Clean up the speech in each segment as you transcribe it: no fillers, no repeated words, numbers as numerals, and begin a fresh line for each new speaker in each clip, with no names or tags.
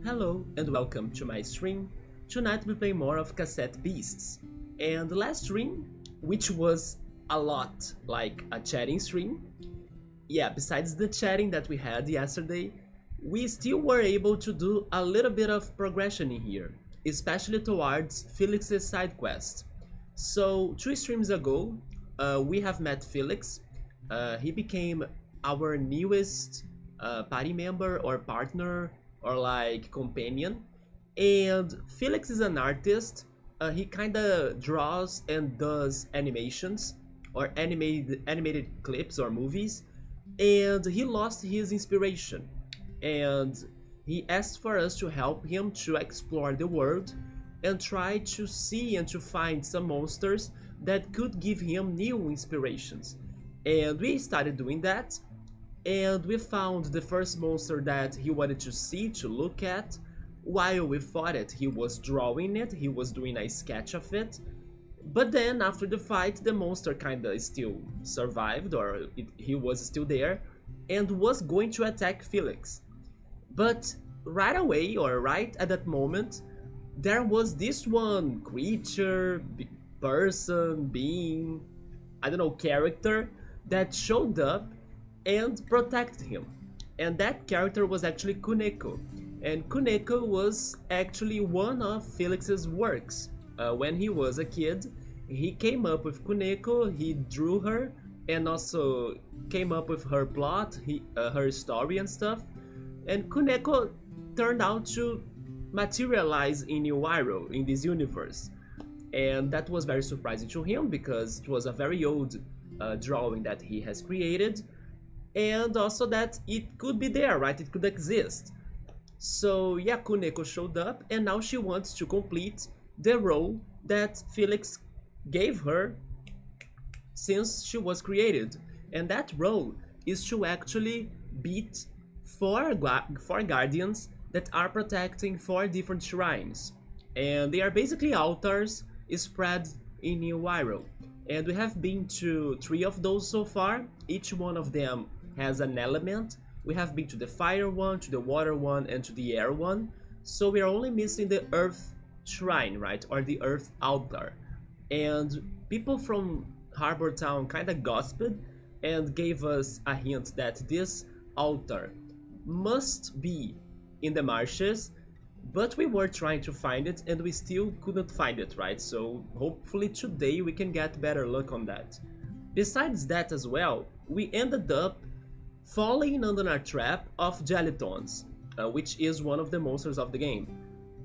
Hello and welcome to my stream. Tonight we play more of Cassette Beasts. And the last stream, which was a lot like a chatting stream, besides the chatting that we had yesterday, we still were able to do a little bit of progression in here, especially towards Felix's side quest. So 2 streams ago, we have met Felix. He became our newest party member or partner or like companion. And Felix is an artist. He kind of draws and does animations or animated clips or movies, and he lost his inspiration. And he asked for us to help him to explore the world and try to see and to find some monsters that could give him new inspirations. And we started doing that, and we found the first monster that he wanted to see, to look at. While we fought it, he was drawing it, he was doing a sketch of it. But then after the fight, the monster kinda still survived, or he was still there, and was going to attack Felix. But right away, or right at that moment, there was this one creature, person, being, I don't know, character that showed up and protected him. And that character was actually Kuneko. And Kuneko was actually one of Felix's works. When he was a kid, he came up with Kuneko, he drew her, and also came up with her plot, her story and stuff. And Kuneko turned out to materialize in New Iroh, in this universe. And that was very surprising to him because it was a very old drawing that he has created. And also that it could be there, right? It could exist. So yeah, Kuneko showed up, and now she wants to complete the role that Felix gave her since she was created. And that role is to actually beat four guardians that are protecting 4 different shrines. And they are basically altars spread in New Iroh. And we have been to 3 of those so far. Each one of them has an element. We have been to the fire one, to the water one, and to the air one. So we are only missing the earth shrine, right? Or the earth altar. And people from Harbor Town kind of gossiped and gave us a hint that this altar must be in the marshes, but we were trying to find it and we still couldn't find it, right? So hopefully today we can get better luck on that. Besides that as well, we ended up falling under a trap of Jellytons, which is one of the monsters of the game.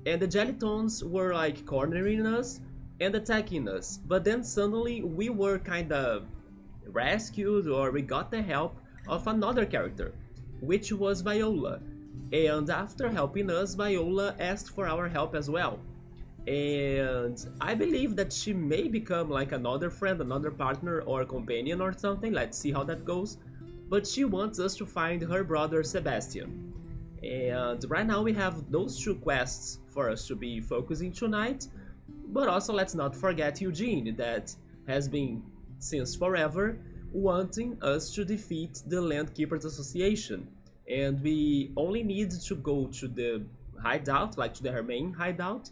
And the Jellytons were like cornering us and attacking us, but then suddenly we were kind of rescued, or we got the help of another character, which was Viola. And after helping us, Viola asked for our help as well. And I believe that she may become like another friend, another partner or companion or something. Let's see how that goes. But she wants us to find her brother Sebastian. And right now we have those 2 quests for us to be focusing tonight. But also let's not forget Eugene, that has been, since forever, wanting us to defeat the Landkeepers Association. And we only need to go to the hideout, like to her main hideout,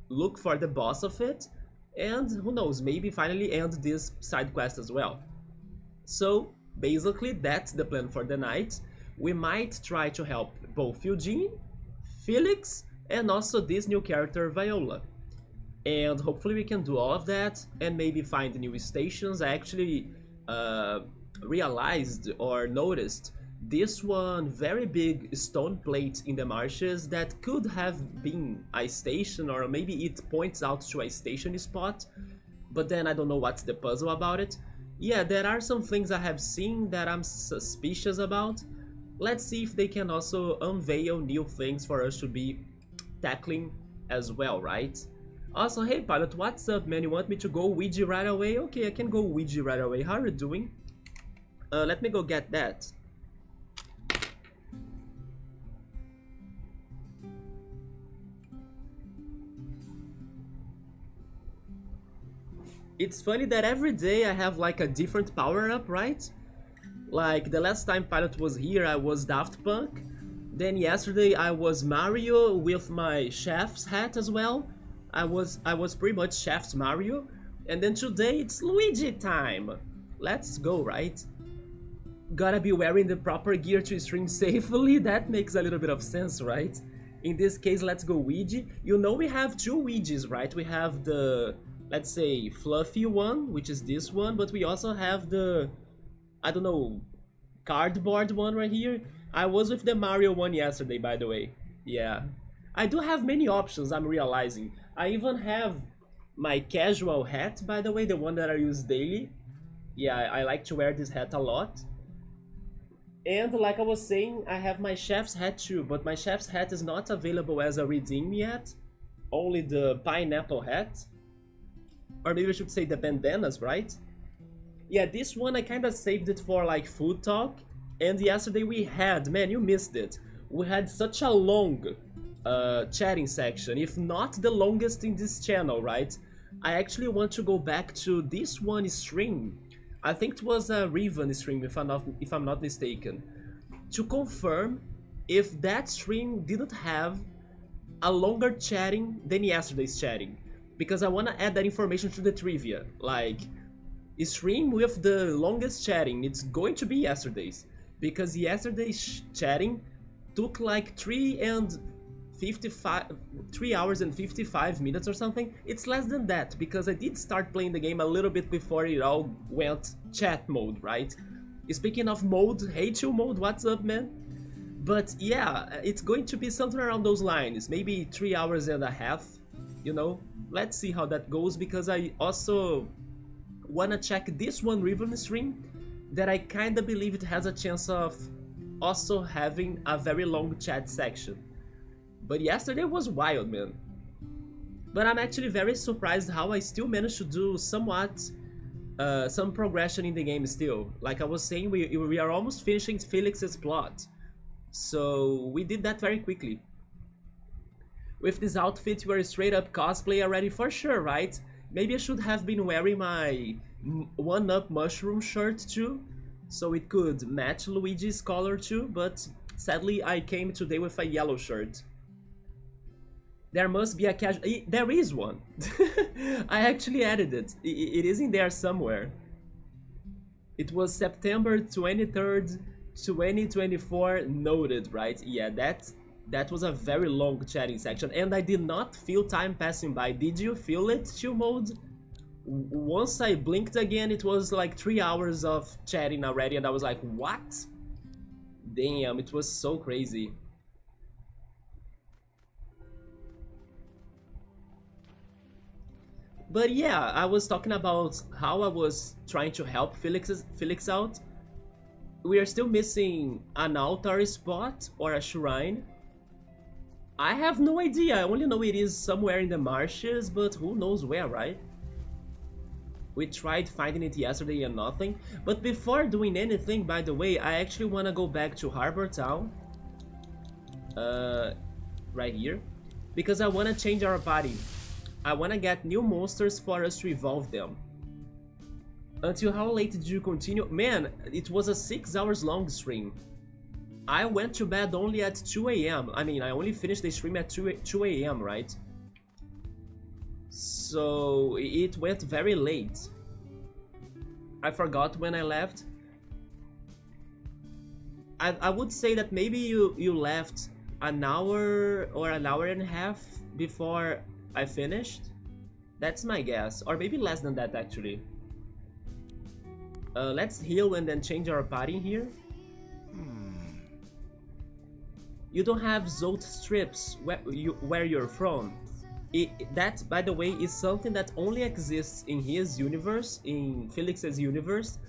look for the boss of it, and who knows, maybe finally end this side quest as well. So basically that's the plan for the night. We might try to help both Eugene, Felix, and also this new character Viola. And hopefully we can do all of that and maybe find new stations. I actually realized or noticed this one very big stone plate in the marshes that could have been a station, or maybe it points out to a station spot, but then I don't know what's the puzzle about it. Yeah, there are some things I have seen that I'm suspicious about. Let's see if they can also unveil new things for us to be tackling as well, right? Also, hey Pilot, what's up, man? You want me to go Ouija right away? Okay, I can go Ouija right away. How are you doing? Let me go get that. It's funny that every day I have like a different power-up, right? Like the last time Pilot was here I was Daft Punk, Then yesterday I was Mario with my chef's hat as well. I was pretty much Chef's Mario. And then today it's Luigi time. Let's go, right? Gotta be wearing the proper gear to stream safely. That makes a little bit of sense, right? In this case, let's go Ouija. You know we have two Ouijas, right? We have the, let's say, fluffy one, which is this one, but we also have the, I don't know, cardboard one right here. I was with the Mario one yesterday, by the way. Yeah. I do have many options, I'm realizing. I even have my casual hat, by the way, the one that I use daily. Yeah, I like to wear this hat a lot. And like I was saying, I have my chef's hat too, but my chef's hat is not available as a redeem yet. Only the pineapple hat. Or maybe I should say the bandanas, right? Yeah, this one I kind of saved it for like food talk. And yesterday we had, man, you missed it. We had such a long chatting section, if not the longest in this channel, right? I actually want to go back to this one stream. I think it was a Riven stream, if I'm not mistaken, to confirm if that stream didn't have a longer chatting than yesterday's chatting, because I want to add that information to the trivia. Like, a stream with the longest chatting, it's going to be yesterday's, because yesterday's chatting took like 3 hours and 55 minutes or something. It's less than that, because I did start playing the game a little bit before it all went chat mode, right? Speaking of mode, hey chill mode, what's up, man? But yeah, it's going to be something around those lines, maybe 3 hours and a half, you know? Let's see how that goes, because I also wanna check this one Riven stream, that I kinda believe it has a chance of also having a very long chat section. But yesterday was wild, man. But I'm actually very surprised how I still managed to do somewhat some progression in the game still. Like I was saying, we are almost finishing Felix's plot. So we did that very quickly. With this outfit, you are straight up cosplay already for sure, right? Maybe I should have been wearing my 1UP mushroom shirt too, so it could match Luigi's color too, but sadly I came today with a yellow shirt. There must be a casual... There is one! I actually added it. It is in there somewhere. It was September 23rd, 2024, noted, right? Yeah, that was a very long chatting section, and I did not feel time passing by. Did you feel it, chill mode? Once I blinked again, it was like 3 hours of chatting already, and I was like, what? Damn, it was so crazy. But yeah, I was talking about how I was trying to help Felix out. We are still missing an altar spot or a shrine. I have no idea, I only know it is somewhere in the marshes, but who knows where, right? We tried finding it yesterday and nothing. But before doing anything, by the way, I actually want to go back to Harbor Town. Right here. Because I want to change our party. I want to get new monsters for us to evolve them. Until how late did you continue? Man, it was a 6 hours long stream. I went to bed only at 2 AM. I mean, I only finished the stream at 2 AM, right? So it went very late. I forgot when I left. I would say that maybe you left an hour or an hour and a half before I finished. That's my guess, or maybe less than that actually. Let's heal and then change our party here. You don't have Zolt strips where you're from. That, by the way, is something that only exists in his universe, in Felix's universe,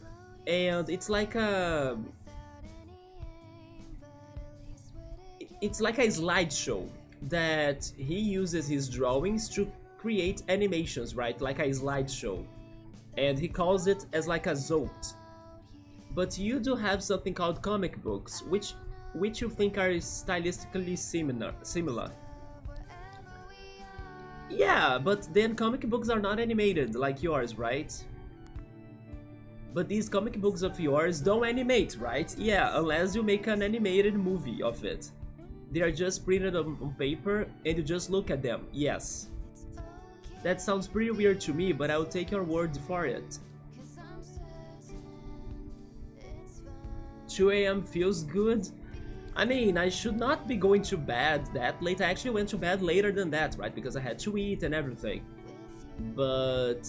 and it's like a... It's like a slideshow that he uses his drawings to create animations, right? Like a slideshow. And he calls it as like a Zolt. But you do have something called comic books, which you think are stylistically similar. Yeah, but then comic books are not animated like yours, right? But these comic books of yours don't animate, right? Yeah, unless you make an animated movie of it. They are just printed on paper and you just look at them. Yes. That sounds pretty weird to me, but I'll take your word for it. 2 a.m. feels good. I mean, I should not be going to bed that late. I actually went to bed later than that, right? Because I had to eat and everything. But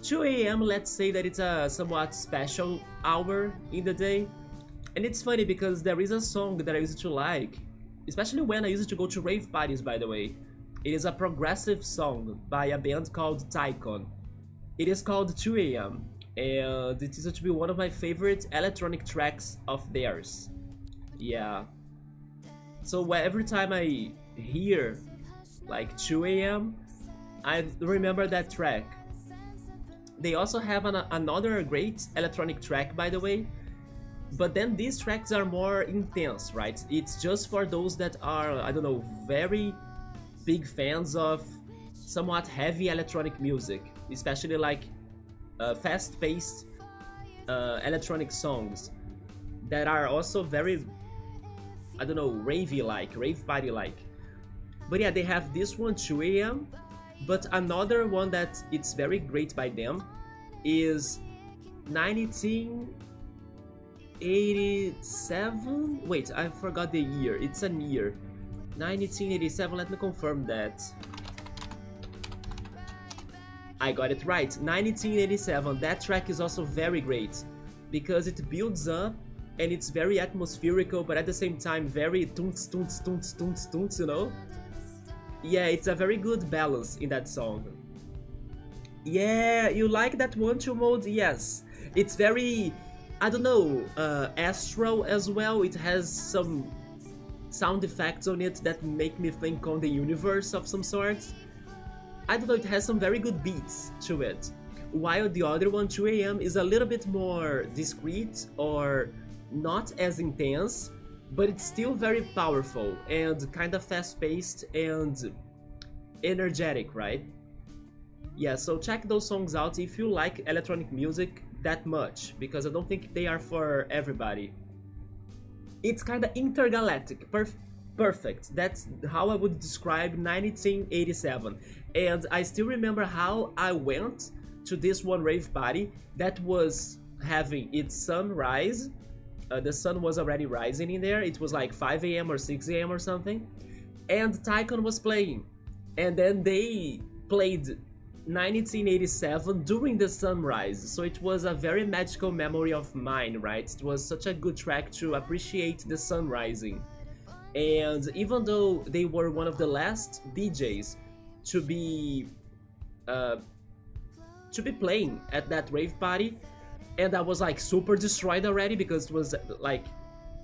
2 a.m., let's say that it's a somewhat special hour in the day. And it's funny because there is a song that I used to like, especially when I used to go to rave parties, by the way. It is a progressive song by a band called Tycon. It is called 2 a.m. and it used to be one of my favorite electronic tracks of theirs. Yeah. So every time I hear like 2 a.m., I remember that track. They also have another great electronic track, by the way, but then these tracks are more intense, right? It's just for those that are, I don't know, very big fans of somewhat heavy electronic music, especially like fast-paced electronic songs that are also very, I don't know, ravey-like, rave party-like. But yeah, they have this one, 2 a.m., but another one that it's very great by them is 1987? Wait, I forgot the year. It's a year. 1987, let me confirm that. I got it right, 1987. That track is also very great because it builds up and it's very atmospherical, but at the same time very tunts, tunts, tunts, tunts, tunts, you know? Yeah, it's a very good balance in that song. Yeah, you like that one too, Mode? Yes. It's very, I don't know, astral as well. It has some sound effects on it that make me think on the universe of some sort. I don't know, it has some very good beats to it. While the other one, 2 a.m., is a little bit more discreet or not as intense, but it's still very powerful and kind of fast-paced and energetic, right? Yeah, so check those songs out if you like electronic music that much, because I don't think they are for everybody. It's kind of intergalactic, perfect. That's how I would describe 1987. And I still remember how I went to this one rave party that was having its sunrise. The sun was already rising in there. It was like 5 a.m. or 6 a.m. or something. And Tycon was playing. And then they played 1987 during the sunrise. So it was a very magical memory of mine, right? It was such a good track to appreciate the sun rising. And even though they were one of the last DJs to be playing at that rave party, and I was like super destroyed already because it was like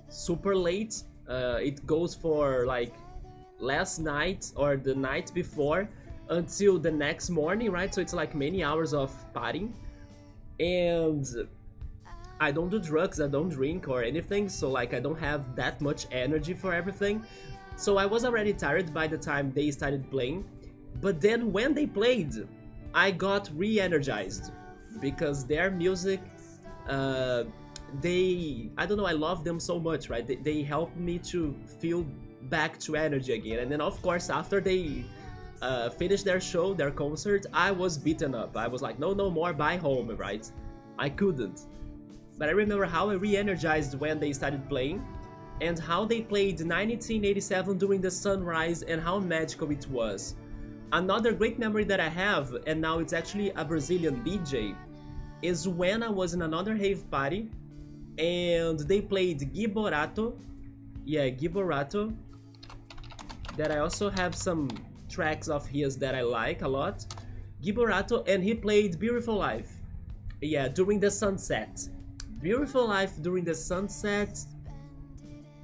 super late. It goes for like last night or the night before until the next morning, right? So it's like many hours of partying, and I don't do drugs, I don't drink or anything, so like I don't have that much energy for everything. So I was already tired by the time they started playing, but then when they played, I got re-energized because their music, I don't know, I love them so much, right? They helped me to feel back to energy again. And then of course after they finished their show, their concert, I was beaten up. I was like, no more, bye home, right? I couldn't. But I remember how I re-energized when they started playing, and how they played 1987 during the sunrise and how magical it was. Another great memory that I have, and now it's actually a Brazilian DJ, is when I was in another rave party and they played Gui Borato. Yeah, Gui Borato. That I also have some tracks of his that I like a lot. Gui Borato, and he played Beautiful Life. Yeah, during the sunset. Beautiful Life during the sunset.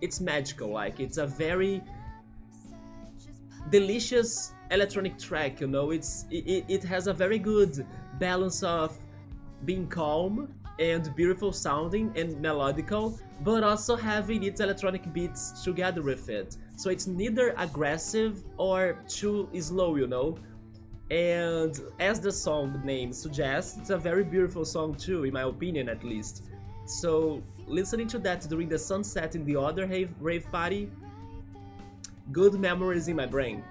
It's magical, like it's a very delicious electronic track, you know. It has a very good balance of being calm and beautiful sounding and melodical, but also having its electronic beats together with it. So it's neither aggressive or too slow, you know. And as the song name suggests, it's a very beautiful song too, in my opinion at least. So listening to that during the sunset in the other rave party, Good memories in my brain.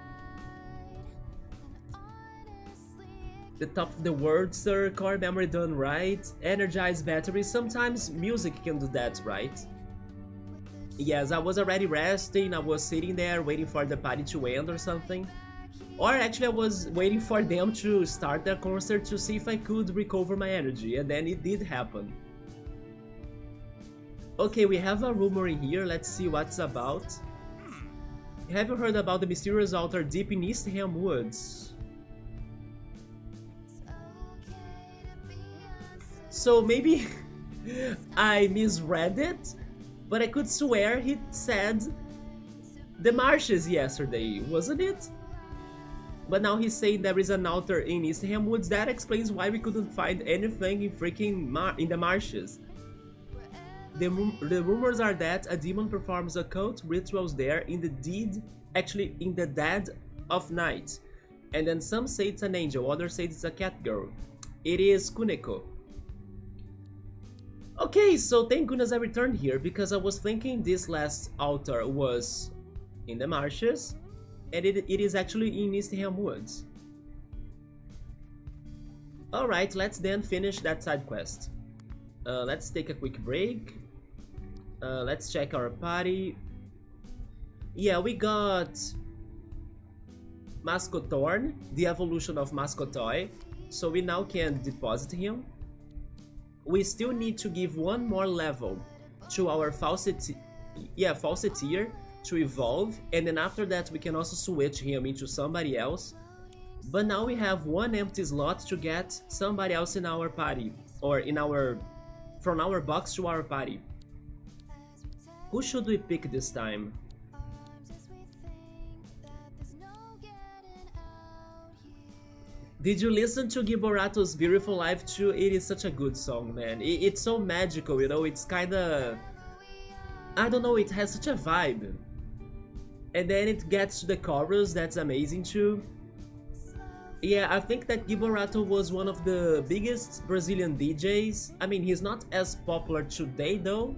The top of the world, sir. Core memory done right. Energized battery. Sometimes music can do that, right? Yes, I was already resting. I was sitting there waiting for the party to end or something. Or actually I was waiting for them to start their concert to see if I could recover my energy, and then it did happen. Okay, we have a rumor in here, let's see what's about. Have you heard about the mysterious altar deep in Eastham Woods? So maybe I misread it, but I could swear he said the marshes yesterday, wasn't it? But now he's saying there is an altar in Eastham Woods. That explains why we couldn't find anything in freaking in the marshes. The rumors are that a demon performs occult rituals there in the dead of night. And then some say it's an angel, others say it's a cat girl. It is Kuneko. Okay, so thank goodness I returned here, because I was thinking this last altar was in the marshes, and it is actually in Eastham Woods. Alright, let's then finish that side quest. Let's take a quick break. Let's check our party. Yeah, we got Mascotorn, the evolution of Mascotoy, so we now can deposit him. We still need to give one more level to our Falseteer to evolve, and then after that we can also switch him into somebody else. But now we have one empty slot to get somebody else in our party, or from our box to our party. Who should we pick this time? Did you listen to Giborato's Beautiful Life too? It is such a good song, man. It's so magical, you know, it's kinda... I don't know, it has such a vibe. And then it gets to the chorus, that's amazing too. Yeah, I think that Giborato was one of the biggest Brazilian DJs. I mean, he's not as popular today though.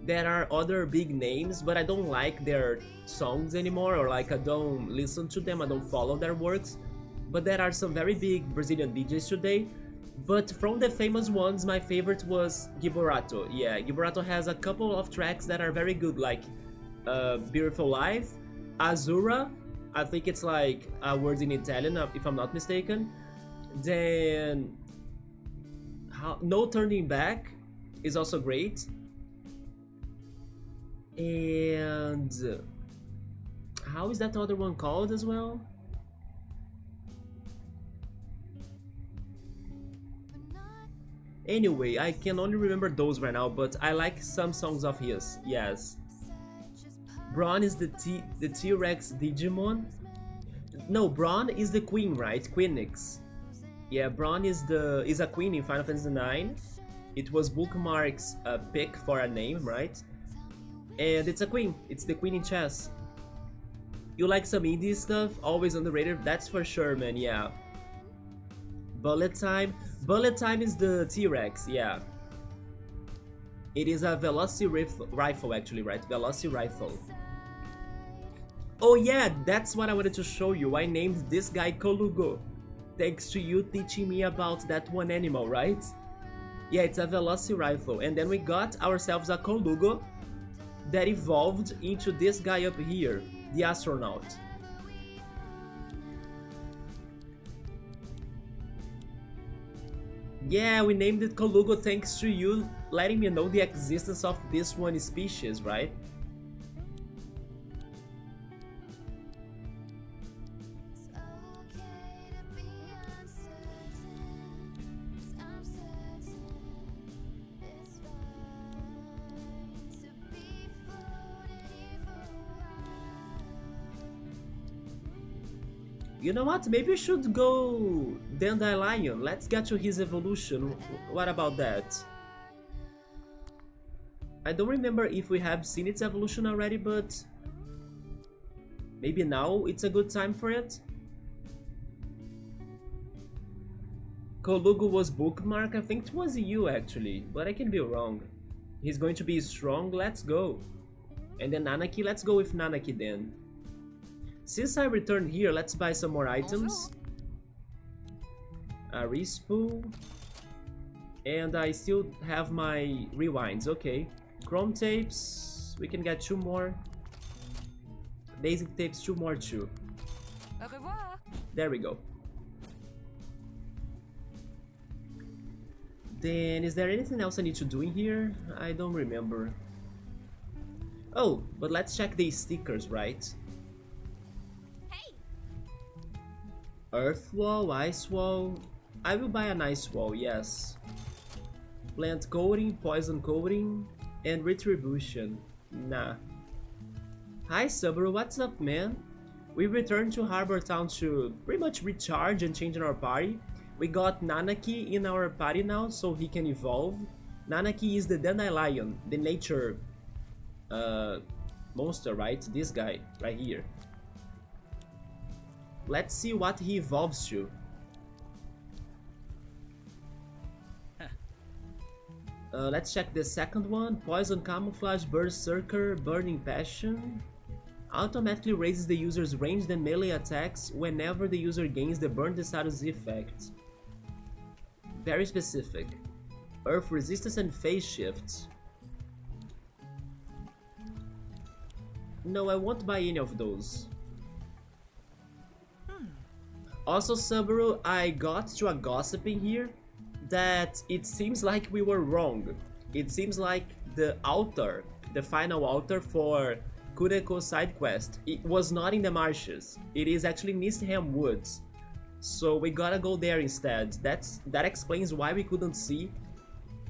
There are other big names, but I don't like their songs anymore, or like I don't listen to them, I don't follow their works. But there are some very big Brazilian DJs today. But from the famous ones, my favorite was Giborato. Yeah, Giborato has a couple of tracks that are very good, like Beautiful Life, Azura, I think it's like a word in Italian if I'm not mistaken. Then No Turning Back is also great. And how is that other one called as well? Anyway, I can only remember those right now, but I like some songs of his, yes. Braun is the T-Rex Digimon. No, Braun is the queen, right? Queenix. Yeah, Braun is a queen in Final Fantasy IX. It was Bookmark's pick for a name, right? And it's a queen. It's the queen in chess. You like some indie stuff? Always underrated. That's for sure, man. Yeah. Bullet Time. Bullet Time is the T-Rex. Yeah. It is a Velociraptor actually, right? Velociraptor. Oh yeah, that's what I wanted to show you. I named this guy Colugo, thanks to you teaching me about that one animal, right? Yeah, it's a Velociraptor. And then we got ourselves a Colugo that evolved into this guy up here, the astronaut. Yeah, we named it Colugo thanks to you letting me know the existence of this one species, right? You know what? Maybe we should go Dandelion. Let's get to his evolution. What about that? I don't remember if we have seen its evolution already, but maybe now it's a good time for it. Colugo was Bookmark. I think it was you actually, but I can be wrong. He's going to be strong. Let's go. And then Nanaki. Let's go with Nanaki then. Since I returned here, let's buy some more items. A respool. And I still have my rewinds, okay. Chrome tapes, we can get 2 more. Basic tapes, 2 more too.
Au revoir.
There we go. Then, is there anything else I need to do in here? I don't remember. Oh, but let's check these stickers, right?
Hey.
Earth wall, ice wall. I will buy an ice wall, yes. Plant coating, poison coating, and retribution. Nah. Hi Subaru, what's up, man? We returned to Harbor Town to pretty much recharge and change in our party. We got Nanaki in our party now, so he can evolve. Nanaki is the Dandelion, the nature monster, right? This guy, right here. Let's see what he evolves to. Let's check the second one. Poison Camouflage, Berserker, Burning Passion. Automatically raises the user's ranged and melee attacks whenever the user gains the Burn the Status effect. Very specific. Earth Resistance and Phase Shifts. No, I won't buy any of those. Also, Subaru, I got to a gossiping here that it seems like we were wrong. It seems like the altar, the final altar for Kureko side quest, it was not in the marshes. It is actually in Nistham Woods. So we gotta go there instead. That explains why we couldn't see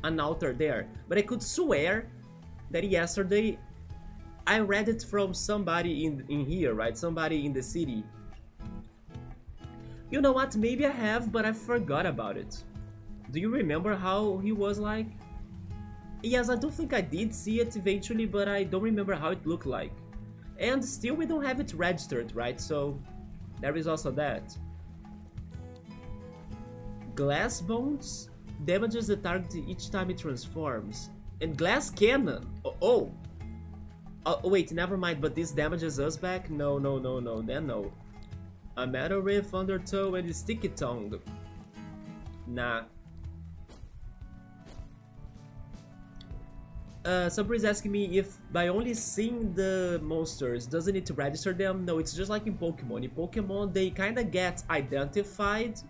an altar there. But I could swear that yesterday I read it from somebody in here, right? Somebody in the city. You know what? Maybe I have, but I forgot about it. Do you remember how he was like? Yes, I do think I did see it eventually, but I don't remember how it looked like. And still we don't have it registered, right? So there is also that. Glass Bones damages the target each time it transforms. And Glass Cannon! Oh, wait, never mind, but this damages us back? No, then no. A Metal Riff, Undertow, and Sticky Tongue. Nah. Somebody's asking me if by only seeing the monsters, doesn't it register them? No, it's just like in Pokemon. In Pokemon, they kinda get identified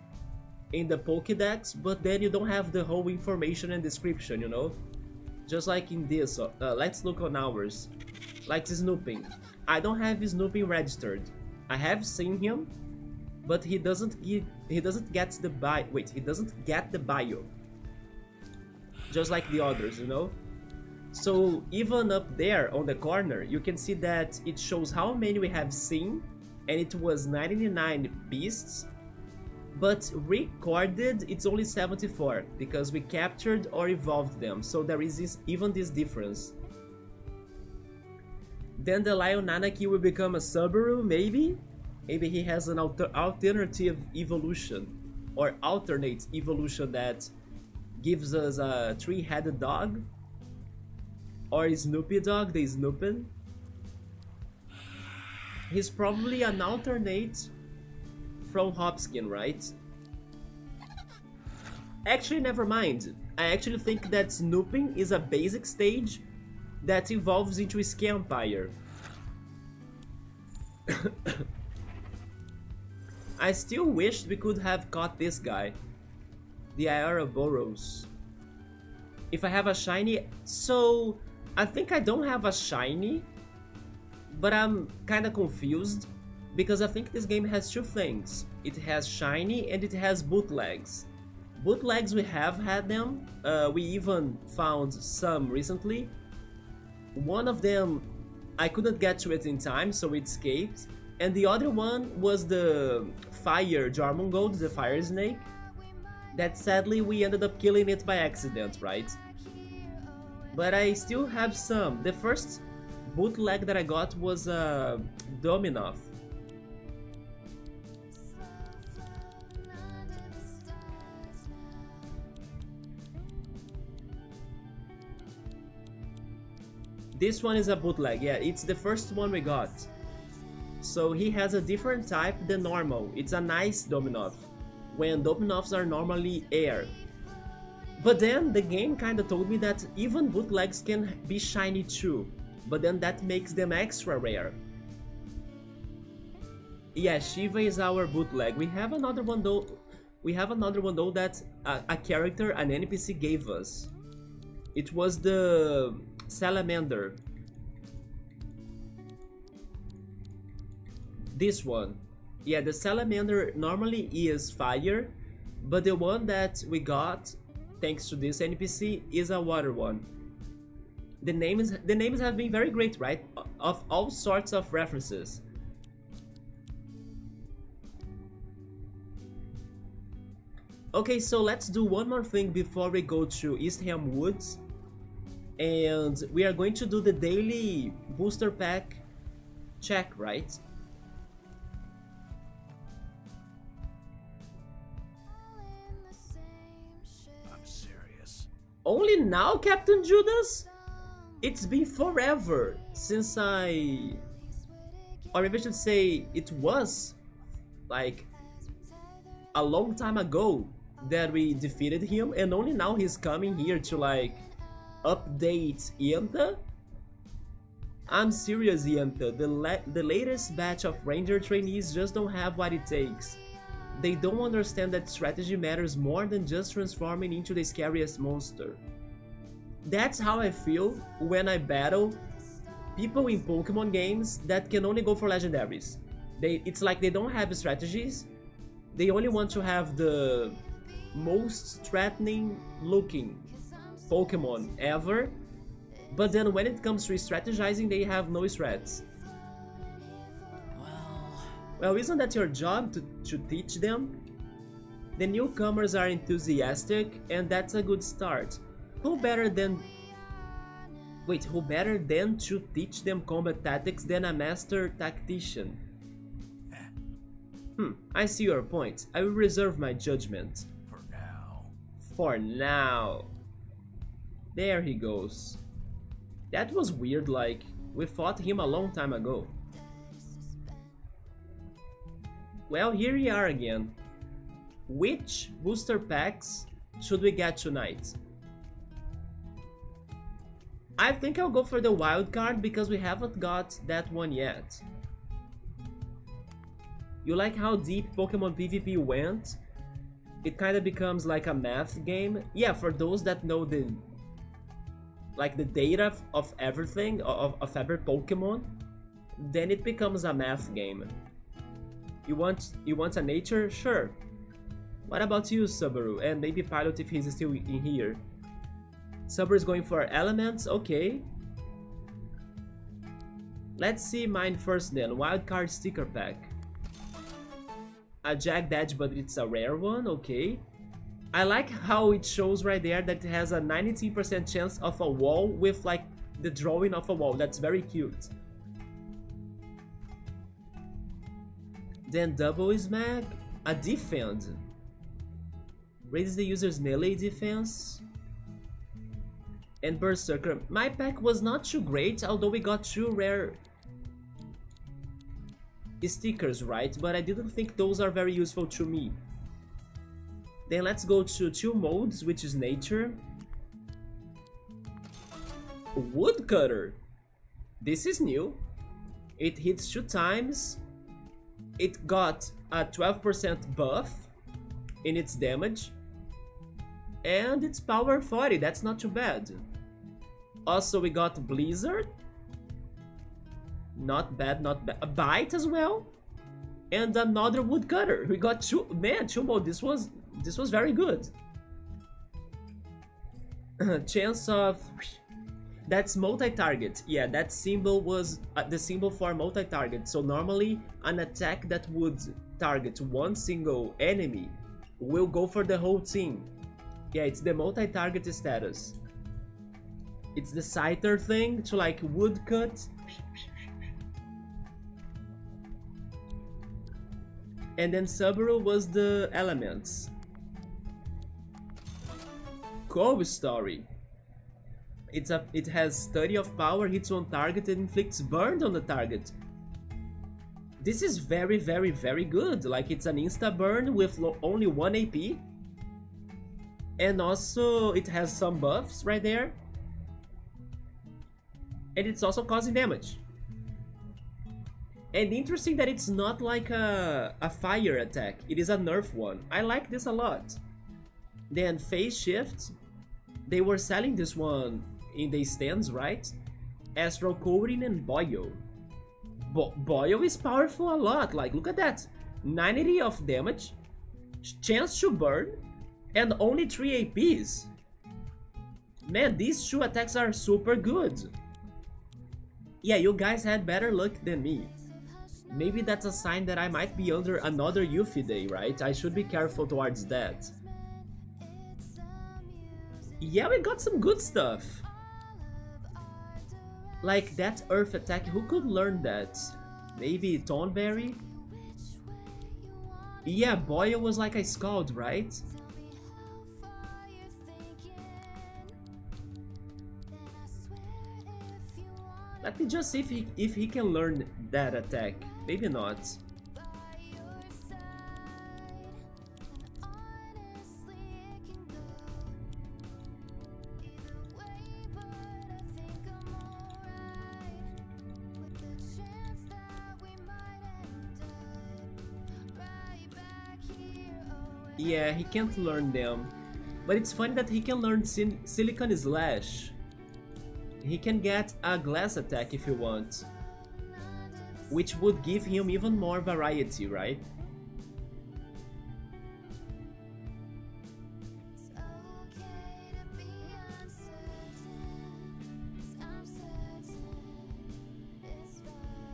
in the Pokédex, but then you don't have the whole information and description, you know? Just like in this, let's look on ours. Like Snooping. I don't have Snooping registered. I have seen him, but he doesn't get the bio. Wait, he doesn't get the bio. Just like the others, you know? So even up there on the corner, you can see that it shows how many we have seen, and it was 99 beasts, but recorded it's only 74 because we captured or evolved them, so there is even this difference. Then the Lion Nanaki will become a Subaru, maybe? Maybe he has an alternative evolution, or alternate evolution that gives us a 3-headed dog. Or Snoopy Dog, the Snoopin. He's probably an alternate from Hopskin, right? Actually, never mind. I actually think that Snooping is a basic stage that evolves into a Scampire. I still wished we could have caught this guy. The Ouroboros. If I have a shiny... So... I think I don't have a shiny, but I'm kinda confused because I think this game has 2 things. It has shiny and it has bootlegs. Bootlegs, we have had them, we even found some recently. One of them, I couldn't get to it in time, so it escaped. And the other one was the Fire Jormungand, the Fire Snake, that sadly we ended up killing it by accident, right? But I still have some. The first bootleg that I got was Dominov. This one is a bootleg, yeah, it's the first one we got. So he has a different type than normal. It's an ice Dominov, when Dominovs are normally air. But then the game kinda told me that even bootlegs can be shiny too, but then that makes them extra rare. Yeah, Shiva is our bootleg. We have another one though. That a character, an NPC gave us. It was the Salamander. This one. Yeah, the Salamander normally is fire, but the one that we got, thanks to this NPC, is a water one. The names have been very great, right? Of all sorts of references. Okay, so let's do one more thing before we go to Eastham Woods. And we are going to do the daily booster pack check, right?
I'm serious.
Only now, Captain Judas? It's been forever since or maybe I should say it was like a long time ago that we defeated him, and only now he's coming here to like update Yenta? I'm serious, Yenta. The latest batch of ranger trainees just don't have what it takes. They don't understand that strategy matters more than just transforming into the scariest monster. That's how I feel when I battle people in Pokemon games that can only go for legendaries. It's like they don't have strategies. They only want to have the most threatening looking Pokemon ever, but then when it comes to strategizing, they have no strats. Well, isn't that your job to teach them? The newcomers are enthusiastic, and that's a good start. Who better than to teach them combat tactics than a master tactician? I see your point. I will reserve my judgment.
For now.
For now. There he goes. That was weird, like, we fought him a long time ago. Well, here we are again. Which booster packs should we get tonight? I think I'll go for the wild card because we haven't got that one yet. You like how deep Pokemon PvP went? It kind of becomes like a math game. Yeah, for those that know the data of everything, of every Pokemon, then it becomes a math game. You want a nature? Sure. What about you, Subaru? And maybe Pilot if he's still in here. Subaru is going for elements, okay. Let's see mine first then. Wildcard sticker pack. A Jagged Edge, but it's a rare one, okay. I like how it shows right there that it has a 93% chance of a wall with like the drawing of a wall. That's very cute. Then Double Smack, a Defend. Raises the user's melee defense. And Berserker. My pack was not too great, although we got 2 rare stickers, right? But I didn't think those are very useful to me. Then let's go to 2 modes, which is nature. Woodcutter. This is new. It hits 2 times. It got a 12% buff in its damage. And it's power 40, that's not too bad. Also we got Blizzard. Not bad, not bad. A Bite as well. And another Woodcutter. We got 2 modes. This was very good. Chance of... That's multi-target. Yeah, that symbol was the symbol for multi-target. So normally an attack that would target one single enemy will go for the whole team. Yeah, it's the multi-target status. It's the Scyther thing to like woodcut. And then Subaru was the elements. Cold Story. It has 30 of power, hits on target and inflicts burn on the target. This is very, very, very good. Like, it's an insta burn with only 1 AP. And also, it has some buffs right there. And it's also causing damage. And interesting that it's not like a fire attack. It is a nerf one. I like this a lot. Then phase shift. They were selling this one in the stands, right? Astral Coding and Boil. Boil is powerful a lot. Like, look at that. 90 of damage. Chance to burn. And only 3 APs. Man, these 2 attacks are super good. Yeah, you guys had better luck than me. Maybe that's a sign that I might be under another Yuffie day, right? I should be careful towards that. Yeah, we got some good stuff. Like that earth attack, who could learn that? Maybe Tonberry? Yeah, Boyle was like a Scald, right? Let me just see if he can learn that attack. Maybe not. Yeah, he can't learn them. But it's funny that he can learn Silicon Slash. He can get a glass attack if you want. Which would give him even more variety, right?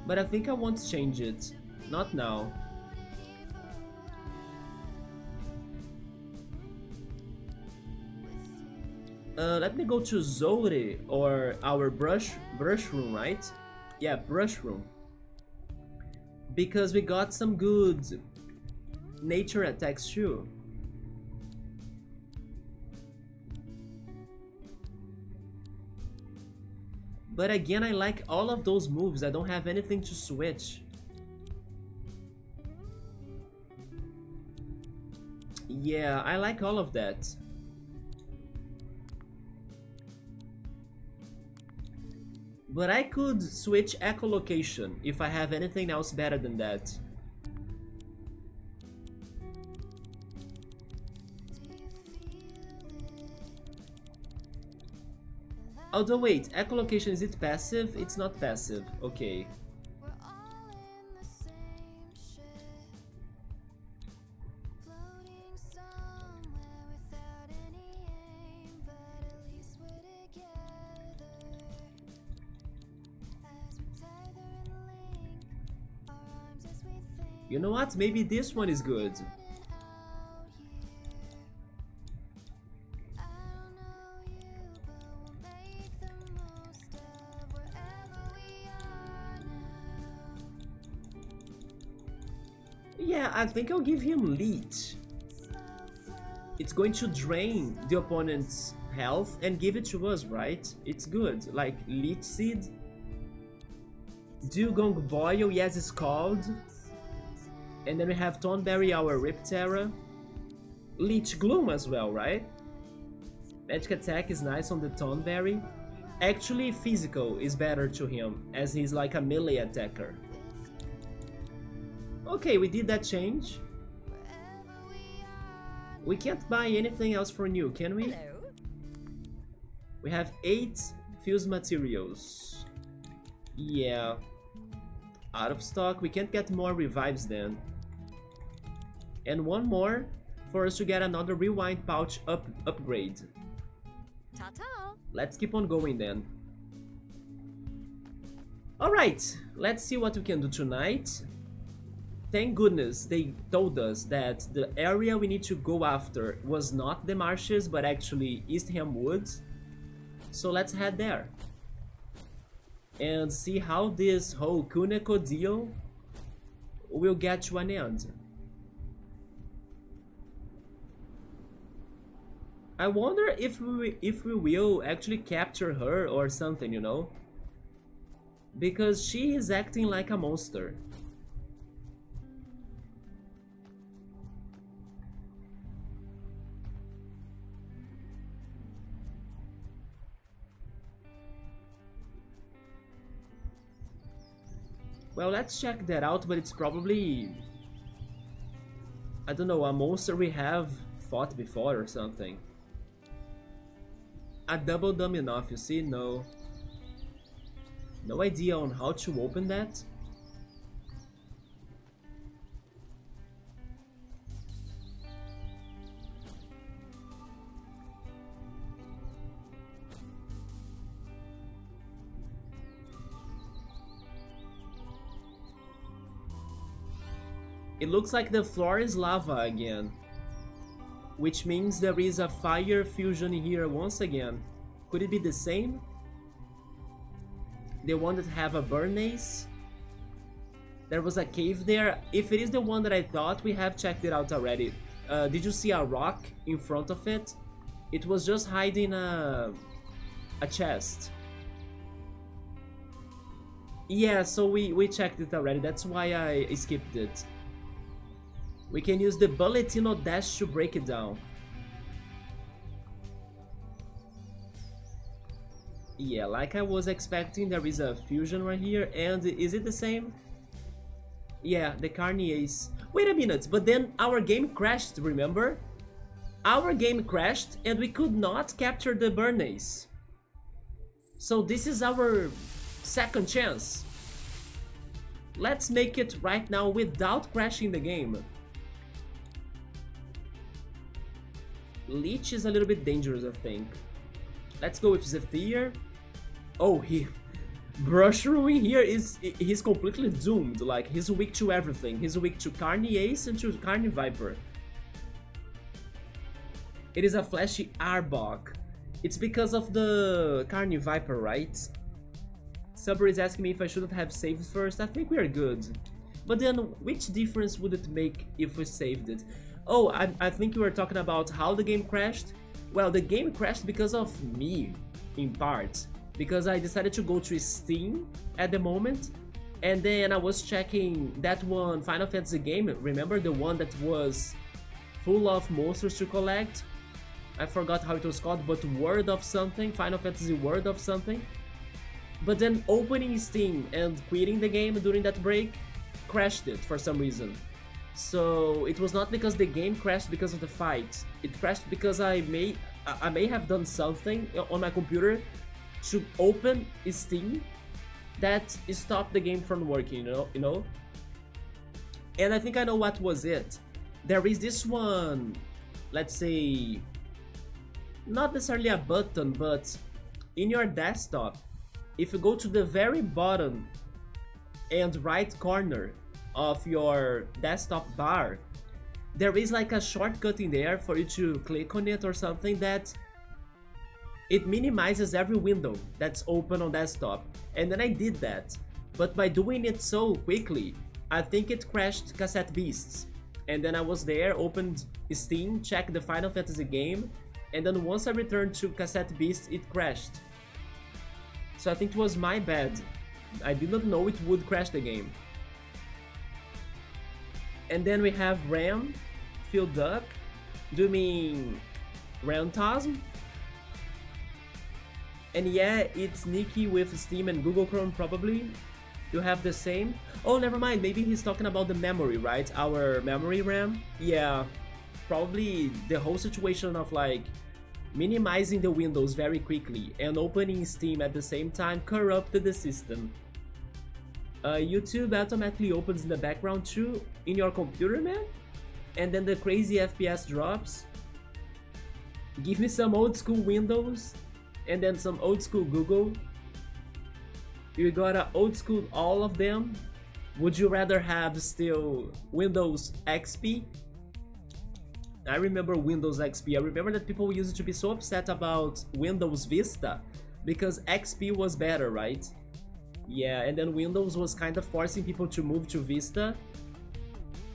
But I think I won't change it. Not now. Let me go to Zori, or our brush room, right? Yeah, brush room. Because we got some good nature attacks too. But again, I like all of those moves. I don't have anything to switch. Yeah, I like all of that. But I could switch echolocation if I have anything else better than that. Although wait, echolocation, is it passive? It's not passive, okay. You know what? Maybe this one is good. Yeah, I think I'll give him Leech. It's going to drain the opponent's health and give it to us, right? It's good. Like Leech Seed. Dugong Boil, yes, it's called. And then we have Tonberry, our Riptera. Leech Gloom as well, right? Magic Attack is nice on the Tonberry. Actually, Physical is better to him, as he's like a melee attacker. Okay, we did that change. We can't buy anything else for new, can we?
Hello.
We have 8 fuse materials. Yeah. Out of stock. We can't get more revives then. And one more for us to get another rewind pouch upgrade.
Ta-ta.
Let's keep on going then. Alright, let's see what we can do tonight. Thank goodness they told us that the area we need to go after was not the marshes, but actually Eastham Woods. So let's head there. And see how this whole Kuneko deal will get to an end. I wonder if we will actually capture her or something, you know? Because she is acting like a monster. Well, let's check that out, but it's probably, I don't know, a monster we have fought before or something. A double dumb enough, you see? No. No idea on how to open that. It looks like the floor is lava again, which means there is a fire fusion here once again. Could it be the same? The one that have a Bernays? There was a cave there. If it is the one that I thought, we have checked it out already. Did you see a rock in front of it? It was just hiding a chest. Yeah, so we checked it already. That's why I skipped it. We can use the Bulletino dash to break it down. Yeah, like I was expecting, there is a fusion right here. And is it the same? Yeah, the Carniers. Wait a minute, but then our game crashed, remember? Our game crashed and we could not capture the Bernays. So this is our second chance. Let's make it right now without crashing the game. Leech is a little bit dangerous, I think. Let's go with Zephyr. Oh, Brushroom here he's completely doomed. Like, he's weak to everything. He's weak to Carniace and to Carniviper. It is a flashy Arbok. It's because of the Carniviper, right? Subber is asking me if I shouldn't have saved first. I think we are good. But then, which difference would it make if we saved it? Oh, I think you were talking about how the game crashed. Well, the game crashed because of me, in part. Because I decided to go to Steam at the moment. And then I was checking that one Final Fantasy game. Remember the one that was full of monsters to collect? I forgot how it was called, but World of something. Final Fantasy World of something. But then opening Steam and quitting the game during that break crashed it for some reason. So it was not because the game crashed because of the fight. It crashed because I may have done something on my computer to open Steam that stopped the game from working, you know? And I think I know what was it. There is this one, let's say, not necessarily a button, but in your desktop, if you go to the very bottom and right corner of your desktop bar, there is like a shortcut in there for you to click on it or something that it minimizes every window that's open on desktop. And then I did that, but by doing it so quickly, I think it crashed Cassette Beasts. And then I was there, opened Steam, checked the Final Fantasy game, and then once I returned to Cassette Beasts, it crashed. So I think it was my bad. I did not know it would crash the game. And then we have Ram, filled up. Do you mean Rantasm? And yeah, it's sneaky with Steam and Google Chrome probably. You have the same. Oh, never mind. Maybe he's talking about the memory, right? Our memory RAM. Yeah, probably the whole situation of like minimizing the windows very quickly and opening Steam at the same time corrupted the system. YouTube automatically opens in the background too in your computer, man. And then the crazy FPS drops. Give me some old school Windows and then some old school Google. You got a old school all of them. Would you rather have still Windows XP? I remember Windows XP. I remember that people used to be so upset about Windows Vista because XP was better, right? Yeah, and then Windows was kind of forcing people to move to Vista.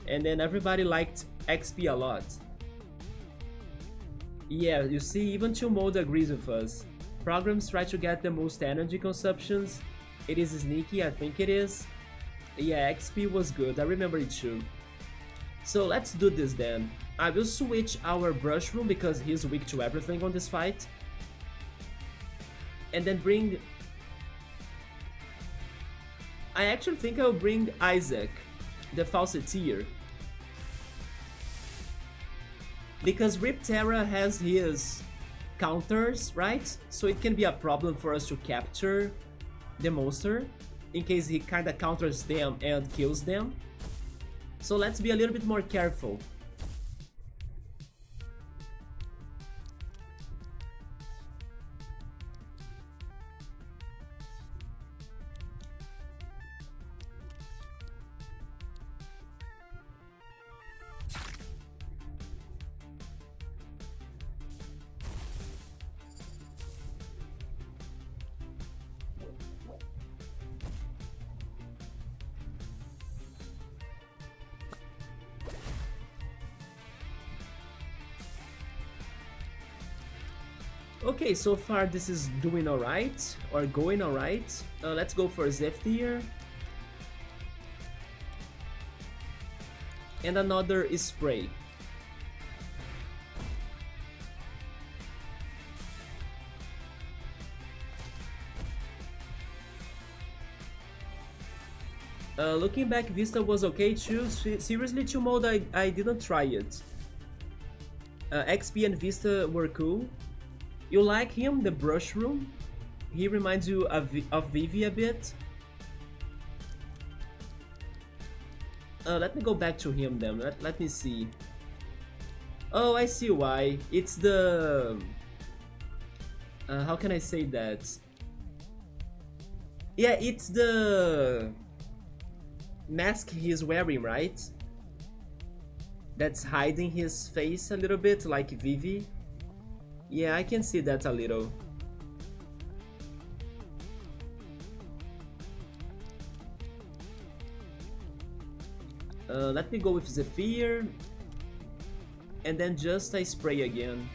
And then everybody liked XP a lot. Yeah, you see, even Chumode agrees with us. Programs try to get the most energy consumptions. It is sneaky, I think it is. Yeah, XP was good, I remember it too. So let's do this then. I will switch our Brushroom because he's weak to everything on this fight. And then bring... I actually think I'll bring Isaac, the Falseteer. Because Ripterra has his counters, right? So it can be a problem for us to capture the monster in case he kinda counters them and kills them. So let's be a little bit more careful. Okay, so far this is doing alright, or going alright. Let's go for Zephyr. And another is Spray. Looking back, Vista was okay too. Seriously, 2 mode, I didn't try it. XP and Vista were cool. You like him, the Brushroom? He reminds you of Vivi a bit. Let me go back to him then. Let me see. Oh, I see why. It's the... how can I say that? Yeah, it's the mask he's wearing, right? That's hiding his face a little bit, like Vivi. Yeah, I can see that a little. Let me go with Zephyr. And then just a Spray again.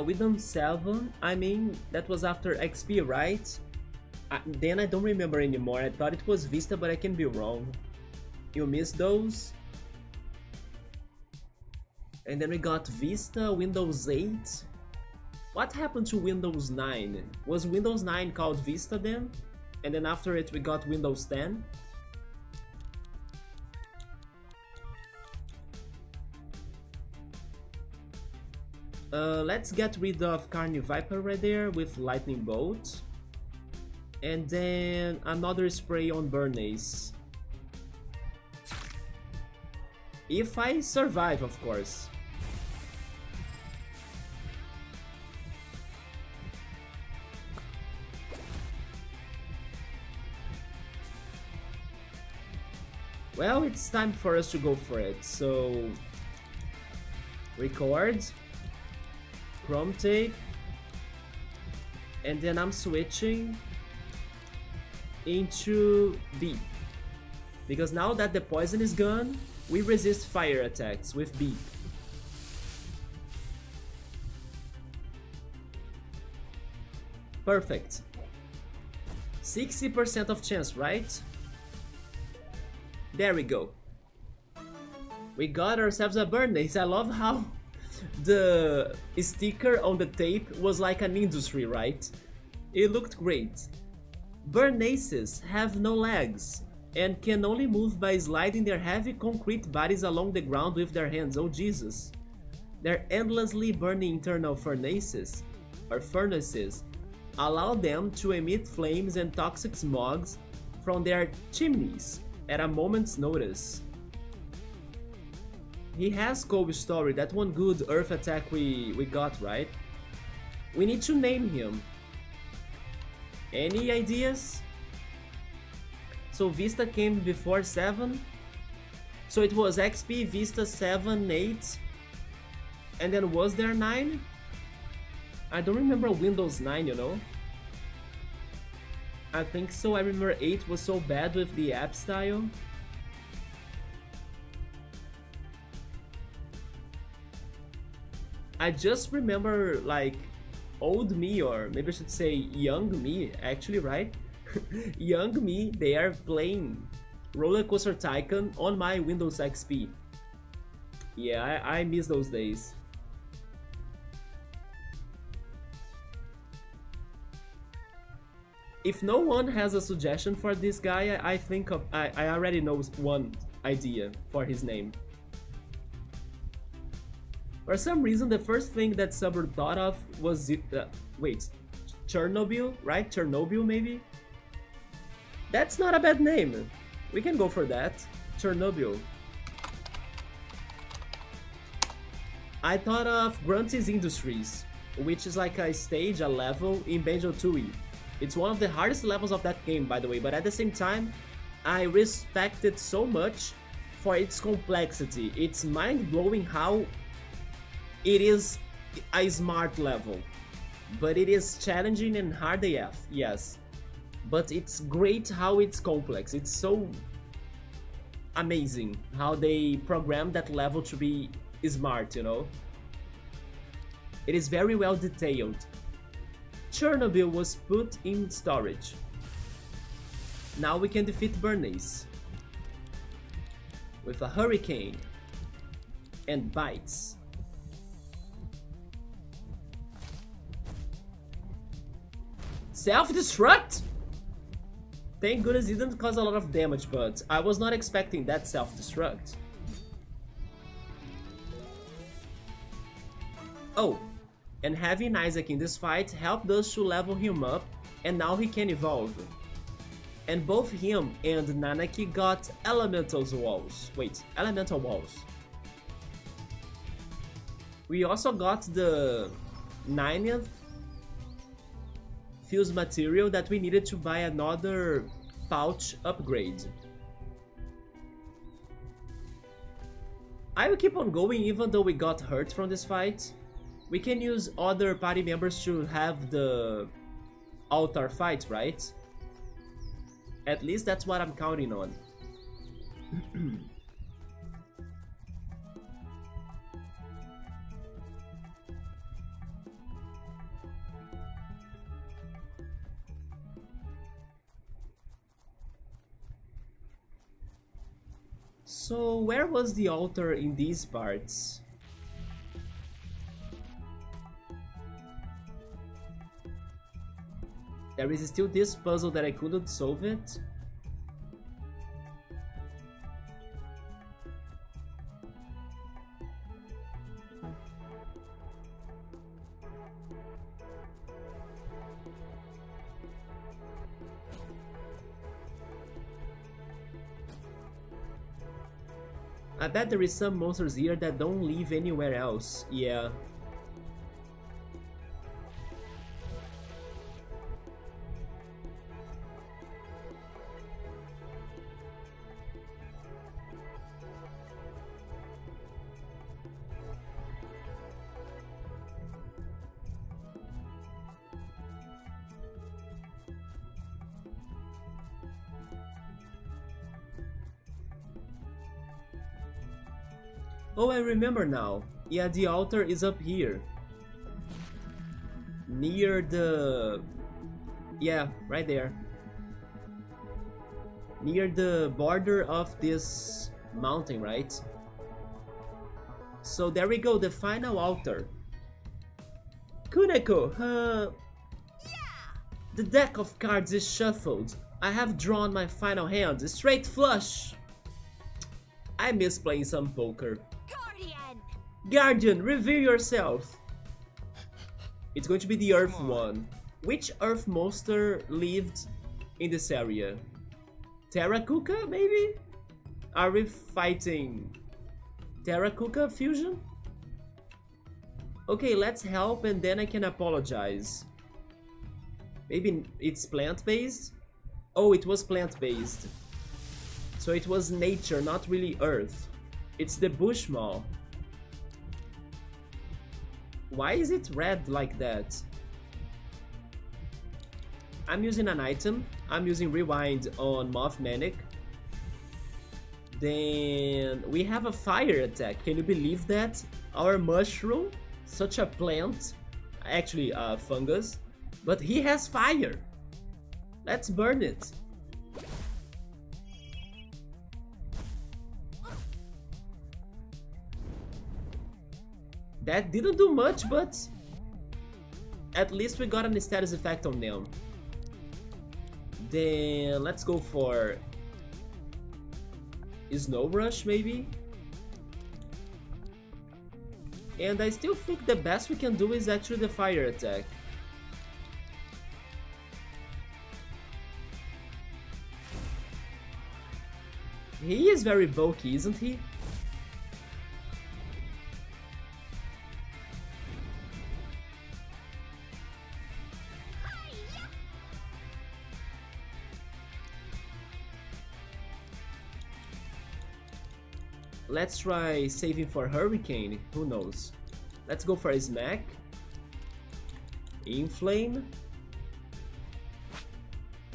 Wisdom 7, I mean, that was after XP, right? Then I don't remember anymore. I thought it was Vista, but I can be wrong. You missed those? And then we got Vista, Windows 8. What happened to Windows 9? Was Windows 9 called Vista then? And then after it we got Windows 10? Let's get rid of Carny Viper right there with Lightning Bolt. And then another spray on Bernays. If I survive, of course. Well, it's time for us to go for it, so... Record. Chrome tape, and then I'm switching into B, because now that the poison is gone, we resist fire attacks with B. Perfect. 60% of chance, right? There we go. We got ourselves a Bernays. I love how the sticker on the tape was like an industry, right? It looked great. Bernayses have no legs and can only move by sliding their heavy concrete bodies along the ground with their hands. Oh Jesus. Their endlessly burning internal furnaces allow them to emit flames and toxic smogs from their chimneys at a moment's notice. He has Cold Story, that one good earth attack we got, right? We need to name him. Any ideas? So Vista came before 7. So it was XP, Vista 7, 8. And then was there 9? I don't remember Windows 9, you know? I think so. I remember 8 was so bad with the app style. I just remember like old me, or maybe I should say young me, actually, right? Young me, they are playing Roller Coaster Tycoon on my Windows XP. Yeah, I miss those days. If no one has a suggestion for this guy, I think I already know one idea for his name. For some reason, the first thing that Subber thought of was wait, Chernobyl, right? Chernobyl, maybe? That's not a bad name. We can go for that. Chernobyl. I thought of Grunty's Industries, which is like a stage, a level in Banjo-Tooie. It's one of the hardest levels of that game, by the way, but at the same time, I respect it so much for its complexity. It's mind-blowing how it is a smart level, but it is challenging and hard AF, yes. But it's great how it's complex. It's so amazing how they programmed that level to be smart, you know? It is very well detailed. Chernobyl was put in storage. Now we can defeat Bernice with a hurricane and bites. Self-destruct? Thank goodness it didn't cause a lot of damage, but I was not expecting that self-destruct. Oh, and having Isaac in this fight helped us to level him up, and now he can evolve. And both him and Nanaki got elemental walls. Wait, elemental walls. We also got the 9th fuse material that we needed to buy another pouch upgrade. I will keep on going even though we got hurt from this fight. We can use other party members to have the altar fight, right? At least that's what I'm counting on. So where was the altar in these parts? There is still this puzzle that I couldn't solve it. I bet there is some monsters here that don't live anywhere else. Yeah. Oh, I remember now. Yeah, the altar is up here. Near the... Yeah, right there. Near the border of this mountain, right? So there we go, the final altar. Kuneko,
Yeah!
the deck of cards is shuffled. I have drawn my final hand, straight flush. I miss playing some poker.
Guardian!
Guardian, reveal yourself. It's going to be the Earth one. Which Earth monster lived in this area? Terrakuka, maybe? Are we fighting Terrakuka fusion? Okay, let's help and then I can apologize. Maybe it's plant-based? Oh, it was plant-based. So it was nature, not really Earth. It's the Bushmaw. Why is it red like that? I'm using an item. I'm using Rewind on Mothmanic. Then we have a fire attack. Can you believe that? Our mushroom such a plant, actually a fungus, but he has fire. Let's burn it. That didn't do much, but at least we got an status effect on them. Then let's go for Snow Rush maybe. And I still think the best we can do is actually the fire attack. He is very bulky, isn't he? Let's try saving for Hurricane, who knows. Let's go for a Smack. Inflame.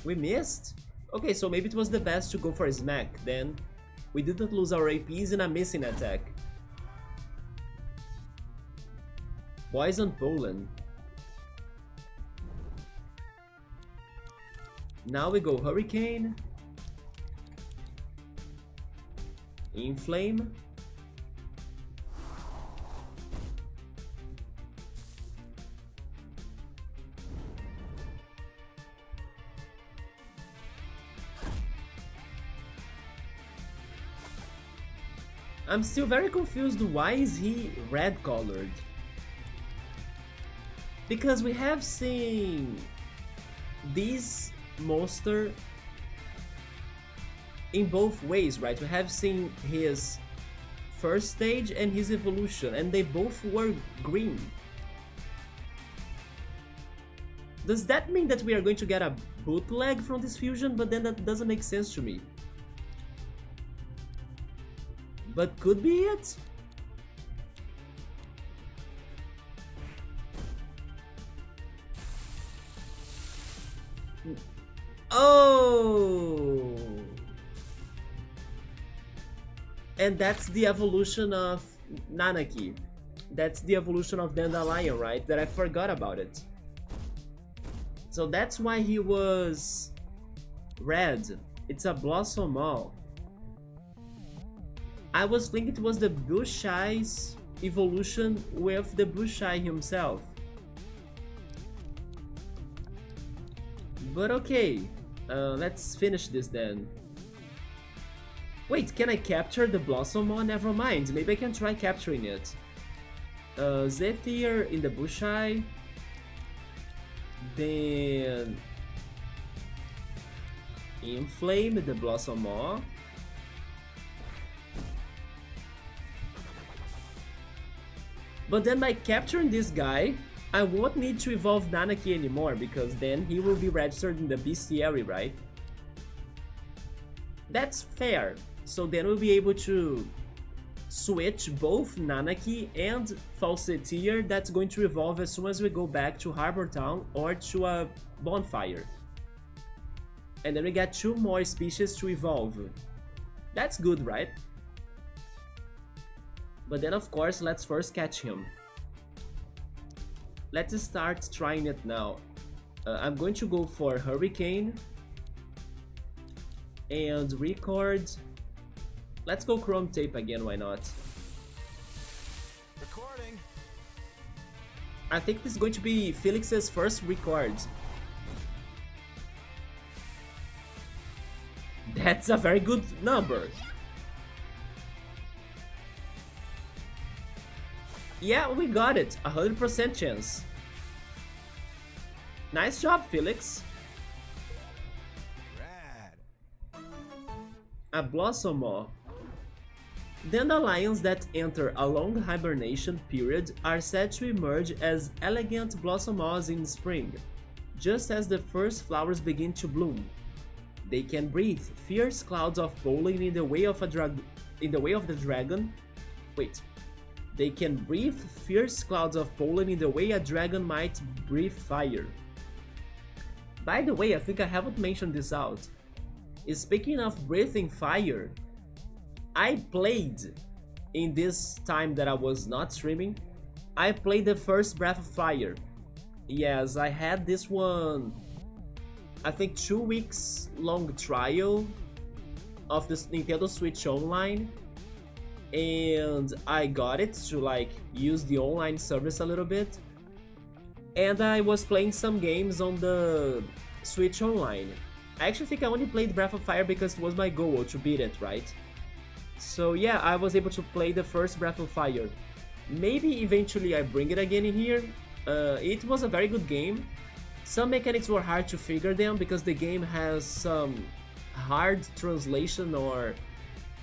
We missed? Okay, so maybe it was the best to go for a Smack, then we didn't lose our APs in a missing attack. Poison Pollen. Now we go Hurricane. Inflame. I'm still very confused, why is he red colored? Because we have seen this monster in both ways, right? We have seen his first stage and his evolution, and they both were green. Does that mean that we are going to get a bootleg from this fusion? But then that doesn't make sense to me. But could be it? Oh! And that's the evolution of Nanaki. That's the evolution of Dandelion, right? That I forgot about it. So that's why he was red. It's a Blossom Mall. I was thinking it was the Bushai's evolution with the Bushai himself. But okay, let's finish this then. Wait, can I capture the Blossom Mall? Never mind, maybe I can try capturing it. Zephyr in the Bushai. Then Inflame the Blossom Mall. But then by capturing this guy, I won't need to evolve Nanaki anymore, because then he will be registered in the bestiary, right? That's fair. So then we'll be able to switch both Nanaki and Falsettier. That's going to evolve as soon as we go back to Harbor Town or to a bonfire. And then we get 2 more species to evolve. That's good, right? But then of course, let's first catch him. Let's start trying it now. I'm going to go for Hurricane and record. Let's go Chrome Tape again, why not?
Recording.
I think this is going to be Felix's first record. That's a very good number. Yeah, we got it. 100% chance. Nice job, Felix.
Rad.
A Blossom Mall. Dandelions that enter a long hibernation period are said to emerge as elegant blossom malls in spring, just as the first flowers begin to bloom. They can breathe fierce clouds of pollen in the way of the dragon. Wait. They can breathe fierce clouds of pollen in the way a dragon might breathe fire. By the way, I think I haven't mentioned this out. Speaking of breathing fire, I played in this time that I was not streaming. I played the first Breath of Fire. Yes, I had this one, I think 2 weeks long trial of this Nintendo Switch Online, and I got it to like use the online service a little bit, and I was playing some games on the Switch Online. I actually think I only played Breath of Fire because it was my goal to beat it, right? So yeah, I was able to play the first Breath of Fire. Maybe eventually I bring it again in here. It was a very good game. Some mechanics were hard to figure them because the game has some hard translation or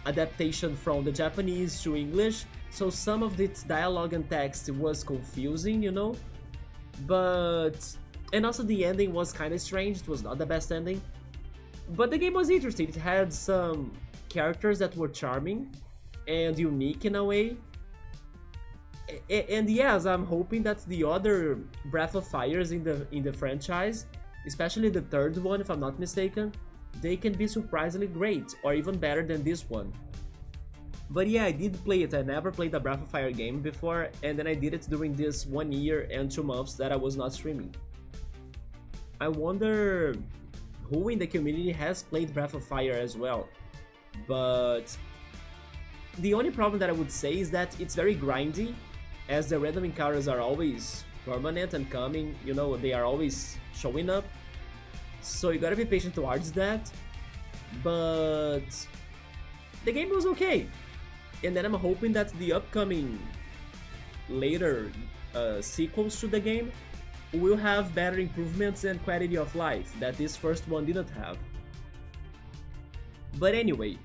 adaptation from the Japanese to English, so some of its dialogue and text was confusing, you know? And also the ending was kind of strange, it was not the best ending. But the game was interesting, it had some characters that were charming and unique in a way. And yes, I'm hoping that the other Breath of Fires in the franchise, especially the third one if I'm not mistaken, they can be surprisingly great, or even better than this one. But yeah, I did play it. I never played a Breath of Fire game before, and then I did it during this 1 year and 2 months that I was not streaming. I wonder who in the community has played Breath of Fire as well, but the only problem that I would say is that it's very grindy, as the random encounters are always permanent and coming, you know, they are always showing up. So you gotta be patient towards that, but the game was okay. And then I'm hoping that the upcoming later sequels to the game will have better improvements and quality of life that this first one didn't have. But anyway,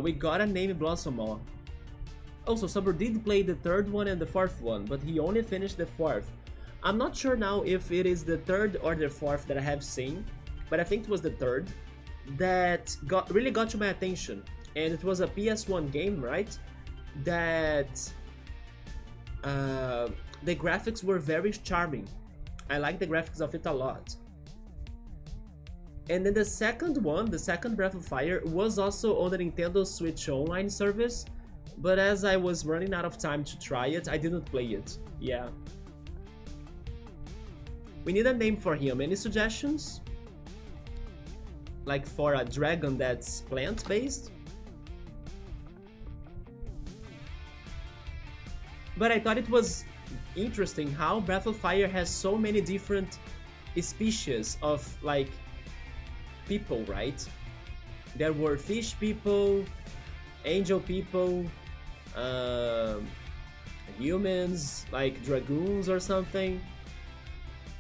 we got a name Blossomaw. Also, Saber did play the third one and the fourth one, but he only finished the fourth. I'm not sure now if it is the third or the fourth that I have seen, but I think it was the third that really got to my attention. And it was a PS1 game, right? That the graphics were very charming. I like the graphics of it a lot. And then the second one, the second Breath of Fire, was also on the Nintendo Switch Online service, but as I was running out of time to try it, I didn't play it. Yeah. We need a name for him. Any suggestions? Like for a dragon that's plant-based? But I thought it was interesting how Breath of Fire has so many different species of like people, right? There were fish people, angel people, humans, like dragoons or something.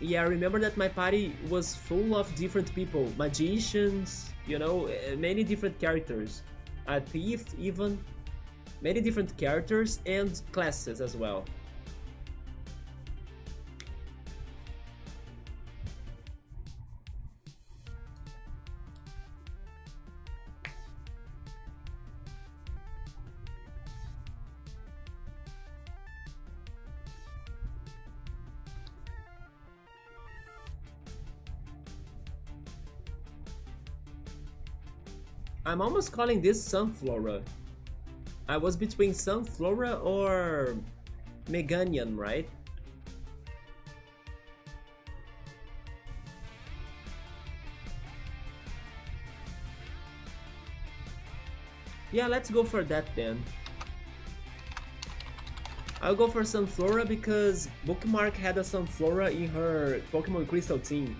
Yeah, I remember that my party was full of different people, magicians, you know, many different characters, a thief even, many different characters and classes as well. I'm almost calling this Sunflora. I was between Sunflora or Meganium, right? Yeah, let's go for that then. I'll go for Sunflora because Bookmark had a Sunflora in her Pokemon Crystal team.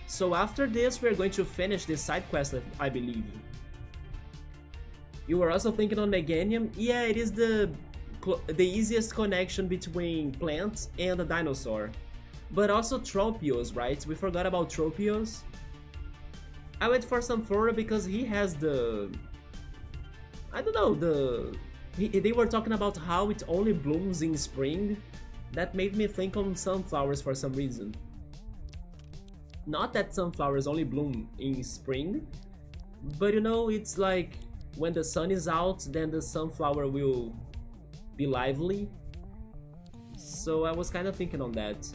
So after this, we're going to finish this side quest, I believe. You were also thinking on Meganium? Yeah, it is the easiest connection between plants and a dinosaur. But also Tropius, right? We forgot about Tropius. I went for Sunflora because he has the... I don't know, they were talking about how it only blooms in spring. That made me think on sunflowers for some reason. Not that sunflowers only bloom in spring, but you know, it's like when the sun is out, then the sunflower will be lively. So I was kind of thinking on that.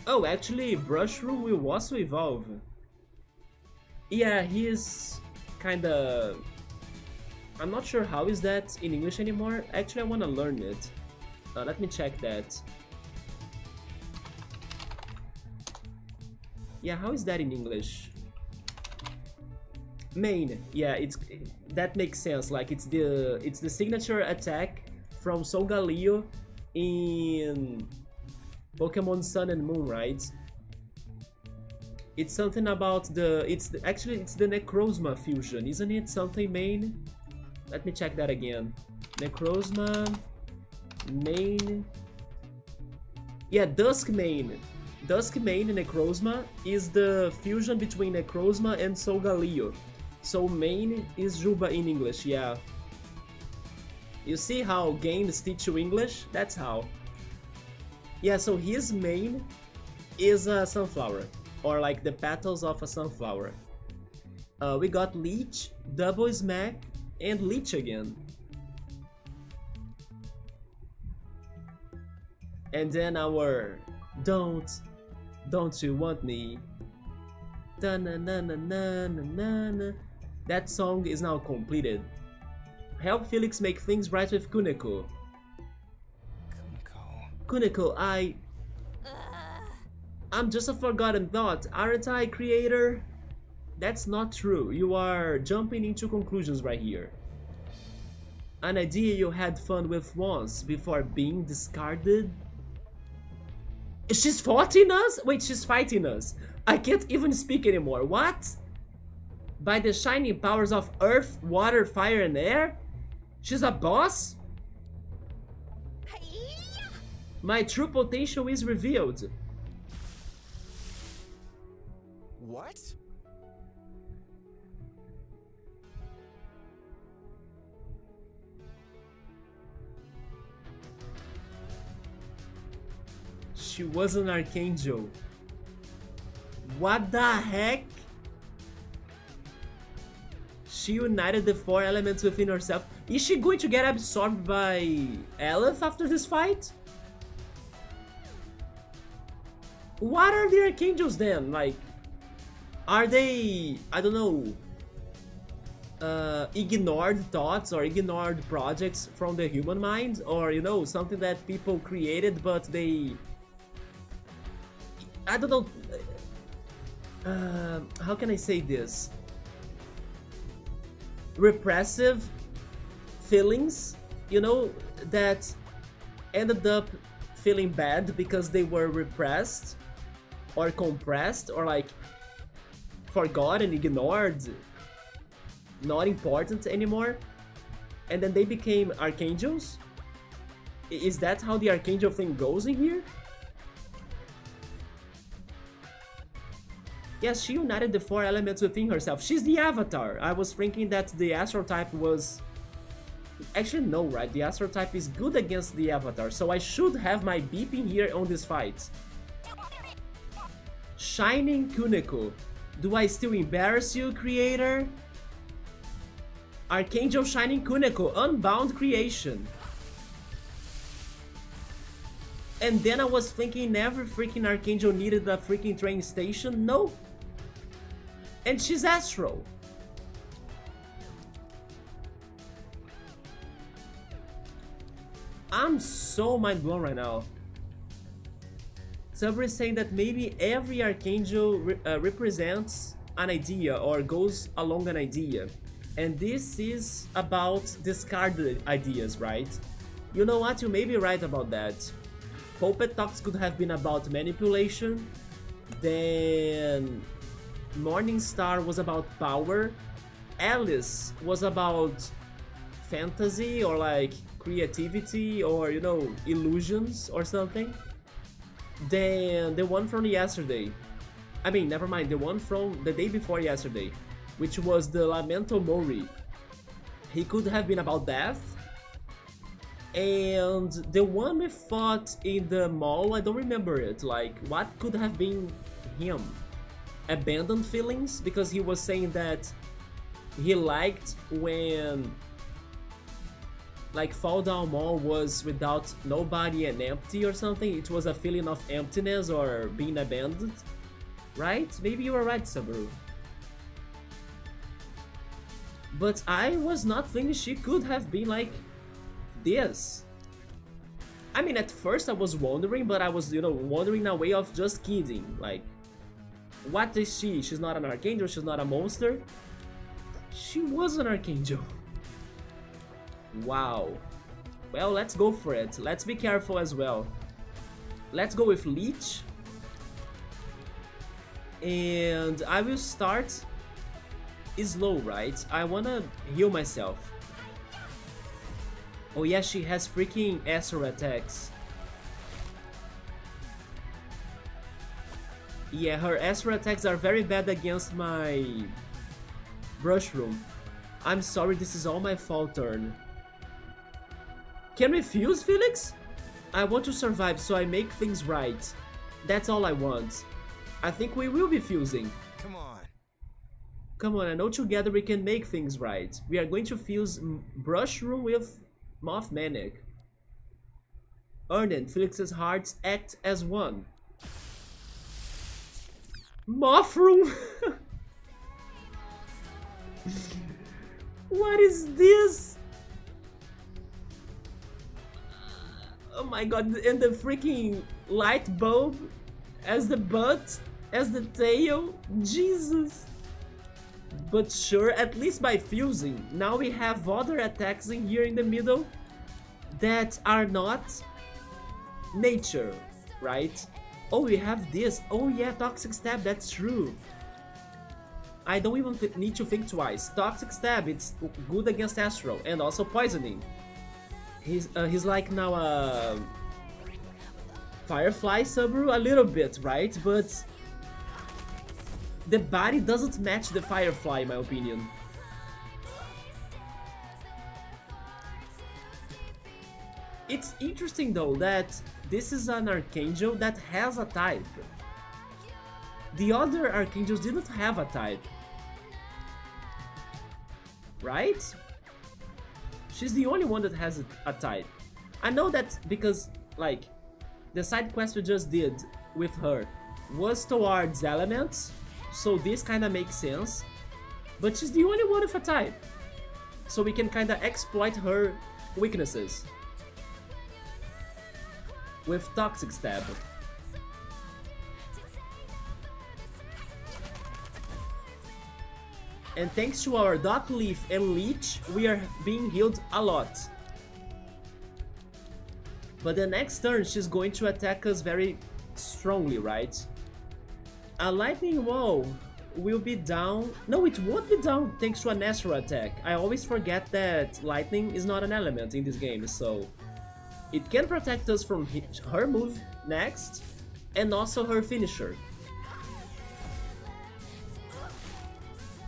Oh, actually, Brushroom will also evolve. Yeah, he is kinda... I'm not sure how is that in English anymore. Actually, I wanna learn it. Let me check that. Yeah, how is that in English? Main. Yeah, that makes sense. Like it's the signature attack from Solgaleo in Pokemon Sun and Moon, right? It's something about actually it's the Necrozma fusion, isn't it? Something main. Let me check that again. Necrozma main. Yeah, Duskmane. Duskmane Necrozma is the fusion between Necrozma and Solgaleo. So main is Juba in English, yeah. You see how games teach you English? That's how. Yeah, so his main is a sunflower, or like the petals of a sunflower. We got Leech, Double Smack, and Leech again. And then our Don't You Want Me? Da na na na na na na na. That song is now completed. Help Felix make things right with Kuneko. Kuneko, I'm just a forgotten thought, aren't I, creator? That's not true. You are jumping into conclusions right here. An idea you had fun with once before being discarded? She's fighting us? Wait, she's fighting us. I can't even speak anymore. What? By the shining powers of earth, water, fire, and air? She's a boss? My true potential is revealed.
What?
She was an archangel. What the heck? She united the 4 elements within herself. Is she going to get absorbed by Aleph after this fight? What are the archangels then? Like, are they, I don't know, ignored thoughts or ignored projects from the human mind? Or, you know, something that people created but they... I don't know, how can I say this? Repressive feelings, you know, that ended up feeling bad because they were repressed or compressed or like forgotten, ignored, not important anymore, and then they became archangels? Is that how the archangel thing goes in here? Yes, she united the 4 elements within herself. She's the Avatar. I was thinking that the Astral type was... Actually, no, right? The Astral type is good against the Avatar, so I should have my beep in here on this fight. Shining Kuneko. Do I still embarrass you, creator? Archangel Shining Kuneko, Unbound Creation. And then I was thinking every freaking Archangel needed a freaking train station. No. And she's Astral. I'm so mind blown right now. Sabri is saying that maybe every Archangel represents an idea or goes along an idea. And this is about discarded ideas, right? You know what? You may be right about that. Puppet Talks could have been about manipulation, then Morningstar was about power, Alice was about fantasy or like creativity or, you know, illusions or something. Then the one from yesterday, I mean, never mind, the one from the day before yesterday, which was the Lamento Mori, he could have been about death. And the one we fought in the mall, I don't remember it. Like, what could have been him? Abandoned feelings? Because he was saying that he liked when like Fall Down Mall was without nobody and empty or something. It was a feeling of emptiness or being abandoned, right? Maybe you were right, Saburo. But I was not thinking she could have been like this. I mean, at first I was wondering, but I was, you know, wondering in a way of just kidding. Like, what is she? She's not an Archangel, she's not a monster. She was an Archangel. Wow. Well, let's go for it. Let's be careful as well. Let's go with Leech. And I will start slow, right? I wanna heal myself. Oh yeah, she has freaking Astral attacks. Yeah, her Astral attacks are very bad against my Brushroom. I'm sorry, this is all my fault turn. Can we fuse, Felix? I want to survive, so I make things right. That's all I want. I think we will be fusing.
Come on.
Come on, I know together we can make things right. We are going to fuse Brushroom with Mothmanic. Earn Felix's hearts act as one. Mothroom! What is this? Oh my god, and the freaking light bulb as the butt, as the tail. Jesus. But sure, at least by fusing, now we have other attacks in here in the middle that are not nature, right? Oh, we have this. Oh yeah, Toxic Stab, that's true. I don't even need to think twice. Toxic Stab, it's good against Astral, and also Poisoning. He's like now a Firefly Saburo a little bit, right? But the body doesn't match the Firefly, in my opinion. It's interesting though that this is an Archangel that has a type. The other Archangels didn't have a type. Right? She's the only one that has a type. I know that because, like, the side quest we just did with her was towards elements, so this kinda makes sense. But she's the only one with a type. So we can kinda exploit her weaknesses with Toxic Stab. And thanks to our Dock Leaf and Leech, we are being healed a lot. But the next turn, she's going to attack us very strongly, right? A Lightning Wall will be down... No, it won't be down thanks to an Astral attack. I always forget that Lightning is not an element in this game, so... It can protect us from her move next, and also her finisher.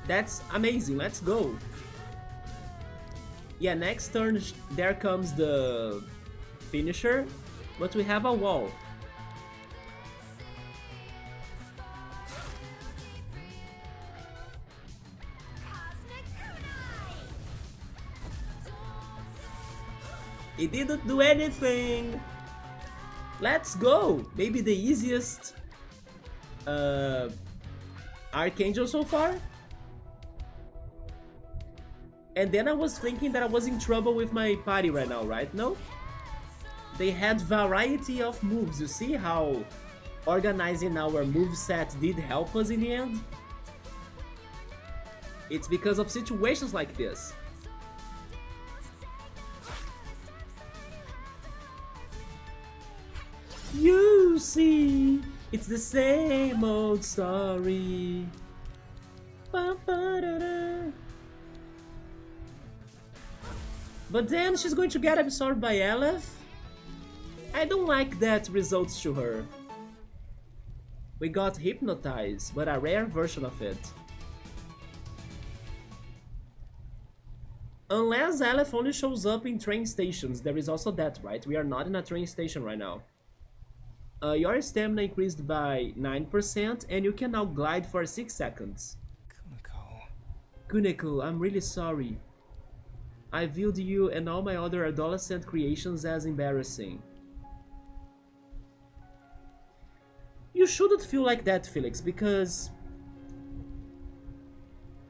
That's amazing, let's go. Yeah, next turn there comes the finisher, but we have a wall. It didn't do anything. Let's go. Maybe the easiest Archangel so far. And then I was thinking that I was in trouble with my party right now, right? No? They had variety of moves. You see how organizing our moveset did help us in the end? It's because of situations like this. You see, it's the same old story. Ba-ba-da-da. But then she's going to get absorbed by Aleph. I don't like that results to her. We got Hypnotized, but a rare version of it. Unless Aleph only shows up in train stations, there is also that, right? We are not in a train station right now. Your stamina increased by 9% and you can now glide for 6 seconds.
Kuniko.
Kuniko, I'm really sorry. I viewed you and all my other adolescent creations as embarrassing. You shouldn't feel like that, Felix, because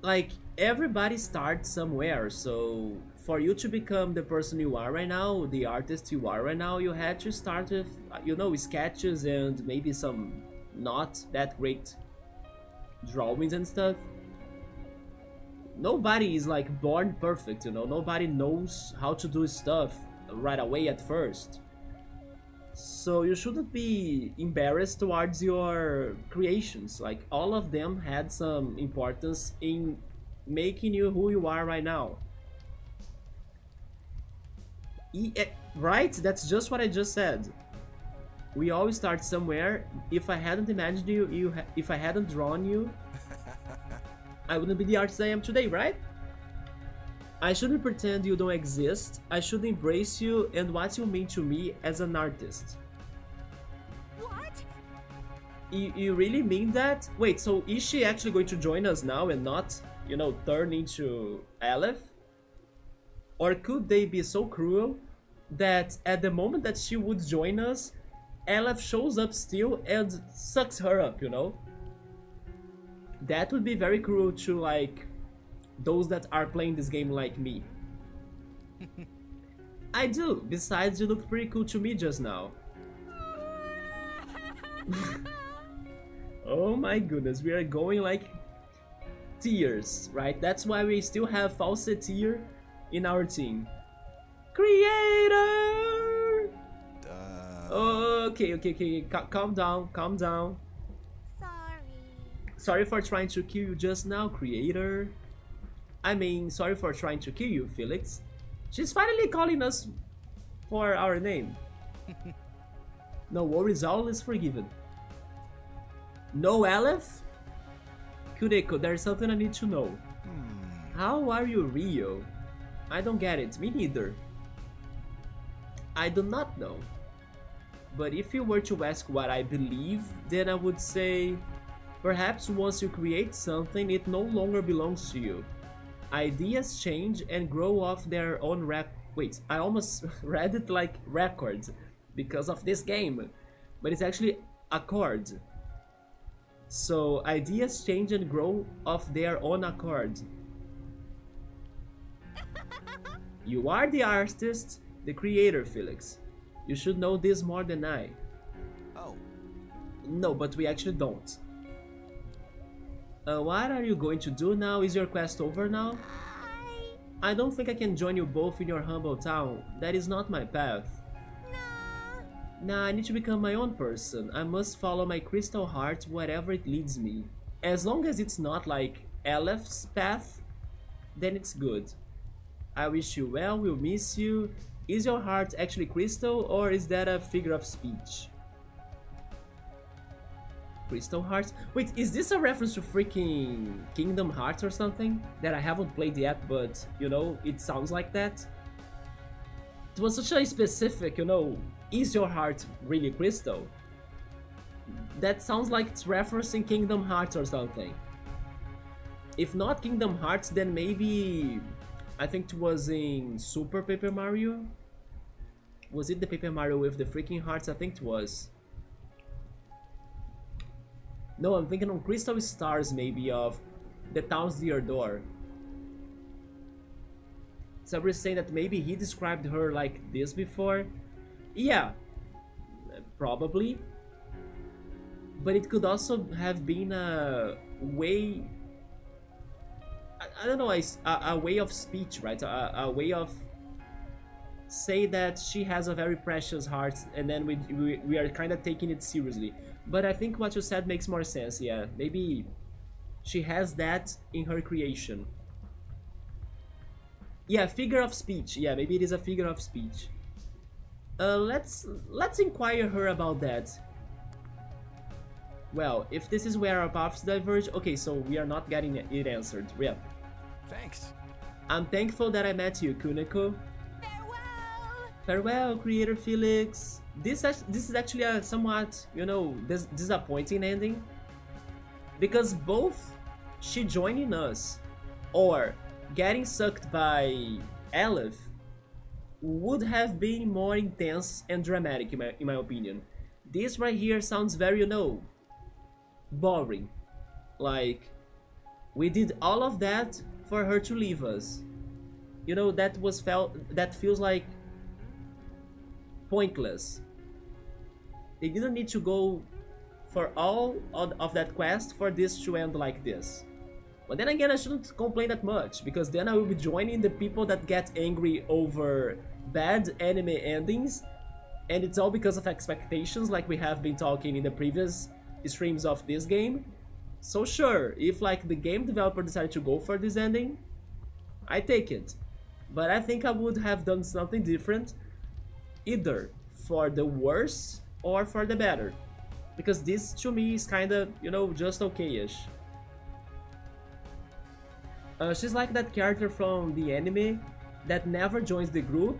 like everybody starts somewhere, so for you to become the person you are right now, the artist you are right now, you had to start with, you know, sketches and maybe some not that great drawings and stuff. Nobody is like born perfect, you know, nobody knows how to do stuff right away at first. So you shouldn't be embarrassed towards your creations. Like all of them had some importance in making you who you are right now. Right? That's just what I just said. We always start somewhere. If I hadn't imagined you, if I hadn't drawn you, I wouldn't be the artist I am today, right? I shouldn't pretend you don't exist. I should embrace you and what you mean to me as an artist.
What?
You really mean that? Wait, so is she actually going to join us now and not, you know, turn into Aleph? Or could they be so cruel that at the moment that she would join us, Aleph shows up still and sucks her up, you know? That would be very cruel to, like, those that are playing this game like me. I do. Besides, you looked pretty cool to me just now. Oh my goodness, we are going like tears, right? That's why we still have Falsettier in our team. Creator! Okay. Calm down, calm down. Sorry for trying to kill you just now, Creator. I mean, sorry for trying to kill you, Felix. She's finally calling us for our name. No worries, all is forgiven. No, Aleph? Kureko, there's something I need to know. How are you, Rio? I don't get it, me neither. I do not know. But if you were to ask what I believe, then I would say, perhaps once you create something, it no longer belongs to you. Ideas change and grow off their own wait, I almost read it like records because of this game, but it's actually accord. So ideas change and grow of their own accord. You are the artist, the creator, Felix. You should know this more than I.
Oh.
No, but we actually don't. What are you going to do now? Is your quest over now? I don't think I can join you both in your humble town. That is not my path. Nah, I need to become my own person. I must follow my crystal heart wherever it leads me. As long as it's not like Aleph's path, then it's good. I wish you well, we'll miss you. Is your heart actually crystal or is that a figure of speech? Crystal Hearts? Wait, is this a reference to freaking Kingdom Hearts or something? That I haven't played yet, but, you know, it sounds like that. It was such a specific, you know, is your heart really crystal? That sounds like it's referencing Kingdom Hearts or something. If not Kingdom Hearts, then maybe... I think it was in Super Paper Mario? Was it the Paper Mario with the freaking hearts? I think it was. No, I'm thinking on Crystal Stars maybe of the Town's Dear Door. Somebody's saying that maybe he described her like this before. Yeah, probably. But it could also have been a way... I don't know, a way of speech, right? A way of say that she has a very precious heart and then we are kind of taking it seriously. But I think what you said makes more sense, yeah. Maybe she has that in her creation. Yeah, figure of speech. Yeah, maybe it is a figure of speech. Let's inquire her about that. Well, if this is where our paths diverge, okay, so we are not getting it answered. Yeah.
Thanks.
I'm thankful that I met you, Kuneko.
Farewell!
Farewell, Creator Felix. This is actually a somewhat, you know, disappointing ending. Because both she joining us or getting sucked by Aleph would have been more intense and dramatic in my opinion. This right here sounds very, you know, boring. Like, we did all of that for her to leave us. You know, that feels like pointless. They didn't need to go for all of that quest for this to end like this. But then again, I shouldn't complain that much, because then I will be joining the people that get angry over bad anime endings, and it's all because of expectations, like we have been talking in the previous streams of this game. So sure, if like the game developer decided to go for this ending, I take it. But I think I would have done something different, either for the worse or for the better. Because this to me is kinda, you know, just okay-ish. She's like that character from the anime that never joins the group,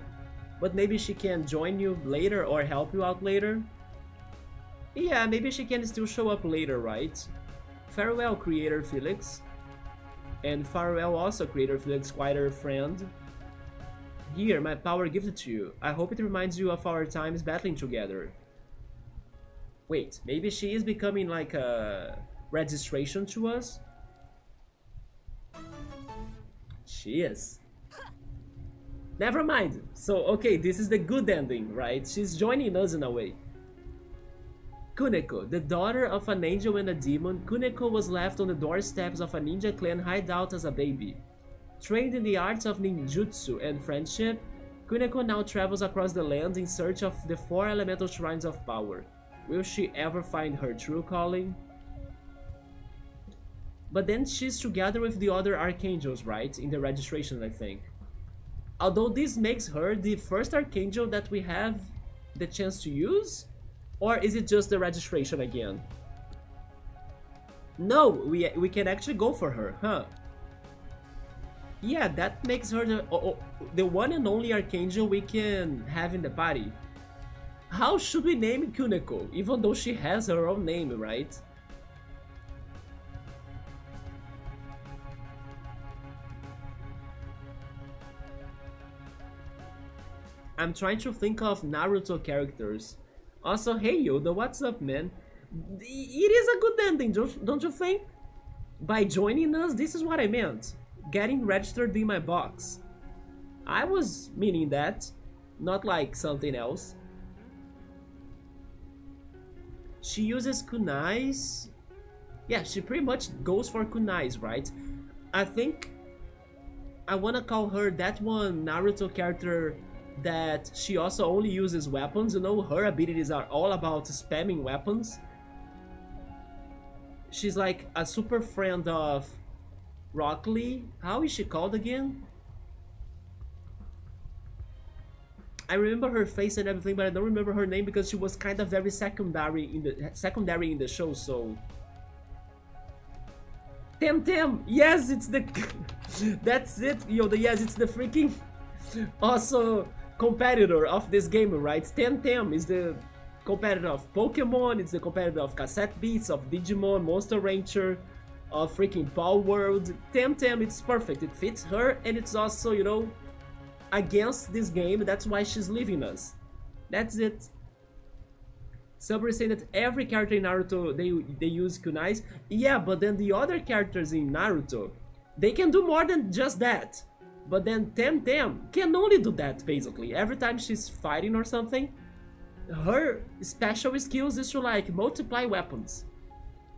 but maybe she can join you later or help you out later. Yeah, maybe she can still show up later, right? Farewell, creator Felix. And farewell also, creator Felix, quite a friend. Here, my power gifted to you. I hope it reminds you of our times battling together. Wait, maybe she is becoming like a registration to us? She is. Never mind. So, okay, this is the good ending, right? She's joining us in a way. Kuneko, the daughter of an angel and a demon, Kuneko was left on the doorsteps of a ninja clan hideout as a baby. Trained in the arts of ninjutsu and friendship, Kuneko now travels across the land in search of the 4 elemental shrines of power. Will she ever find her true calling? But then she's together with the other archangels, right? In the registration, I think. Although this makes her the first archangel that we have the chance to use? Or is it just the registration again? No, we can actually go for her, huh? Yeah, that makes her the one and only archangel we can have in the party. How should we name Kuneko, even though she has her own name, right? I'm trying to think of Naruto characters. Also, hey Yoda, what's up, man? It is a good ending, don't you think? By joining us, this is what I meant. Getting registered in my box. I was meaning that, not like something else. She uses kunais. Yeah, she pretty much goes for kunais, right? I think I wanna call her that one Naruto character that she also only uses weapons. You know, her abilities are all about spamming weapons. She's like a super friend of Rock Lee. How is she called again? I remember her face and everything, but I don't remember her name because she was kind of very secondary in the show. So Temtem, yes, it's the that's it, yo. Yes, it's the freaking also competitor of this game, right? Temtem is the competitor of Pokemon, it's the competitor of Cassette Beats, of Digimon, Monster Rancher, of freaking Power World. Temtem, it's perfect, it fits her, and it's also, you know, against this game. That's why she's leaving us. That's it. Somebody say that every character in Naruto they use kunais. Yeah, but then the other characters in Naruto, they can do more than just that. But then Temtem can only do that, basically. Every time she's fighting or something, her special skills is to like multiply weapons.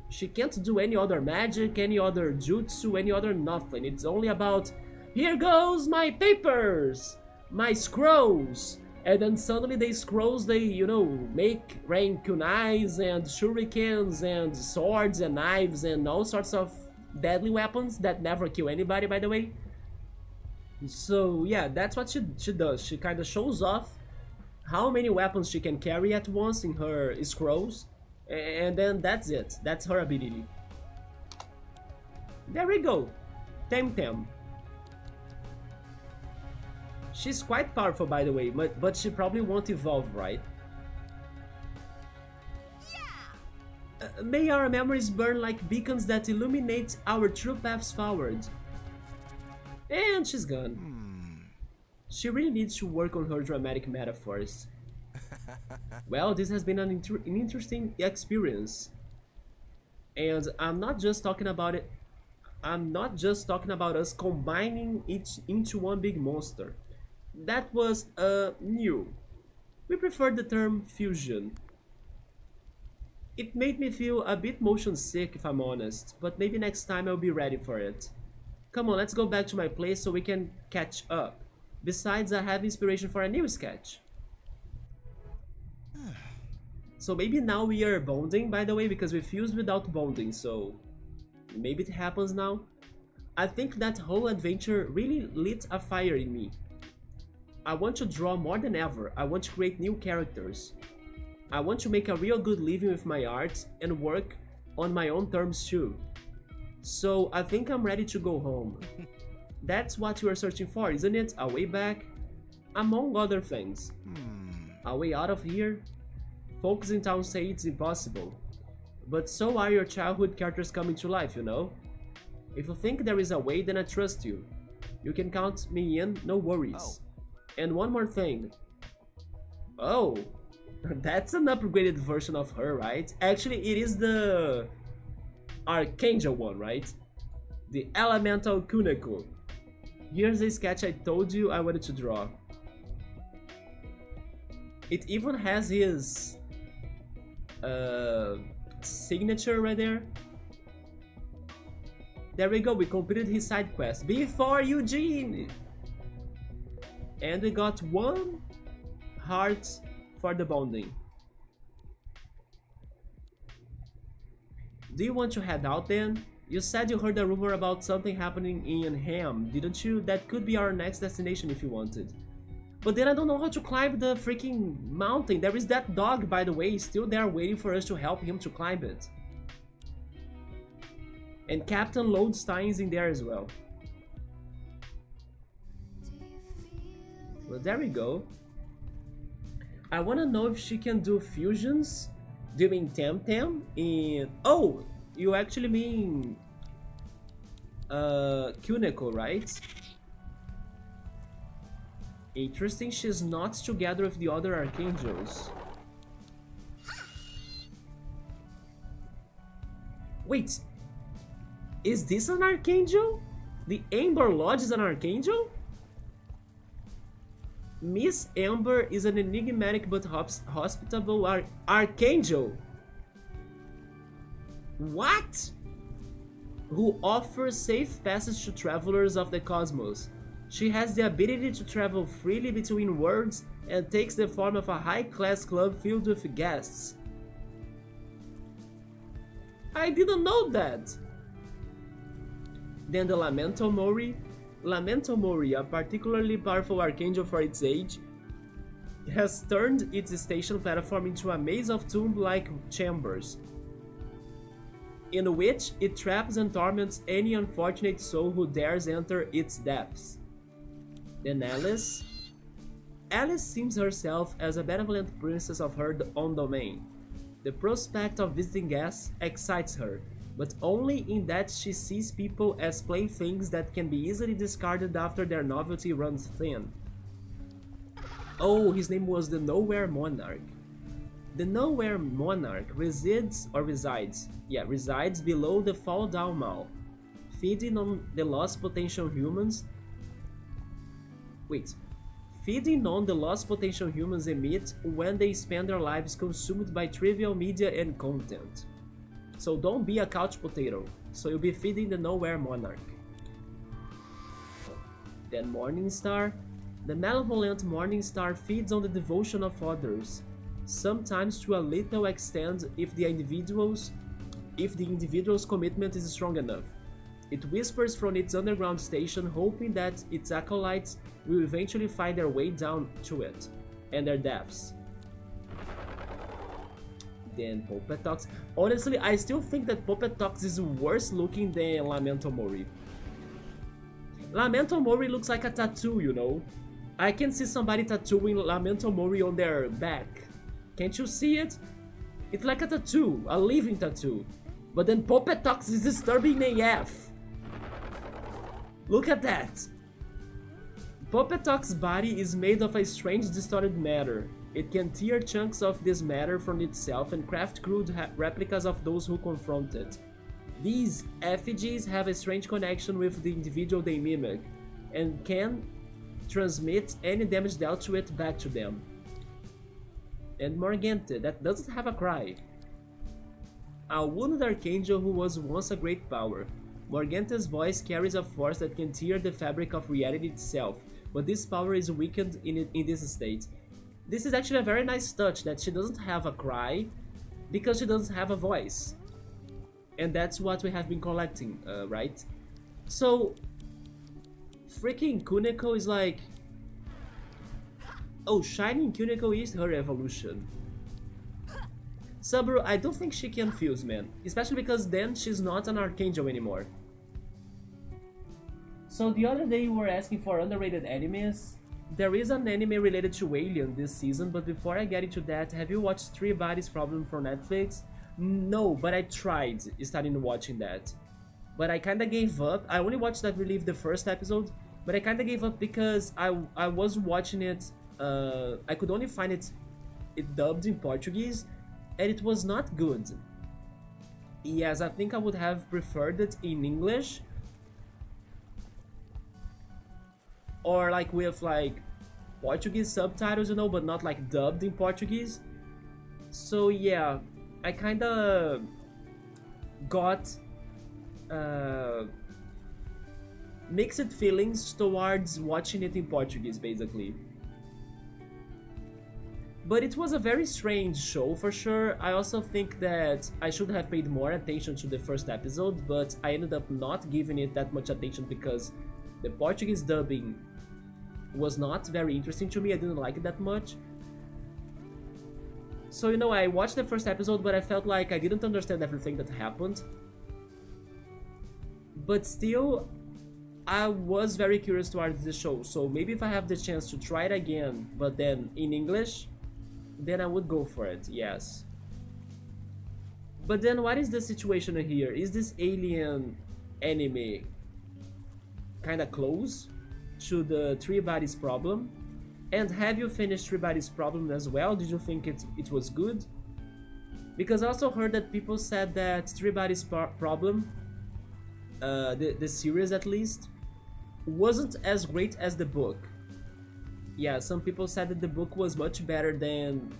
She can't do any other magic, any other jutsu, any other nothing. It's only about, here goes my papers, my scrolls. And then suddenly the scrolls, they, you know, make rain kunais and shurikens and swords and knives and all sorts of deadly weapons that never kill anybody, by the way. So yeah, that's what she does. She kind of shows off how many weapons she can carry at once in her scrolls, and then that's it. That's her ability. There we go. Temtem. She's quite powerful, by the way, but she probably won't evolve, right? Yeah. May our memories burn like beacons that illuminate our true paths forward. And she's gone. She really needs to work on her dramatic metaphors. Well, this has been an interesting experience. And I'm not just talking about it. I'm not just talking about us combining it into one big monster. That was new. We prefer the term fusion. It made me feel a bit motion sick if I'm honest, but maybe next time I'll be ready for it. Come on, let's go back to my place so we can catch up. Besides, I have inspiration for a new sketch. So maybe now we are bonding, by the way, because we fused without bonding, so maybe it happens now. I think that whole adventure really lit a fire in me. I want to draw more than ever. I want to create new characters. I want to make a real good living with my art and work on my own terms too. So I think I'm ready to go home. That's what you are searching for, isn't it? A way back? Among other things. A way out of here? Folks in town say it's impossible. But so are your childhood characters coming to life, you know? If you think there is a way, then I trust you. You can count me in, no worries. And one more thing. Oh, that's an upgraded version of her, right? Actually, it is the Archangel one, right? The Elemental Kuneko. Here's the sketch I told you I wanted to draw. It even has his signature right there. There we go, we completed his side quest before Eugene! And we got 1 heart for the bonding. Do you want to head out then? You said you heard a rumor about something happening in Ham, didn't you? That could be our next destination if you wanted. But then I don't know how to climb the freaking mountain. There is that dog, by the way, still there waiting for us to help him to climb it. And Captain Lodestein's in there as well. Well, there we go. I wanna know if she can do fusions. Do you mean Temtem? In... Oh! You actually mean... Kuneko, right? Interesting, she's not together with the other Archangels. Wait! Is this an Archangel? The Amber Lodge is an Archangel? Miss Amber is an enigmatic but hospitable Archangel. What? Who offers safe passage to travelers of the cosmos. She has the ability to travel freely between worlds and takes the form of a high-class club filled with guests. I didn't know that! Then the Lamento Mori. Lamento Mori, a particularly powerful archangel for its age, has turned its station platform into a maze of tomb-like chambers, in which it traps and torments any unfortunate soul who dares enter its depths. Then Alice. Alice sees herself as a benevolent princess of her own domain. The prospect of visiting guests excites her, but only in that she sees people as playthings that can be easily discarded after their novelty runs thin. Oh, his name was the Nowhere Monarch. The Nowhere Monarch resides below the Fall Down Mall, feeding on the lost potential humans. Feeding on the lost potential humans emit when they spend their lives consumed by trivial media and content. So don't be a couch potato, so you'll be feeding the Nowhere Monarch. Then Morningstar. The malevolent Morningstar feeds on the devotion of others, sometimes to a little extent if the individual's commitment is strong enough. It whispers from its underground station, hoping that its acolytes will eventually find their way down to it, and their deaths. Then Popetox. Honestly, I still think that Popetox is worse looking than Lamento Mori. Lamento Mori looks like a tattoo, you know? I can see somebody tattooing Lamento Mori on their back. Can't you see it? It's like a tattoo, a living tattoo. But then Popetox is disturbing AF. Look at that. Puppetock's body is made of a strange distorted matter. It can tear chunks of this matter from itself and craft crude replicas of those who confront it. These effigies have a strange connection with the individual they mimic, and can transmit any damage dealt to it back to them. And Morgante, that doesn't have a cry. A wounded archangel who was once a great power. Morgante's voice carries a force that can tear the fabric of reality itself, but this power is weakened in this state. This is actually a very nice touch, that she doesn't have a cry, because she doesn't have a voice. And that's what we have been collecting, right? So, freaking Kuneko is like... Oh, Shining Kuneko is her evolution. Saburo, I don't think she can fuse, man. Especially because then she's not an Archangel anymore. So the other day you were asking for underrated animes. There is an anime related to Alien this season, but before I get into that, have you watched Three Bodies Problem from Netflix? No, but I tried starting watching that. But I kinda gave up. I only watched, I believe, the first episode, but I kinda gave up because I was watching it, I could only find it dubbed in Portuguese, and it was not good. Yes, I think I would have preferred it in English, or like with like Portuguese subtitles, you know, but not like dubbed in Portuguese. So yeah, I kinda got mixed feelings towards watching it in Portuguese, basically. But it was a very strange show for sure. I also think that I should have paid more attention to the first episode, but I ended up not giving it that much attention because the Portuguese dubbing was not very interesting to me. I didn't like it that much. So, you know, I watched the first episode, but I felt like I didn't understand everything that happened. But still, I was very curious towards the show, so maybe if I have the chance to try it again, but then in English, then I would go for it, yes. But then what is the situation here? Is this Alien anime kinda close to the Three Bodies Problem? And have you finished Three Bodies Problem as well? Did you think it was good? Because I also heard that people said that Three Bodies Problem, the series at least, wasn't as great as the book. Yeah, some people said that the book was much better than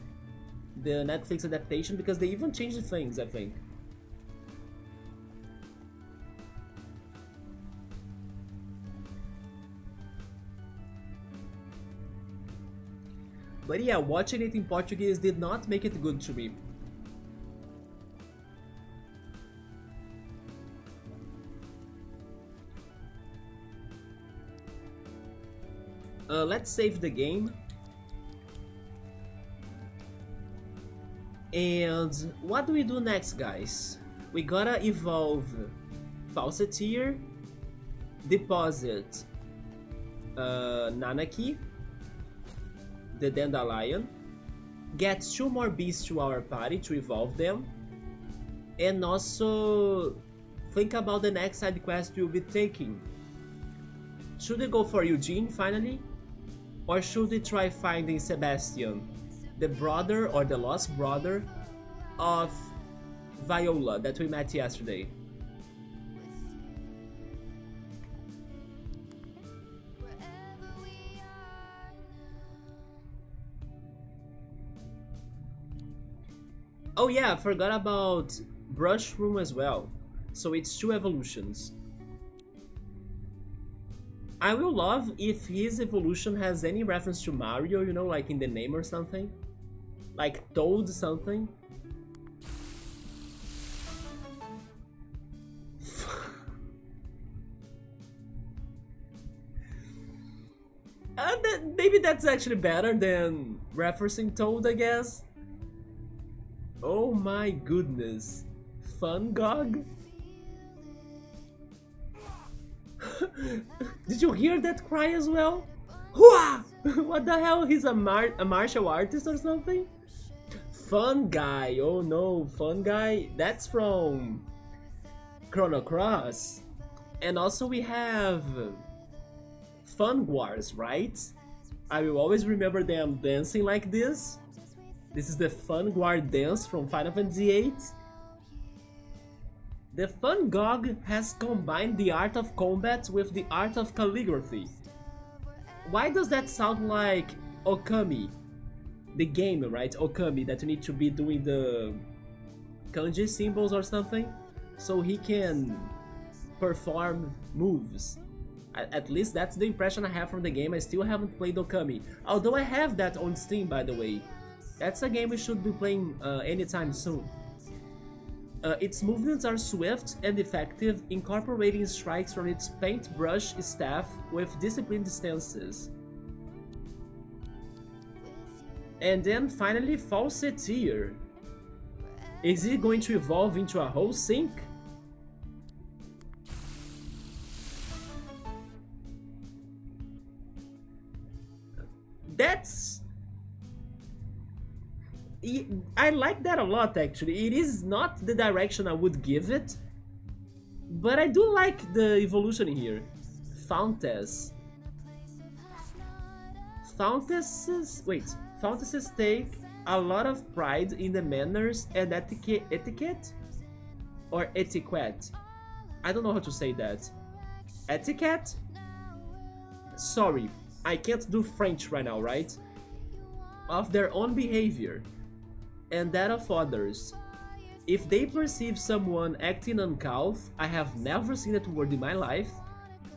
the Netflix adaptation because they even changed things, I think. But yeah, watching it in Portuguese did not make it good to me. Let's save the game. And what do we do next, guys? We gotta evolve Falseteer, deposit Nanaki, the Dandelion, get 2 more beasts to our party to evolve them, and also think about the next side quest we'll be taking. Should we go for Eugene finally? Or should we try finding Sebastian, the brother or the lost brother of Viola that we met yesterday? Oh yeah, I forgot about Brushroom as well. So it's 2 evolutions. I will love if his evolution has any reference to Mario, you know, like in the name or something. Like Toad something. Maybe that's actually better than referencing Toad, I guess. Oh my goodness. Fungog? Did you hear that cry as well? Hooah! What the hell? He's a martial artist or something? Fun Guy. Oh no, Fun Guy. That's from Chrono Cross. And also we have Fun Wars, right? I will always remember them dancing like this. This is the Fun War dance from Final Fantasy VIII. The Fun GOG has combined the art of combat with the art of calligraphy. Why does that sound like Okami? The game, right? Okami, that you need to be doing the kanji symbols or something, so he can perform moves. At least that's the impression I have from the game. I still haven't played Okami, although I have that on Steam, by the way. That's a game we should be playing anytime soon. Its movements are swift and effective, incorporating strikes from its paintbrush staff with disciplined stances. And then finally, Falsetteer. Is it going to evolve into a whole sync? That's... I like that a lot, actually. It is not the direction I would give it, but I do like the evolution here. Fountas. Fountas take a lot of pride in the manners and etiquette? Or etiquette? I don't know how to say that. Etiquette? Sorry, I can't do French right now, right? Of their own behavior and that of others. If they perceive someone acting uncouth, I have never seen that word in my life,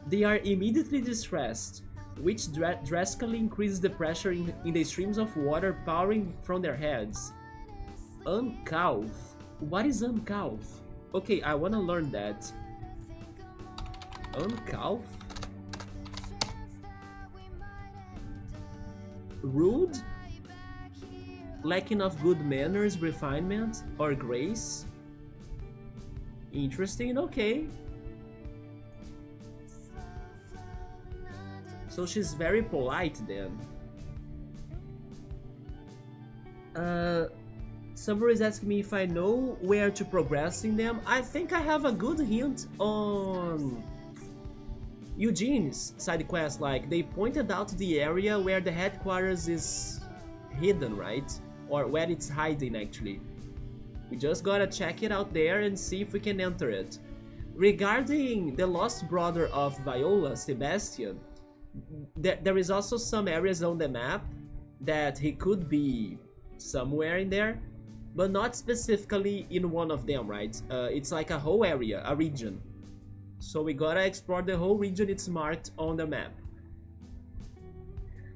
they are immediately distressed, which drastically increases the pressure in the streams of water pouring from their heads. Uncouth? What is uncouth? Okay, I wanna learn that. Uncouth? Rude? Lacking of good manners, refinement, or grace? Interesting, okay. So she's very polite then. Somebody is asking me if I know where to progress in them. I think I have a good hint on Eugene's side quest. Like, they pointed out the area where the headquarters is hidden, right? Or where it's hiding, actually. We just gotta check it out there and see if we can enter it. Regarding the lost brother of Viola, Sebastian, there is also some areas on the map that he could be somewhere in there, but not specifically in one of them, right? It's like a whole area, a region. So we gotta explore the whole region it's marked on the map.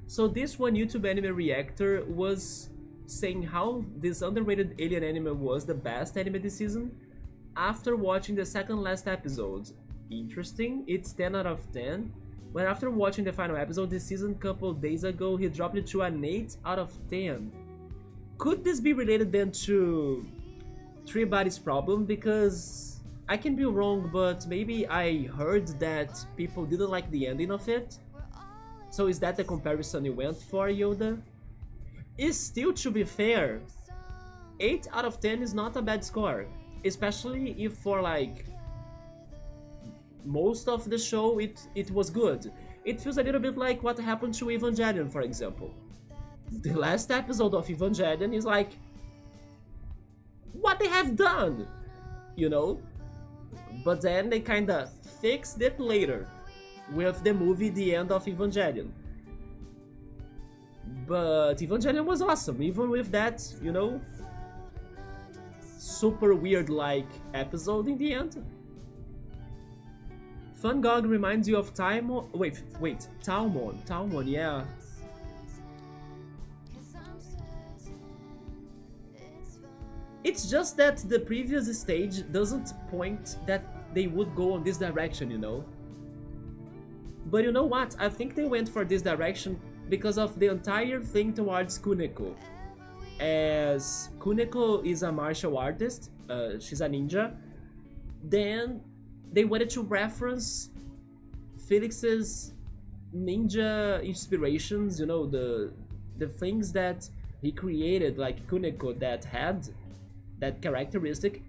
So this one YouTube anime reactor was saying how this underrated alien anime was the best anime this season after watching the second last episode. Interesting, it's 10 out of 10. But after watching the final episode this season a couple days ago, he dropped it to an 8 out of 10. Could this be related then to Three Bodies Problem? Because I can be wrong, but maybe I heard that people didn't like the ending of it. So is that the comparison you went for, Yoda? Is still, to be fair, 8 out of 10 is not a bad score. Especially if for like most of the show it was good. It feels a little bit like what happened to Evangelion, for example. The last episode of Evangelion is like what they have done, you know? But then they kinda fixed it later with the movie The End of Evangelion. But Evangelion was awesome, even with that, you know, super weird like episode in the end. Fun GOG reminds you of Taimon. Wait, Taumon, yeah. It's just that the previous stage doesn't point that they would go on this direction, you know. But you know what? I think they went for this direction because of the entire thing towards Kuneko. As Kuneko is a martial artist, she's a ninja, then they wanted to reference Felix's ninja inspirations, you know, the things that he created, like Kuneko, that had that characteristic.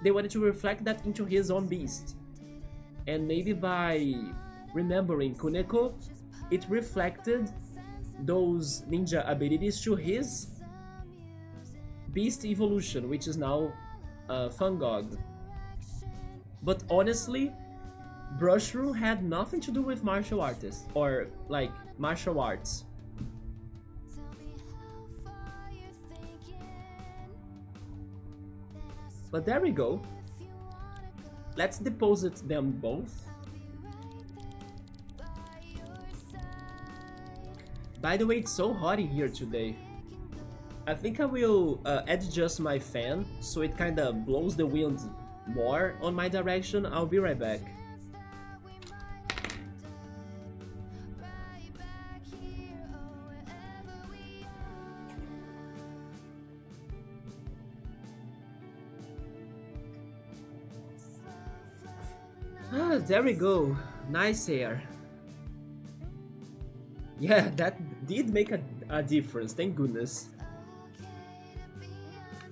They wanted to reflect that into his own beast. And maybe by remembering Kuneko, it reflected those ninja abilities to his beast evolution, which is now Fangog. But honestly, Brushroom had nothing to do with martial artists or like martial arts. But there we go. Let's deposit them both. By the way, it's so hot in here today. I think I will adjust my fan so it kinda blows the wind more on my direction. I'll be right back. Ah, there we go. Nice hair. Yeah, that did make a difference, thank goodness.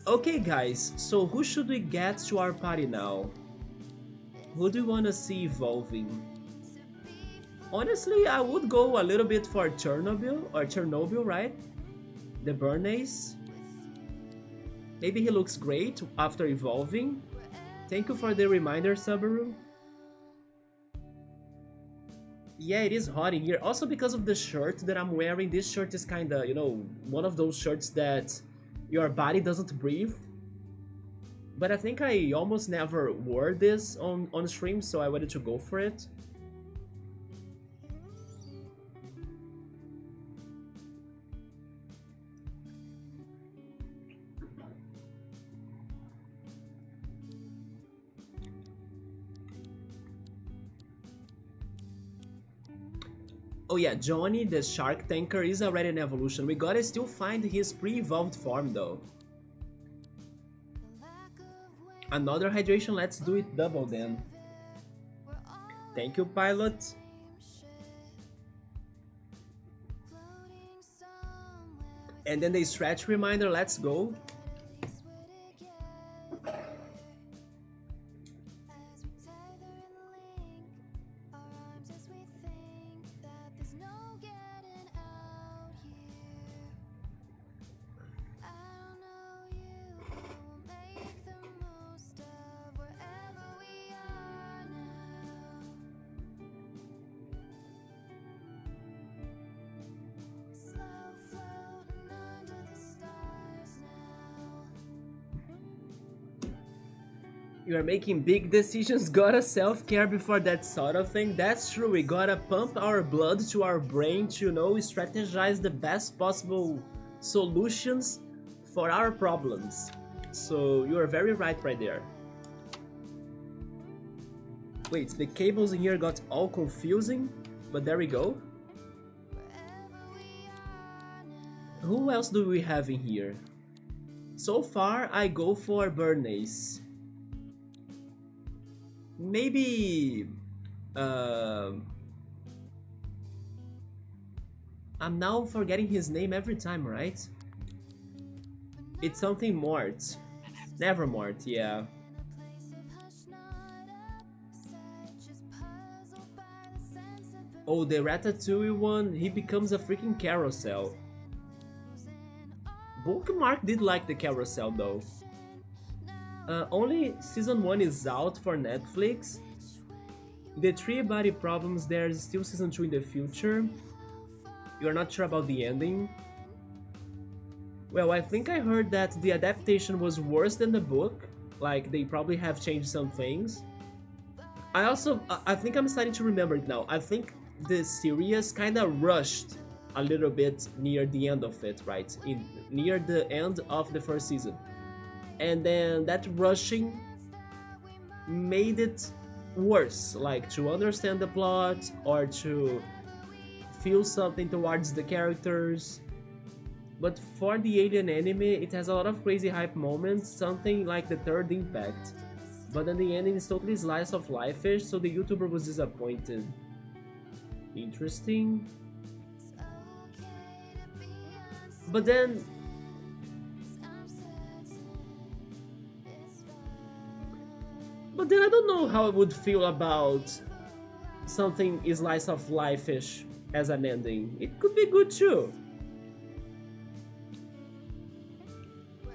Okay guys, so who should we get to our party now? Who do you wanna see evolving? Honestly, I would go a little bit for Chernobyl, right? The Bernays. Maybe he looks great after evolving. Thank you for the reminder, Subaru. Yeah, it is hot in here. Also because of the shirt that I'm wearing. This shirt is kinda, you know, one of those shirts that your body doesn't breathe. But I think I almost never wore this on stream, so I wanted to go for it. Oh yeah, Johnny the Shark Tanker is already an evolution. We gotta still find his pre-evolved form though. Another hydration, let's do it double then. Thank you, pilot. And then the stretch reminder, let's go. You are making big decisions, gotta self-care before that sort of thing. That's true, we gotta pump our blood to our brain to, you know, strategize the best possible solutions for our problems. So you are very right there. Wait, the cables in here got all confusing, but there we go. Who else do we have in here? So far, I go for Bernays. Maybe I'm now forgetting his name every time, right? It's something Mort. Nevermort, yeah. Oh, the Ratatouille one, he becomes a freaking carousel. Bookmark did like the carousel though. Only season 1 is out for Netflix. The 3 body problems, there's still season 2 in the future. You're not sure about the ending. Well, I think I heard that the adaptation was worse than the book. Like, they probably have changed some things. I think I'm starting to remember it now. I think the series kinda rushed a little bit near the end of it, right? Near the end of the first season. And then that rushing made it worse, like to understand the plot or to feel something towards the characters. But for the Alien anime, it has a lot of crazy hype moments, something like the third Impact. But then the ending is totally slice of life-ish, so the YouTuber was disappointed. Interesting. But then I don't know how I would feel about something slice of life-ish as an ending. It could be good too.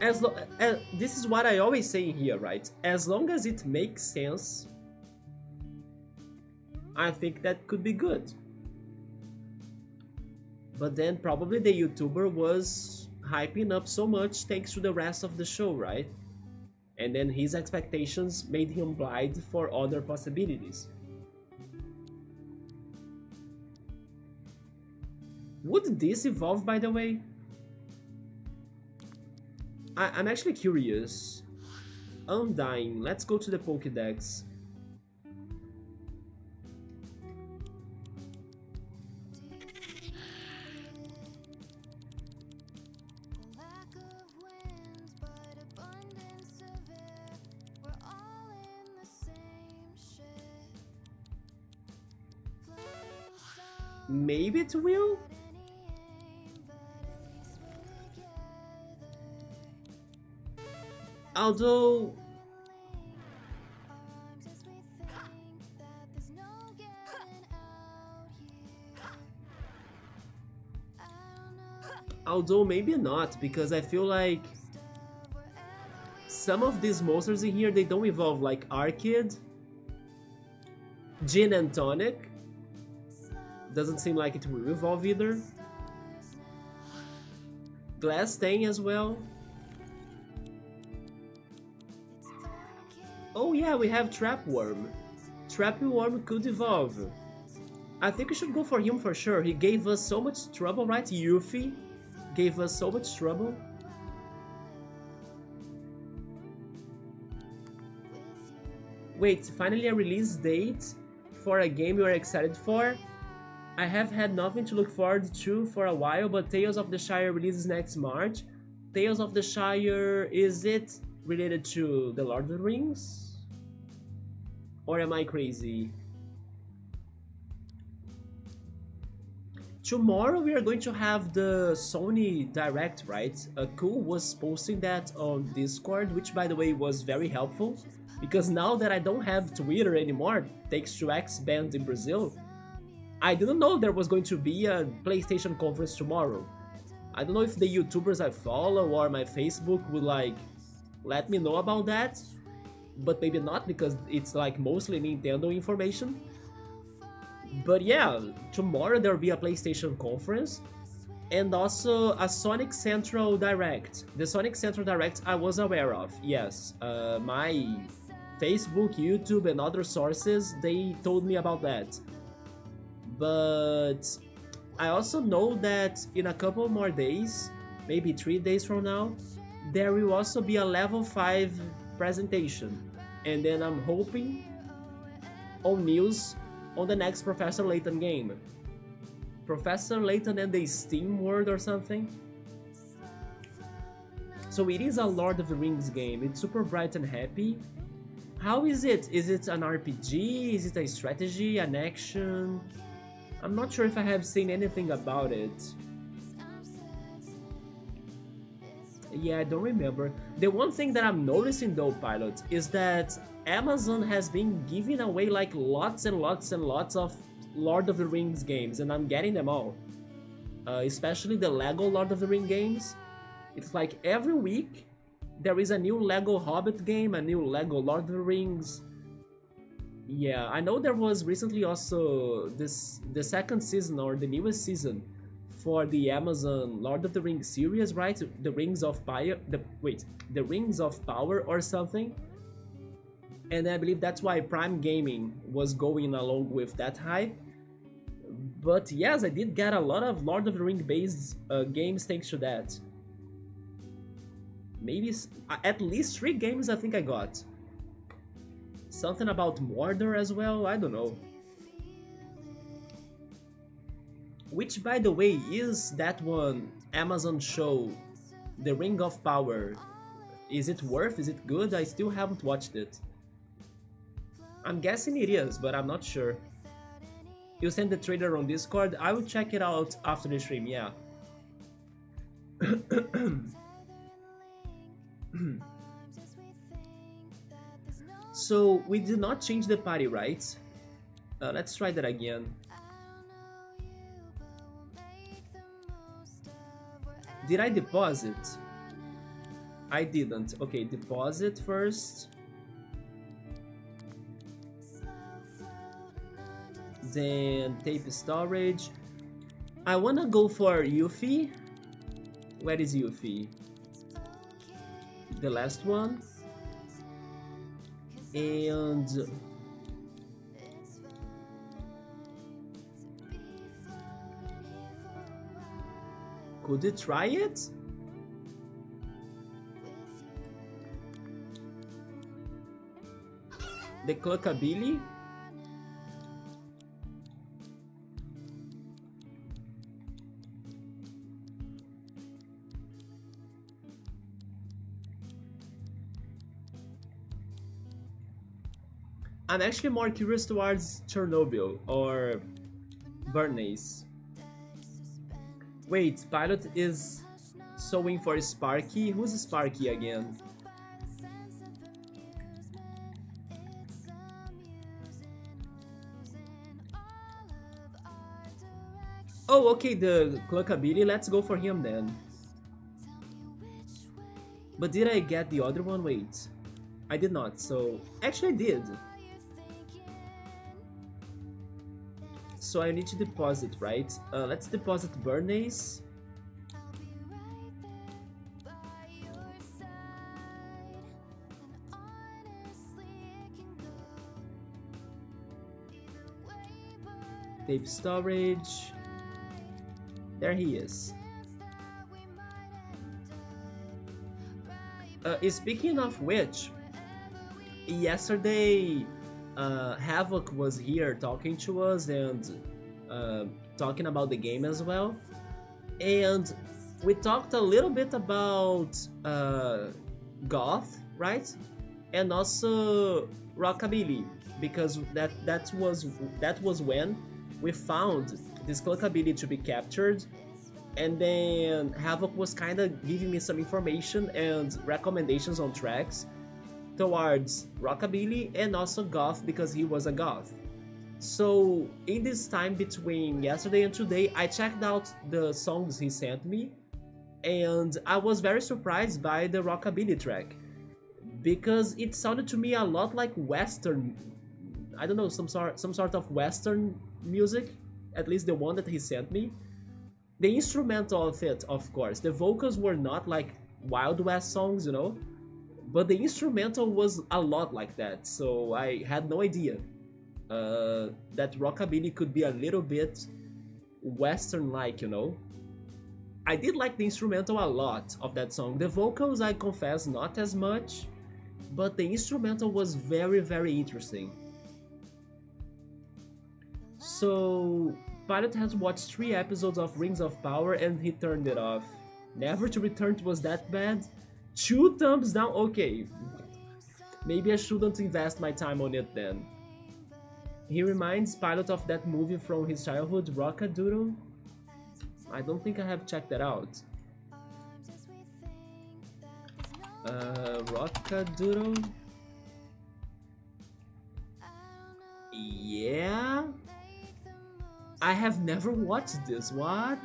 This is what I always say here, right? As long as it makes sense, I think that could be good. But then probably the YouTuber was hyping up so much thanks to the rest of the show, right? And then his expectations made him blind for other possibilities. Would this evolve, by the way? I'm actually curious. Undying. Let's go to the Pokédex. Maybe it will? Although... Although maybe not, because I feel like some of these monsters in here, they don't evolve, like Arcade, Gin and Tonic. Doesn't seem like it will evolve either. Glasstain as well. Oh yeah, we have Trapworm. Trapworm could evolve. I think we should go for him for sure. He gave us so much trouble, right? Yuffie gave us so much trouble. Wait, finally a release date for a game you are excited for? I have had nothing to look forward to for a while, but Tales of the Shire releases next March. Tales of the Shire, is it related to the Lord of the Rings? Or am I crazy? Tomorrow we are going to have the Sony Direct, right? Cool was posting that on Discord, which by the way was very helpful. Because now that I don't have Twitter anymore, thanks to X-Band in Brazil, I didn't know there was going to be a PlayStation conference tomorrow. I don't know if the YouTubers I follow or my Facebook would like let me know about that, but maybe not because it's like mostly Nintendo information. But yeah, tomorrow there will be a PlayStation conference and also a Sonic Central Direct. The Sonic Central Direct I was aware of, yes. My Facebook, YouTube and other sources, they told me about that. But I also know that in a couple more days, maybe 3 days from now, there will also be a level 5 presentation. And then I'm hoping on news on the next Professor Layton game. Professor Layton and the Steam World or something. So it is a Lord of the Rings game. It's super bright and happy. How is it? Is it an RPG? Is it a strategy? An action? I'm not sure if I have seen anything about it. Yeah, I don't remember. The one thing that I'm noticing though, Pilot, is that Amazon has been giving away like lots and lots and lots of Lord of the Rings games, and I'm getting them all. Especially the Lego Lord of the Rings games. It's like every week there is a new Lego Hobbit game, a new Lego Lord of the Rings. Yeah, I know there was recently also the second season or the newest season for the Amazon Lord of the Rings series, right? The Rings of Power, the Rings of Power or something. And I believe that's why Prime Gaming was going along with that hype. But yes, I did get a lot of Lord of the Rings based games thanks to that. Maybe at least 3 games I think I got. Something about Mordor as well, I don't know. Which, by the way, is that one Amazon show, The Ring of Power. Is it worth? Is it good? I still haven't watched it. I'm guessing it is, but I'm not sure. You send the trailer on Discord, I will check it out after the stream, yeah. So, we did not change the party, right? Let's try that again. Did I deposit? I didn't. Okay, deposit first. Then tape storage. I wanna go for Yuffie. Where is Yuffie? The last one. And could you try it? The Cluckabilly? I'm actually more curious towards Chernobyl or Bernays. Wait, Pilot is sewing for Sparky? Who's Sparky again? Oh, okay, the Cluckabilly. Let's go for him then. But did I get the other one? Wait. I did not, so... Actually, I did. So I need to deposit, right? Let's deposit Bernays. Tape storage. There he is. Speaking of which, yesterday Havoc was here talking to us and talking about the game as well, and we talked a little bit about goth, right? And also rockabilly, because that was when we found this Cluckabilly to be captured. And then Havoc was kind of giving me some information and recommendations on tracks towards rockabilly and also goth, because he was a goth. So in this time between yesterday and today, I checked out the songs he sent me, and I was very surprised by the rockabilly track, because it sounded to me a lot like Western, I don't know, some sort of Western music, at least the one that he sent me. The instrumental of it, of course, the vocals were not like Wild West songs, you know, but the instrumental was a lot like that, so I had no idea that rockabilly could be a little bit Western-like, you know. I did like the instrumental a lot of that song. The vocals, I confess, not as much, but the instrumental was very, very interesting. So Pilot has watched 3 episodes of Rings of Power and he turned it off. Never to Return was that bad? 2 thumbs down? Okay. Maybe I shouldn't invest my time on it then. He reminds Pilot of that movie from his childhood, Rock-a-Doodle. I don't think I have checked that out. Rock-a-Doodle? Yeah? I have never watched this, what?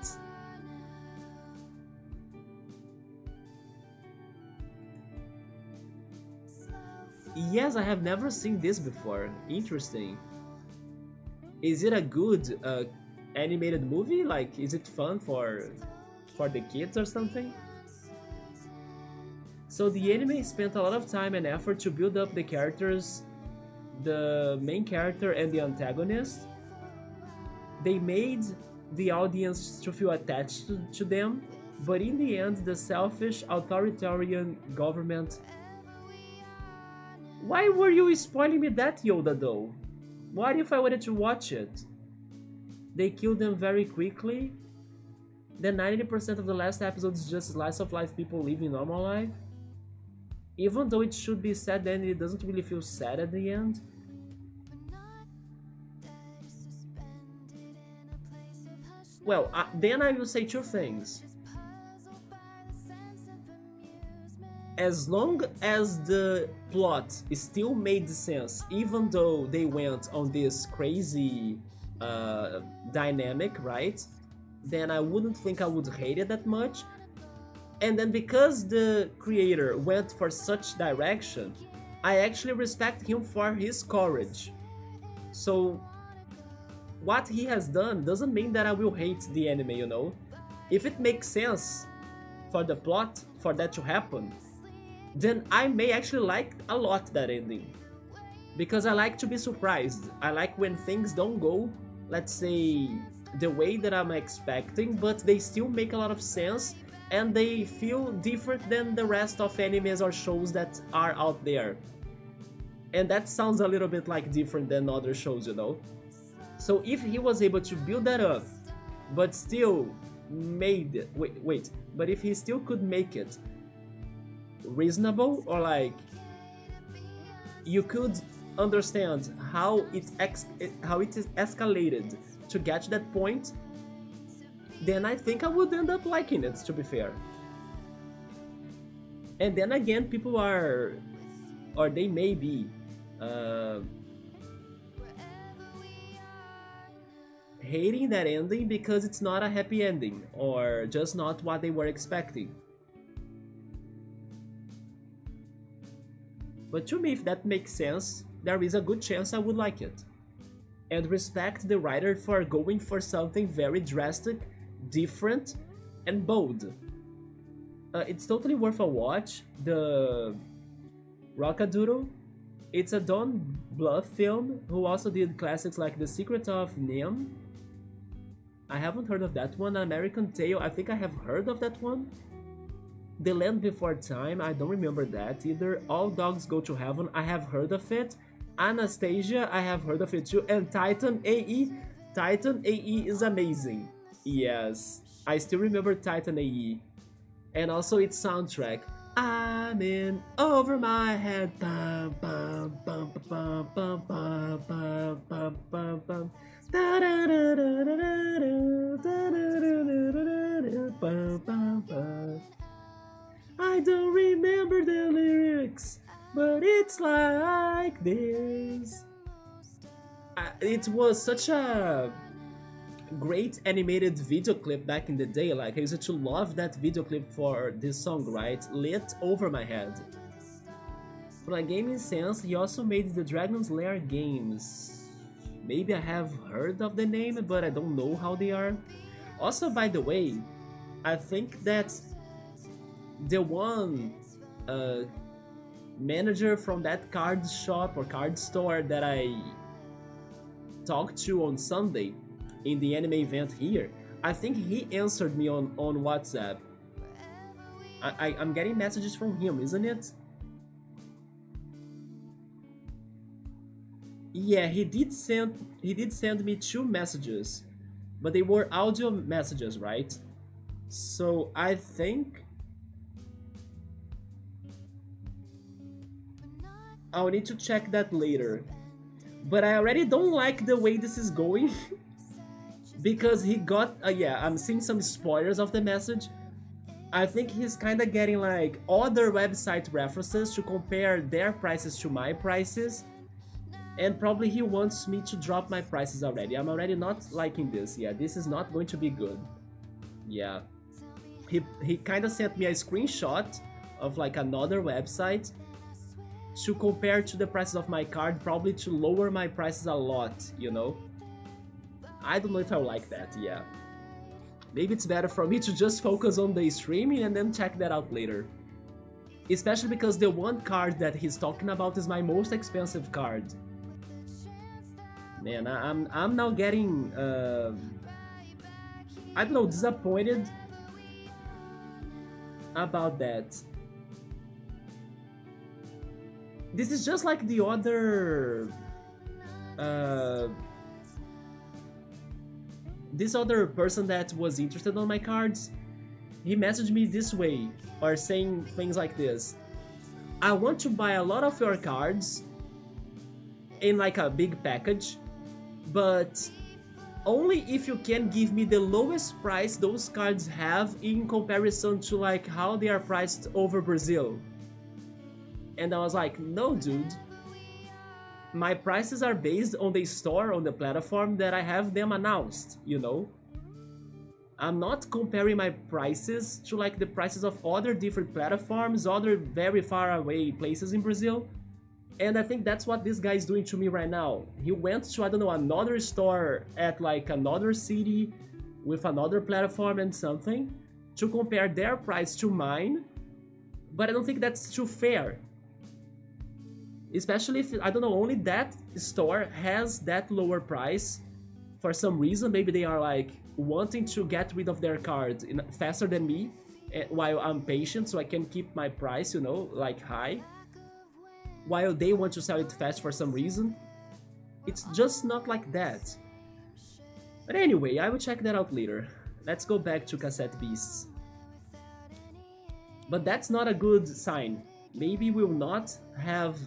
Yes, I have never seen this before. Interesting. Is it a good animated movie? Like, is it fun for the kids or something? So the anime spent a lot of time and effort to build up the characters, the main character and the antagonist. They made the audience to feel attached to them, but in the end, the selfish, authoritarian government... Why were you spoiling me that, Yoda, though? What if I wanted to watch it? They killed them very quickly. Then 90% of the last episode is just slice of life people living normal life. Even though it should be sad, then it doesn't really feel sad at the end. Well, then I will say 2 things. As long as the plot still made sense, even though they went on this crazy dynamic, right? Then I wouldn't think I would hate it that much. And then because the creator went for such direction, I actually respect him for his courage. So what he has done doesn't mean that I will hate the anime, you know? If it makes sense for the plot, for that to happen, then I may actually like a lot that ending. Because I like to be surprised. I like when things don't go, let's say, the way that I'm expecting, but they still make a lot of sense and they feel different than the rest of animes or shows that are out there. And that sounds a little bit like different than other shows, you know? So if he was able to build that up, but still made... Wait, but if he still could make it reasonable, or like... You could understand how it is escalated to get to that point, then I think I would end up liking it, to be fair. And then again, people are... Or they may be... hating that ending because it's not a happy ending, or just not what they were expecting. But to me, if that makes sense, there is a good chance I would like it. And respect the writer for going for something very drastic, different, and bold. It's totally worth a watch. The Rock-a-Doodle. It's a Don Bluth film, who also did classics like The Secret of NIMH. I haven't heard of that one. American Tail, I think I have heard of that one. The Land Before Time, I don't remember that either. All Dogs Go to Heaven, I have heard of it. Anastasia, I have heard of it too. And Titan AE. Titan AE is amazing. Yes, I still remember Titan AE. And also its soundtrack. I'm in over my head. Bum, bum, bum, bum, bum, bum, bum, bum, bum, bum. Da, da, da, da, da, da, da, da, da, bum, bum, bum. I don't remember the lyrics, but it's like this. It was such a great animated video clip back in the day. Like, I used to love that video clip for this song, right? Lit Over My Head. From a gaming sense, he also made the Dragon's Lair games. Maybe I have heard of the name, but I don't know how they are. Also, by the way, I think that the one manager from that card shop or card store that I talked to on Sunday in the anime event here, I think he answered me on WhatsApp. I'm getting messages from him, isn't it? Yeah, he did send me 2 messages, but they were audio messages, right? So I think I'll need to check that later. But I already don't like the way this is going. Because he got... yeah, I'm seeing some spoilers of the message. I think he's kinda getting like other website references to compare their prices to my prices. And probably he wants me to drop my prices already. I'm already not liking this. Yeah, this is not going to be good. Yeah. He kinda sent me a screenshot of like another website to compare to the prices of my card, probably to lower my prices a lot, you know? I don't know if I like that, yeah. Maybe it's better for me to just focus on the streaming and then check that out later. Especially because the one card that he's talking about is my most expensive card. Man, I'm now getting, I don't know, disappointed about that. This is just like the other, this other person that was interested on my cards. He messaged me this way, or saying things like this: I want to buy a lot of your cards in like a big package, but only if you can give me the lowest price those cards have in comparison to like how they are priced over Brazil. And I was like, no dude, my prices are based on the store, on the platform that I have them announced, you know? I'm not comparing my prices to like the prices of other different platforms, other very far away places in Brazil. And I think that's what this guy is doing to me right now. He went to, I don't know, another store at like another city with another platform and something to compare their price to mine. But I don't think that's too fair. Especially if, I don't know, only that store has that lower price for some reason. Maybe they are like wanting to get rid of their card faster than me while I'm patient so I can keep my price, you know, like high. While they want to sell it fast for some reason. It's just not like that. But anyway, I will check that out later. Let's go back to Cassette Beasts. But that's not a good sign. Maybe we'll not have...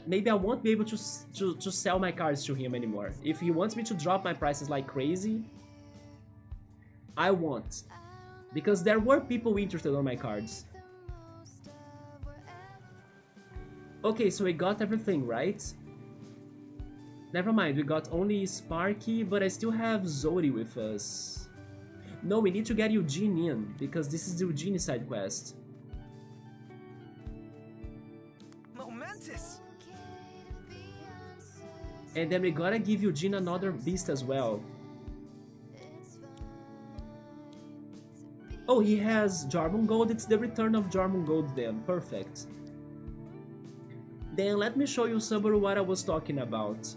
maybe I won't be able to sell my cards to him anymore. If he wants me to drop my prices like crazy, I won't. Because there were people interested on my cards. Okay, so we got everything, right? Never mind, we got only Sparky, but I still have Zori with us. No, we need to get Eugene in, because this is the Eugene side quest.
Momentous.
And then we gotta give Eugene another beast as well. Oh, he has Jormungand. It's the return of Jormungand then. Perfect. Then let me show you, Subaru, what I was talking about.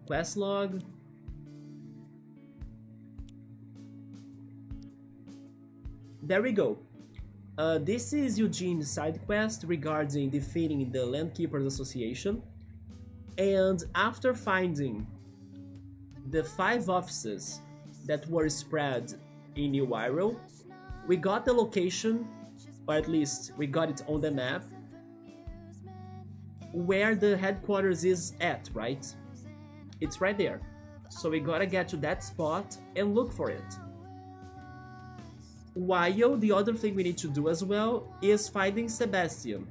Quest log. There we go. This is Eugene's side quest regarding defeating the Landkeepers Association. And after finding the 5 offices that were spread in New Iroh, we got the location, or at least we got it on the map, where the headquarters is at, right? It's right there. So we gotta get to that spot and look for it. While the other thing we need to do as well is finding Sebastian,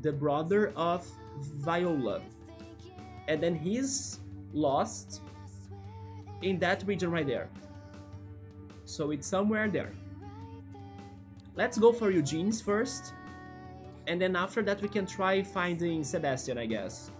the brother of Viola. And then he's lost in that region right there. So it's somewhere there. Let's go for Eugene's first, and then after that we can try finding Sebastian, I guess.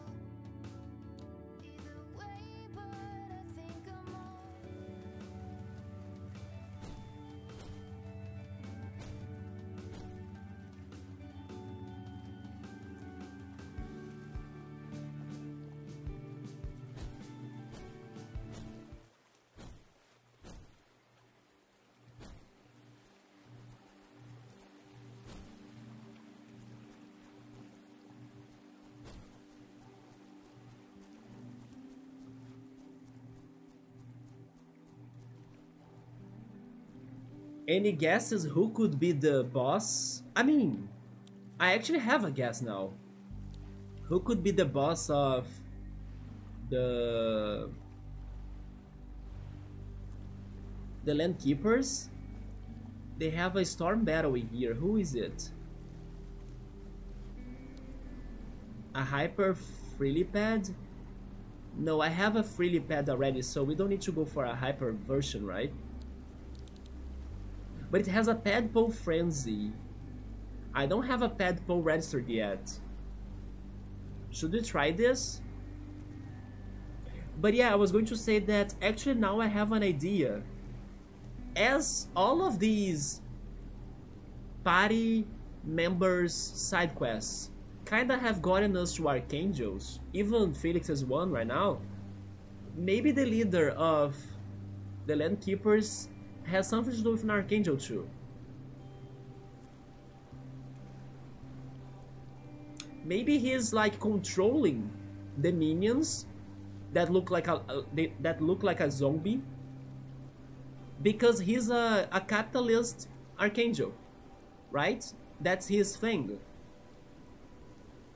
Any guesses who could be the boss? I mean, I actually have a guess now. Who could be the boss of the Landkeepers? They have a storm battle in here. Who is it? A hyper Freelypad? No, I have a Freelypad already, so we don't need to go for a hyper version, right? But it has a Padpole Frenzy. I don't have a Padpole registered yet. Should we try this? But yeah, I was going to say that actually now I have an idea. As all of these party members' side quests kinda have gotten us to Archangels, even Felix's one right now, maybe the leader of the Landkeepers has something to do with an Archangel too. Maybe he's like controlling the minions that look like a zombie because he's a capitalist Archangel, right? That's his thing.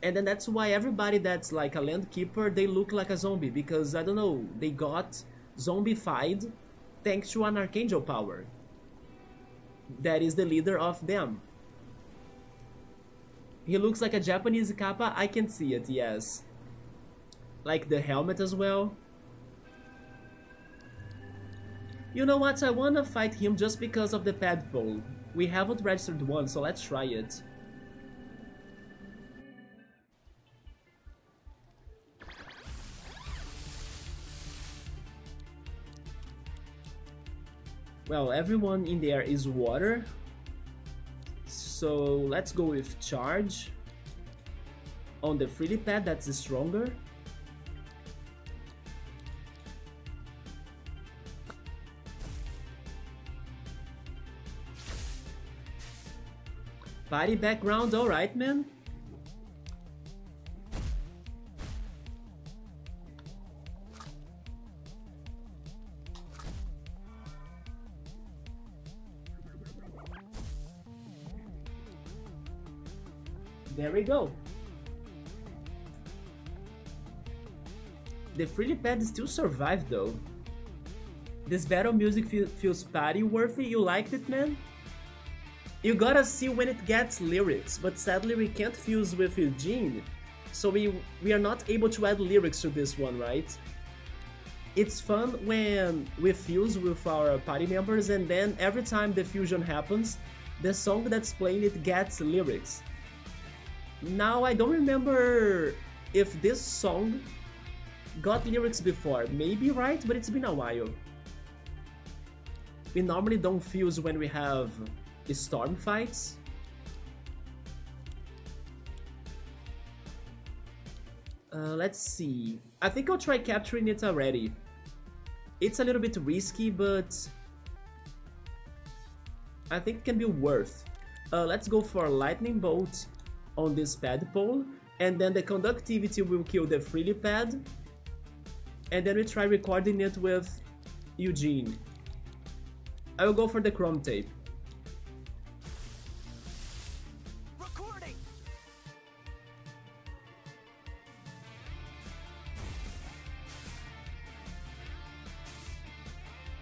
And then that's why everybody that's like a Landkeeper, they look like a zombie because, I don't know, they got zombified thanks to an Archangel power that is the leader of them. He looks like a Japanese kappa, I can see it, yes. like the helmet as well. You know what, I wanna fight him just because of the Tadpole. We haven't registered one, so let's try it. Well, everyone in there is water, so let's go with charge on the Frilly Pad, that's stronger. Party background, alright man. There we go. The Frilly Pad still survived though. This battle music feels party worthy. You liked it, man? You gotta see when it gets lyrics, but sadly we can't fuse with Eugene, so we are not able to add lyrics to this one, right? It's fun when we fuse with our party members and then every time the fusion happens, the song that's playing it gets lyrics. Now I don't remember if this song got lyrics before, maybe, right? But it's been a while. We normally don't fuse when we have storm fights. Let's see. I think I'll try capturing it already. It's a little bit risky, but I think it can be worth. Let's go for Lightning Bolt on this Tadpole, and then the conductivity will kill the Frilly Pad, and then we try recording it with Eugene. I will go for the Chrome Tape.
Recording.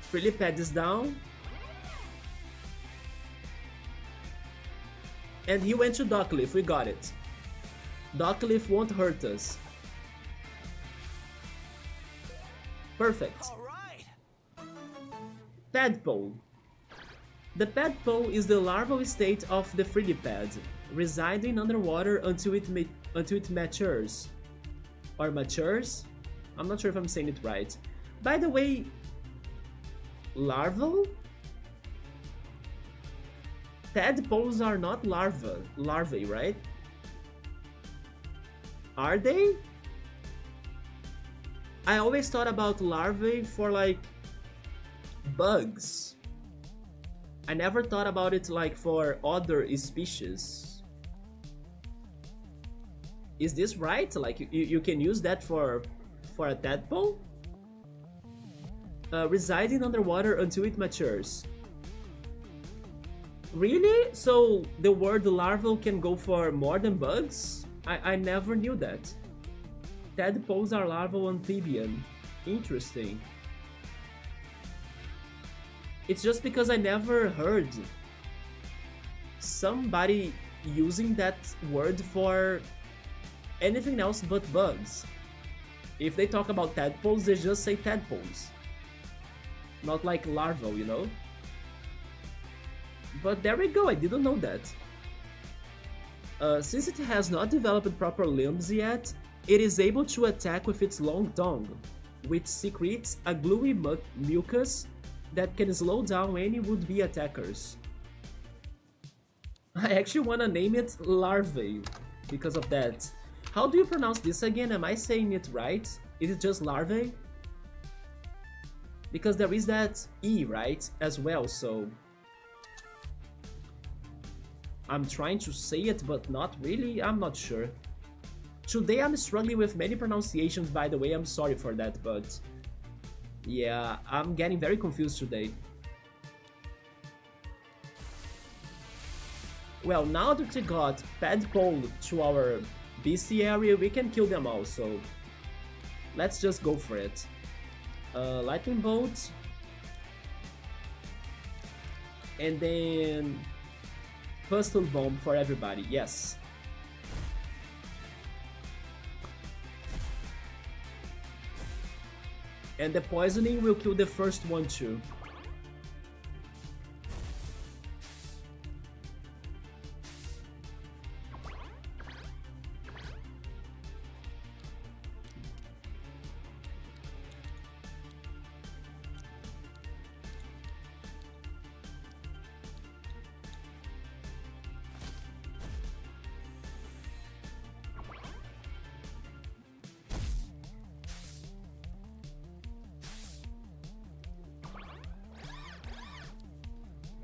Frilly Pad is down. And he went to Duckleaf, we got it. Duckleaf won't hurt us. Perfect.
All right.
Tadpole. The Tadpole is the larval state of the Frilly Pad, residing underwater until it matures. Or matures? I'm not sure if I'm saying it right. By the way, larval? Tadpoles are not larvae, right? Are they? I always thought about larvae for like bugs. I never thought about it like for other species. Is this right? Like you can use that for a tadpole? Residing underwater until it matures. Really? So the word larval can go for more than bugs? I never knew that. Tadpoles are larval amphibian. Interesting. It's just because I never heard somebody using that word for anything else but bugs. If they talk about tadpoles, they just say tadpoles. Not like larval, you know? But there we go, I didn't know that. Since it has not developed proper limbs yet, it is able to attack with its long tongue, which secretes a gluey mucus that can slow down any would-be attackers. I actually wanna name it larvae because of that. How do you pronounce this again? Am I saying it right? Is it just larvae? Because there is that E, right, as well, so I'm trying to say it, but not really, I'm not sure. Today I'm struggling with many pronunciations, by the way, I'm sorry for that, but yeah, I'm getting very confused today. Well, now that we got Tadpole to our BC area, we can kill them all, so let's just go for it. Lightning Bolt. And then Pistol Bomb for everybody, yes. And the poisoning will kill the first one too.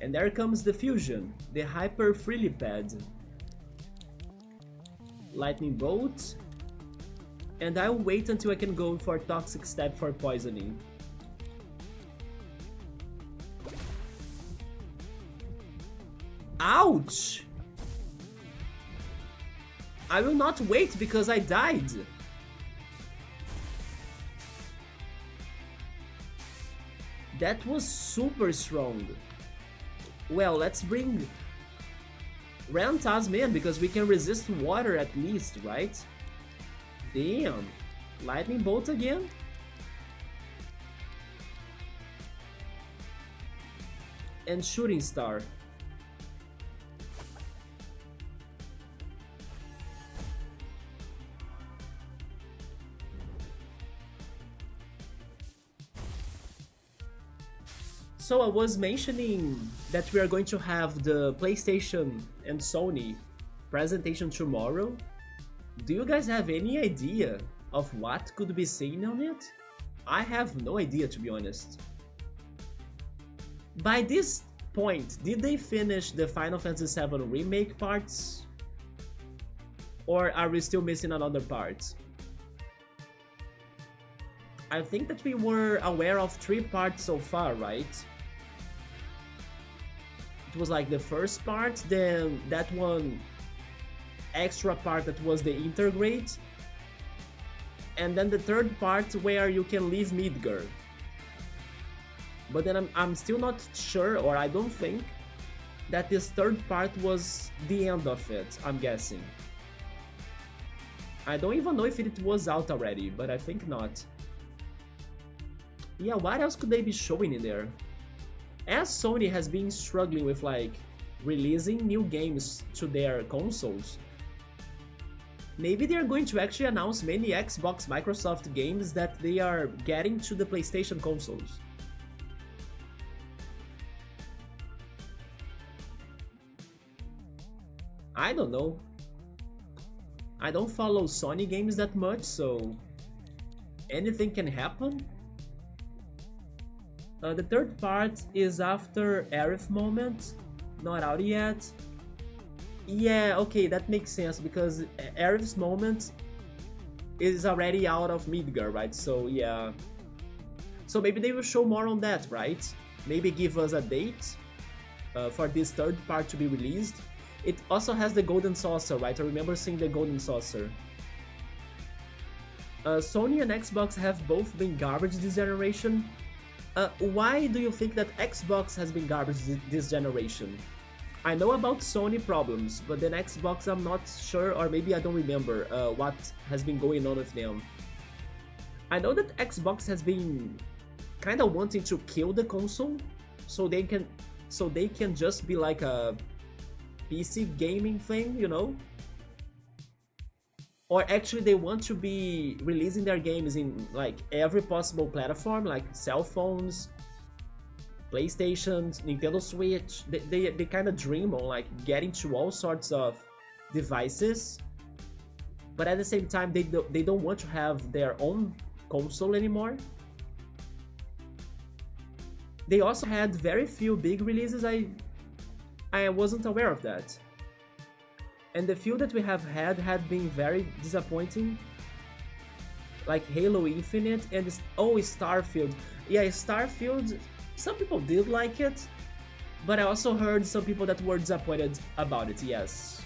And there comes the fusion, the Hyper Frilipad. Lightning Bolt. And I'll wait until I can go for Toxic Step for poisoning. Ouch! I will not wait because I died. That was super strong. Well, let's bring Rantasm in because we can resist water at least, right? Damn. Lightning Bolt again? And Shooting Star. So I was mentioning that we are going to have the PlayStation and Sony presentation tomorrow. Do you guys have any idea of what could be seen on it? I have no idea, to be honest. By this point, did they finish the Final Fantasy VII Remake parts? Or are we still missing another part? I think that we were aware of 3 parts so far, right? It was like the first part, then that one extra part that was the Intergrade, and then the third part where you can leave Midgar. But then I'm still not sure, or I don't think, that this third part was the end of it, I'm guessing. I don't even know if it was out already, but I think not. Yeah, what else could they be showing in there? As Sony has been struggling with like releasing new games to their consoles, maybe they are going to actually announce many Xbox Microsoft games that they are getting to the PlayStation consoles. I don't know. I don't follow Sony games that much, so anything can happen. The third part is after Aerith Moment, not out yet. Yeah, okay, that makes sense because Aerith's Moment is already out of Midgar, right? So yeah. So maybe they will show more on that, right? Maybe give us a date for this third part to be released. It also has the Golden Saucer, right? I remember seeing the Golden Saucer. Sony and Xbox have both been garbage this generation. Why do you think that Xbox has been garbage this generation? I know about Sony problems, but then Xbox I'm not sure, or maybe I don't remember what has been going on with them. I know that Xbox has been kind of wanting to kill the console, so they can just be like a PC gaming thing, you know? Or actually they want to be releasing their games in like every possible platform, like cell phones, PlayStation, Nintendo Switch. They kind of dream on like getting to all sorts of devices, but at the same time they don't want to have their own console anymore. They also had very few big releases. I wasn't aware of that. And the few that we have had been very disappointing. Like Halo Infinite and Starfield. Yeah, Starfield, some people did like it, but I also heard some people that were disappointed about it, yes.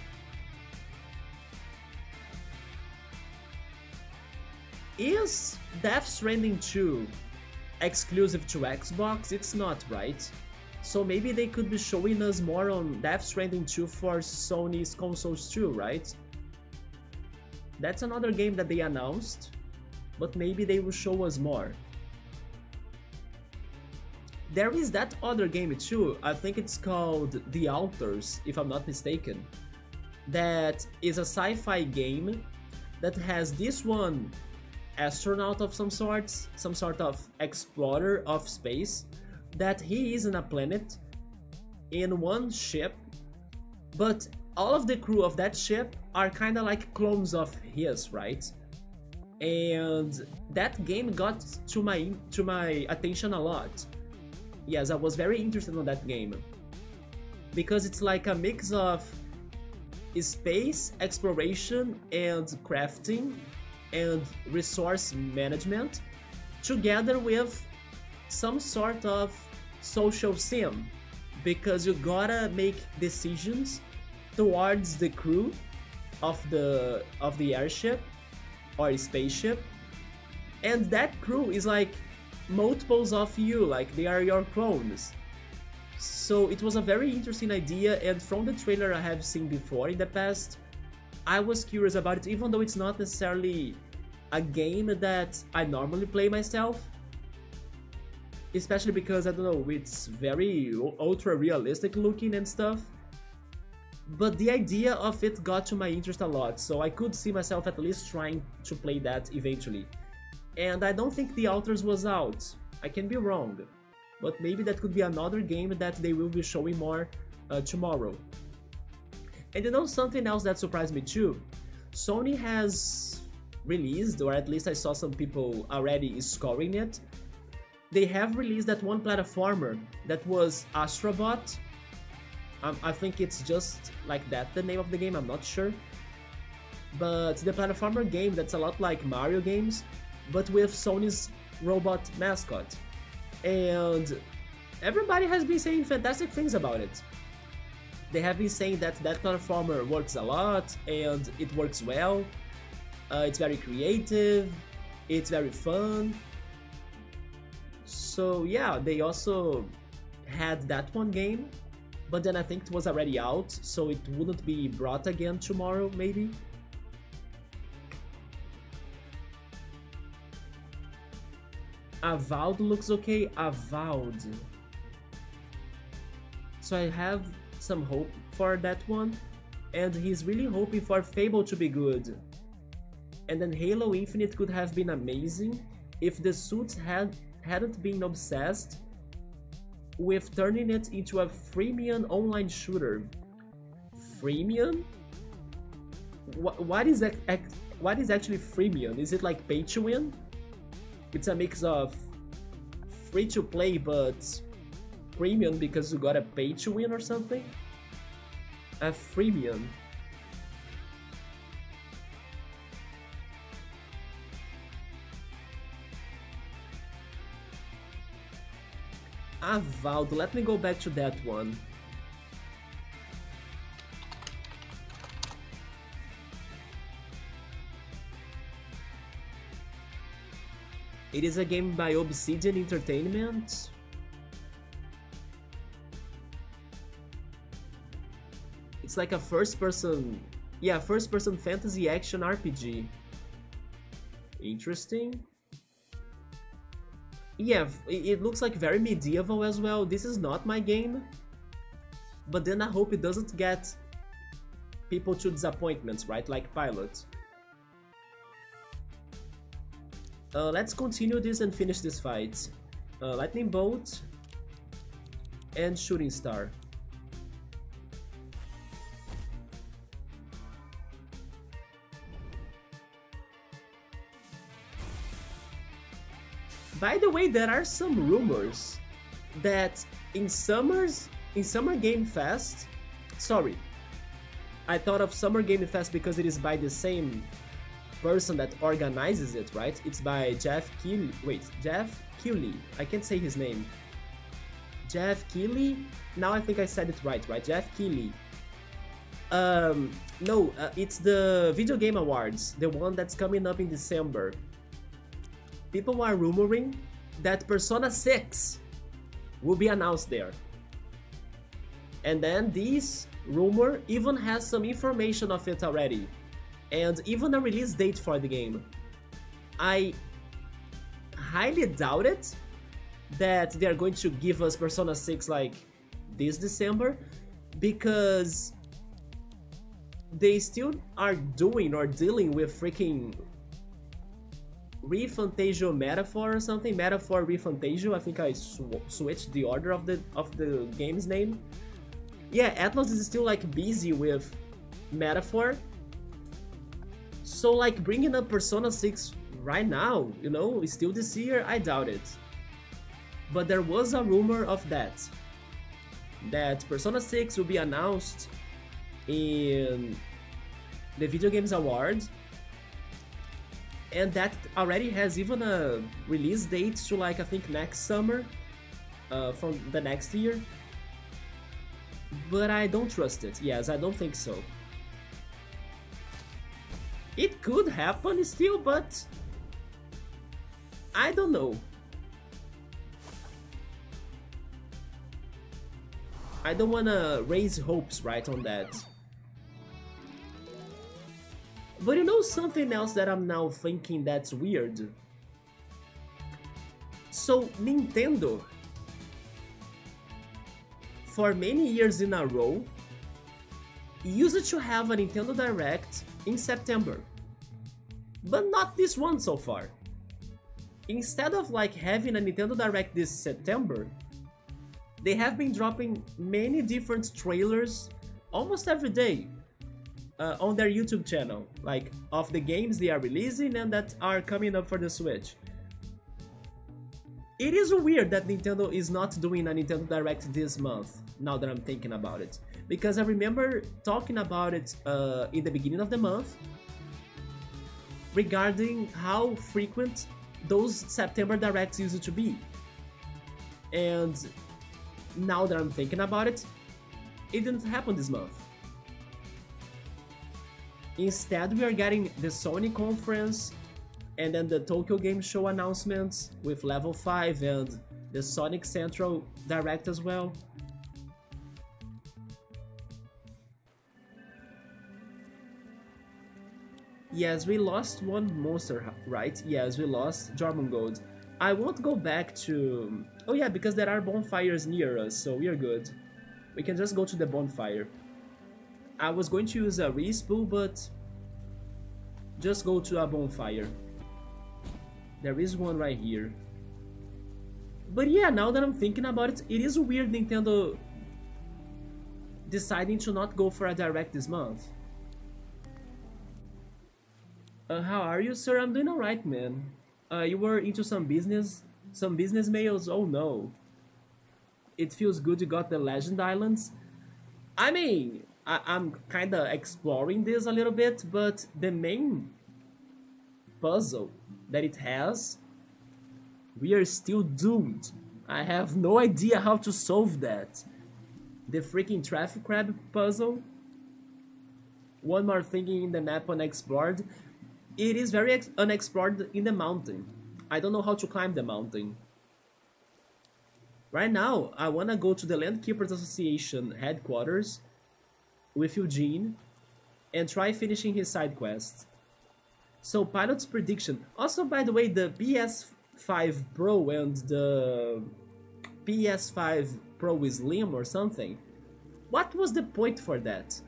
Is Death Stranding 2 exclusive to Xbox? It's not, right? So maybe they could be showing us more on Death Stranding 2 for Sony's consoles too, right? That's another game that they announced, but maybe they will show us more. There is that other game too, I think it's called The Alters, if I'm not mistaken, that is a sci-fi game that has this one astronaut of some sort of explorer of space, that he is in a planet in one ship, but all of the crew of that ship are kind of like clones of his, right? And that game got to my attention a lot. Yes, I was very interested in that game because it's like a mix of space exploration and crafting and resource management together with some sort of social sim, because you gotta make decisions towards the crew of the airship or spaceship, and that crew is like multiples of you, like they are your clones. So it was a very interesting idea, and from the trailer I have seen before in the past, I was curious about it, even though it's not necessarily a game that I normally play myself. Especially because, I don't know, it's very ultra realistic looking and stuff. But the idea of it got to my interest a lot, so I could see myself at least trying to play that eventually. And I don't think The Alters was out. I can be wrong. But maybe that could be another game that they will be showing more tomorrow. And you know something else that surprised me too? Sony has released, or at least I saw some people already scoring it, they have released that one platformer that was Astrobot. I think it's just like that, the name of the game, I'm not sure. But the platformer game that's a lot like Mario games, but with Sony's robot mascot. And everybody has been saying fantastic things about it. They have been saying that that platformer works a lot and it works well. It's very creative, it's very fun. So yeah, they also had that one game, but then I think it was already out, so it wouldn't be brought again tomorrow, maybe. Avowed looks okay. Avowed. So I have some hope for that one, and he's really hoping for Fable to be good. And then Halo Infinite could have been amazing if the suits hadn't been obsessed with turning it into a freemium online shooter. Freemium? What is actually freemium? Is it like pay to win? It's a mix of free to play but premium because you gotta pay to win or something? A freemium. Avowed, let me go back to that one. It is a game by Obsidian Entertainment. It's like a first-person fantasy action RPG. Interesting. Yeah, it looks like very medieval as well. This is not my game, but then I hope it doesn't get people to disappointments, right? Like Pilot. Let's continue this and finish this fight. Lightning Bolt and Shooting Star. By the way, there are some rumors that in Summer Game Fest, sorry, I thought of Summer Game Fest because it is by the same person that organizes it, right? It's by Jeff Keighley. Wait, Jeff Keighley. I can't say his name. Jeff Keighley? Now I think I said it right? Jeff Keighley. No, it's the Video Game Awards, the one that's coming up in December. People are rumoring that Persona 6 will be announced there. And then this rumor even has some information of it already, and even a release date for the game. I highly doubt it, that they are going to give us Persona 6 like this December, because they still are doing or dealing with freaking ReFantazio Metaphor or something. Metaphor ReFantazio. I think I switched the order of the game's name. Yeah, Atlus is still like busy with Metaphor. So like bringing up Persona 6 right now, you know, still this year, I doubt it. But there was a rumor of that Persona 6 will be announced in the Video Games Awards, and that already has even a release date to like I think next summer, from the next year. But I don't trust it. Yes, I don't think so. It could happen still, but I don't know. I don't wanna raise hopes right on that. But you know something else that I'm now thinking that's weird? So Nintendo, for many years in a row, used to have a Nintendo Direct in September. But not this one so far. Instead of like having a Nintendo Direct this September, they have been dropping many different trailers almost every day on their YouTube channel, like of the games they are releasing and that are coming up for the Switch. It is weird that Nintendo is not doing a Nintendo Direct this month, now that I'm thinking about it. Because I remember talking about it in the beginning of the month, regarding how frequent those September Directs used to be. And now that I'm thinking about it, it didn't happen this month. Instead, we are getting the Sony conference and then the Tokyo Game Show announcements with Level 5 and the Sonic Central Direct as well. Yes, we lost one monster, right? Yes, we lost Jormungand. I won't go back to... Oh yeah, because there are bonfires near us, so we are good. We can just go to the bonfire. I was going to use a respool, but just go to a bonfire. There is one right here. But yeah, now that I'm thinking about it, it is weird Nintendo deciding to not go for a Direct this month. How are you, sir? I'm doing alright, man. You were into some business mails? Oh no. It feels good you got the Legend Islands. I mean, I'm kinda exploring this a little bit, but the main puzzle that it has, we are still doomed. I have no idea how to solve that. The freaking traffic crab puzzle. One more thing in the map unexplored. It is very unexplored in the mountain. I don't know how to climb the mountain. Right now, I want to go to the Landkeepers Association headquarters with Eugene and try finishing his side quest. So, Pilot's prediction. Also, by the way, the PS5 Pro and the PS5 Pro Slim or something. What was the point for that?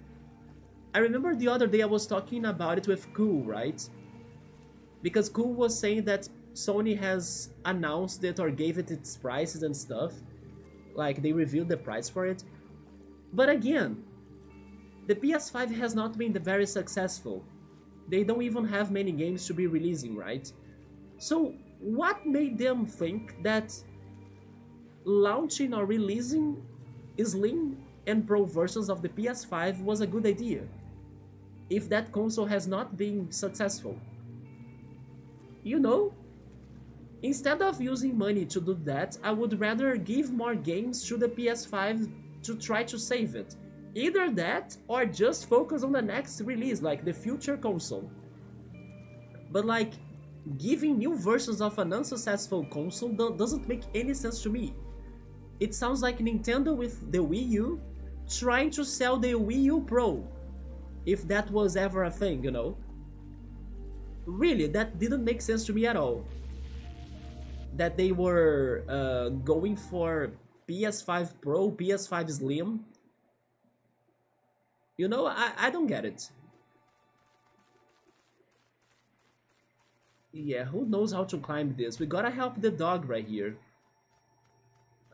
I remember the other day I was talking about it with Cool, right? Because Cool was saying that Sony has announced it or gave it its prices and stuff. Like, they revealed the price for it. But again, the PS5 has not been very successful. They don't even have many games to be releasing, right? So, what made them think that launching or releasing Slim and Pro versions of the PS5 was a good idea, if that console has not been successful? You know? Instead of using money to do that, I would rather give more games to the PS5 to try to save it. Either that, or just focus on the next release, like the future console. But like, giving new versions of an unsuccessful console doesn't make any sense to me. It sounds like Nintendo with the Wii U trying to sell the Wii U Pro, if that was ever a thing, you know? Really, that didn't make sense to me at all. that they were going for PS5 Pro, PS5 Slim. You know, I don't get it. Yeah, who knows how to climb this? We gotta help the dog right here.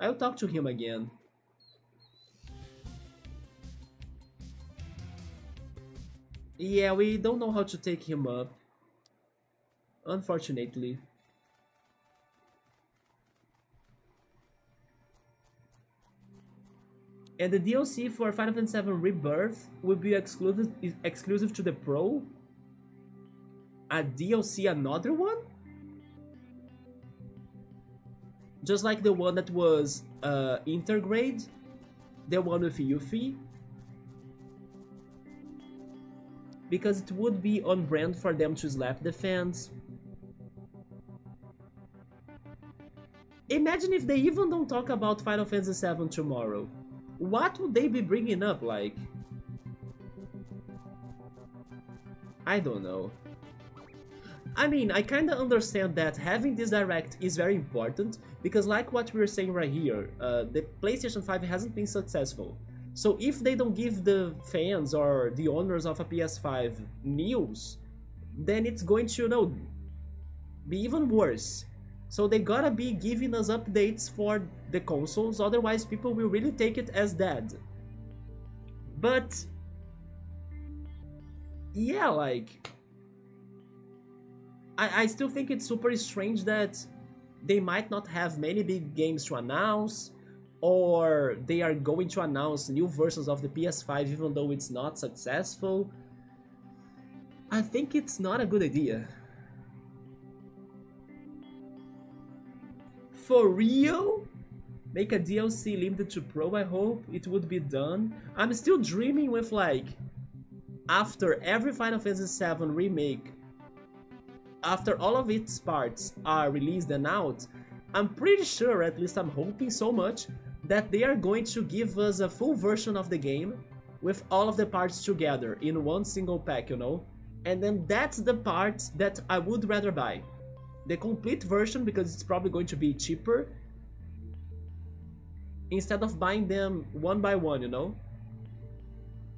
I'll talk to him again. Yeah, we don't know how to take him up. Unfortunately. And the DLC for Final Fantasy VII Rebirth will be exclusive to the Pro. A DLC, another one? Just like the one that was Intergrade, the one with Yuffie. Because it would be on brand for them to slap the fans. Imagine if they even don't talk about Final Fantasy VII tomorrow. What would they be bringing up, like? I don't know. I mean, I kinda understand that having this direct is very important, because like what we're saying right here, the PlayStation 5 hasn't been successful. So if they don't give the fans or the owners of a PS5 news, then it's going to, you know, be even worse. So they gotta be giving us updates for the consoles, otherwise people will really take it as dead. But yeah, like, I still think it's super strange that they might not have many big games to announce, or they are going to announce new versions of the PS5 even though it's not successful. I think it's not a good idea. For real? Make a DLC limited to Pro, I hope it would be done. I'm still dreaming with, like, after every Final Fantasy VII remake, after all of its parts are released and out, I'm pretty sure, at least I'm hoping so much, that they are going to give us a full version of the game with all of the parts together in one single pack, you know? And then that's the part that I would rather buy. The complete version, because it's probably going to be cheaper, instead of buying them one by one, you know?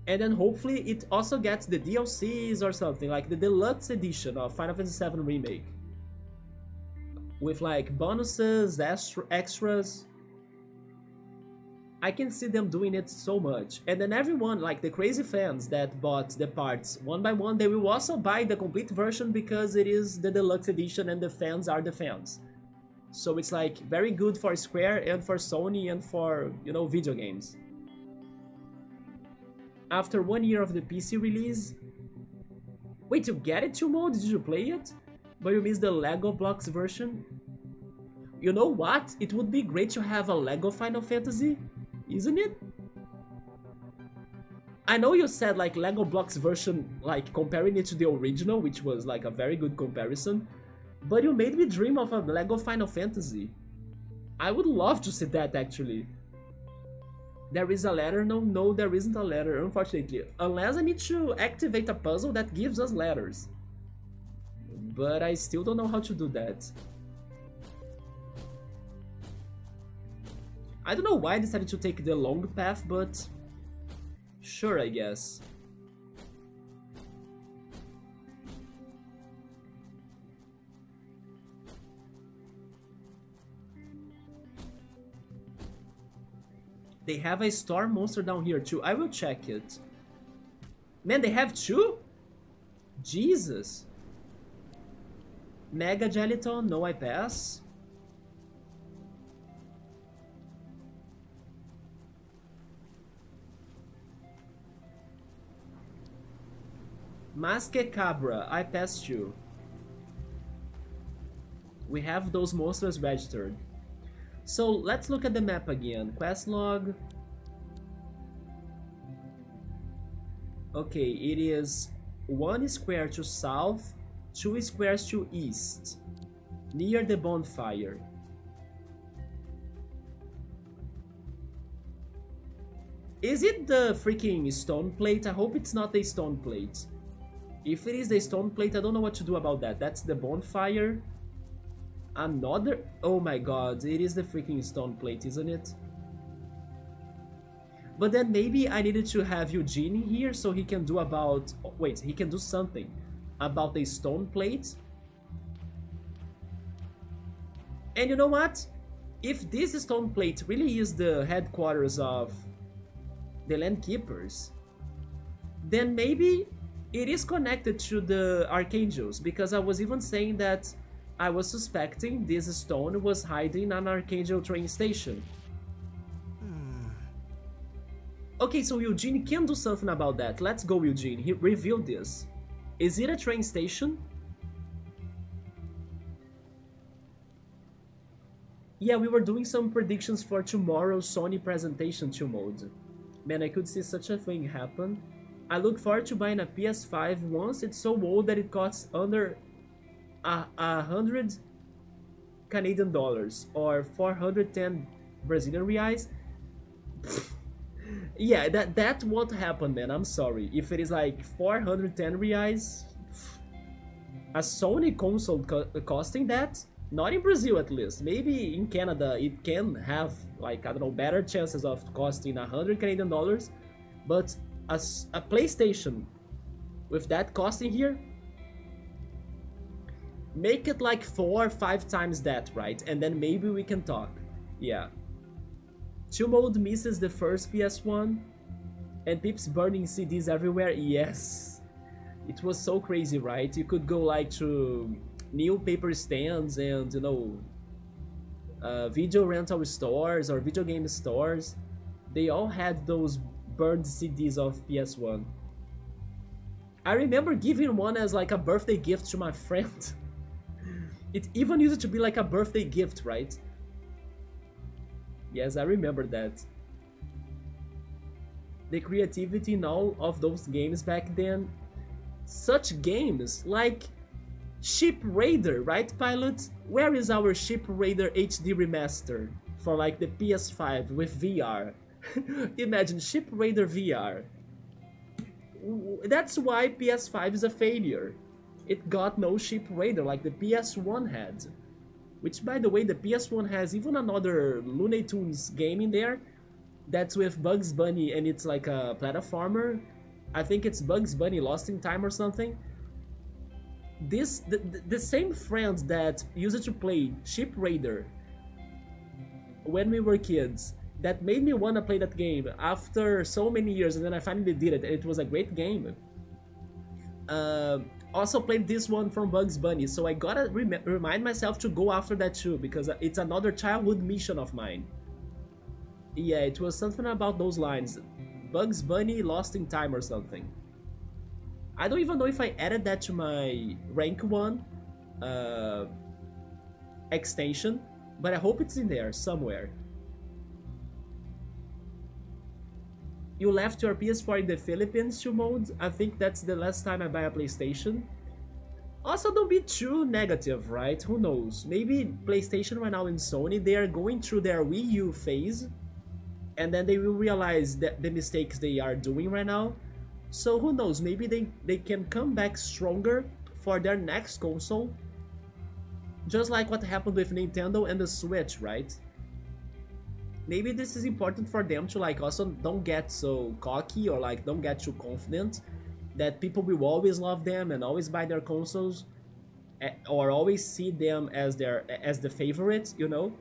And then hopefully it also gets the DLCs or something, like the deluxe edition of Final Fantasy VII Remake. With like bonuses, extras. I can see them doing it so much. And then everyone, like the crazy fans that bought the parts one by one, they will also buy the complete version because it is the deluxe edition and the fans are the fans. So it's like very good for Square and for Sony and for, you know, video games. After 1 year of the PC release... Wait, you get it, Chumo? Did you play it? But you missed the Lego Blocks version? You know what? It would be great to have a Lego Final Fantasy, isn't it? I know you said like Lego Blocks version, like comparing it to the original, which was like a very good comparison, but you made me dream of a Lego Final Fantasy. I would love to see that, actually. There is a letter? No, there isn't a letter, unfortunately. Unless I need to activate a puzzle that gives us letters. But I still don't know how to do that. I don't know why I decided to take the long path, but... sure, I guess. They have a storm monster down here too. I will check it. Man, they have two? Jesus. Mega Jellyton, no, I pass. Maske Cabra, I pass too. We have those monsters registered. So let's look at the map again. Quest log. Okay, it is 1 square to south, 2 squares to east, near the bonfire. Is it the freaking stone plate? I hope it's not the stone plate. If it is the stone plate, I don't know what to do about that. That's the bonfire. Another... Oh my god, it is the freaking stone plate, isn't it? But then maybe I needed to have Eugene here so he can do about... Wait, he can do something about the stone plate. And you know what? If this stone plate really is the headquarters of the Land Keepers, then maybe it is connected to the Archangels, because I was even saying that I was suspecting this stone was hiding on Archangel train station. Okay, so Eugene can do something about that. Let's go, Eugene. He revealed this. Is it a train station? Yeah, we were doing some predictions for tomorrow's Sony presentation, Mode. Man, I could see such a thing happen. I look forward to buying a PS5 once it's so old that it costs under 100 Canadian dollars or 410 Brazilian reais. Yeah, that won't happen, man. I'm sorry. If it is like 410 reais, a Sony console costing that, not in Brazil at least. Maybe in Canada it can have, like, I don't know, better chances of costing 100 Canadian dollars, but a PlayStation with that costing here, make it like 4 or 5 times that, right? And then maybe we can talk. Yeah. Mode misses the first PS1, and Pips burning CDs everywhere. Yes, it was so crazy, right? You could go like to new paper stands and, you know, video rental stores or video game stores. They all had those burned CDs of PS1. I remember giving one as like a birthday gift to my friend. It even used to be like a birthday gift, right? Yes, I remember that. The creativity in all of those games back then. Such games like Ship Raider, right, Pilot? Where is our Ship Raider HD remaster for like the PS5 with VR? Imagine Ship Raider VR. That's why PS5 is a failure. It got no Ship Raider like the PS1 had. Which, by the way, the PS1 has even another Looney Tunes game in there that's with Bugs Bunny, and it's like a platformer. I think it's Bugs Bunny Lost in Time or something. The same friend that used to play Ship Raider when we were kids, that made me want to play that game after so many years, and then I finally did it, and it was a great game. Also played this one from Bugs Bunny, so I gotta remind myself to go after that too, because it's another childhood mission of mine. Yeah, it was something about those lines. Bugs Bunny Lost in Time or something. I don't even know if I added that to my rank 1 extension, but I hope it's in there somewhere. You left your PS4 in the Philippines, Mode. I think that's the last time I buy a PlayStation. Also, don't be too negative, right? Who knows? Maybe PlayStation right now and Sony, they are going through their Wii U phase, and then they will realize that the mistakes they are doing right now. So who knows? Maybe they can come back stronger for their next console. Just like what happened with Nintendo and the Switch, right? Maybe this is important for them to like also don't get so cocky or like don't get too confident that people will always love them and always buy their consoles, or always see them as the favorite, you know,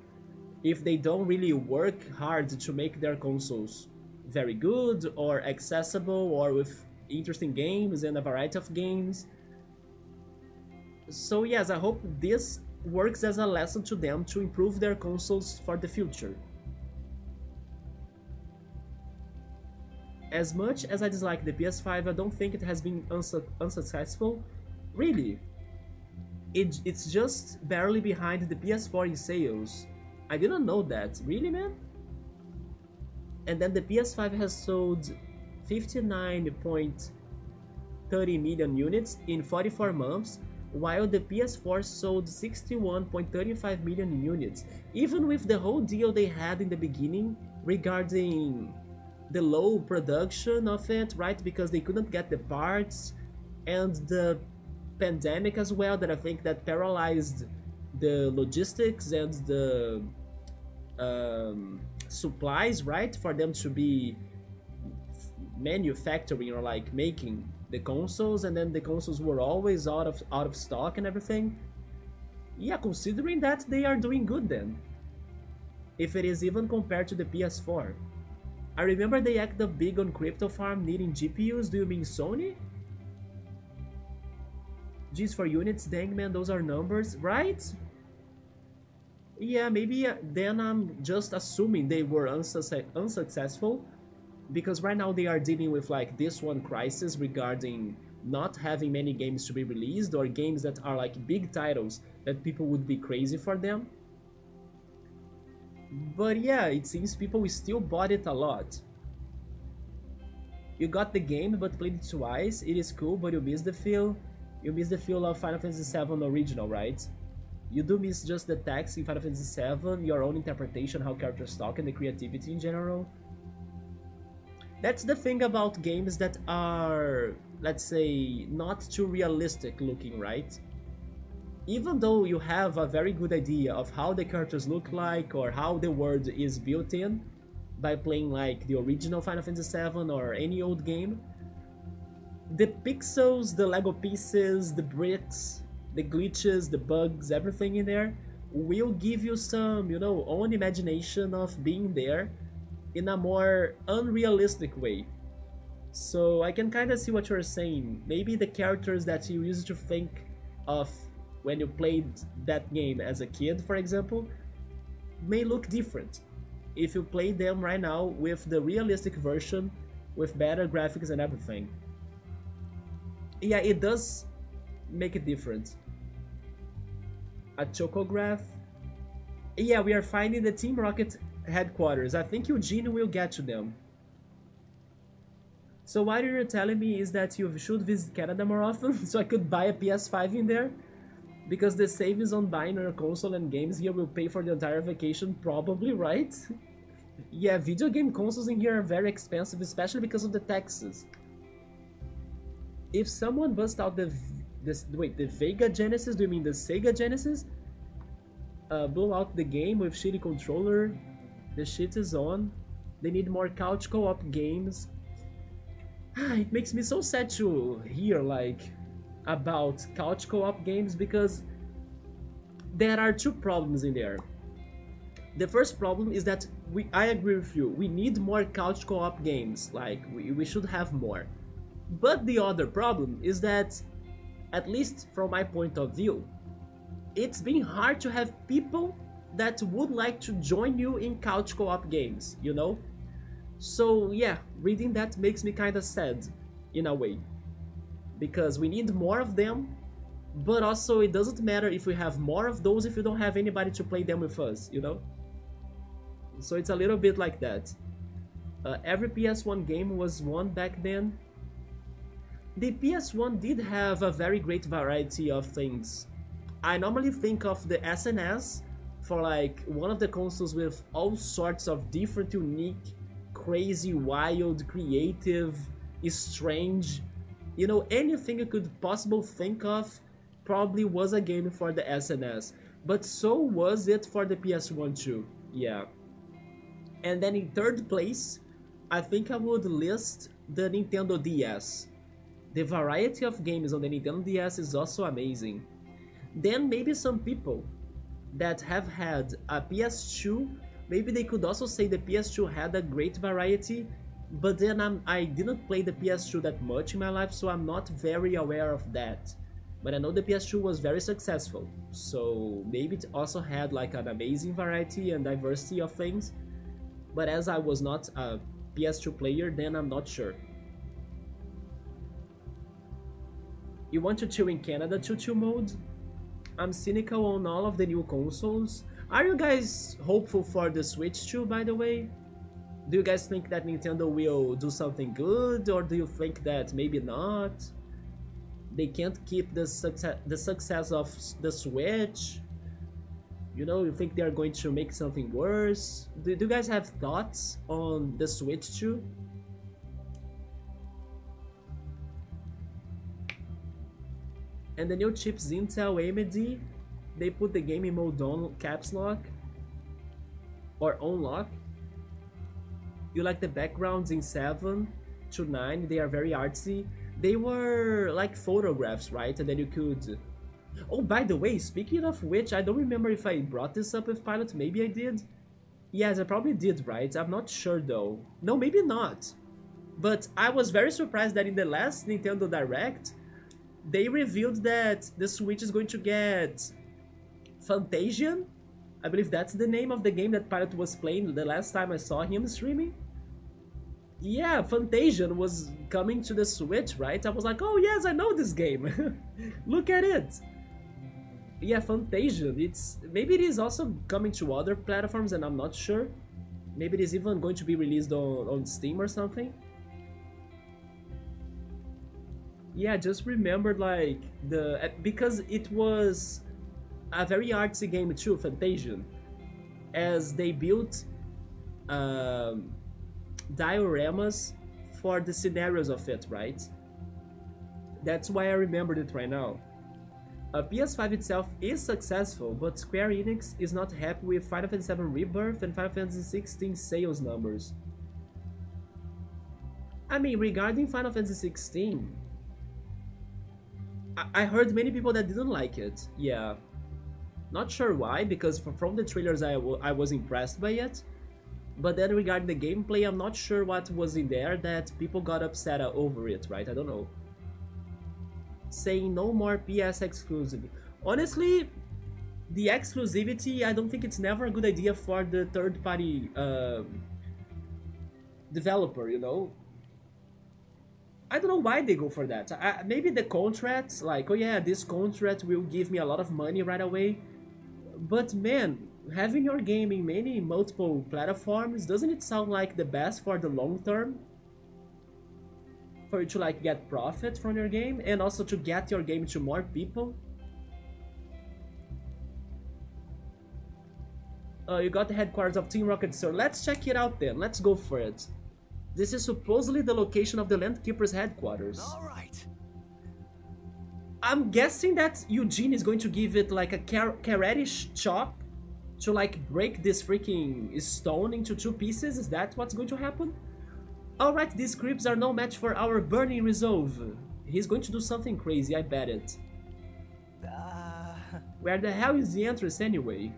if they don't really work hard to make their consoles very good or accessible or with interesting games and a variety of games. So yes, I hope this works as a lesson to them to improve their consoles for the future. As much as I dislike the PS5, I don't think it has been unsuccessful. Really. It's just barely behind the PS4 in sales. I didn't know that. Really, man? And then the PS5 has sold 59.30 million units in 44 months, while the PS4 sold 61.35 million units, even with the whole deal they had in the beginning regarding the low production of it, right? Because they couldn't get the parts, and the pandemic as well, that I think that paralyzed the logistics and the supplies, right, for them to be manufacturing or like making the consoles, and then the consoles were always out of stock and everything. Yeah, considering that, they are doing good then. If it is even compared to the PS4. I remember they acted big on Crypto Farm needing GPUs. Do you mean Sony? G's for units, dang man, those are numbers, right? Yeah, maybe then I'm just assuming they were unsuccessful, because right now they are dealing with like this one crisis regarding not having many games to be released, or games that are like big titles that people would be crazy for them. But yeah, it seems people still bought it a lot. You got the game but played it twice. It is cool, but you miss the feel. You miss the feel of Final Fantasy VII Original, right? You do miss just the text in Final Fantasy VII, your own interpretation, how characters talk, and the creativity in general. That's the thing about games that are, let's say, not too realistic looking, right? Even though you have a very good idea of how the characters look like or how the world is built in by playing like the original Final Fantasy VII or any old game, the pixels, the Lego pieces, the bricks, the glitches, the bugs, everything in there will give you some, you know, own imagination of being there in a more unrealistic way. So I can kind of see what you're saying. Maybe the characters that you used to think of when you played that game as a kid, for example, may look different if you play them right now with the realistic version, with better graphics and everything. Yeah, it does make it different. A Chocograph. Yeah, we are finding the Team Rocket headquarters. I think Eugene will get to them. So what you're telling me is that you should visit Canada more often so I could buy a PS5 in there? Because the savings on buying a console and games here will pay for the entire vacation, probably, right? Yeah, video game consoles in here are very expensive, especially because of the taxes. If someone busts out the Vega Genesis, do you mean the Sega Genesis? Blow out the game with shitty controller, the shit is on. They need more couch co-op games. It makes me so sad to hear like about couch co-op games, because there are two problems in there. The first problem is that I agree with you, we need more couch co-op games, like we should have more. But the other problem is that, at least from my point of view, it's been hard to have people that would like to join you in couch co-op games, you know? So yeah, reading that makes me kinda sad, in a way. Because we need more of them, but also it doesn't matter if we have more of those if you don't have anybody to play them with us, you know? So it's a little bit like that. Every PS1 game was one back then. The PS1 did have a very great variety of things. I normally think of the SNES for like one of the consoles with all sorts of different, unique, crazy, wild, creative, strange, you know, anything you could possibly think of probably was a game for the SNES. But so was it for the PS1 too, yeah. And then in third place, I think I would list the Nintendo DS. The variety of games on the Nintendo DS is also amazing. Then maybe some people that have had a PS2, maybe they could also say the PS2 had a great variety, but then I didn't play the PS2 that much in my life, so I'm not very aware of that. But I know the PS2 was very successful, so maybe it also had like an amazing variety and diversity of things. But as I was not a PS2 player, then I'm not sure. You want to chill in Canada chill mode? I'm cynical on all of the new consoles. Are you guys hopeful for the Switch 2, by the way? Do you guys think that Nintendo will do something good, or do you think that maybe not? They can't keep the success of the Switch? You know, you think they're going to make something worse? Do you guys have thoughts on the Switch 2? And the new chips Intel AMD, they put the gaming mode on caps lock or on lock. You like the backgrounds in 7 to 9, they are very artsy. They were like photographs, right? And then you could... Oh, by the way, speaking of which, I don't remember if I brought this up with Pilot, maybe I did. Yes, I probably did, right? I'm not sure though. No, maybe not. But I was very surprised that in the last Nintendo Direct, they revealed that the Switch is going to get Fantasian. I believe that's the name of the game that Pilot was playing the last time I saw him streaming. Yeah, Fantasian was coming to the Switch, right? I was like, oh yes, I know this game. Look at it. Yeah, Fantasian. Maybe it is also coming to other platforms, and I'm not sure. Maybe it is even going to be released on Steam or something. Yeah, just remembered like because it was a very artsy game too, Fantasian, as they built dioramas for the scenarios of it, right? That's why I remembered it right now. PS5 itself is successful, but Square Enix is not happy with Final Fantasy VII Rebirth and Final Fantasy XVI sales numbers. I mean, regarding Final Fantasy XVI, I heard many people that didn't like it. Yeah, not sure why, because from the trailers I was impressed by it. But then regarding the gameplay, I'm not sure what was in there that people got upset over it, right? I don't know. Saying no more PS exclusive. Honestly, the exclusivity, I don't think it's never a good idea for the third-party developer, you know? I don't know why they go for that. Maybe the contracts, like, oh yeah, this contract will give me a lot of money right away. But man, having your game in multiple platforms, doesn't it sound like the best for the long term? For you to like get profit from your game and also to get your game to more people. You got the headquarters of Team Rocket, so let's check it out then. Let's go for it. This is supposedly the location of the Landkeeper's headquarters.
All right.
I'm guessing that Eugene is going to give it like a karate chop to like break this freaking stone into 2 pieces. Is that what's going to happen? Alright, these creeps are no match for our burning resolve. He's going to do something crazy, I bet it. Where the hell is the entrance anyway?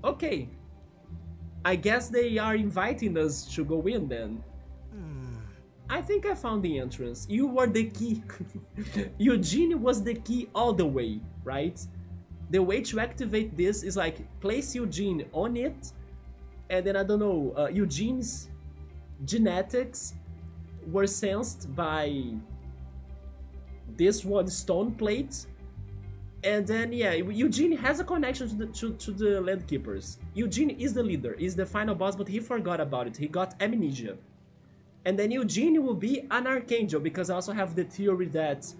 Okay. I guess they are inviting us to go in then. I think I found the entrance. You were the key. Eugene was the key all the way, right? The way to activate this is like place Eugene on it, and then I don't know, Eugene's genetics were sensed by this one stone plate, and then yeah, Eugene has a connection to the Landkeepers. Eugene is the leader, is the final boss, but he forgot about it. He got amnesia, and then Eugene will be an Archangel, because I also have the theory that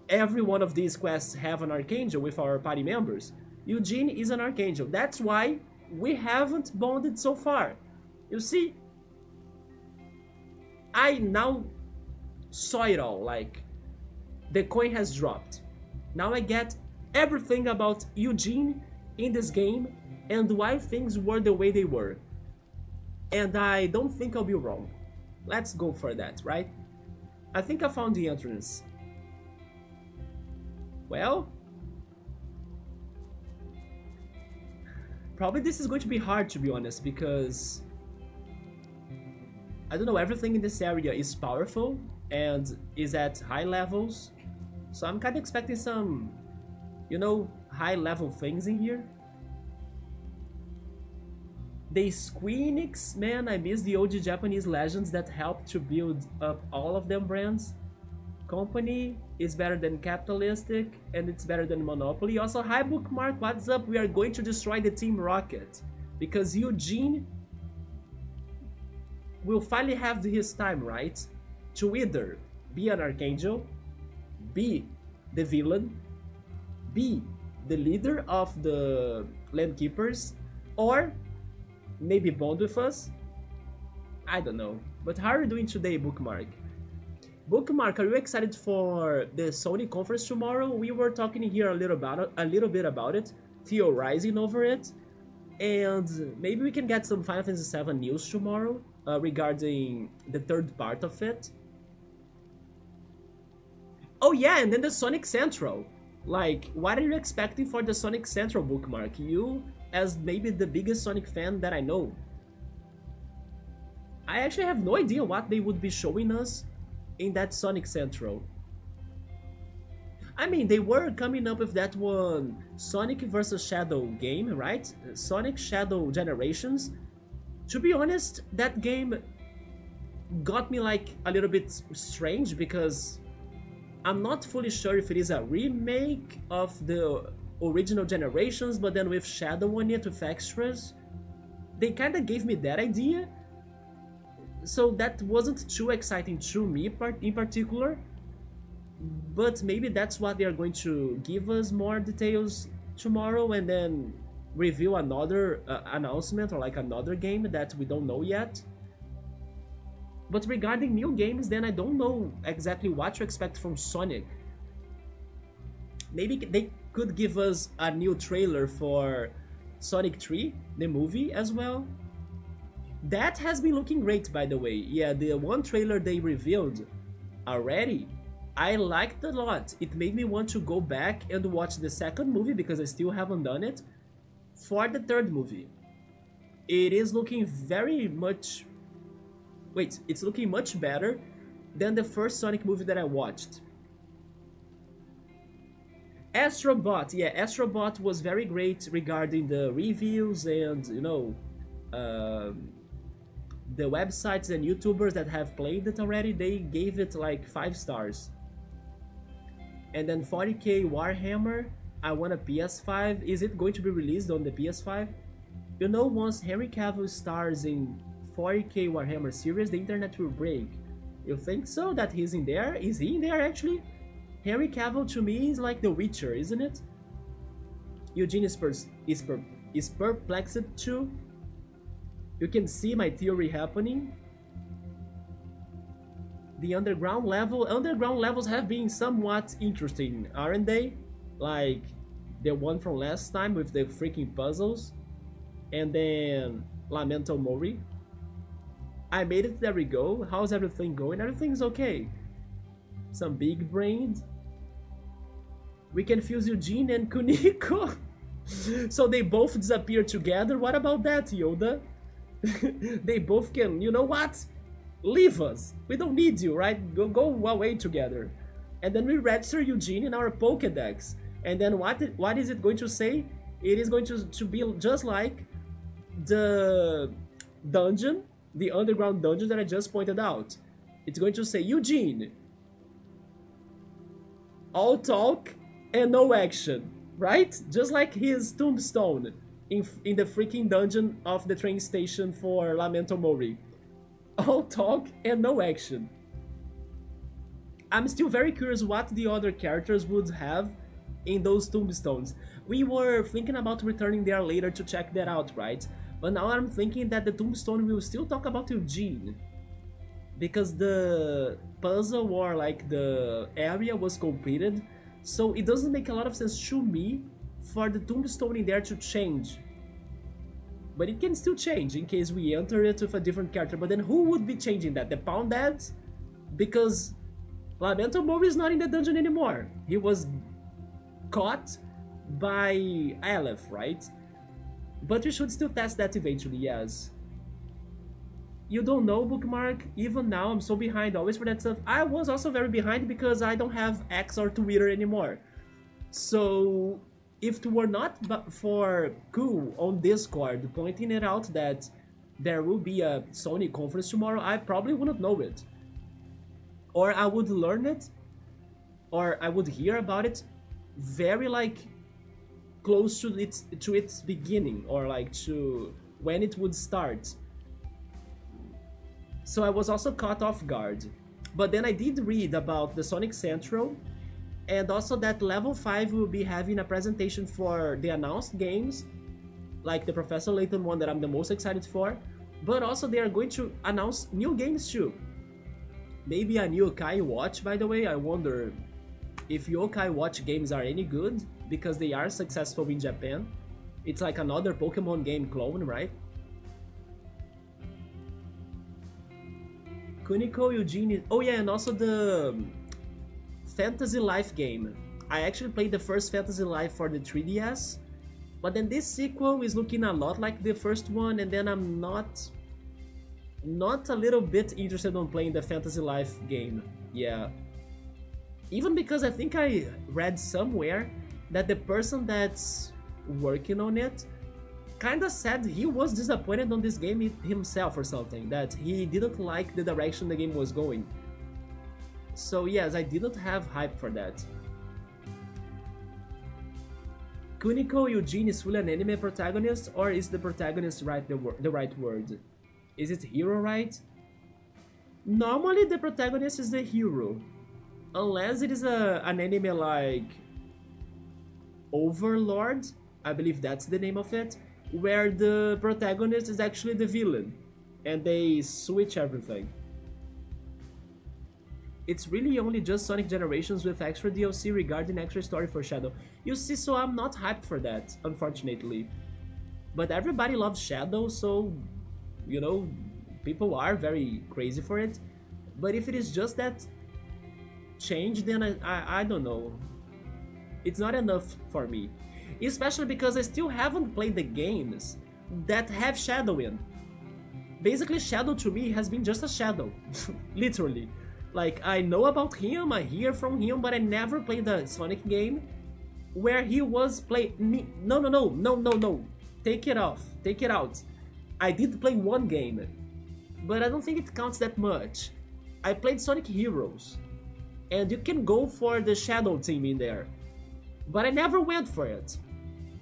every one of these quests have an Archangel with our party members. Eugene is an Archangel. That's why we haven't bonded so far. You see, I now saw it all, like, the coin has dropped. Now I get everything about Eugene in this game and why things were the way they were. And I don't think I'll be wrong. Let's go for that, right? I think I found the entrance. Well, probably this is going to be hard, to be honest, because I don't know, everything in this area is powerful and is at high levels, so I'm kind of expecting some, you know, high level things in here. The Square Enix, man, I miss the OG Japanese legends that helped to build up all of them brands. Company is better than capitalistic, and it's better than monopoly. Also, hi Bookmark, what's up? We are going to destroy the Team Rocket because Eugene will finally have his time, right? To either be an Archangel, be the villain, be the leader of the Landkeepers, or maybe bond with us. I don't know. But how are you doing today, Bookmark? Bookmark, are you excited for the Sony conference tomorrow? We were talking here a little bit about it, theorizing over it, and maybe we can get some Final Fantasy VII news tomorrow regarding the third part of it. Oh yeah, and then the Sonic Central. Like, what are you expecting for the Sonic Central, Bookmark? You, as maybe the biggest Sonic fan that I know. I actually have no idea what they would be showing us in that Sonic Central. I mean, they were coming up with that one Sonic vs. Shadow game, right? Sonic Shadow Generations. To be honest, that game got me like a little bit strange because I'm not fully sure if it is a remake of the original Generations, but then with Shadow on it, with extras. They kind of gave me that idea, so that wasn't too exciting to me in particular, but maybe that's what they are going to give us more details tomorrow and then reveal another announcement or like another game that we don't know yet. But regarding new games, then I don't know exactly what to expect from Sonic. Maybe they could give us a new trailer for Sonic 3, the movie, as well. That has been looking great, by the way. Yeah, the one trailer they revealed already, I liked a lot. It made me want to go back and watch the second movie, because I still haven't done it, for the third movie. It is looking very much... Wait, it's looking much better than the first Sonic movie that I watched. Astro Bot, yeah, Astro Bot was very great regarding the reviews and, you know, the websites and YouTubers that have played it already, they gave it like 5 stars. And then 40k Warhammer, I want a PS5. Is it going to be released on the PS5? You know, once Henry Cavill stars in 40k Warhammer series, the internet will break. You think so? That he's in there? Is he in there actually? Henry Cavill to me is like The Witcher, isn't it? Eugene is perplexed too. You can see my theory happening. The underground levels have been somewhat interesting, aren't they? Like the one from last time with the freaking puzzles. And then Lamento Mori. I made it, there we go. How's everything going? Everything's okay. Some big brains. We can fuse Eugene and Kuniko. So they both disappear together. What about that, Yoda? They both can, you know what? Leave us. We don't need you, right? Go away together. And then we register Eugene in our Pokédex. And then what is it going to say? It is going to be just like the dungeon, the underground dungeon that I just pointed out. It's going to say, Eugene, all talk and no action, right? Just like his tombstone in the freaking dungeon of the train station for Lamento Mori. All talk and no action. I'm still very curious what the other characters would have in those tombstones. We were thinking about returning there later to check that out, right? But now I'm thinking that the tombstone will still talk about Eugene, because the puzzle or like the area was completed, so it doesn't make a lot of sense to me for the tombstone in there to change. But it can still change in case we enter it with a different character. But then who would be changing that? The Pound Dads? Because Lamento Mori is not in the dungeon anymore. He was caught by Aleph, right? But we should still test that eventually, yes. You don't know, Bookmark? Even now, I'm so behind always for that stuff. I was also very behind because I don't have X or Twitter anymore. So if it were not for Ku on Discord pointing it out that there will be a Sony conference tomorrow, I probably wouldn't know it. Or I would learn it, or I would hear about it very like close to its beginning, or like to when it would start. So I was also caught off guard. But then I did read about the Sonic Central, and also that Level 5 will be having a presentation for the announced games, like the Professor Layton one that I'm the most excited for, But also they are going to announce new games too. Maybe a new Yokai Watch, by the way. I wonder if Yokai Watch games are any good, because they are successful in Japan. It's like another Pokemon game clone, right? Kuniko Eugene. Oh yeah, and also the Fantasy Life game. I actually played the first Fantasy Life for the 3DS, but then this sequel is looking a lot like the first one, and then I'm not a little bit interested on playing the Fantasy Life game. Yeah. Even because I think I read somewhere that the person that's working on it kinda said he was disappointed on this game himself or something, that he didn't like the direction the game was going. So yes, I didn't have hype for that. Kuniko Eugene is fully an anime protagonist, or is the protagonist the right word? Is it hero, right? Normally the protagonist is the hero, unless it is an anime like Overlord, I believe that's the name of it, where the protagonist is actually the villain, and they switch everything. It's really only just Sonic Generations with extra DLC regarding extra story for Shadow. You see, so I'm not hyped for that, unfortunately. But everybody loves Shadow, so, you know, people are very crazy for it. But if it is just that change, then I don't know. It's not enough for me. Especially because I still haven't played the games that have Shadow in. Basically, Shadow to me has been just a Shadow. Literally. Like, I know about him, I hear from him, but I never played the Sonic game where he was No. Take it off. Take it out. I did play one game, but I don't think it counts that much. I played Sonic Heroes, and you can go for the Shadow team in there, but I never went for it.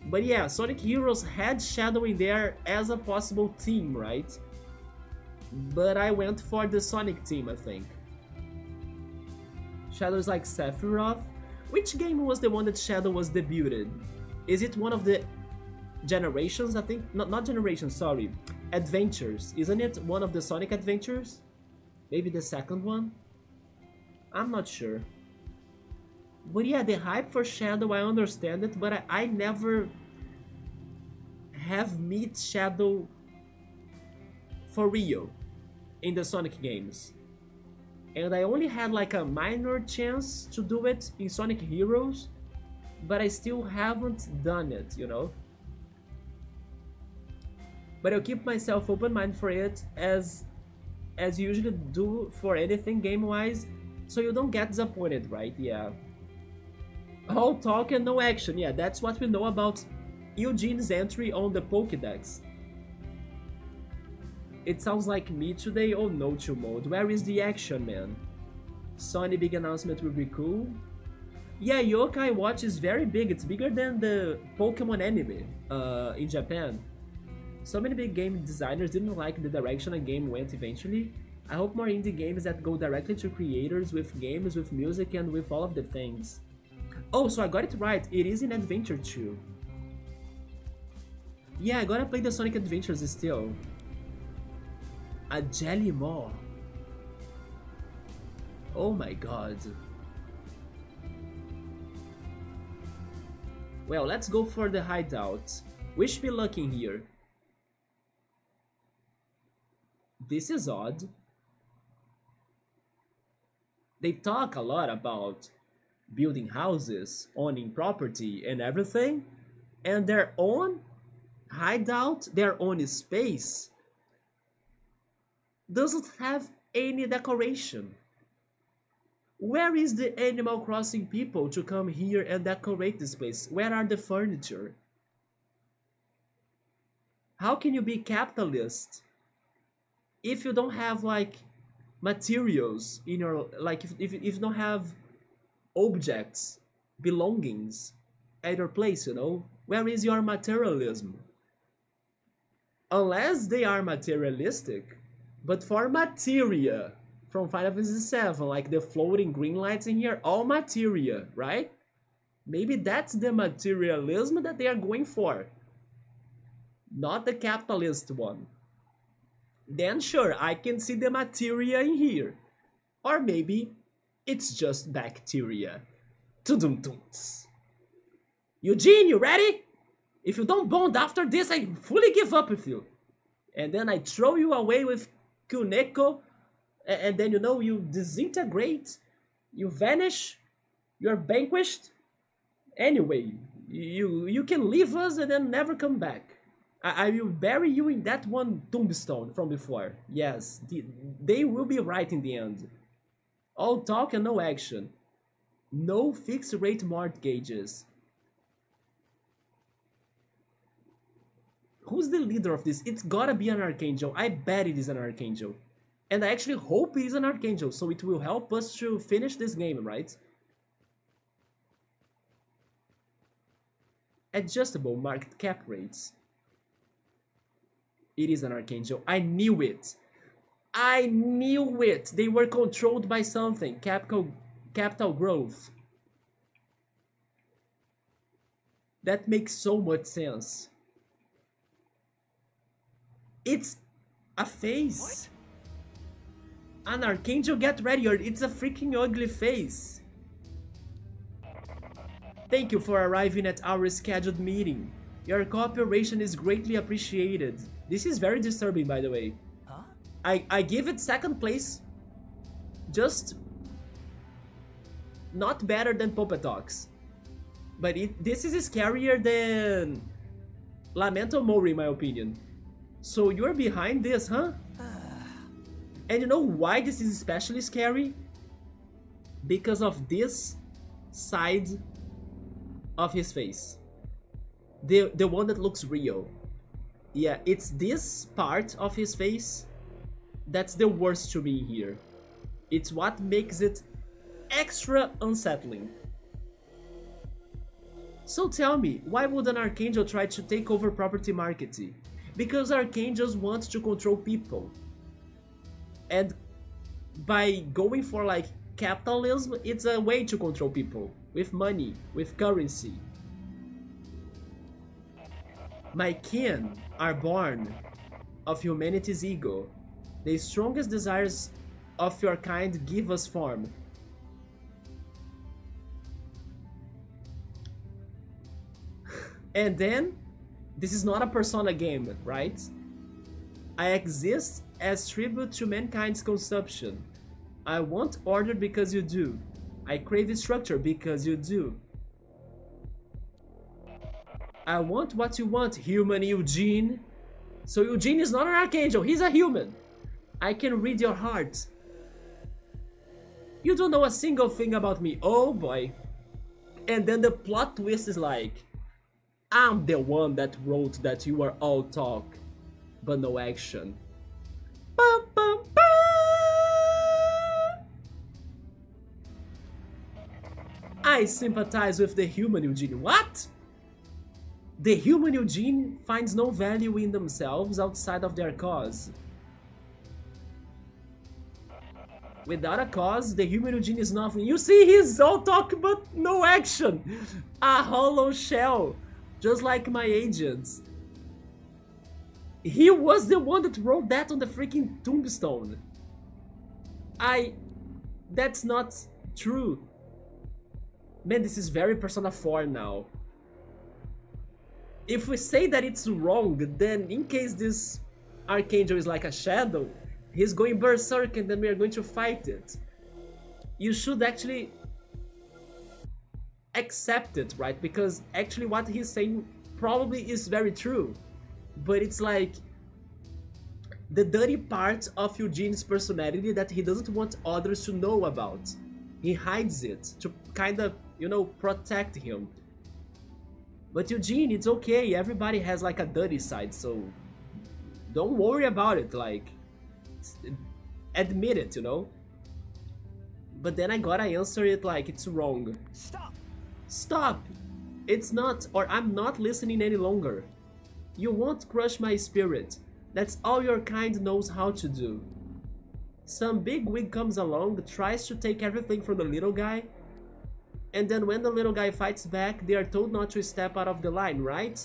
But yeah, Sonic Heroes had Shadow in there as a possible team, right? But I went for the Sonic team, I think. Shadow is like Sephiroth. Which game was the one that Shadow was debuted? Is it one of the Generations, I think? Not Generations, sorry. Adventures. Isn't it one of the Sonic Adventures? Maybe the second one? I'm not sure. But yeah, the hype for Shadow, I understand it, but I never have met Shadow for real in the Sonic games. And I only had like a minor chance to do it in Sonic Heroes, but I still haven't done it, you know? But I'll keep myself open-minded for it, as you usually do for anything game-wise, so you don't get disappointed, right? Yeah. All talk and no action, yeah, that's what we know about Eugene's entry on the Pokédex. It sounds like me today. Oh no, chill mode. Where is the action, man? Sony big announcement will be cool. Yeah, Yokai Watch is very big. It's bigger than the Pokemon anime in Japan. So many big game designers didn't like the direction a game went eventually. I hope more indie games that go directly to creators with games, with music, and with all of the things. Oh, so I got it right. It is in Adventure 2. Yeah, I gotta play the Sonic Adventures still. A Jelly Maw. Oh my god. Well, let's go for the hideout. Wish me luck in here. This is odd. They talk a lot about building houses, owning property and everything, and their own hideout, their own space, doesn't have any decoration. Where is the Animal Crossing people to come here and decorate this place? Where are the furniture? How can you be capitalist if you don't have like materials in your, like if you don't have objects, belongings at your place, you know? Where is your materialism? Unless they are materialistic, but for materia from Final Fantasy VII, like the floating green lights in here, all materia, right? Maybe that's the materialism that they are going for, not the capitalist one. then sure, I can see the materia in here. Or maybe it's just bacteria. Tudum-tums. Eugene, you ready? If you don't bond after this, I fully give up with you. And then I throw you away with Kuneko, and then you know, you disintegrate, you vanish, you're vanquished. Anyway, you can leave us and then never come back. I will bury you in that one tombstone from before. Yes, they will be right in the end. All talk and no action. No fixed rate mortgages. Who's the leader of this? It's gotta be an Archangel. I bet it is an Archangel. And I actually hope it is an Archangel, so it will help us to finish this game, right? Adjustable market cap rates. It is an Archangel. I knew it. I knew it. They were controlled by something. Capital growth. That makes so much sense. It's a face. What? An Archangel, get ready, or it's a freaking ugly face. Thank you for arriving at our scheduled meeting. Your cooperation is greatly appreciated. This is very disturbing, by the way.
Huh?
I give it second place. Just not better than Puppetox. But this is scarier than Lamento Mori, in my opinion. So you're behind this, huh? And you know why this is especially scary? Because of this side of his face. The one that looks real. Yeah, it's this part of his face that's the worst to me here. It's what makes it extra unsettling. So tell me, why would an Archangel try to take over property marketing? Because Archangels want to control people. And by going for like capitalism, it's a way to control people. With money, with currency. My kin are born of humanity's ego. The strongest desires of your kind give us form. And then, this is not a Persona game, right? I exist as tribute to mankind's consumption. I want order because you do. I crave structure because you do. I want what you want, human Eugene. So Eugene is not an Archangel, he's a human. I can read your heart. You don't know a single thing about me, oh boy. And then the plot twist is like, I'm the one that wrote that you are all talk, but no action. Bum, bum, bum. I sympathize with the human Eugene. What? The human Eugene finds no value in themselves outside of their cause. Without a cause, the human Eugene is nothing. You see, he's all talk but no action. A hollow shell. Just like my agents. He was the one that wrote that on the freaking tombstone. That's not true. Man, this is very Persona 4 now. If we say that it's wrong, then in case this Archangel is like a shadow, he's going berserk and then we are going to fight it. You should actually accept it, right? Because actually what he's saying probably is very true. But it's like the dirty part of Eugene's personality that he doesn't want others to know about. He hides it to kind of, you know, protect him. But Eugene, it's okay, everybody has like a dirty side, so don't worry about it, like, admit it, you know? But then I gotta answer it like it's wrong.
Stop!
Stop! It's not, or I'm not listening any longer. You won't crush my spirit. That's all your kind knows how to do. Some big wig comes along, tries to take everything from the little guy, and then when the little guy fights back, they are told not to step out of the line, right?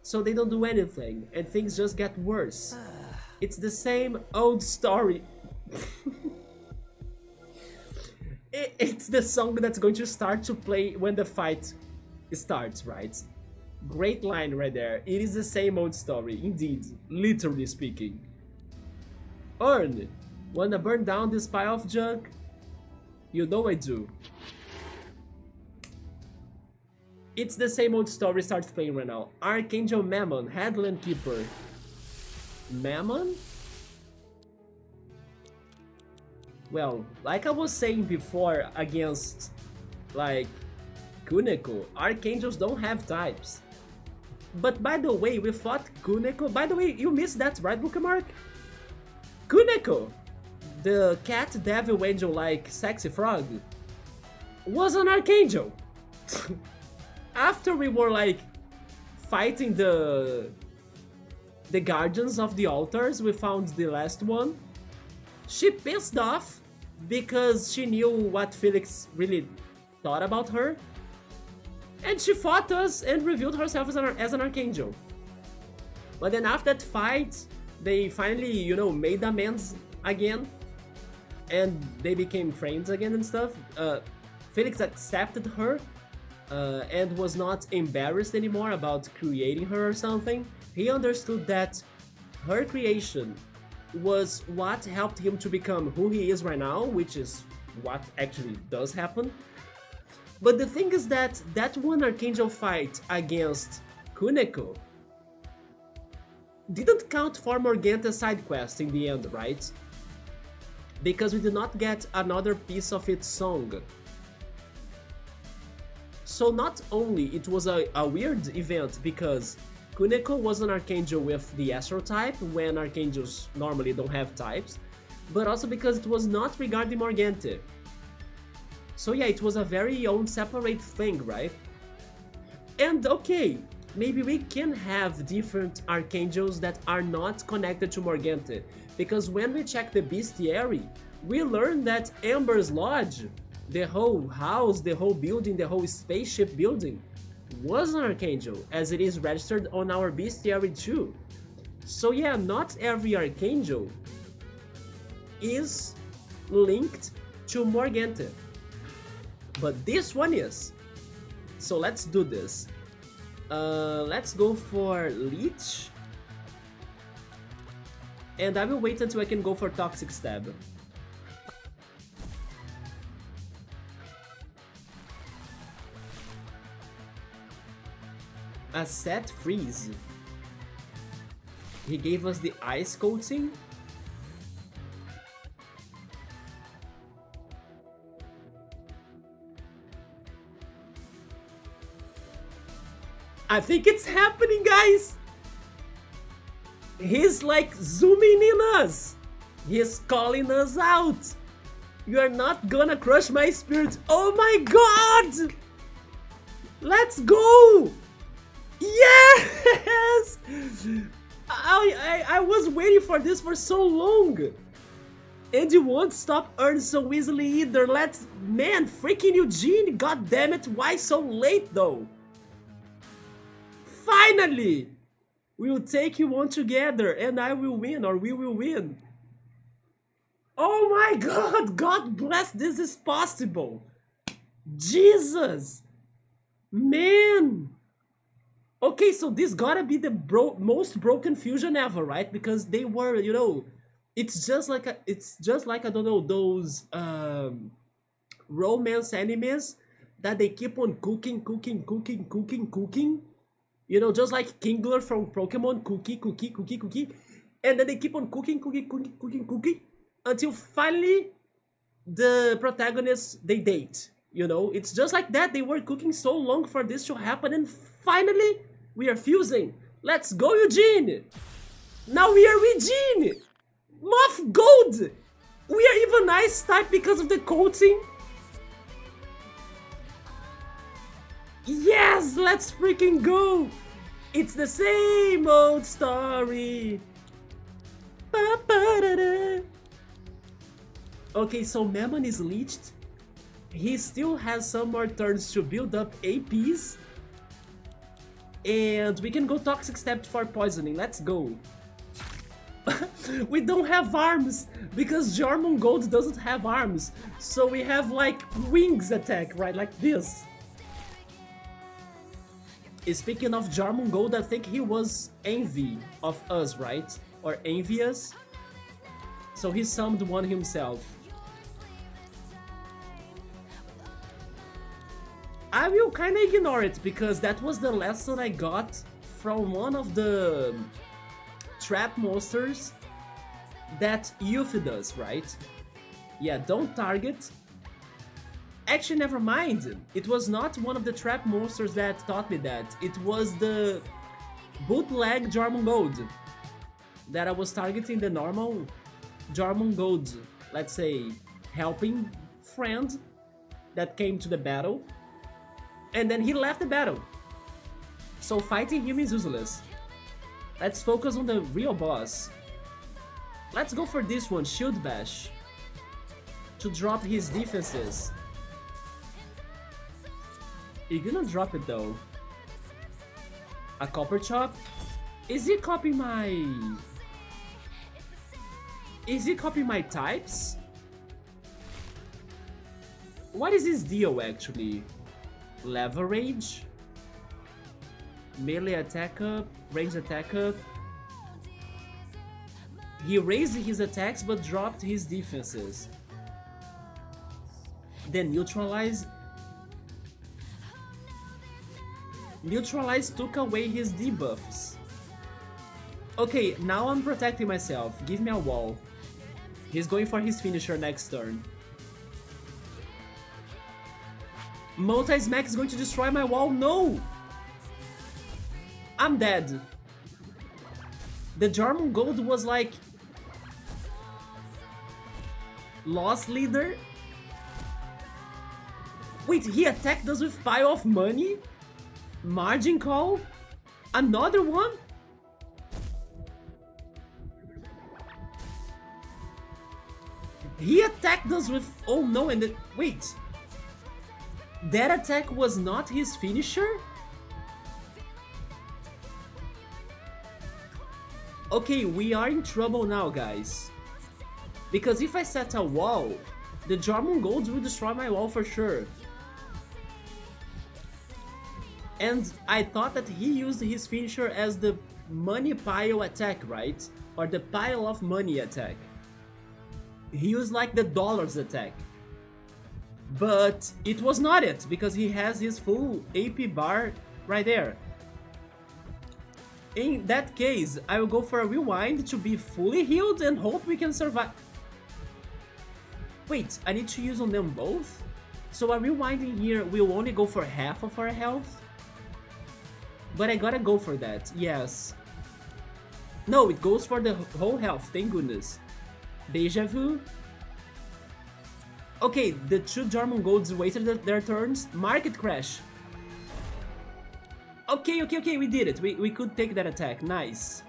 So they don't do anything, and things just get worse. It's the same old story. It's the song that's going to start to play when the fight starts, right? Great line right there. It is the same old story, indeed, literally speaking. Earn, wanna burn down this pile of junk? You know I do. It's the same old story starts playing right now. Archangel Mammon, Headland Keeper. Mammon? Well, like I was saying before against, like, Kuneko, Archangels don't have types. But by the way, we fought Kuneko. By the way, you missed that, right, Bookmark? Kuneko, the cat devil angel like sexy frog, was an Archangel. After we were like fighting the guardians of the altars, we found the last one. She pissed off because she knew what Felix really thought about her. And she fought us and revealed herself as an Archangel. But then after that fight, they finally, you know, made amends again. And they became friends again and stuff. Felix accepted her and was not embarrassed anymore about creating her or something. He understood that her creation was what helped him to become who he is right now, which is what actually does happen. But the thing is that that one Archangel fight against Kuneko didn't count for Morganta's side quest in the end, right? Because we did not get another piece of its song. So not only it was a weird event because Kuneko was an Archangel with the Astral type, when Archangels normally don't have types, but also because it was not regarding Morgante. So yeah, it was a very own separate thing, right? And okay, maybe we can have different Archangels that are not connected to Morgante, because when we check the bestiary, we learn that Amber's Lodge, the whole house, the whole building, the whole spaceship building, was an Archangel, as it is registered on our bestiary too. So yeah, not every Archangel is linked to Morgante, but this one is. So let's do this. Let's go for Leech, and I will wait until I can go for Toxic Stab. A set freeze. He gave us the ice coating. I think it's happening, guys. He's like zooming in us. He's calling us out. You are not gonna crush my spirit. Oh my god! Let's go! Yes! I was waiting for this for so long. And you won't stop Earn so easily either. Let's... Man, freaking Eugene! God damn it, why so late though? Finally! We'll take you on together and I will win, or we will win. Oh my god! God bless, this is possible! Jesus! Man! Okay, so this gotta be the most broken fusion ever, right? Because they were, you know, it's just like I don't know, those romance animes that they keep on cooking. You know, just like Kingler from Pokemon, cookie, and then they keep on cooking until finally the protagonists, they date. You know, it's just like that. They were cooking so long for this to happen, and finally we are fusing. Let's go, Eugene! Now we are Eugene! Moth Gold! We are even ice type because of the coating. Yes, let's freaking go! It's the same old story. Okay, so Mammon is leeched. He still has some more turns to build up APs. And we can go Toxic Step for poisoning. Let's go. We don't have arms because Jormungand doesn't have arms. So we have like wings attack, right? Like this. Speaking of Jormungand, I think he was envy of us, right? Or envious. So he summoned one himself. I will kinda ignore it because that was the lesson I got from one of the trap monsters that Yuffie does, right? Yeah, don't target. Actually, never mind. It was not one of the trap monsters that taught me that. It was the bootleg Jormungand that I was targeting the normal Jormungand, let's say, helping friend that came to the battle. And then he left the battle. So fighting him is useless. Let's focus on the real boss. Let's go for this one, Shield Bash, to drop his defenses. You're gonna drop it though. A Copper Chop? Is he copying my... Is he copying my types? What is his deal actually? Leverage? Melee attack up, range attack up. He raised his attacks but dropped his defenses. Then neutralize. Neutralize took away his debuffs. Okay, now I'm protecting myself. Give me a wall. He's going for his finisher next turn. Multi-smack is going to destroy my wall. No! I'm dead. The Jormungand was like... Lost leader? Wait, he attacked us with pile of money? Margin call? Another one? He attacked us with... Oh no, and then... Wait. That attack was not his finisher? Okay, we are in trouble now, guys. Because if I set a wall, the Jormungand will destroy my wall for sure. And I thought that he used his finisher as the money pile attack, right? Or the pile of money attack. He used like the dollars attack. But it was not it, because he has his full AP bar right there. In that case, I will go for a rewind to be fully healed and hope we can survive. Wait, I need to use on them both? So a rewind in here will only go for half of our health? But I gotta go for that, yes. No, it goes for the whole health, thank goodness. Deja vu. Okay, the two Jormungands waited their turns. Market crash. Okay, we did it. We could take that attack, nice.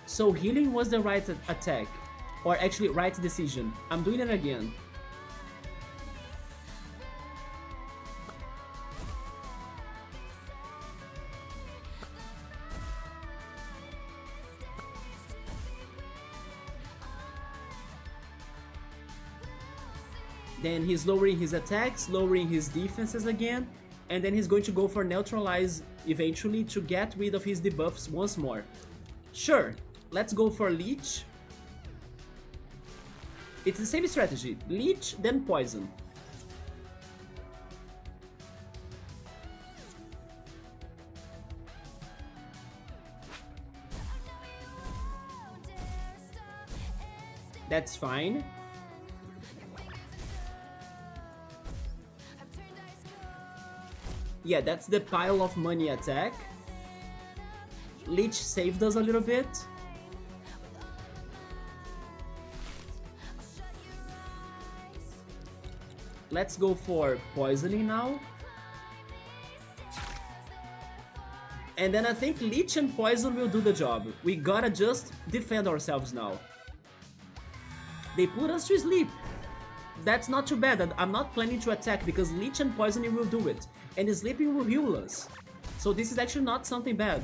So healing was the right attack. Or actually, right decision. I'm doing it again. Then he's lowering his attacks, lowering his defenses again, and then he's going to go for neutralize eventually to get rid of his debuffs once more. Sure, let's go for leech. It's the same strategy, leech then poison. That's fine. Yeah, that's the pile of money attack. Leech saved us a little bit. Let's go for poisoning now. And then I think leech and poison will do the job. We gotta just defend ourselves now. They put us to sleep. That's not too bad. I'm not planning to attack because leech and poisoning will do it. And the sleeping will heal us. So this is actually not something bad.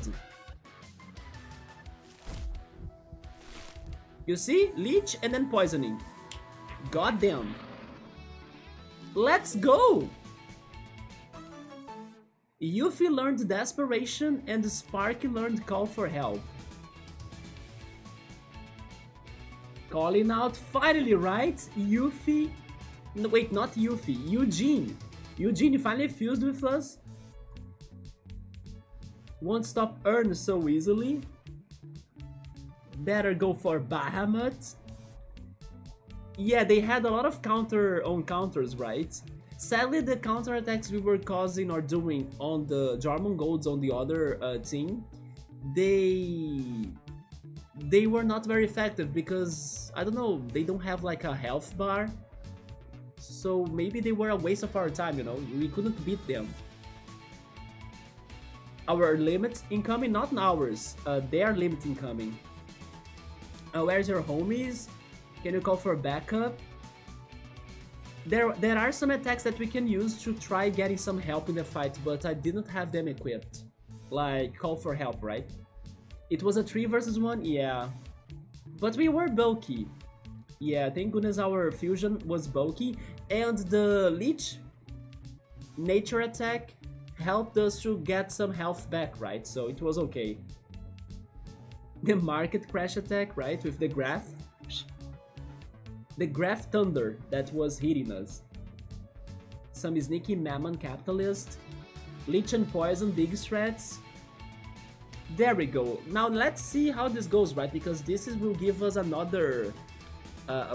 You see? Leech and then poisoning. Goddamn. Let's go! Yuffie learned Desperation and Sparky learned Call for Help. Calling out, finally, right? Yuffie... No, wait, not Yuffie, Eugene. Eugene, you finally fused with us? Won't stop Ern so easily. Better go for Bahamut. Yeah, they had a lot of counter on counters, right? Sadly, the counter attacks we were causing or doing on the Jormungolds on the other team, they were not very effective because, I don't know, they don't have like a health bar. So maybe they were a waste of our time, you know, we couldn't beat them. Our limit incoming, not ours, their limit incoming. Where's your homies? Can you call for backup? There are some attacks that we can use to try getting some help in the fight, but I didn't have them equipped. Like, call for help, right? It was a 3 versus 1? Yeah. But we were bulky. Yeah, thank goodness our fusion was bulky. And the Leech nature attack helped us to get some health back, right? So it was okay. The market crash attack, right? With the graph. The graph thunder that was hitting us. Some sneaky Mammon capitalist. Leech and poison big strats. There we go. Now let's see how this goes, right? Because this will give us another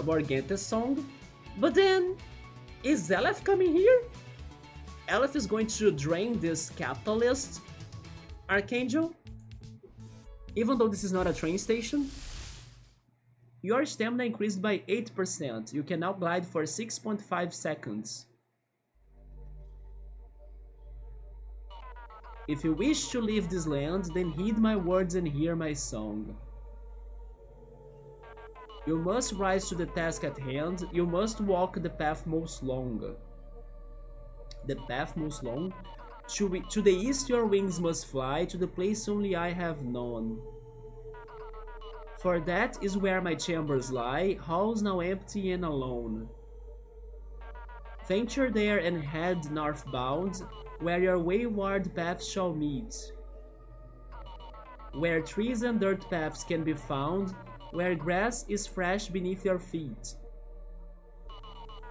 Morgantes song. But then, is Elef coming here? Elef is going to drain this capitalist Archangel. Even though this is not a train station. Your stamina increased by 8%. You can now glide for 6.5 seconds. If you wish to leave this land, then heed my words and hear my song. You must rise to the task at hand. You must walk the path most long. The path most long? To the east your wings must fly, to the place only I have known. For that is where my chambers lie, halls now empty and alone. Venture there and head northbound, where your wayward paths shall meet. Where trees and dirt paths can be found, where grass is fresh beneath your feet.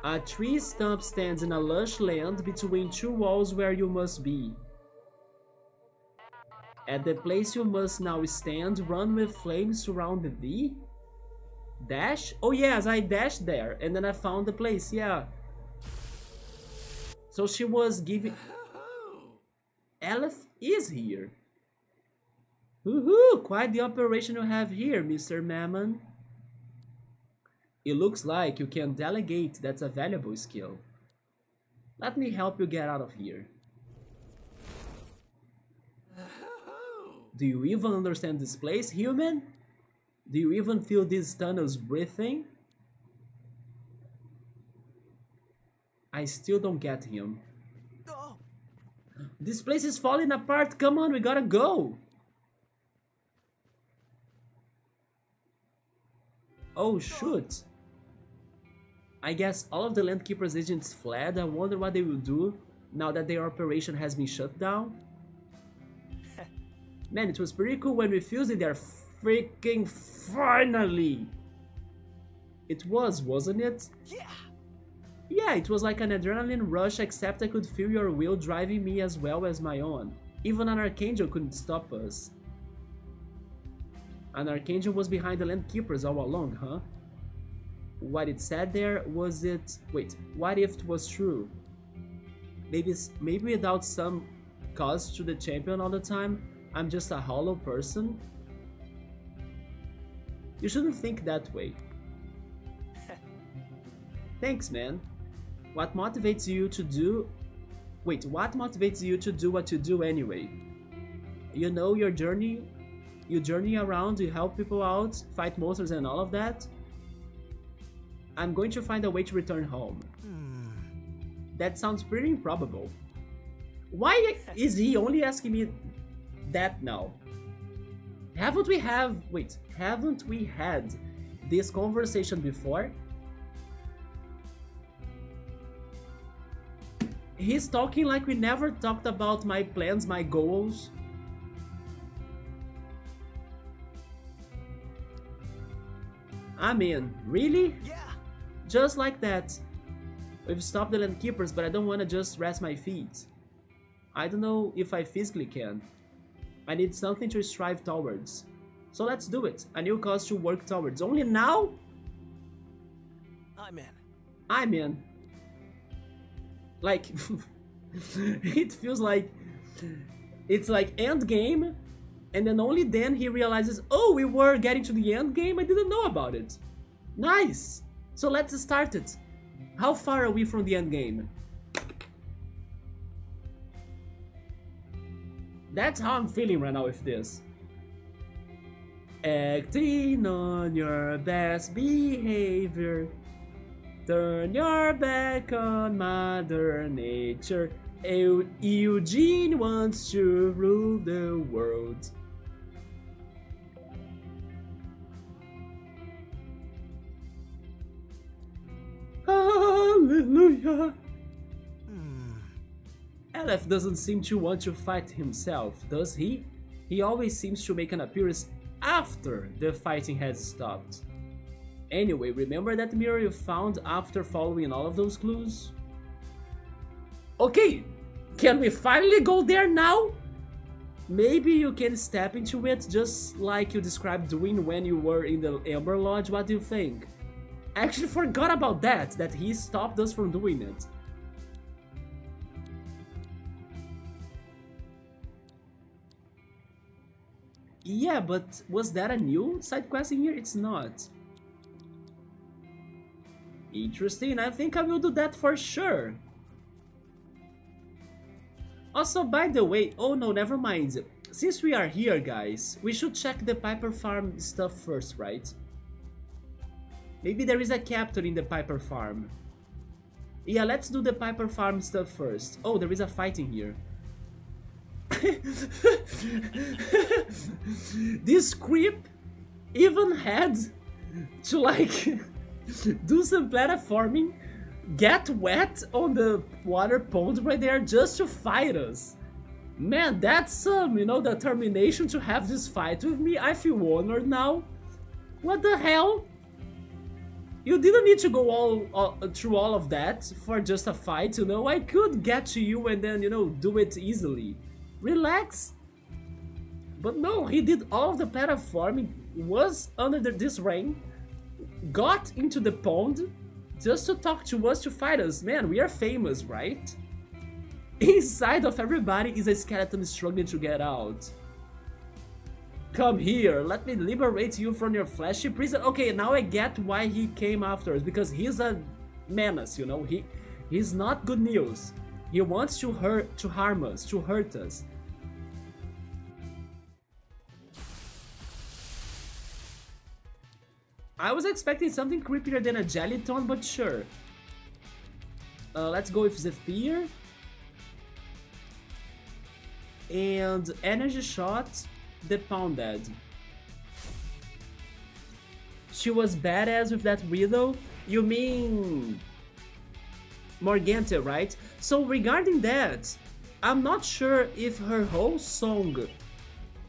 A tree stump stands in a lush land between two walls where you must be. At the place you must now stand, run with flames surrounding thee. Dash? Oh yes, I dashed there, and then I found the place, yeah. So she was giving... Elef is here. Woohoo! Quite the operation you have here, Mr. Mammon. It looks like you can delegate. That's a valuable skill. Let me help you get out of here. Do you even understand this place, human? Do you even feel these tunnels breathing? I still don't get him. This place is falling apart. Come on, we gotta go. Oh shoot. I guess all of the Landkeeper's agents fled. I wonder what they will do now that their operation has been shut down. Man, it was pretty cool when we fused it there. Freaking finally! It was, wasn't it?
Yeah.
Yeah, it was like an adrenaline rush, except I could feel your will driving me as well as my own. Even an Archangel couldn't stop us. An Archangel was behind the Landkeepers all along, huh? What it said there, was it... Wait, what if it was true? Maybe without some cause to the champion all the time, I'm just a hollow person? You shouldn't think that way. Thanks, man. What motivates you to do... Wait, what motivates you to do what you do anyway? You know, you journey around, you help people out, fight monsters and all of that? I'm going to find a way to return home. That sounds pretty improbable. Why is he only asking me that now? Haven't we had this conversation before. He's talking like we never talked about my plans, my goals. I mean, really?
Yeah.
Just like that. We've stopped the Land Keepers, but I don't want to just rest my feet. I don't know if I physically can. I need something to strive towards. So let's do it. A new cause to work towards. Only now?
I'm in.
I'm in. Like, it feels like it's like end game, and then only then he realizes, oh, we were getting to the end game. I didn't know about it. Nice. So let's start it. How far are we from the end game? That's how I'm feeling right now with this. Acting on your best behavior. Turn your back on Mother Nature. Eugene wants to rule the world. Hallelujah. Aleph doesn't seem to want to fight himself, does he? He always seems to make an appearance after the fighting has stopped. Anyway, remember that mirror you found after following all of those clues? Okay, can we finally go there now? Maybe you can step into it just like you described doing when you were in the Amber Lodge. What do you think? I actually forgot about that he stopped us from doing it. Yeah, but was that a new side quest in here? It's not. Interesting, I think I will do that for sure. Also, by the way, oh no, never mind. Since we are here, guys, we should check the Piper Farm stuff first, right? Maybe there is a captain in the Piper Farm. Yeah, let's do the Piper Farm stuff first. Oh, there is a fight in here. This creep even had to like do some platforming, get wet on the water pond right there just to fight us. Man, that's some, you know, determination to have this fight with me. I feel honored now. What the hell? You didn't need to go all through all of that for just a fight, you know? I could get to you and then, you know, do it easily. Relax. But no, he did all of the platforming, was under this rain, got into the pond just to talk to us, to fight us. Man, we are famous, right? Inside of everybody is a skeleton struggling to get out. Come here, let me liberate you from your fleshy prison. Okay, now I get why he came after us, because he's a menace, you know? He's not good news. He wants to harm us, to hurt us. I was expecting something creepier than a Jellyton, but sure. Let's go with Zephyr. And Energy Shot, the Pounded. She was badass with that Widow. You mean Morgante, right? So regarding that, I'm not sure if her whole song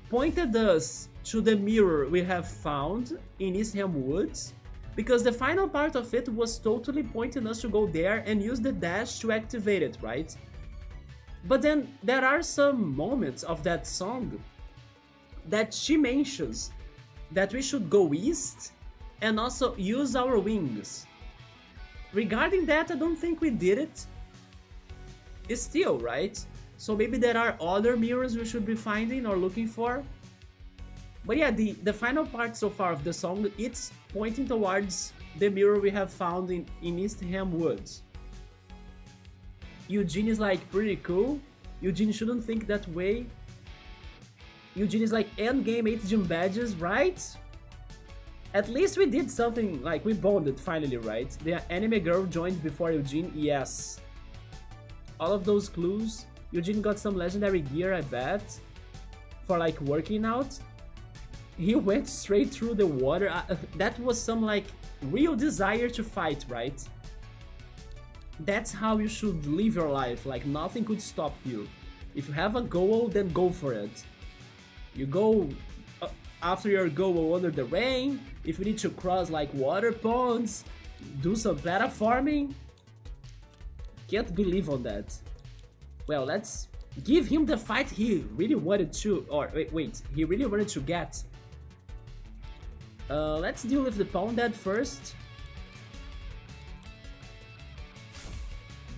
pointed us to the mirror we have found in Eastham Woods, because the final part of it was totally pointing us to go there and use the dash to activate it, right? But then there are some moments of that song that she mentions that we should go east and also use our wings. Regarding that, I don't think we did it. It's still, right? So maybe there are other mirrors we should be finding or looking for. But yeah, the final part so far of the song, it's pointing towards the mirror we have found in Eastham Woods. Eugene is like pretty cool. Eugene shouldn't think that way. Eugene is like endgame 8 gym badges, right? At least we did something, like we bonded finally, right? The anime girl joined before Eugene, yes. All of those clues. Eugene got some legendary gear, I bet. For like working out. He went straight through the water. That was some like real desire to fight, right? That's how you should live your life, like nothing could stop you. If you have a goal, then go for it. You go after your goal under the rain. If you need to cross like water ponds, do some platforming. Can't believe on that. Well, let's give him the fight he really wanted to, or wait, he really wanted to get. Let's deal with the Pawn Dead first.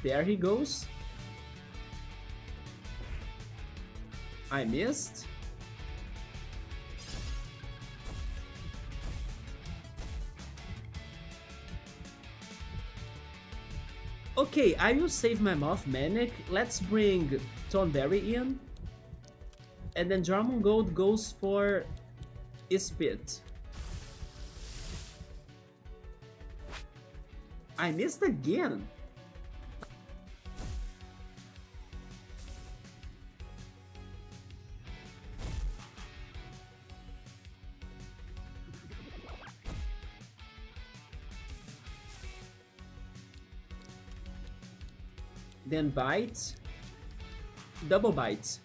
There he goes. I missed. Okay, I will save my Moth Manic. Let's bring Thornberry in. And then Jormungand goes for Spit. I missed again. Then bite, double bite.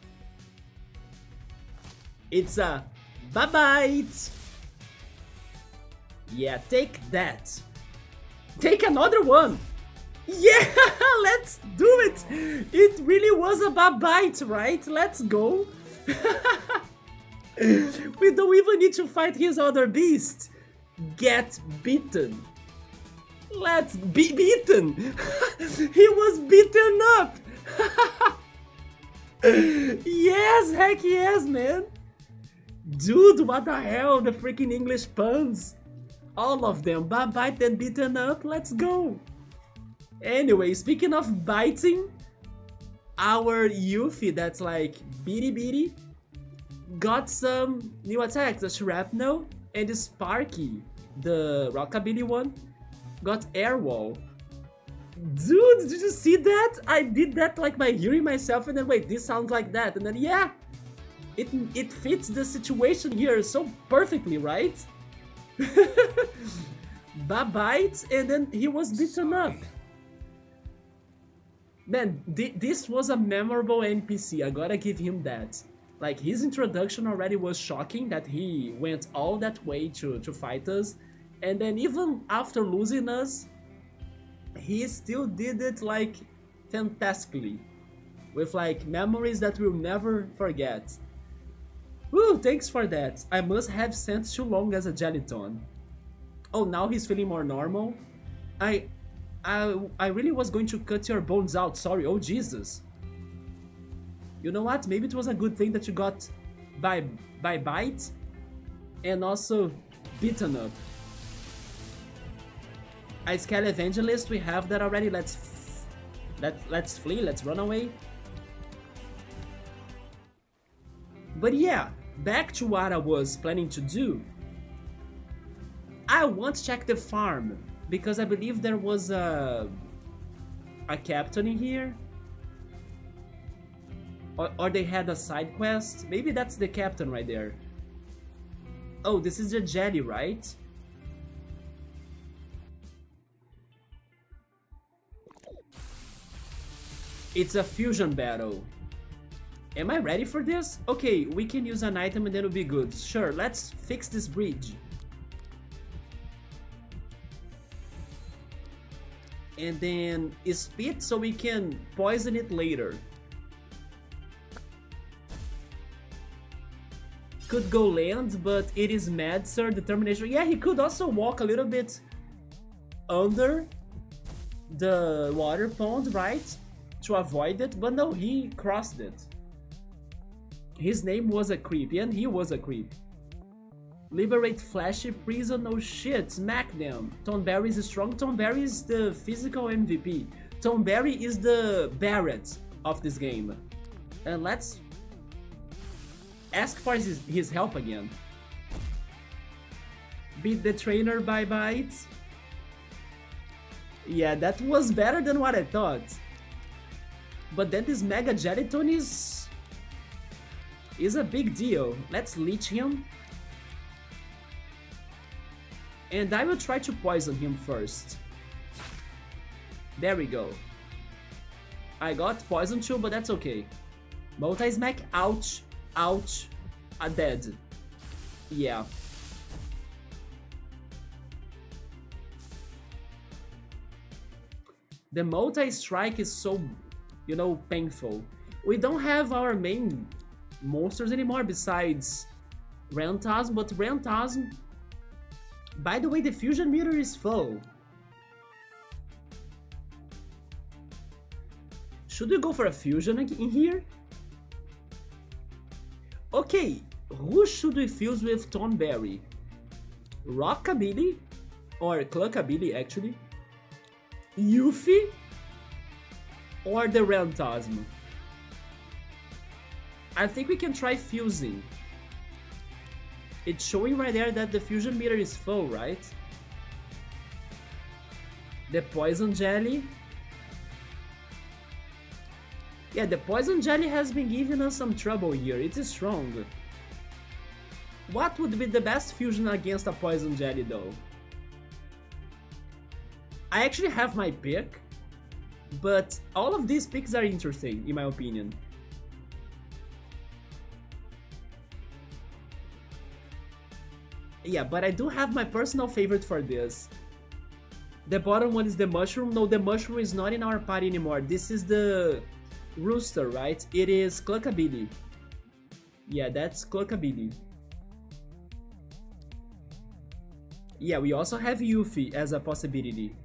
It's a bite. Yeah, take that. Take another one. Yeah, let's do it. It really was a bite, right? Let's go. We don't even need to fight his other beast. Get beaten. Let's be beaten! He was beaten up! Yes, heck yes, man! Dude, what the hell? The freaking English puns! All of them, bite and beaten up, let's go! Anyway, speaking of biting, our Yuffie that's like bitty got some new attacks, the Shrapnel and the Sparky, the Rockabilly one. Got Air Wall. Dude, did you see that? I did that like by hearing myself and then wait, this sounds like that. And then yeah, it fits the situation here so perfectly, right? Bite and then he was beaten up. Man, this was a memorable NPC, I gotta give him that. Like his introduction already was shocking that he went all that way to fight us. And then even after losing us, he still did it like fantastically. With like memories that we'll never forget. Woo, thanks for that. I must have sent too long as a Jellyton. Oh, now he's feeling more normal. I really was going to cut your bones out, sorry, oh Jesus. You know what, maybe it was a good thing that you got by bite and also beaten up. A Skel Evangelist, we have that already. Let's flee, let's run away. But yeah, back to what I was planning to do. I want to check the farm because I believe there was a captain in here, or they had a side quest. Maybe that's the captain right there. Oh, this is the jelly, right? It's a fusion battle. Am I ready for this? Okay, we can use an item and then it'll be good. Sure, let's fix this bridge. And then spit so we can poison it later. Could go land, but it is mad, sir. Determination. Yeah, he could also walk a little bit under the water pond, right? To avoid it, but no, he crossed it. His name was a creep, and he was a creep. Liberate Flashy Prison, no shit, smack them. Thornberry is strong, Thornberry is the physical MVP. Thornberry is the Barret of this game. And let's ask for his help again. Beat the trainer by bites. Yeah, that was better than what I thought. But then this Mega Jellyton is a big deal. Let's leech him. And I will try to poison him first. There we go. I got poison too, but that's okay. Multi-smack, ouch, ouch, dead. Yeah. The multi-strike is so, you know, painful. We don't have our main monsters anymore besides Rantasm, but Rantasm... By the way, the fusion meter is full. Should we go for a fusion in here? Okay, who should we fuse with Tonberry? Rockabilly? Or Cluckabilly, actually? Yuffie? Or the Rantasm? I think we can try fusing. It's showing right there that the fusion meter is full, right? The poison jelly. Yeah, the poison jelly has been giving us some trouble here. It is strong. What would be the best fusion against a poison jelly though? I actually have my pick, but all of these picks are interesting in my opinion. Yeah, but I do have my personal favorite for this. The bottom one is the mushroom. No, the mushroom is not in our party anymore. This is the rooster, right? It is Cluckabilly. Yeah, that's Cluckabilly. Yeah, we also have Yuffie as a possibility.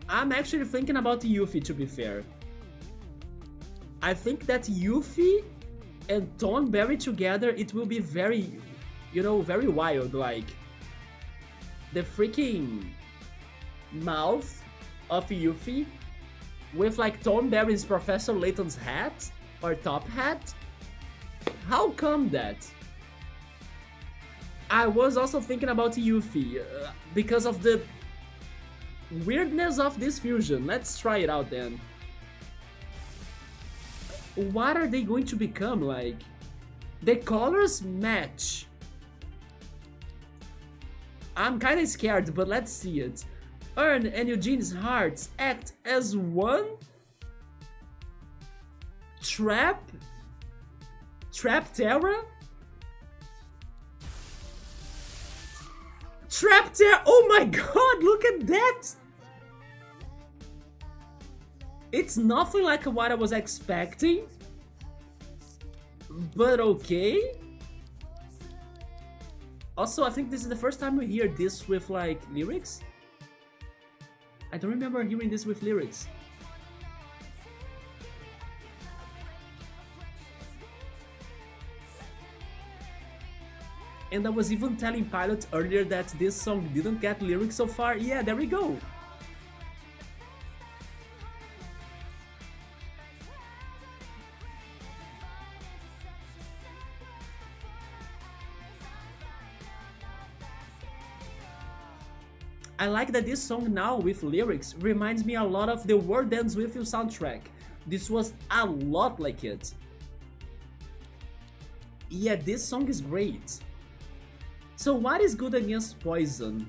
I'm actually thinking about Yuffie, to be fair. I think that Yuffie and Tonberry together, it will be very, you know, very wild. Like, the freaking mouth of Yuffie with like Tonberry's Professor Layton's hat or top hat. How come that? I was also thinking about Yuffie because of the weirdness of this fusion. Let's try it out then. What are they going to become like? The colors match. I'm kinda scared, but let's see it. Earn and Eugene's hearts act as one. Trap Terra? Trap Terra! Oh my god, look at that! It's nothing like what I was expecting, but okay. Also, I think this is the first time we hear this with like lyrics. I don't remember hearing this with lyrics. And I was even telling Pilot earlier that this song didn't get lyrics so far. Yeah, there we go. I like that this song now with lyrics reminds me a lot of the World Ends With You soundtrack. This was a lot like it. Yeah, this song is great. So what is good against poison?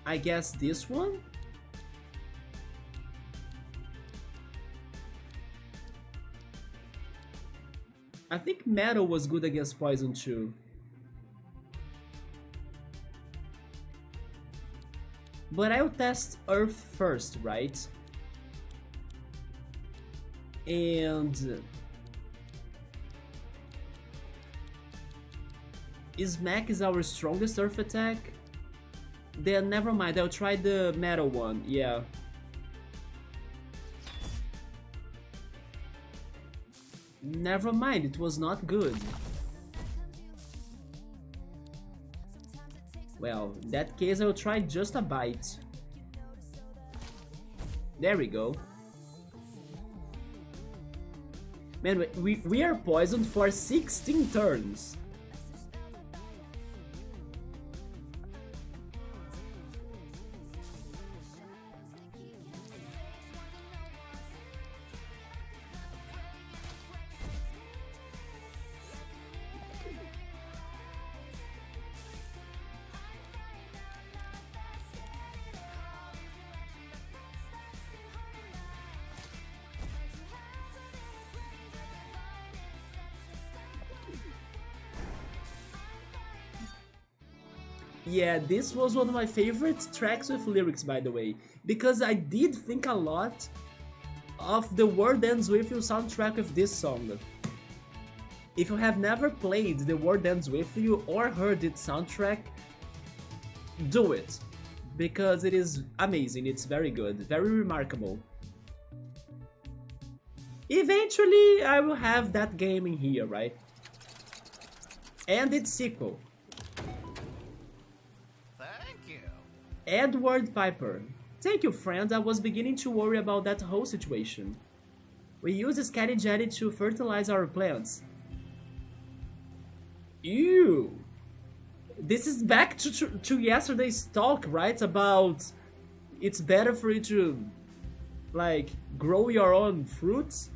I guess this one? I think metal was good against poison too. But I'll test Earth first, right? And Smack is our strongest Earth attack. Then never mind, I'll try the metal one, yeah. Never mind, it was not good. Well, in that case I'll try just a bite. There we go. Man, we are poisoned for 16 turns. Yeah, this was one of my favorite tracks with lyrics, by the way, because I did think a lot of The World Ends With You soundtrack with this song. If you have never played The World Ends With You or heard its soundtrack, do it, because it is amazing, it's very good, very remarkable. Eventually, I will have that game in here, right? And its sequel.
Thank you.
Edward Piper. Thank you, friend. I was beginning to worry about that whole situation. We use Scatty Jelly to fertilize our plants. Ew! This is back to yesterday's talk, right? About it's better for you to, like, grow your own fruits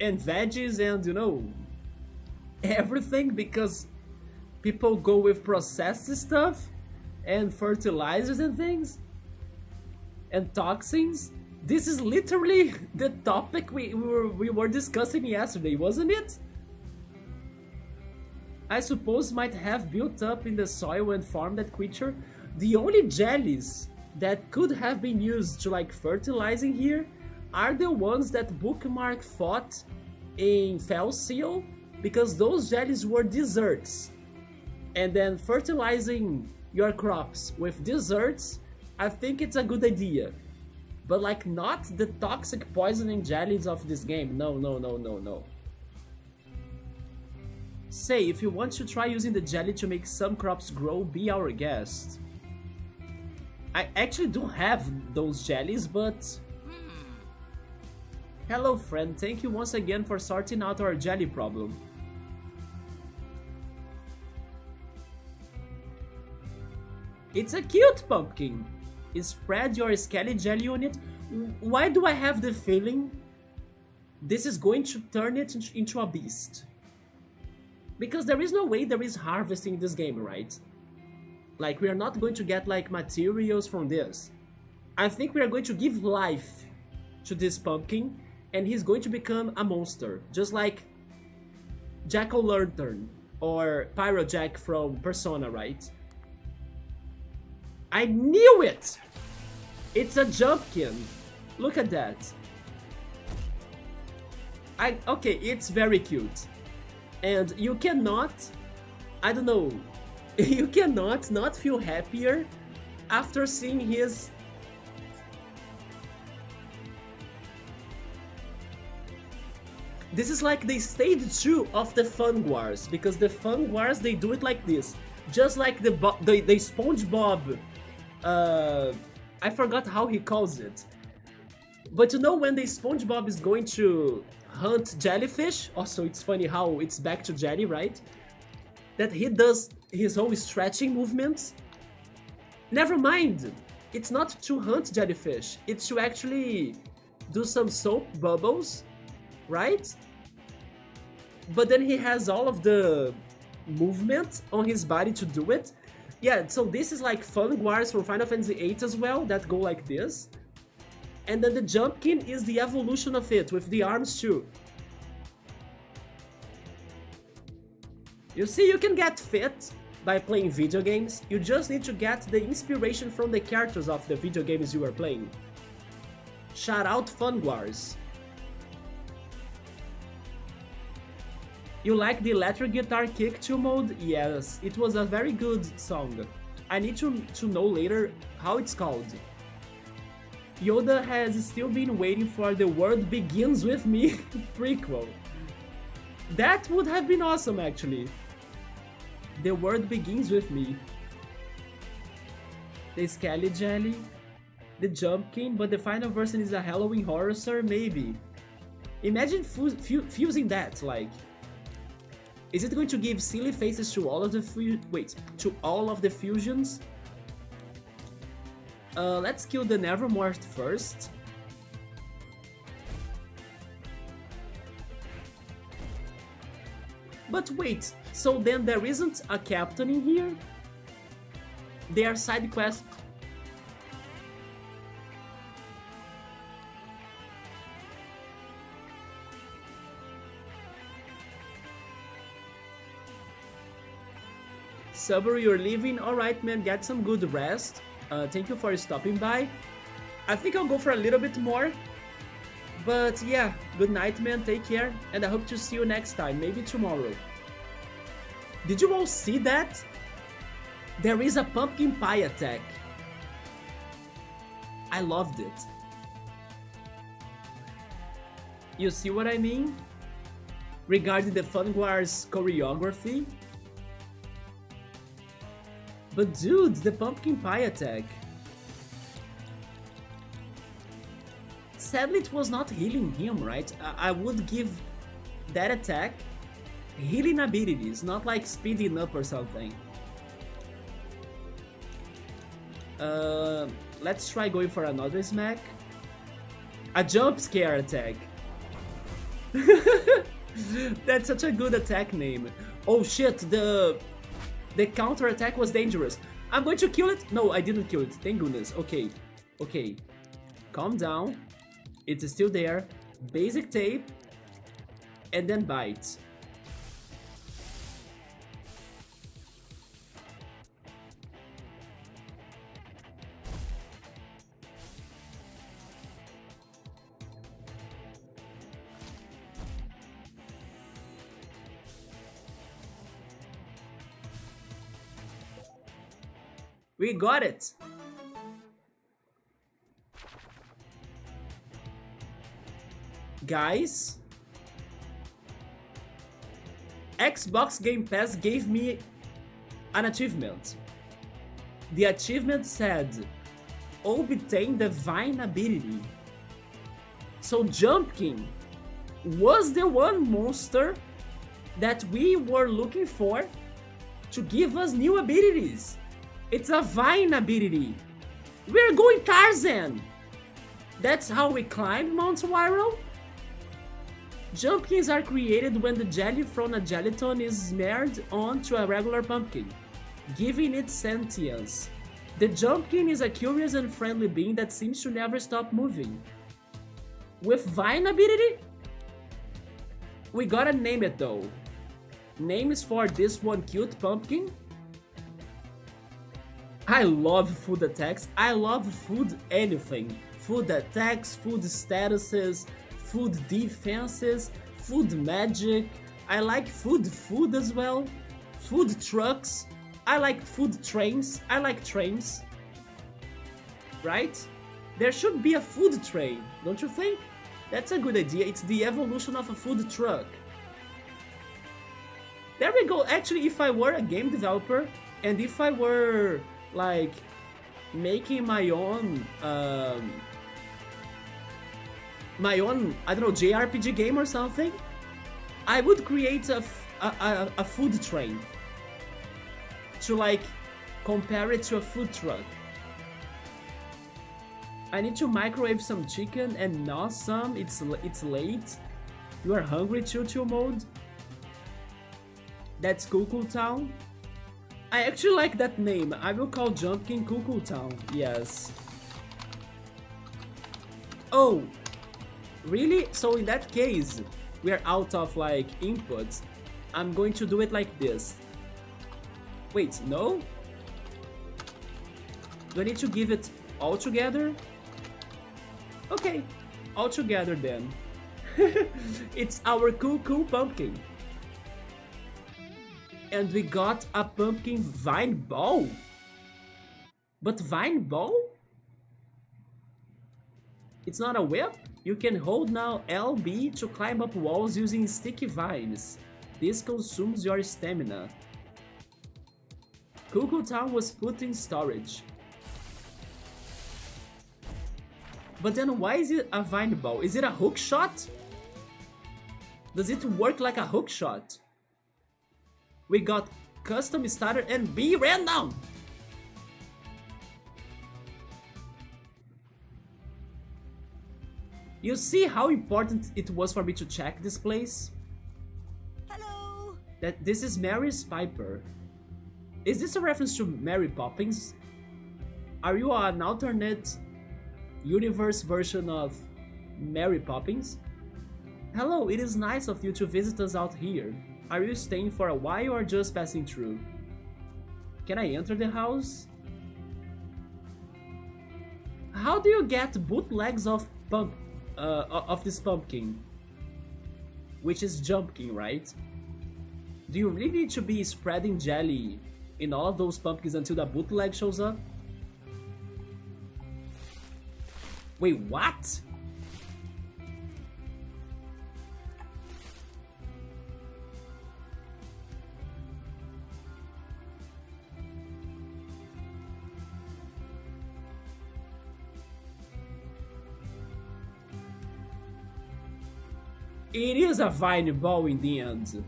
and veggies and, you know, everything, because people go with processed stuff and fertilizers and things and toxins. This is literally the topic we were discussing yesterday, wasn't it? I suppose might have built up in the soil and farmed that creature. The only jellies that could have been used to like fertilizing here are the ones that Bookmark fought in Fell Seal, because those jellies were desserts. And then fertilizing your crops with desserts, I think it's a good idea. But like not the toxic poisoning jellies of this game. No, no, no, no, no. Say, if you want to try using the jelly to make some crops grow, be our guest. I actually do have those jellies, but... Hello friend, thank you once again for sorting out our jelly problem. It's a cute pumpkin. Spread your scaly jelly on it. Why do I have the feeling this is going to turn it into a beast? Because there is no way there is harvesting in this game, right? Like, we are not going to get like materials from this. I think we are going to give life to this pumpkin and he's going to become a monster, just like Jack-o'-lantern or Pyrojack from Persona, right? I knew it! It's a Jumpkin. Look at that. Okay, it's very cute. And you cannot, I don't know, you cannot not feel happier after seeing his... This is like the stage 2 of the Fun Wars, because the Fun Wars, they do it like this. Just like the SpongeBob, I forgot how he calls it. But you know when the SpongeBob is going to hunt jellyfish? Also, it's funny how it's back to jelly, right? That he does his whole stretching movements. Never mind! It's not to hunt jellyfish, it's to actually do some soap bubbles, right? But then he has all of the movement on his body to do it. Yeah, so this is like Fun Wars from Final Fantasy VIII as well, that go like this. And then the Jumpkin is the evolution of it, with the arms too. You see, you can get fit by playing video games, you just need to get the inspiration from the characters of the video games you are playing. Shout out Fun Wars. You like the electric guitar kick to mode? Yes, it was a very good song. I need to know later how it's called. Yoda has still been waiting for The World Begins With Me prequel. That would have been awesome, actually. The World Begins With Me. The Scaly Jelly, the Jumpkin, but the final version is a Halloween horror, sir? Maybe. Imagine fusing that, like... Is it going to give silly faces to all of the fusions? Let's kill the Nevermort first. But wait, so then there isn't a captain in here? They are side quests. Subaru, you're leaving? Alright, man, get some good rest. Thank you for stopping by. I think I'll go for a little bit more. But yeah, good night, man, take care. And I hope to see you next time, maybe tomorrow. Did you all see that? There is a pumpkin pie attack. I loved it. You see what I mean? Regarding the Fun Wars choreography. But dude, the pumpkin pie attack. Sadly, it was not healing him, right? I would give that attack healing abilities, not like speeding up or something. Let's try going for another smack. A jump scare attack. That's such a good attack name. Oh shit, the counter attack was dangerous. I'm going to kill it. No, I didn't kill it. Thank goodness. Okay. Okay. Calm down. It's still there. Basic tape. And then bite. We got it! Guys, Xbox Game Pass gave me an achievement. The achievement said, obtain the Vine ability. So Jumpkin was the one monster that we were looking for to give us new abilities. It's a Vine ability. We're going Tarzan. That's how we climb Mount Wyral. Jumpkins are created when the jelly from a gelatin is smeared onto a regular pumpkin, giving it sentience. The Jumpkin is a curious and friendly being that seems to never stop moving. With Vine ability? We gotta name it though. Names for this one cute pumpkin? I love food attacks. I love food anything. Food attacks, food statuses, food defenses, food magic. I like food as well. Food trucks. I like food trains. I like trains. Right? There should be a food train, don't you think? That's a good idea. It's the evolution of a food truck. There we go. Actually, if I were a game developer and if I were like making my own I don't know, JRPG game or something, I would create a food train to like compare it to a food truck. I need to microwave some chicken and not some. It's late. You are hungry, Choo mode. That's Cuckoo Town. I actually like that name. I will call Jumpkin Cuckoo Town. Yes. Oh, really? So in that case, we are out of like inputs. I'm going to do it like this. Wait, no? Do I need to give it all together? Okay, all together then. It's our cool pumpkin. And we got a pumpkin vine ball. But vine ball? It's not a whip? You can hold now LB to climb up walls using sticky vines. This consumes your stamina. Cuckoo Town was put in storage. But then why is it a vine ball? Is it a hook shot? Does it work like a hook shot? We got custom starter and be random. You see how important it was for me to check this place?
Hello.
That this is Mary's Piper. Is this a reference to Mary Poppins? Are you an alternate universe version of Mary Poppins? Hello, it is nice of you to visit us out here. Are you staying for a while or just passing through? Can I enter the house? How do you get bootlegs of this pumpkin? Which is Jumpkin, right? Do you really need to be spreading jelly in all of those pumpkins until the bootleg shows up? Wait, what? It is a vine ball in the end.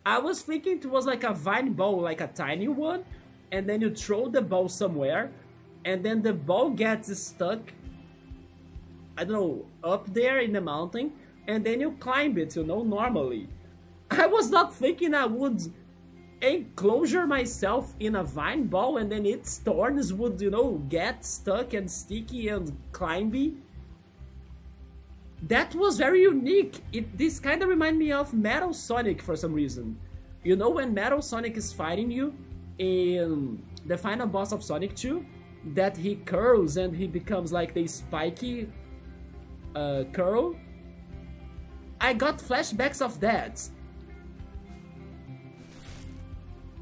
I was thinking it was like a vine ball, like a tiny one, and then you throw the ball somewhere, and then the ball gets stuck, I don't know, up there in the mountain, and then you climb it, you know, normally. I was not thinking I would enclosure myself in a vine ball and then its thorns would, you know, get stuck and sticky and climby. That was very unique. This kind of reminded me of Metal Sonic for some reason. You know when Metal Sonic is fighting you in the final boss of Sonic 2? That he curls and he becomes like the spiky curl? I got flashbacks of that.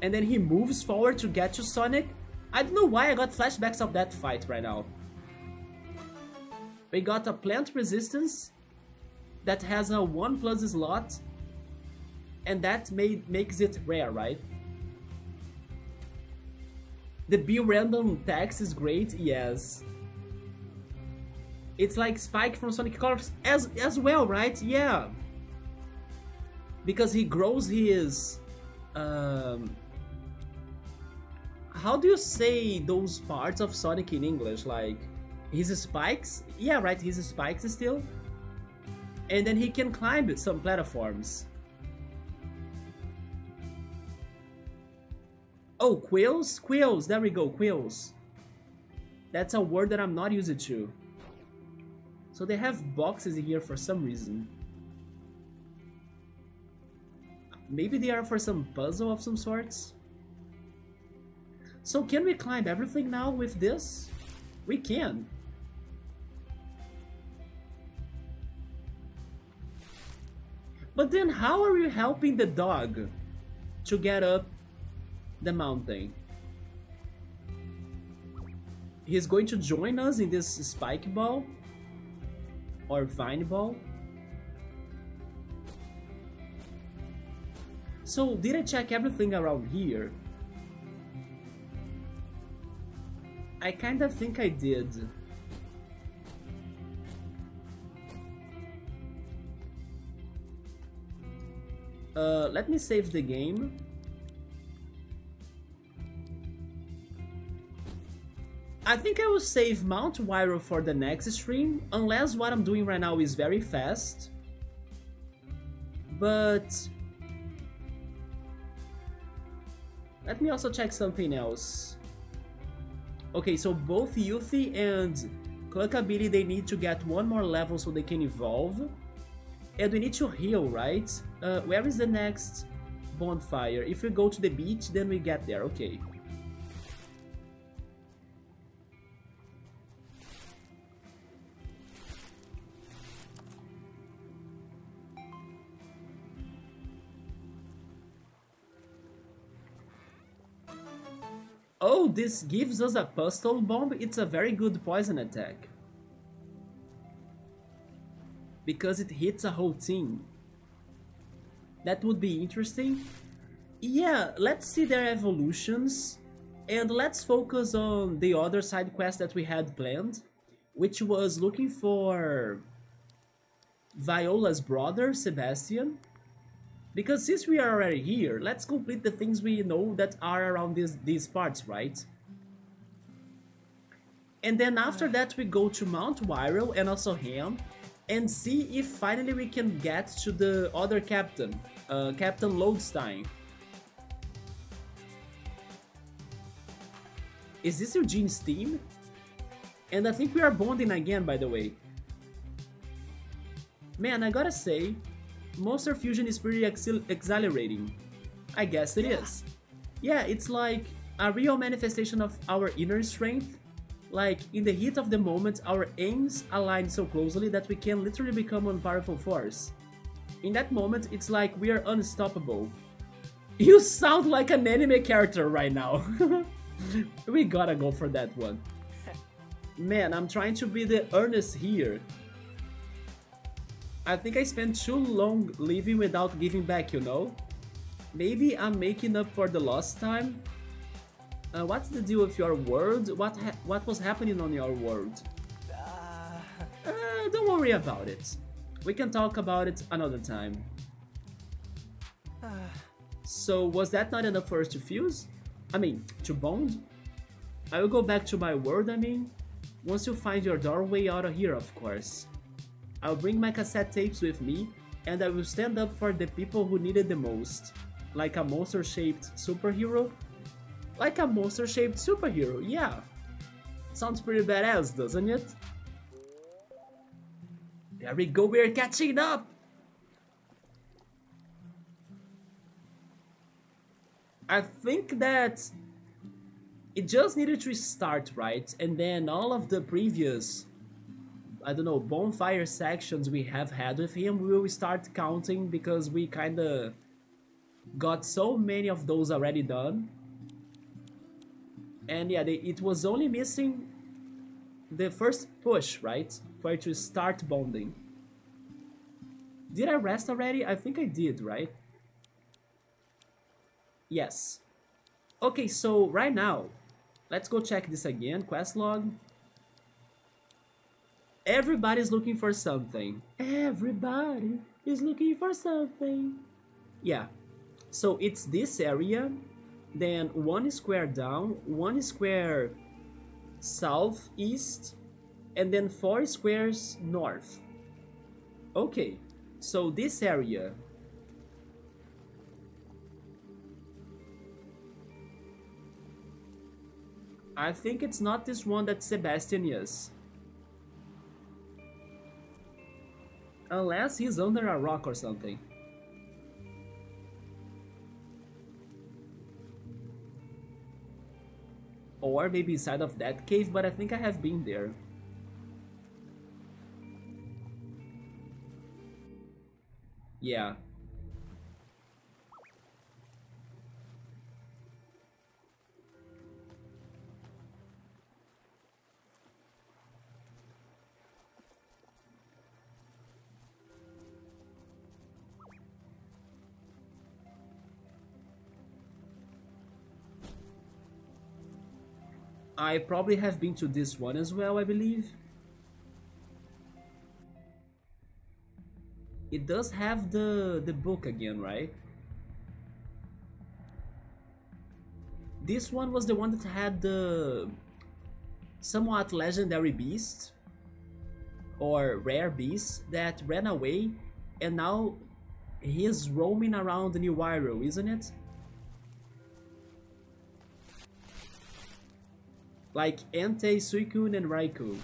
And then he moves forward to get to Sonic. I don't know why I got flashbacks of that fight right now. We got a plant resistance that has a 1+ slot, and that makes it rare, right? The B random text is great, yes. It's like Spike from Sonic Colors as well, right? Yeah. Because he grows his... how do you say those parts of Sonic in English? Like, his spikes? Yeah, right, his spikes still. And then he can climb some platforms. Oh, quills? Quills, there we go, quills. That's a word that I'm not used to. So they have boxes here for some reason. Maybe they are for some puzzle of some sorts. So can we climb everything now with this? We can. But then how are you helping the dog to get up the mountain? He's going to join us in this spike ball or vine ball. So did I check everything around here? I kind of think I did. Let me save the game. I think I will save Mount Wyro for the next stream, unless what I'm doing right now is very fast. But let me also check something else. Okay, so both Yuffie and Cluckabilly, they need to get one more level so they can evolve. And we need to heal, right? Where is the next bonfire? If we go to the beach, then we get there, okay. Oh, this gives us a Pistol Bomb. It's a very good poison attack. Because it hits a whole team. That would be interesting. Yeah, let's see their evolutions. And let's focus on the other side quest that we had planned, which was looking for Viola's brother, Sebastian. Because since we are already here, let's complete the things we know that are around these parts, right? And then after that we go to Mount Wyro and also Ham, and see if finally we can get to the other captain, Captain Lodestein. Is this Eugene's team? And I think we are bonding again, by the way. Man, I gotta say, Monster Fusion is pretty exhilarating. I guess it is. Yeah, it's like a real manifestation of our inner strength. Like, in the heat of the moment, our aims align so closely that we can literally become one powerful force. In that moment, it's like we are unstoppable. You sound like an anime character right now. We gotta go for that one. Man, I'm trying to be the earnest here. I think I spent too long living without giving back, you know? Maybe I'm making up for the lost time? What's the deal with your world? What was happening on your world? Don't worry about it. We can talk about it another time. So, was that not enough for us to fuse? I mean, to bond? I will go back to my world, I mean. Once you find your doorway out of here, of course. I'll bring my cassette tapes with me, and I will stand up for the people who need it the most. Like a monster-shaped superhero? Like a monster-shaped superhero, yeah. Sounds pretty badass, doesn't it? There we go, we're catching up! I think that it just needed to start, right? And then all of the previous, I don't know, bonfire sections we have had with him, we will start counting because we kinda got so many of those already done. And yeah, it was only missing the first push, right? For it to start bonding. Did I rest already? I think I did, right? Yes. Okay, so right now, let's go check this again, quest log. Everybody's looking for something. Everybody is looking for something. Yeah, so it's this area, then 1 square down, 1 square southeast, and then 4 squares north. Okay, so this area. I think it's not this one that Sebastian is. Unless he's under a rock or something. Or maybe inside of that cave, but I think I have been there. Yeah. I probably have been to this one as well, I believe. It does have the book again, right? This one was the one that had the somewhat legendary beast or rare beast that ran away and now he's roaming around New Hyrule, isn't it? Like Entei, Suicune, and Raikou.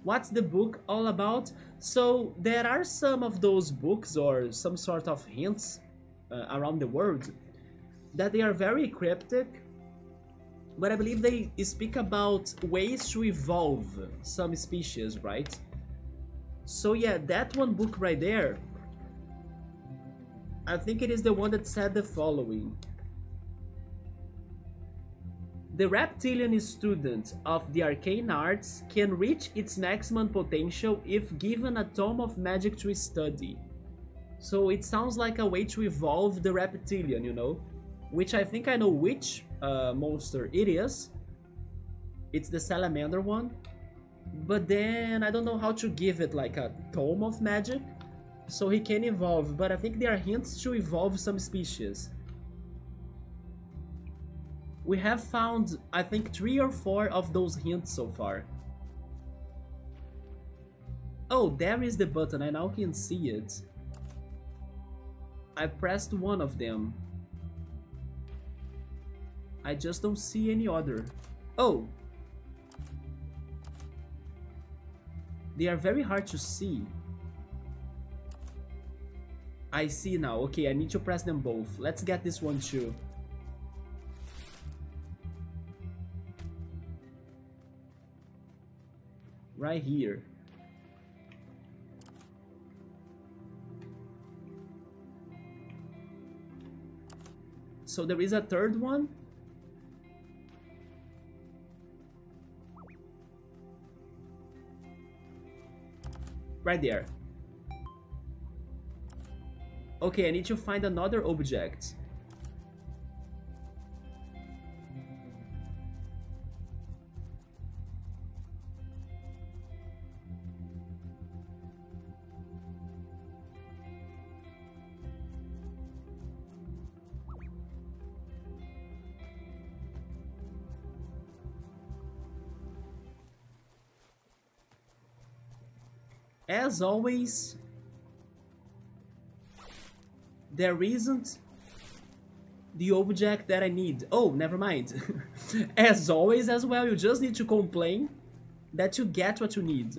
What's the book all about? So there are some of those books or some sort of hints around the world that they are very cryptic, but I believe they speak about ways to evolve some species, right? So yeah, that one book right there, I think it is the one that said the following. The reptilian student of the arcane arts can reach its maximum potential if given a tome of magic to study. So it sounds like a way to evolve the reptilian, you know? Which I think I know which monster it is. It's the salamander one. But then I don't know how to give it like a tome of magic. So he can evolve, but I think there are hints to evolve some species. We have found, I think, 3 or 4 of those hints so far. Oh, there is the button, I now can see it. I pressed one of them. I just don't see any other. Oh! They are very hard to see. I see now. Okay, I need to press them both. Let's get this one too. Right here. So there is a third one. Right there. Okay, I need to find another object. As always, there isn't the object that I need. Oh, never mind. As always as well, you just need to complain that you get what you need.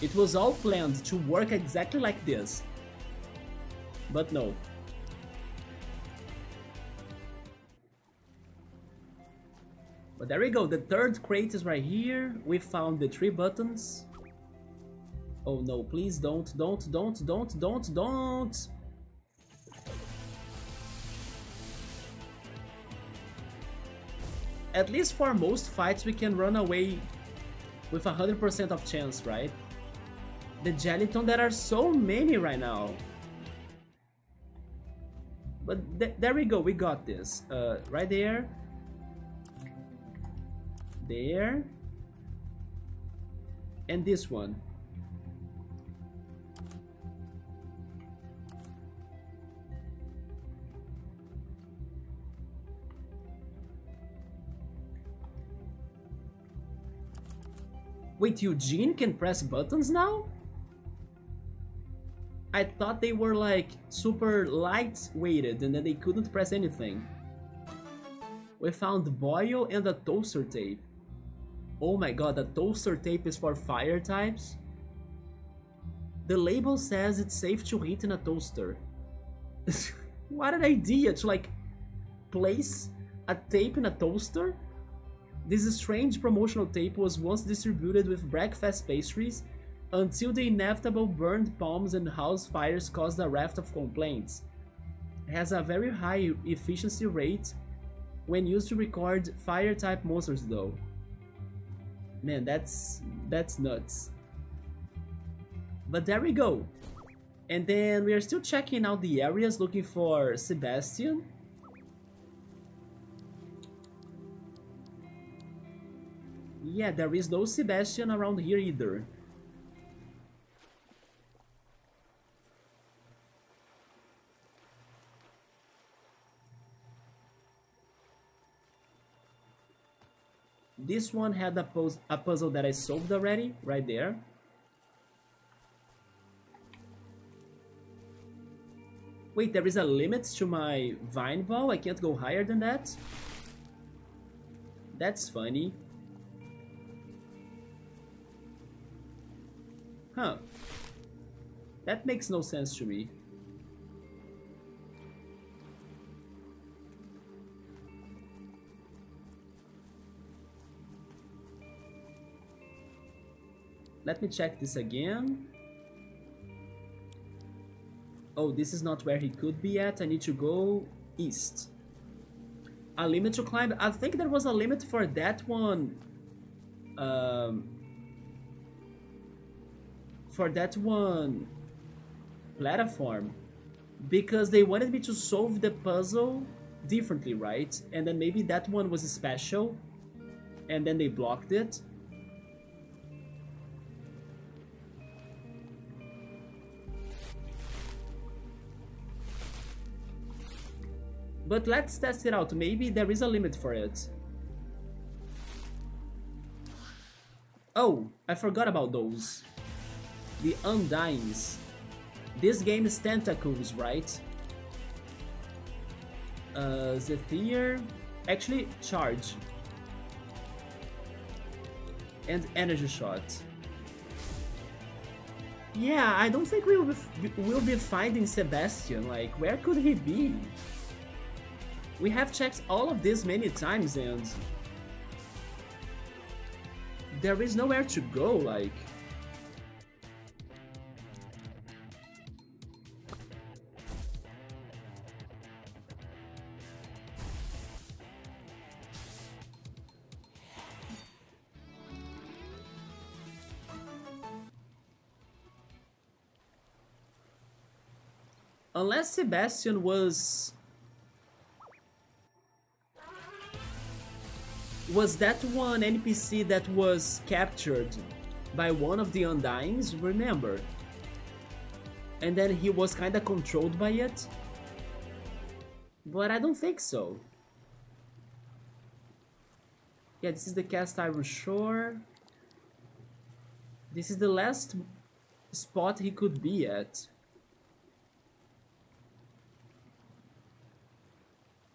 It was all planned to work exactly like this. But no. But there we go, the third crate is right here. We found the 3 buttons. Oh no, please don't. At least for most fights we can run away with 100% of chance, right? The Jellyton, there are so many right now. But there we go, we got this. Right there. There. And this one. Wait, Eugene can press buttons now? I thought they were like super light-weighted and then they couldn't press anything. We found Boil and a toaster tape. Oh my god, the toaster tape is for fire types? The label says it's safe to heat in a toaster. What an idea to like place a tape in a toaster? This strange promotional tape was once distributed with breakfast pastries until the inevitable burned palms and house fires caused a raft of complaints. It has a very high efficiency rate when used to record fire-type monsters though. Man, that's nuts. But there we go. And then we are still checking out the areas looking for Sebastian. Yeah, there is no Sebastian around here either. This one had a puzzle that I solved already, right there. Wait, there is a limit to my Vine Ball? I can't go higher than that? That's funny. Huh. That makes no sense to me. Let me check this again. Oh, this is not where he could be at. I need to go east. A limit to climb. I think there was a limit for that one. For that one platform. Because they wanted me to solve the puzzle differently, right? And then maybe that one was special. And then they blocked it. But let's test it out. Maybe there is a limit for it. Oh, I forgot about those. The Undines. This game is tentacles, right? Zephyr. Actually, charge. And energy shot. Yeah, I don't think we'll be finding Sebastian. Like, where could he be? We have checked all of this many times and there is nowhere to go, like... Unless Sebastian was that one NPC that was captured by one of the Undyings, remember? And then he was kinda controlled by it? But I don't think so. Yeah, this is the Cast Iron Shore. This is the last spot he could be at.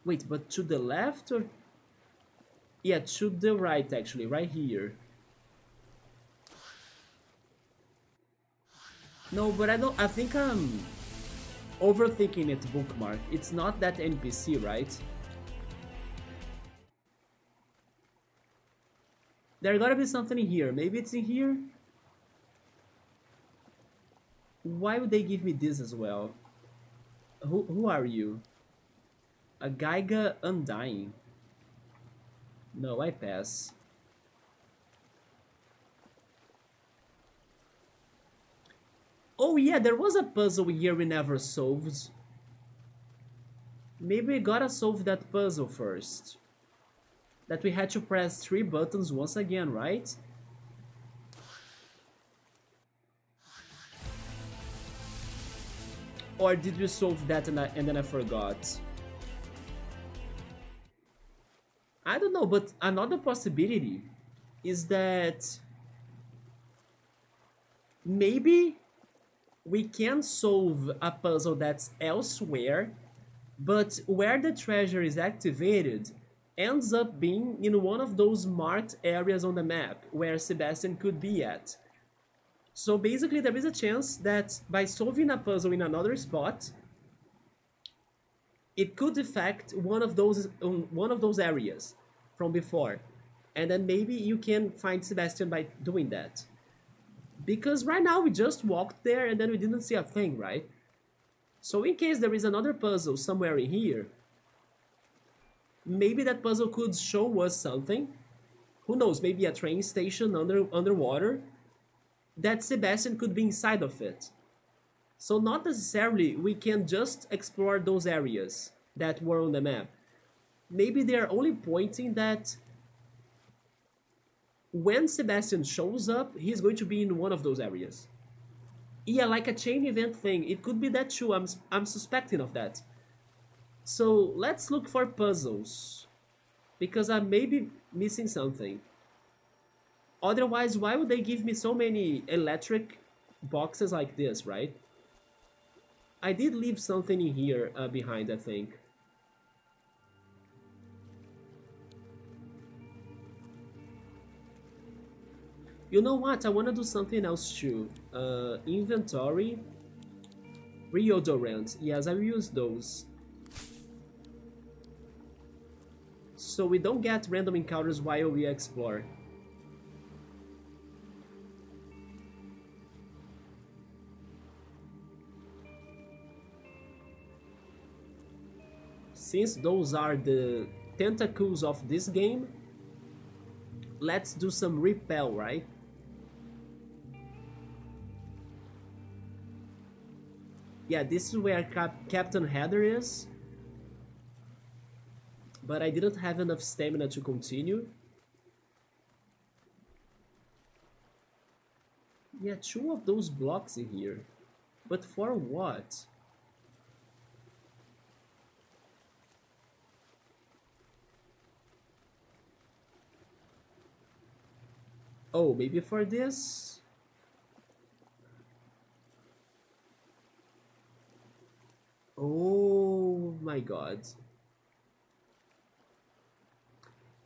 Wait, but to the left or... Yeah, to the right actually, right here. No, but I think I'm overthinking it, Bookmark. It's not that NPC, right? There gotta be something in here. Maybe it's in here? Why would they give me this as well? Who are you? A Gaiga Undying. No, I pass. Oh yeah, there was a puzzle here we never solved. Maybe we gotta solve that puzzle first. That we had to press 3 buttons once again, right? Or did we solve that and then I forgot? I don't know, but another possibility is that maybe we can solve a puzzle that's elsewhere, but where the treasure is activated ends up being in one of those marked areas on the map where Sebastian could be at. So basically there is a chance that by solving a puzzle in another spot, it could affect one of those areas from before, and then maybe you can find Sebastian by doing that. Because right now we just walked there and then we didn't see a thing, right? So in case there is another puzzle somewhere in here, maybe that puzzle could show us something. Who knows, maybe a train station underwater that Sebastian could be inside of it. So not necessarily we can just explore those areas that were on the map. Maybe they are only pointing that when Sebastian shows up, he's going to be in one of those areas. Yeah, like a chain event thing. It could be that too. I'm suspecting of that. So let's look for puzzles, because I may be missing something. Otherwise, why would they give me so many electric boxes like this, right? I did leave something in here behind, I think. You know what? I want to do something else too. Inventory. Reodorant. Yes, I will use those. So we don't get random encounters while we explore. Since those are the tentacles of this game, let's do some repel, right? Yeah, this is where Captain Heather is. But I didn't have enough stamina to continue. Yeah, 2 of those blocks in here. But for what? Oh, maybe for this? Oh my god.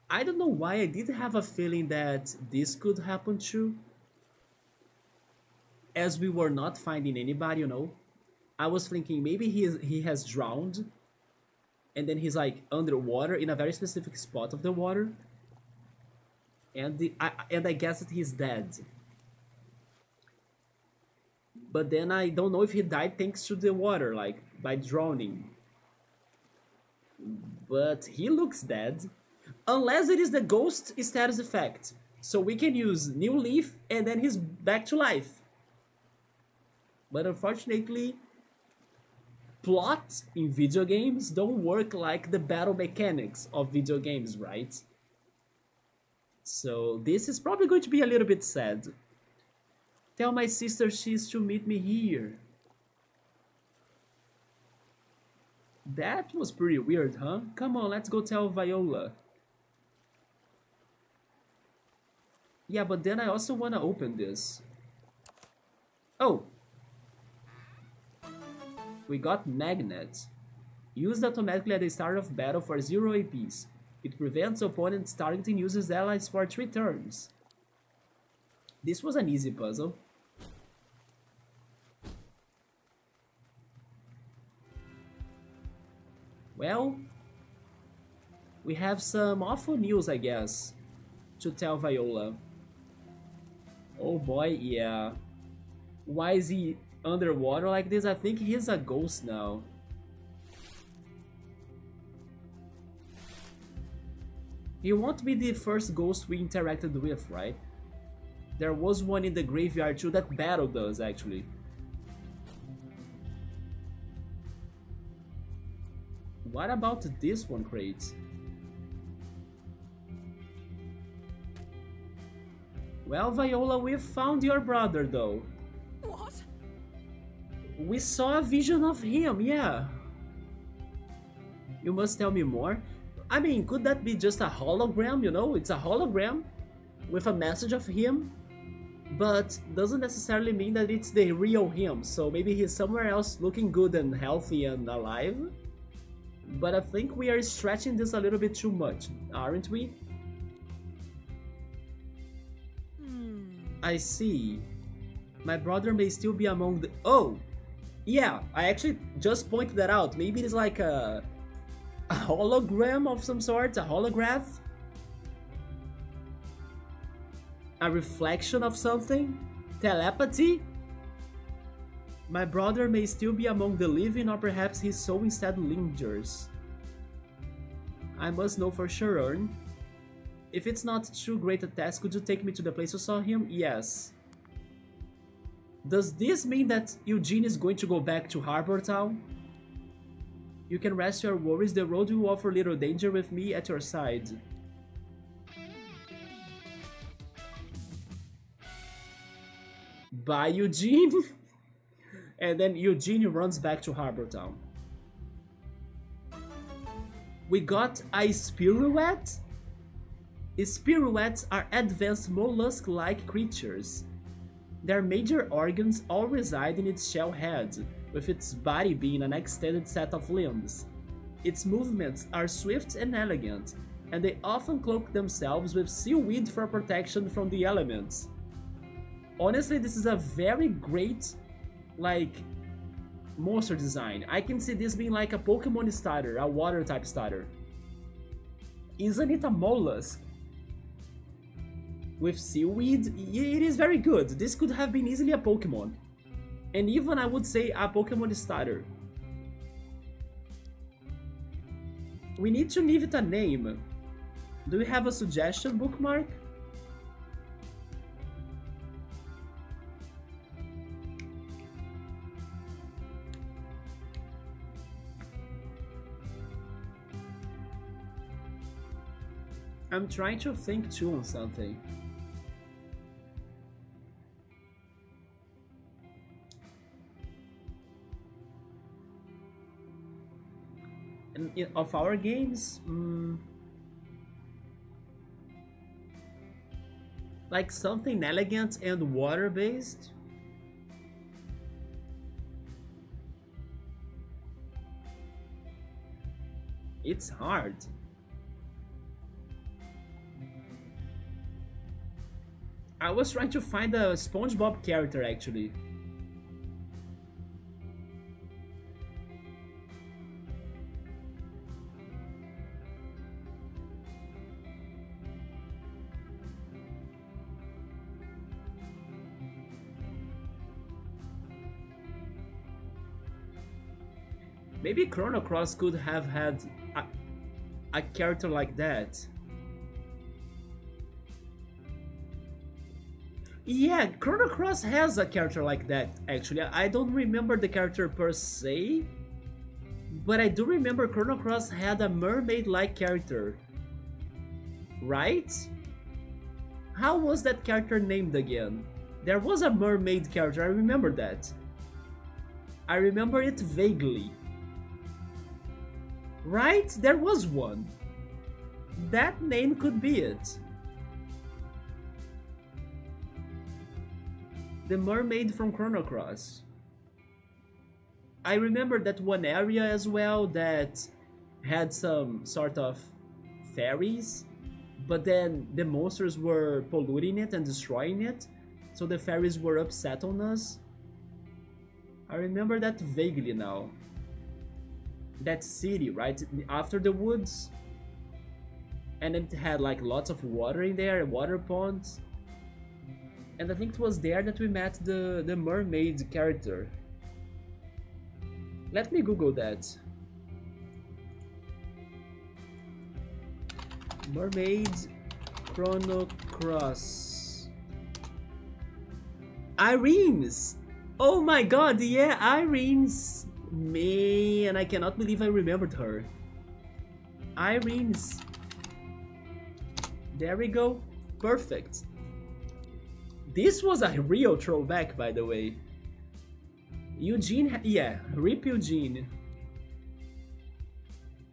I don't know why I did have a feeling that this could happen too. as we were not finding anybody, you know, I was thinking maybe he has drowned, and then he's like underwater in a very specific spot of the water, and I guess that he's dead. But then I don't know if he died thanks to the water, like by drowning. But he looks dead, unless it is the ghost status effect. So we can use New Leaf and then he's back to life. But unfortunately, plot in video games don't work like the battle mechanics of video games, right? So this is probably going to be a little bit sad. Tell my sister she's to meet me here. That was pretty weird, huh? Come on, let's go tell Viola. Yeah, but then I also want to open this. Oh! We got Magnet. Used automatically at the start of battle for 0 APs. It prevents opponents targeting uses allies for 3 turns. This was an easy puzzle. Well, we have some awful news, I guess, to tell Viola. Oh boy, yeah. Why is he underwater like this? I think he's a ghost now. He won't be the first ghost we interacted with, right? There was one in the graveyard too that battled us, actually. What about this one, crate? Well, Viola, we found your brother, though.
What?
We saw a vision of him, yeah. You must tell me more. I mean, could that be just a hologram, you know? It's a hologram with a message of him, but doesn't necessarily mean that it's the real him. So maybe he's somewhere else looking good and healthy and alive. But I think we are stretching this a little bit too much, aren't we? I see. My brother may still be among the... Oh! Yeah, I actually just pointed that out. Maybe it's like a hologram of some sort, a holograph? A reflection of something? Telepathy? My brother may still be among the living, or perhaps his soul instead lingers. I must know for sure, Ern. If it's not too great a task, could you take me to the place you saw him? Yes. Does this mean that Eugene is going to go back to Harbor Town? You can rest your worries, the road will offer little danger with me at your side. Bye, Eugene! And then Eugene runs back to Harbor Town. We got a Spiruette? Spiruettes are advanced mollusk-like creatures. Their major organs all reside in its shell head, with its body being an extended set of limbs. Its movements are swift and elegant, and they often cloak themselves with seaweed for protection from the elements. Honestly, this is a very great, like, monster design. I can see this being like a Pokemon starter, a water type starter. Isn't it a mollusk? With seaweed? It is very good. This could have been easily a Pokemon. And even, I would say, a Pokemon starter. We need to give it a name. Do you have a suggestion, Bookmark? I'm trying to think too on something. And of our games, like something elegant and water-based. It's hard. I was trying to find a SpongeBob character actually. Maybe Chrono Cross could have had a character like that. Yeah, Chrono Cross has a character like that, actually. I don't remember the character per se, but I do remember Chrono Cross had a mermaid-like character. Right? How was that character named again? There was a mermaid character, I remember that. I remember it vaguely. Right? There was one. That name could be it. The mermaid from Chrono Cross. I remember that one area as well that had some sort of fairies, but then the monsters were polluting it and destroying it, so the fairies were upset on us. I remember that vaguely now. That city, right? After the woods. And it had like lots of water in there, water ponds. And I think it was there that we met the mermaid character. Let me Google that. Mermaid Chrono Cross. Irene's! Oh my god, yeah, Irene's! Man, I cannot believe I remembered her. Irene's. There we go. Perfect. This was a real throwback, by the way. Eugene, yeah, RIP Eugene.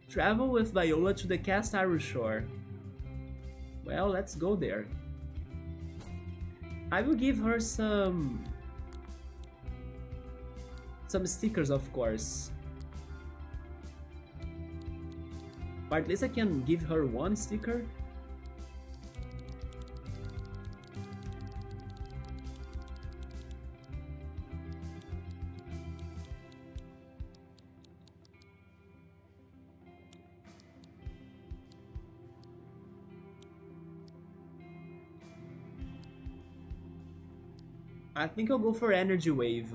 Travel with Viola to the cast iron shore. Well, let's go there. I will give her some stickers, of course. But at least I can give her one sticker. I think I'll go for Energy Wave.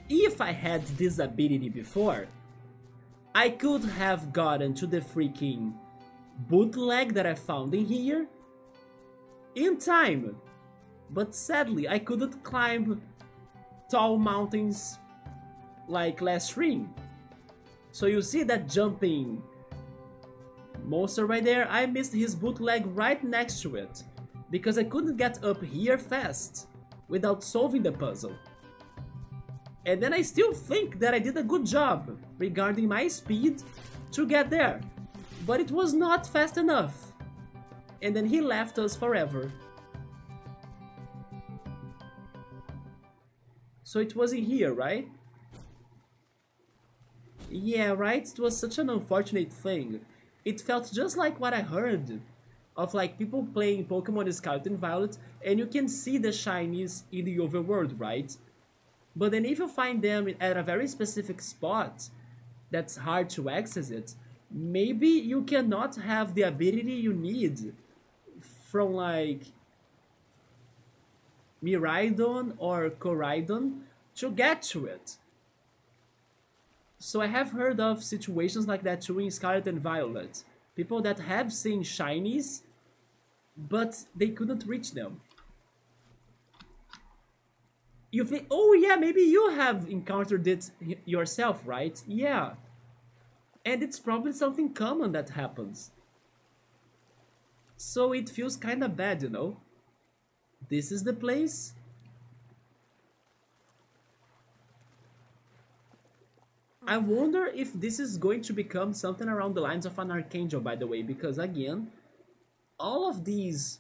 If I had this ability before, I could have gotten to the freaking bootleg that I found in here in time. But sadly, I couldn't climb tall mountains like last ring. So you see that jumping monster right there? I missed his bootleg right next to it because I couldn't get up here fast without solving the puzzle. And then I still think that I did a good job regarding my speed to get there, but it was not fast enough. And then he left us forever. So it was in here, right? Yeah, right? It was such an unfortunate thing. It felt just like what I heard of like people playing Pokemon Scarlet and Violet, and you can see the shinies in the overworld, right? But then if you find them at a very specific spot that's hard to access it, maybe you cannot have the ability you need from like Miraidon or Koraidon to get to it. So I have heard of situations like that too in Scarlet and Violet. People that have seen shinies, but they couldn't reach them. You think, oh yeah, maybe you have encountered it yourself, right? Yeah. And it's probably something common that happens. So it feels kinda bad, you know? This is the place. I wonder if this is going to become something around the lines of an Archangel, by the way, because again, all of these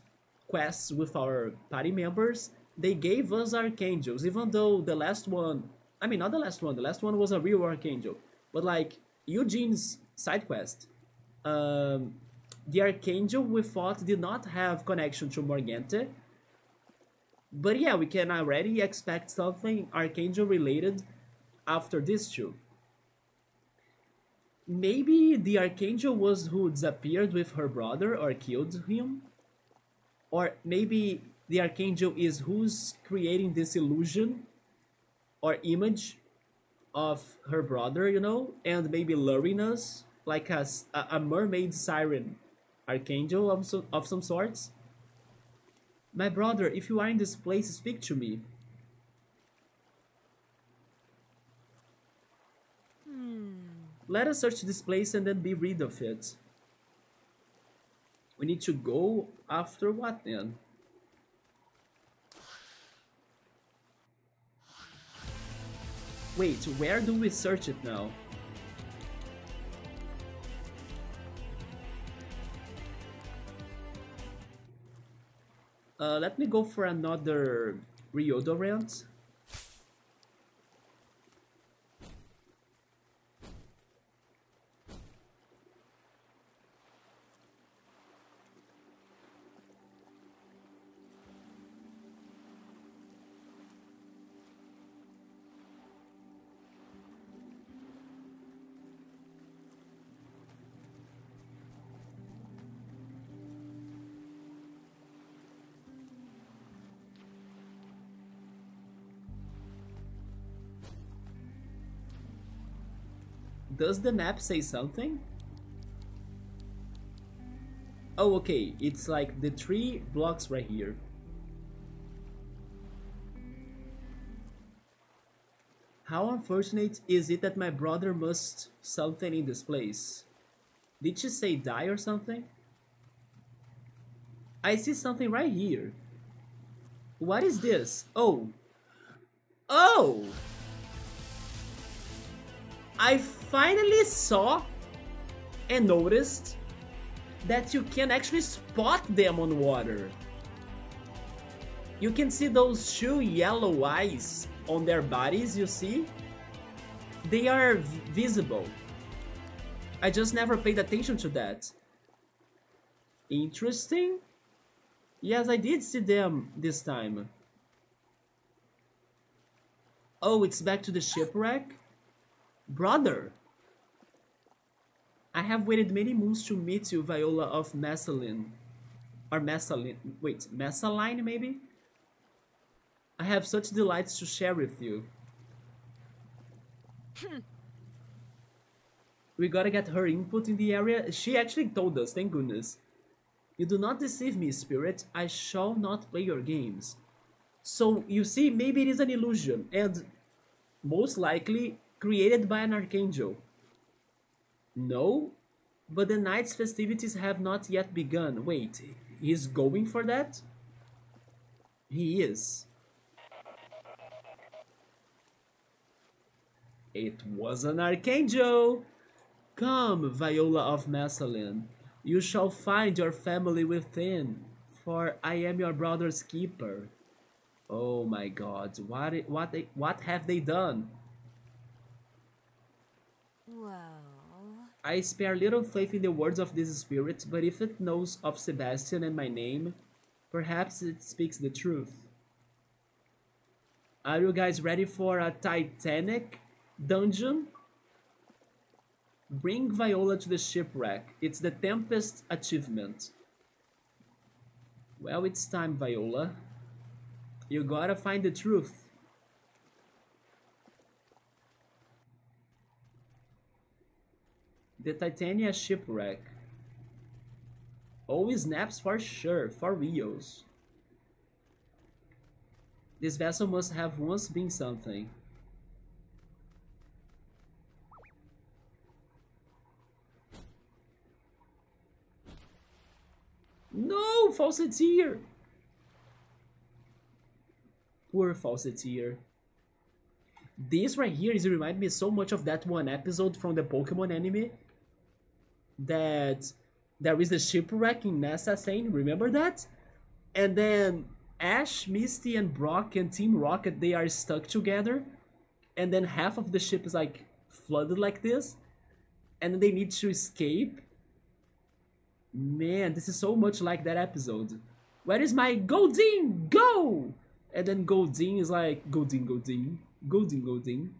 quests with our party members, they gave us Archangels, even though the last one, I mean, not the last one was a real Archangel, but like Eugene's side quest, the Archangel we thought did not have connection to Morgante. But yeah, we can already expect something Archangel related after this too. Maybe the Archangel was who disappeared with her brother or killed him? Or maybe the Archangel is who's creating this illusion or image of her brother, you know, and maybe luring us like a mermaid siren Archangel of some sorts. My brother, if you are in this place, speak to me. Let us search this place and then be rid of it. We need to go after what then? Wait, where do we search it now? Let me go for another reodorant. Does the map say something? Oh, okay, it's like the 3 blocks right here. How unfortunate is it that my brother must something in this place? Did she say die or something? I see something right here. What is this? Oh! Oh! I finally saw and noticed that you can actually spot them on water. You can see those 2 yellow eyes on their bodies, you see? They are visible. I just never paid attention to that. Interesting. Yes, I did see them this time. Oh, it's back to the shipwreck? Brother! I have waited many moons to meet you, Viola of Massaline. Or Massaline. Wait, Massaline maybe? I have such delights to share with you. We gotta get her input in the area. She actually told us, thank goodness. You do not deceive me, spirit. I shall not play your games. So, you see, maybe it is an illusion, and most likely created by an archangel. No, but the night's festivities have not yet begun. Wait, he's going for that? He is. It was an archangel! Come, Viola of Massaline, you shall find your family within, for I am your brother's keeper. Oh my god, what have they done?
Well...
I spare little faith in the words of this spirit, but if it knows of Sebastian and my name, perhaps it speaks the truth. Are you guys ready for a Titanic dungeon? Bring Viola to the shipwreck. It's the Tempest achievement. Well, it's time, Viola. You gotta find the truth. The Titania shipwreck. Always snaps for sure, for reals. This vessel must have once been something. No, Falseteer! Poor Falseteer. This right here is remind me so much of that one episode from the Pokemon anime. That there is the shipwreck in Nessa Sane, remember that? And then Ash, Misty, and Brock and Team Rocket, they are stuck together. And then half of the ship is like flooded like this. And then they need to escape. Man, this is so much like that episode. Where is my Goldeen? Go! And then Goldeen is like, Goldeen, Goldeen, Goldeen, Goldeen.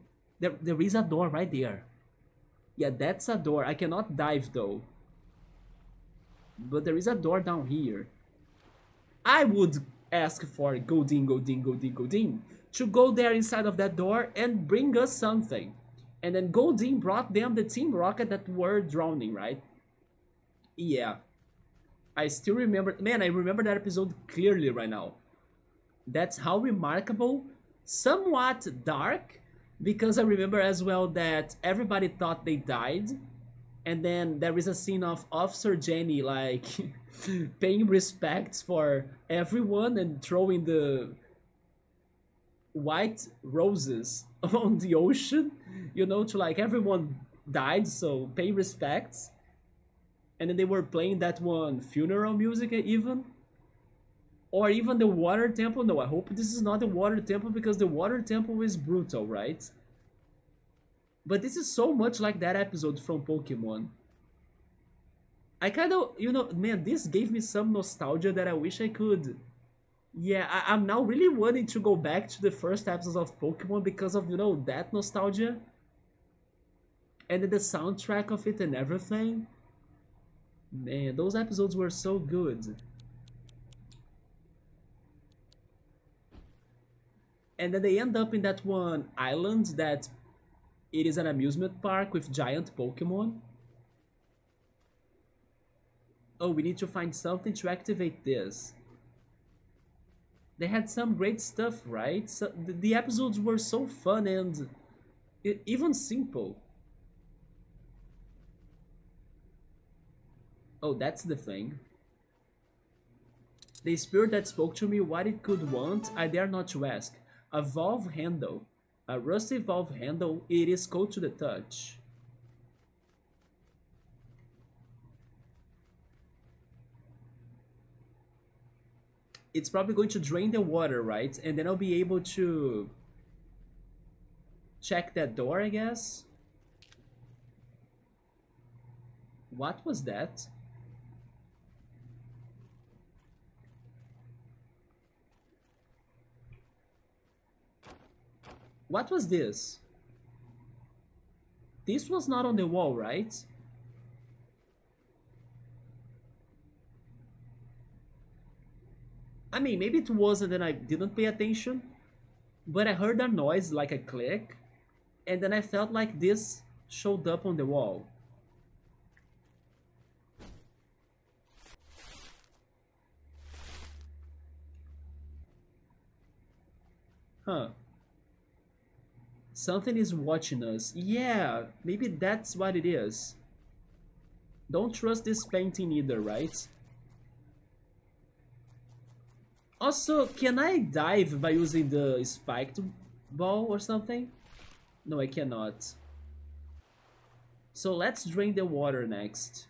There is a door right there. Yeah, that's a door. I cannot dive though. But there is a door down here. I would ask for Goldeen, Goldeen, Goldeen, Goldeen to go there inside of that door and bring us something. And then Goldeen brought them the Team Rocket that were drowning, right? Yeah. I still remember, man, I remember that episode clearly right now. That's how remarkable, somewhat dark, because I remember as well that everybody thought they died, and then there is a scene of Officer Jenny like paying respects for everyone and throwing the white roses on the ocean, you know, to like everyone died, so pay respects. And then they were playing that one funeral music even. Or even the water temple. No, I hope this is not the water temple because the water temple is brutal, right? But this is so much like that episode from Pokemon. I kind of, you know, man, this gave me some nostalgia that I wish I could. Yeah, I'm now really wanting to go back to the first episodes of Pokemon because of, you know, that nostalgia. And then the soundtrack of it and everything. Man, those episodes were so good. And then they end up in that one island that it is an amusement park with giant Pokemon. Oh, we need to find something to activate this. They had some great stuff, right? So the episodes were so fun and even simple. Oh, that's the thing. The spirit that spoke to me what it could want, I dare not to ask. A valve handle. A rusty valve handle, it is cold to the touch. It's probably going to drain the water, right? And then I'll be able to check that door, I guess. What was that? What was this? This was not on the wall, right? I mean, maybe it wasn't and I didn't pay attention, but I heard a noise like a click, and then I felt like this showed up on the wall. Huh. Something is watching us. Yeah, maybe that's what it is. Don't trust this painting either, right? Also, can I dive by using the spiked ball or something? No, I cannot. So let's drain the water next.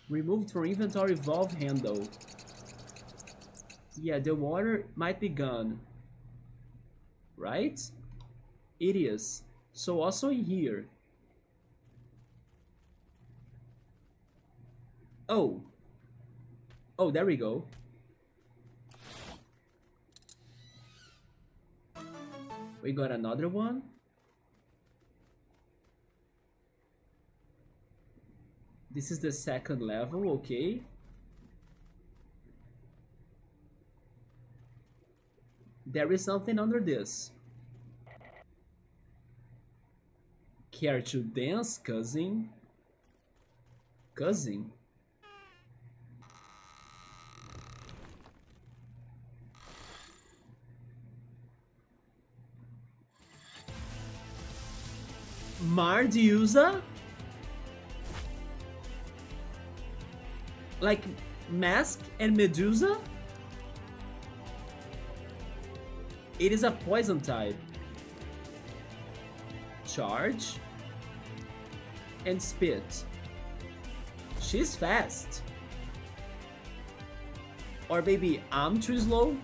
Removed from inventory valve handle. Yeah, the water might be gone. Right? It is. So also in here. Oh. Oh, there we go. We got another one. This is the second level, okay. There is something under this. Care to dance, cousin? Cousin? Mardiusa? Like Mask and Medusa? It is a poison type. Charge. And spit. She's fast. Or maybe I'm too slow?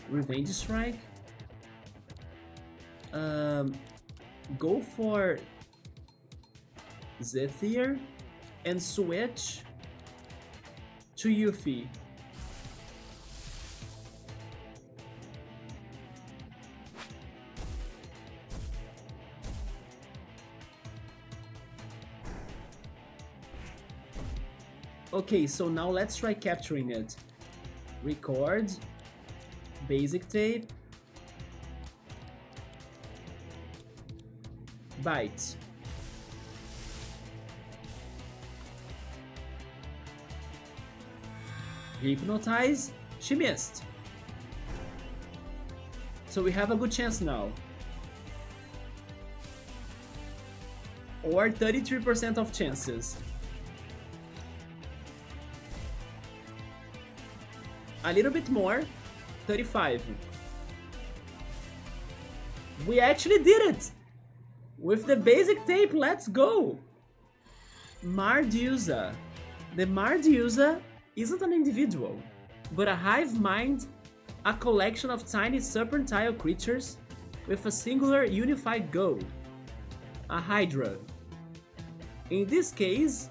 Revenge strike? Go for Zephyr and switch to Yuffie. Okay, so now let's try capturing it. Record, basic tape, bite. Hypnotize, she missed. So we have a good chance now. Or 33% of chances. A little bit more, 35. We actually did it! With the basic tape, let's go! Mardusa. The Mardusa isn't an individual, but a hive mind, a collection of tiny serpentine creatures with a singular unified goal. A Hydra. In this case,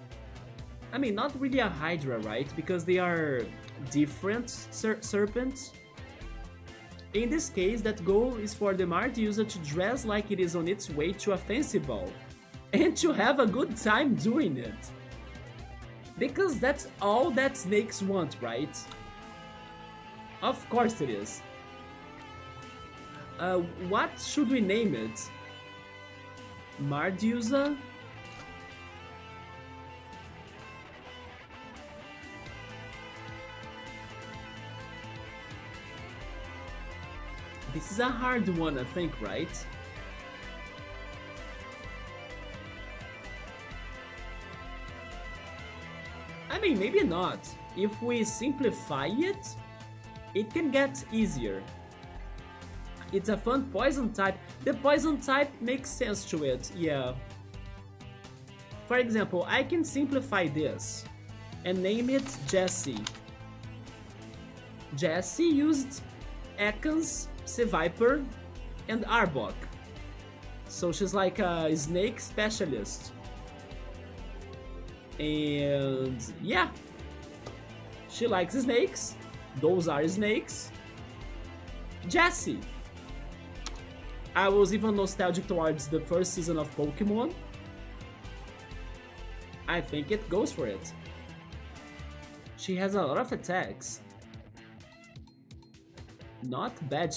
I mean, not really a Hydra, right? Because they are different serpents. In this case, that goal is for the Mardusa to dress like it is on its way to a fancy ball and to have a good time doing it. Because that's all that snakes want, right? Of course it is. What should we name it? Mardusa? This is a hard one, I think, right? I mean, maybe not. If we simplify it, it can get easier. It's a fun poison type. The poison type makes sense to it, yeah. For example, I can simplify this and name it Jessie. Jessie used Ekans, Seviper, and Arbok. So she's like a snake specialist. And yeah, she likes snakes. Those are snakes. Jessie. I was even nostalgic towards the first season of Pokemon. I think it goes for it. She has a lot of attacks. Not bad.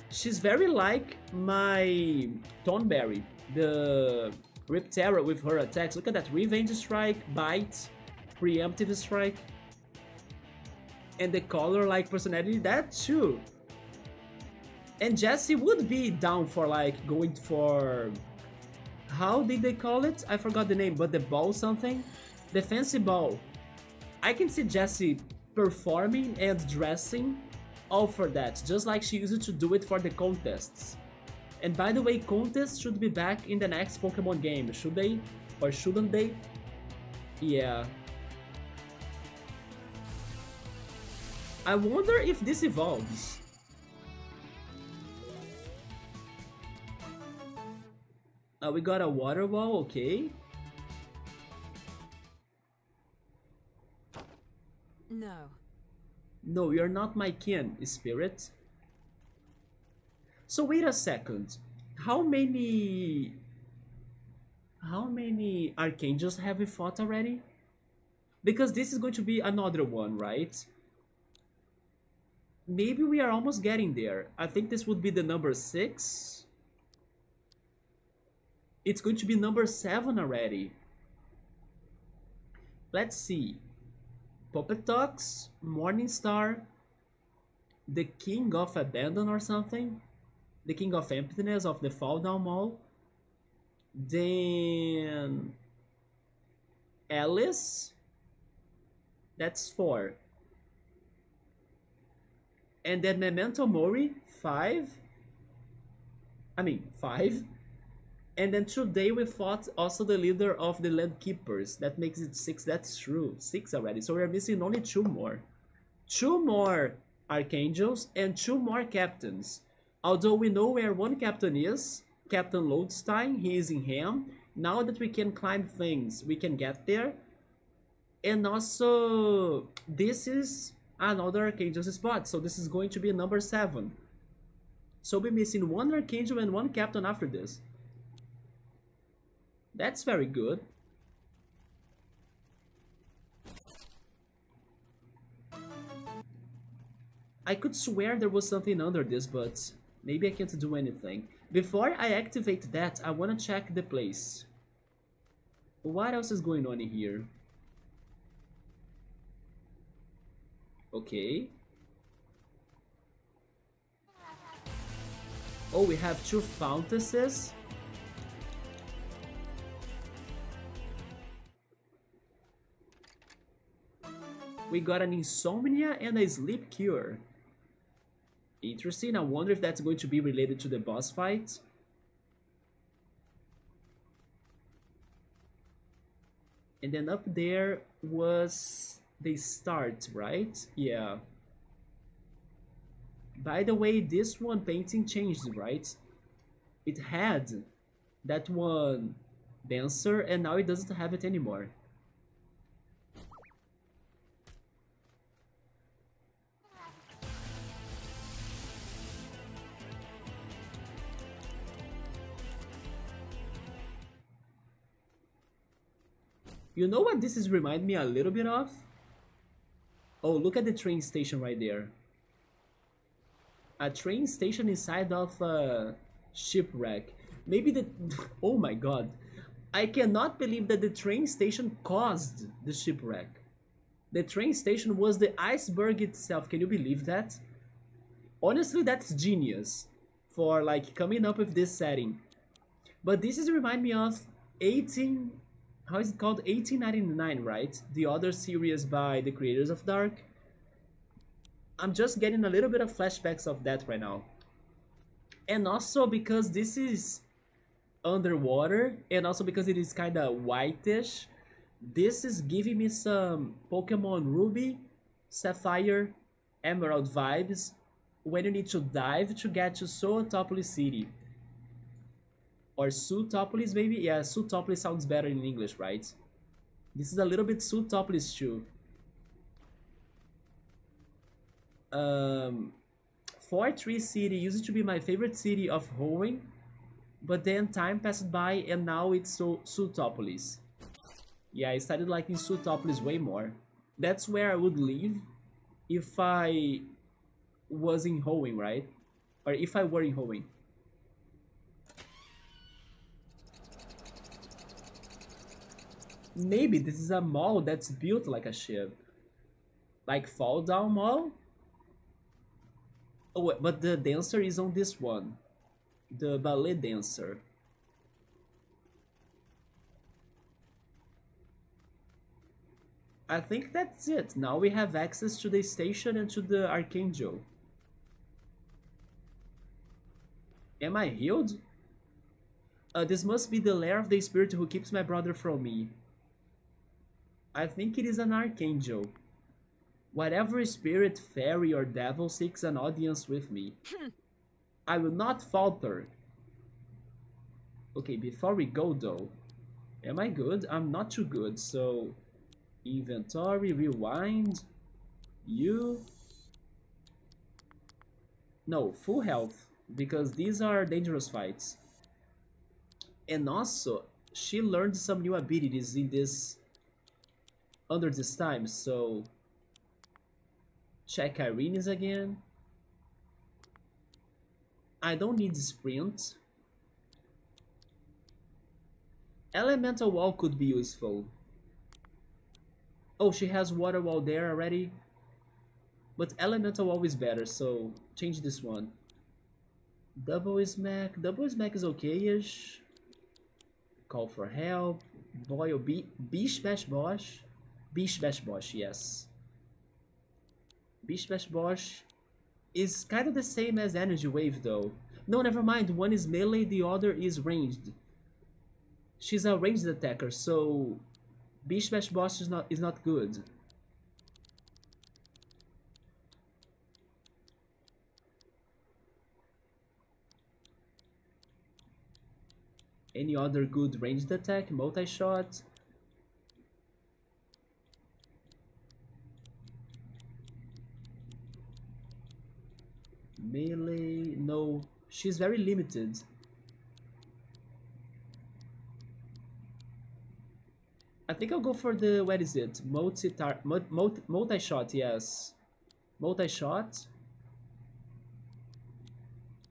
She's very like my Tonberry, the Riptera with her attacks. Look at that. Revenge Strike, Bite, Preemptive Strike. And the color-like personality, that too. And Jessie would be down for like going for... How did they call it? I forgot the name, but the ball something? The fancy ball. I can see Jessie performing and dressing all for that, just like she used to do it for the contests. And by the way, contests should be back in the next Pokemon game, should they? Or shouldn't they? Yeah. I wonder if this evolves. We got a water wall, okay.
No.
No, you're not my kin, spirit. So wait a second. How many Archangels have we fought already? Because this is going to be another one, right? Maybe we are almost getting there. I think this would be the number 6. It's going to be number 7 already. Let's see. Puppetox, Morningstar, the King of Abandon or something. The King of Emptiness of the Fall Down Mall. Then Alice. That's 4. And then Memento Mori, 5. I mean, 5. And then today we fought also the leader of the Land Keepers. That makes it 6. That's true. 6 already. So we're missing only 2 more. 2 more Archangels and 2 more Captains. Although we know where one Captain is. Captain Lodestein. He is in Ham. Now that we can climb things, we can get there. And also, this is another Archangel spot, so this is going to be number 7. So we'll be missing one Archangel and one Captain after this. That's very good. I could swear there was something under this, but maybe I can't do anything. Before I activate that, I want to check the place. What else is going on in here? Okay. Oh, we have 2 fountains. We got an insomnia and a sleep cure. Interesting. I wonder if that's going to be related to the boss fight. And then up there was the start, right? Yeah. By the way, this one painting changed, right? It had that one dancer and now it doesn't have it anymore. You know what this is remind me a little bit of? Oh, look at the train station right there. A train station inside of a shipwreck. Maybe the... Oh my god. I cannot believe that the train station caused the shipwreck. The train station was the iceberg itself. Can you believe that? Honestly, that's genius. For like coming up with this setting. But this is remind me of 18... How is it called? 1899, right? The other series by the creators of Dark. I'm just getting a little bit of flashbacks of that right now. And also because this is underwater, and also because it is kind of whitish, this is giving me some Pokemon Ruby, Sapphire, Emerald vibes when you need to dive to get to Zootopolis City. Or Zootopolis, maybe? Yeah, Zootopolis sounds better in English, right? This is a little bit Zootopolis too. Fort Tree City used to be my favorite city of Hoenn, but then time passed by and now it's Zootopolis. Yeah, I started liking Zootopolis way more. That's where I would live if I was in Hoenn, right? Or if I were in Hoenn. Maybe this is a mall that's built like a ship. Like Fall Down Mall? Oh, but the dancer is on this one. The ballet dancer. I think that's it. Now we have access to the station and to the Archangel. Am I healed? This must be the lair of the spirit who keeps my brother from me. I think it is an Archangel. Whatever spirit, fairy, or devil seeks an audience with me. I will not falter. Okay, before we go though, am I good? I'm not too good, so... Inventory, rewind... You... No, full health, because these are dangerous fights. And also, she learned some new abilities in this... under this time, so... Check Irene's again. I don't need sprint. Elemental Wall could be useful. Oh, she has Water Wall there already. But Elemental Wall is better, so change this one. Double Smack. Double Smack is okay-ish. Call for help. Boil Bish Bash Bosh. Bish Bash Bosh, yes. Bish Bash Bosh is kind of the same as Energy Wave though. No, never mind. One is melee, the other is ranged. She's a ranged attacker, so Bish Bash Bosh is not good. Any other good ranged attack? Multi-shot? Melee, no, she's very limited. I think I'll go for the, what is it? Multi-shot, yes. Multi-shot.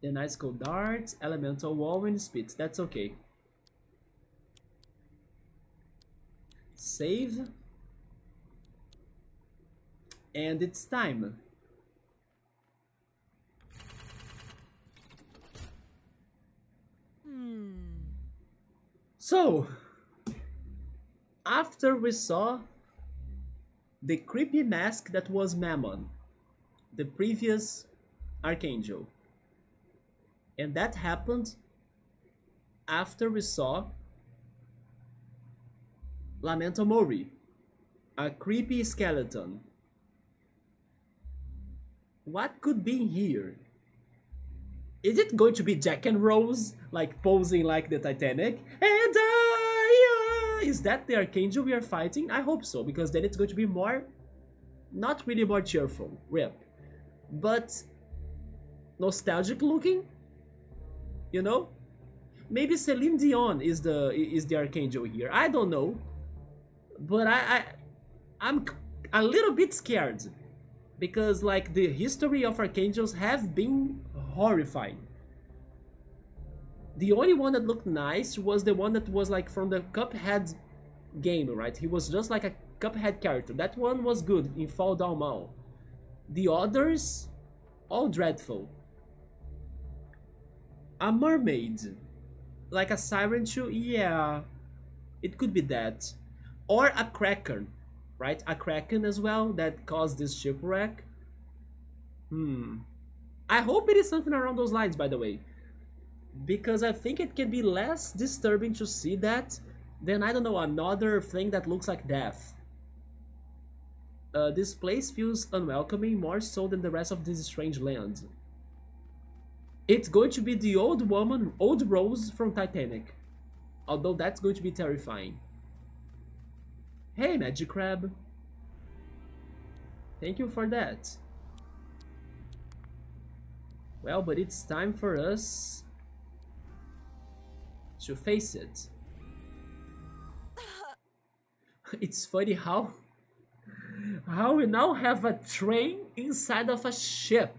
Then Ice Cold Dart, Elemental Wall, and Spit. That's okay. Save. And it's time. So, after we saw the creepy mask that was Mammon, the previous Archangel, and that happened after we saw Lamento Mori, a creepy skeleton. What could be here? Is it going to be Jack and Rose, like posing like the Titanic? And is that the Archangel we are fighting? I hope so, because then it's going to be more, not really more cheerful, rip, but nostalgic looking, you know? Maybe Celine Dion is the Archangel here. I don't know, but I'm a little bit scared, because like the history of Archangels have been horrifying. The only one that looked nice was the one that was like from the Cuphead game, right? He was just like a Cuphead character. That one was good in Fall Down Mall. The others, all dreadful. A mermaid, like a siren too, yeah, it could be that. Or a kraken, right? A kraken as well that caused this shipwreck. I hope it is something around those lines, by the way, because I think it can be less disturbing to see that than, I don't know, another thing that looks like death. This place feels unwelcoming, more so than the rest of this strange land. It's going to be the old woman, old Rose from Titanic, although that's going to be terrifying. Hey, Magic Crab. Thank you for that. Well, but it's time for us to face it. It's funny how we now have a train inside of a ship.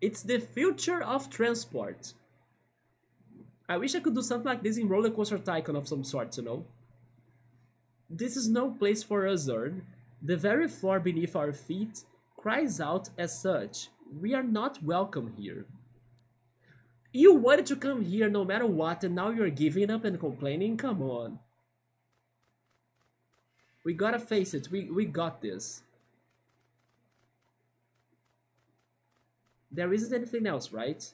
It's the future of transport. I wish I could do something like this in Roller Coaster Tycoon of some sort, you know? This is no place for us, Zern. The very floor beneath our feet cries out as such. We are not welcome here. You wanted to come here no matter what, and now you're giving up and complaining? Come on. We gotta face it. We got this. There isn't anything else, right?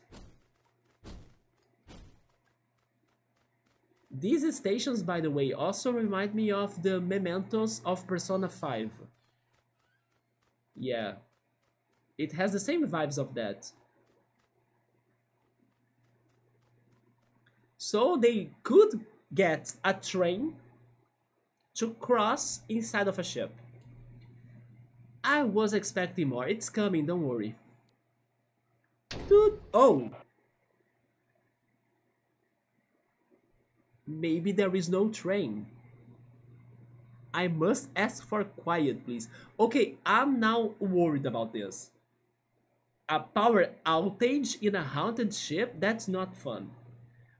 These stations, by the way, also remind me of the mementos of Persona 5. Yeah. It has the same vibes of that. So they could get a train to cross inside of a ship. I was expecting more. It's coming, don't worry. Dude, oh! Maybe there is no train. I must ask for quiet, please. Okay, I'm now worried about this. A power outage in a haunted ship? That's not fun.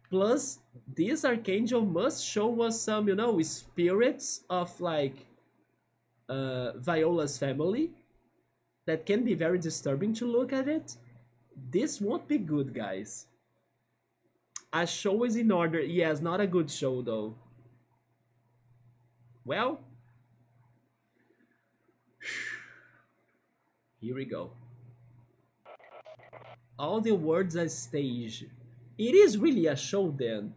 Plus, this Archangel must show us some, you know, spirits of, like, Viola's family. That can be very disturbing to look at it. This won't be good, guys. A show is in order. Yes, not a good show, though. Well, here we go. All the words are stage. It is really a show, then.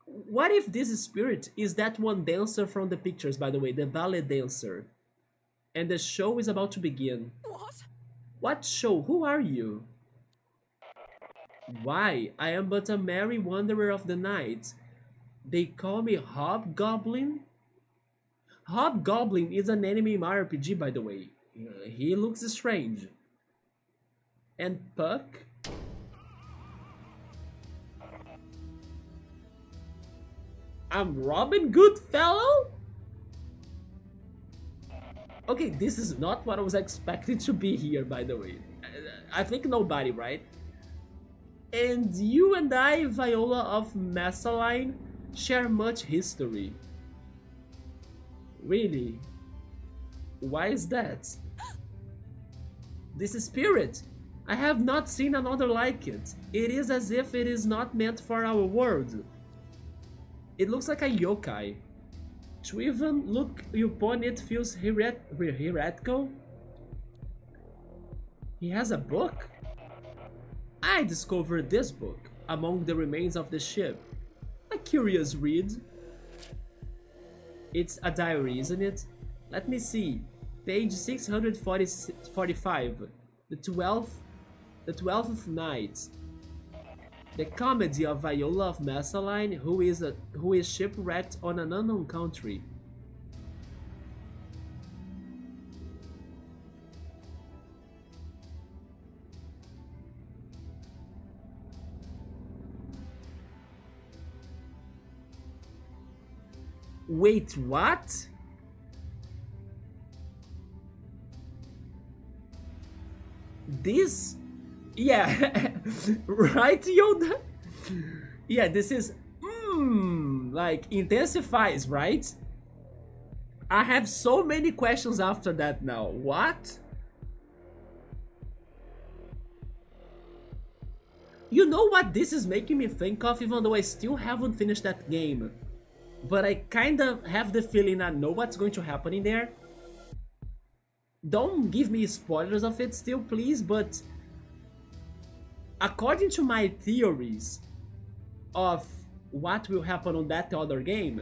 What if this spirit is that one dancer from the pictures, by the way, the ballet dancer? And the show is about to begin.
What?
What show? Who are you? Why? I am but a merry wanderer of the night. They call me Hobgoblin? Hobgoblin is an enemy in RPG, by the way. He looks strange. And Puck? I'm Robin Goodfellow? Okay, this is not what I was expecting to be here, by the way. I think nobody, right? And you and I, Viola of Massaline, share much history. Really? Why is that? This is Spirit. I have not seen another like it. It is as if it is not meant for our world. It looks like a yokai. To even look upon it feels heretical. He has a book? I discovered this book among the remains of the ship. A curious read. It's a diary, isn't it? Let me see. Page 645. The 12th night. The comedy of Viola of Massaline, who is shipwrecked on an unknown country. Wait, what? This? Yeah, right, Yoda? Yeah, this is, like, intensifies, right? I have so many questions after that now. What? You know what this is making me think of, even though I still haven't finished that game? But I kinda have the feeling I know what's going to happen in there. Don't give me spoilers of it still, please, but according to my theories of what will happen on that other game,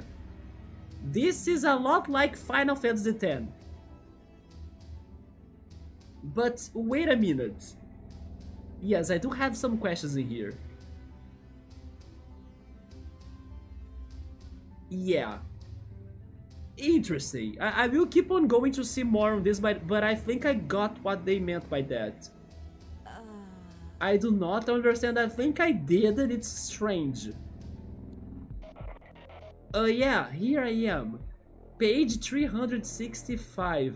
this is a lot like Final Fantasy X. But wait a minute. Yes, I do have some questions in here. Yeah. Interesting. I will keep on going to see more on this, but I think I got what they meant by that. I do not understand. I think I did, and it's strange. Yeah, here I am. Page 365.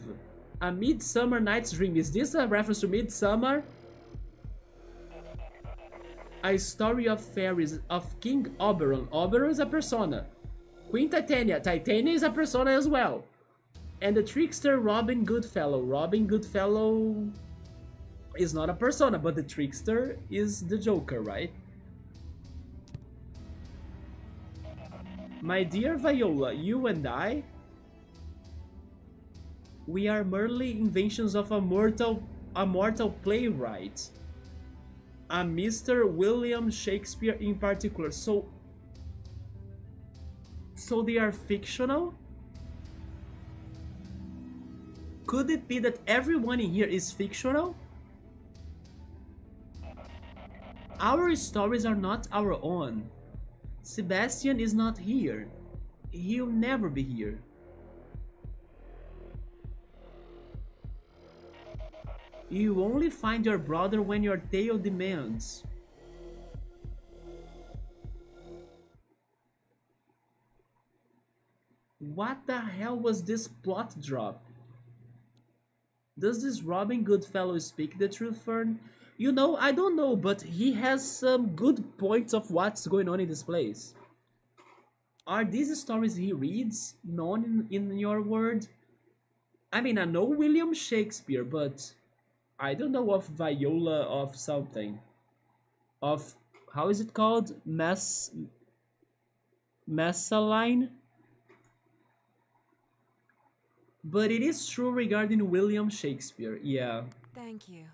A Midsummer Night's Dream. Is this a reference to Midsummer? A Story of Fairies of King Oberon. Oberon is a persona. Queen Titania. Titania is a persona as well. And the trickster Robin Goodfellow. Robin Goodfellow is not a persona, but the trickster is the Joker, right? My dear Viola, you and I, we are merely inventions of a mortal playwright. A Mr. William Shakespeare in particular. So they are fictional? Could it be that everyone in here is fictional? Our stories are not our own. Sebastian is not here. He'll never be here. You only find your brother when your tale demands. What the hell was this plot drop? Does this Robin Goodfellow speak the truth, Fern? You know, I don't know, but he has some good points of what's going on in this place. Are these stories he reads known in your word? I mean, I know William Shakespeare, but I don't know of Viola of something. Of, how is it called? Massaline? But it is true regarding William Shakespeare, yeah.
Thank you.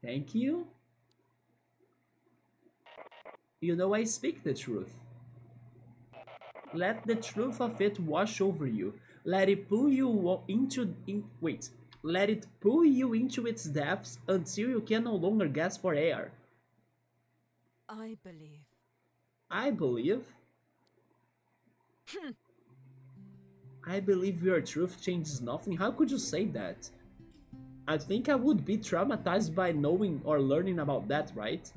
Thank you? You know I speak the truth. Let the truth of it wash over you. Let it pull you Let it pull you into its depths until you can no longer gasp for air.
I believe.
I believe? I believe your truth changes nothing. How could you say that? I think I would be traumatized by knowing or learning about that, right?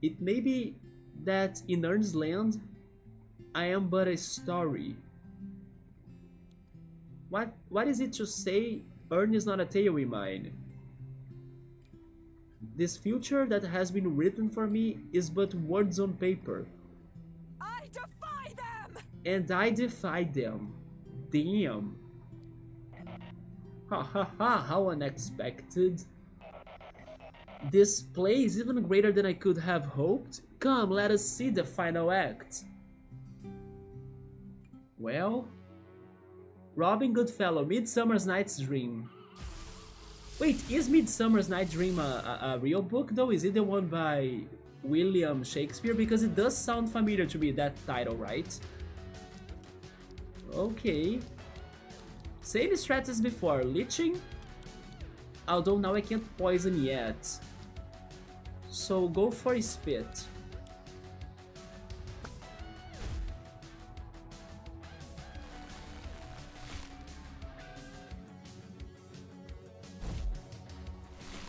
It may be that in Ern's land, I am but a story. What is it to say Ern is not a tale in mine? This future that has been written for me is but words on paper.
I defy them!
And I defy them. Damn. Ha ha ha, how unexpected. This play is even greater than I could have hoped. Come, let us see the final act. Well, Robin Goodfellow, Midsummer's Night's Dream. Wait, is Midsummer's Night's Dream a real book though? Is it the one by William Shakespeare? Because it does sound familiar to me, that title, right? Okay. Same strat as before, leeching. Although now I can't poison yet. So go for spit.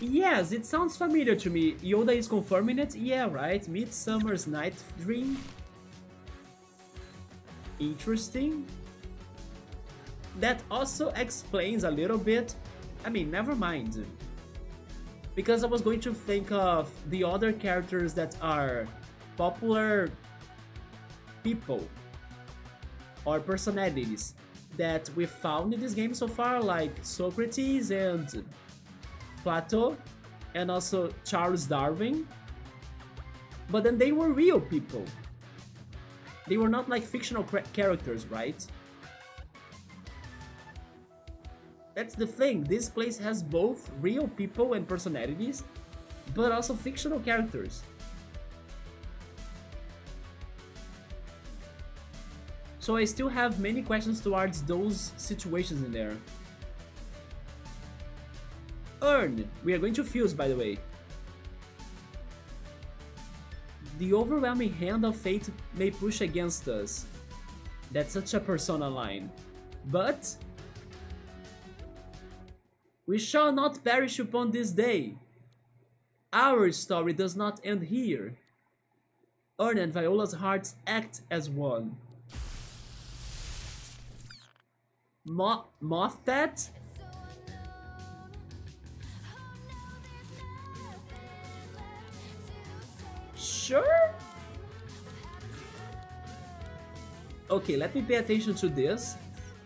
Yes, it sounds familiar to me. Yoda is confirming it? Yeah, right. Midsummer's Night's Dream. Interesting. That also explains a little bit. I mean, never mind. Because I was going to think of the other characters that are popular people or personalities that we found in this game so far, like Socrates and Plato, and also Charles Darwin. But then they were real people. They were not like fictional characters, right? That's the thing, this place has both real people and personalities, but also fictional characters. So I still have many questions towards those situations in there. Ern, we are going to fuse, by the way. The overwhelming hand of fate may push against us. That's such a Persona line. But we shall not perish upon this day. Our story does not end here. Ern and Viola's hearts act as one. Moth-Tat? Sure? Okay, let me pay attention to this.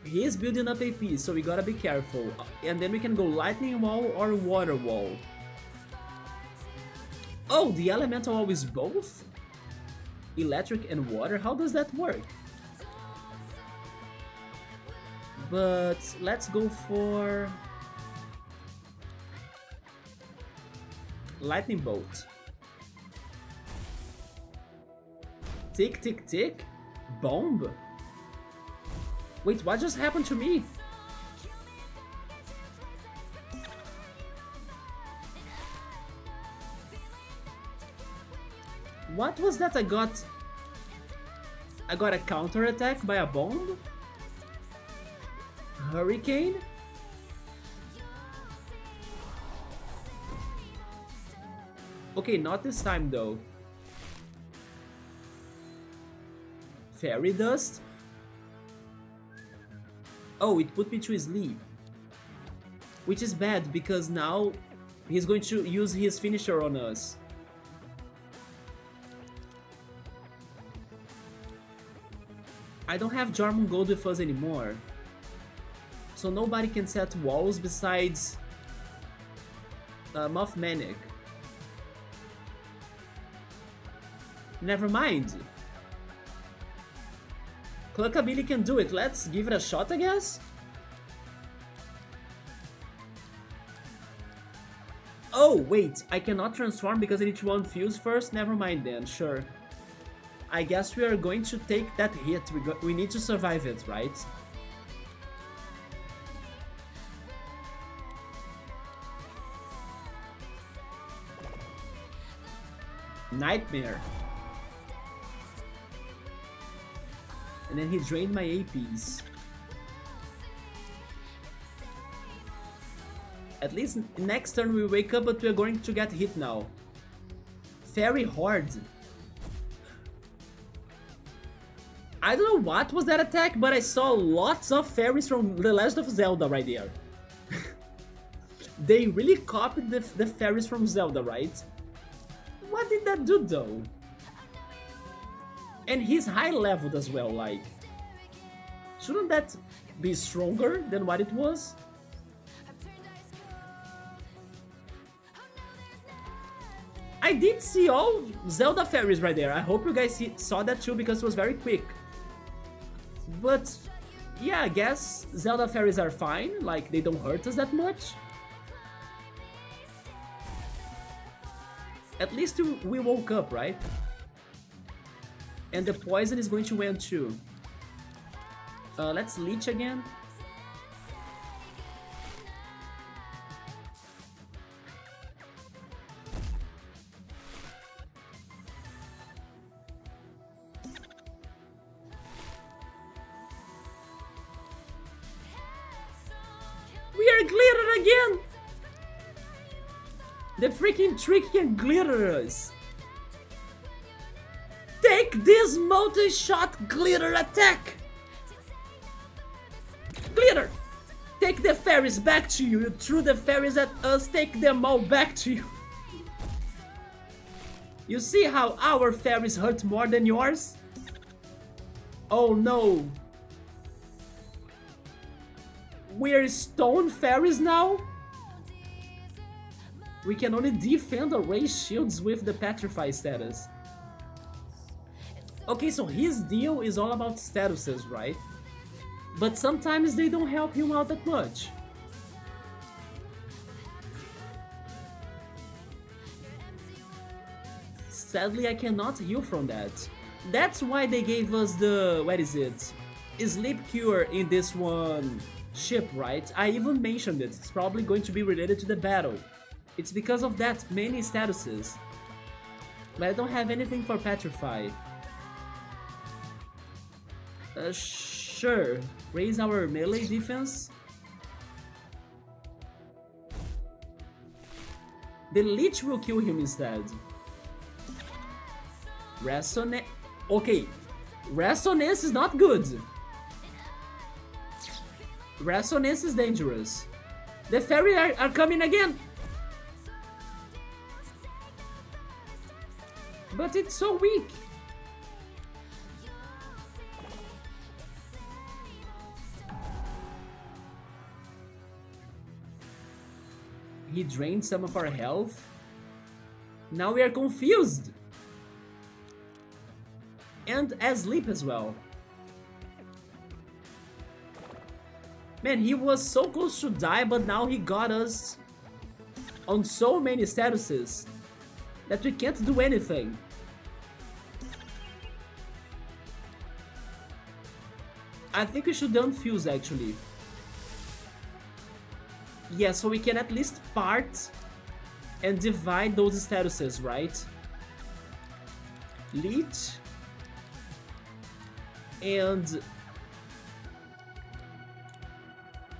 He is building up AP, so we gotta be careful. And then we can go Lightning Wall or Water Wall. Oh, the Elemental Wall is both? Electric and Water? How does that work? But let's go for Lightning Bolt. Tick, tick, tick? Bomb? Wait, what just happened to me? What was that I got? I got a counter attack by a bomb? Hurricane? Okay, not this time though. Fairy Dust? Oh, it put me to sleep. Which is bad because now he's going to use his finisher on us. I don't have Jormungand with us anymore. So nobody can set walls besides Moth Manic. Never mind. Cluckabilly can do it. Let's give it a shot, I guess? Oh, wait. I cannot transform because I need to unfuse first? Never mind then, sure. I guess we are going to take that hit. We need to survive it, right? Nightmare. And then he drained my APs. At least next turn we wake up, but we're going to get hit now. Very hard. I don't know what was that attack, but I saw lots of fairies from The Legend of Zelda right there. They really copied the fairies from Zelda, right? What did that do though? And he's high leveled as well, like... Shouldn't that be stronger than what it was? I did see all Zelda fairies right there. I hope you guys saw that too because it was very quick. But yeah, I guess Zelda fairies are fine, like they don't hurt us that much. At least we woke up, right? And the poison is going to end too. Let's leech again. We are glittered again! The freaking trick can glitter us. Take this multi-shot glitter attack! Glitter! Take the fairies back to you. You threw the fairies at us, take them all back to you. You see how our fairies hurt more than yours? Oh no. We're stone fairies now? We can only defend or raise shields with the petrify status. Okay, so his deal is all about statuses, right? But sometimes they don't help him out that much. Sadly, I cannot heal from that. That's why they gave us the... what is it? Sleep cure in this one ship, right? I even mentioned it. It's probably going to be related to the battle. It's because of that many statuses. But I don't have anything for petrify. Sure. Raise our melee defense. The leech will kill him instead. Resonance. Okay. Resonance is not good. Resonance is dangerous. The fairy are coming again. But it's so weak. He drained some of our health. Now we are confused. And asleep as well. Man, he was so close to die, but now he got us on so many statuses that we can't do anything. I think we should unfuse actually. Yeah, so we can at least part and divide those statuses, right? Leech and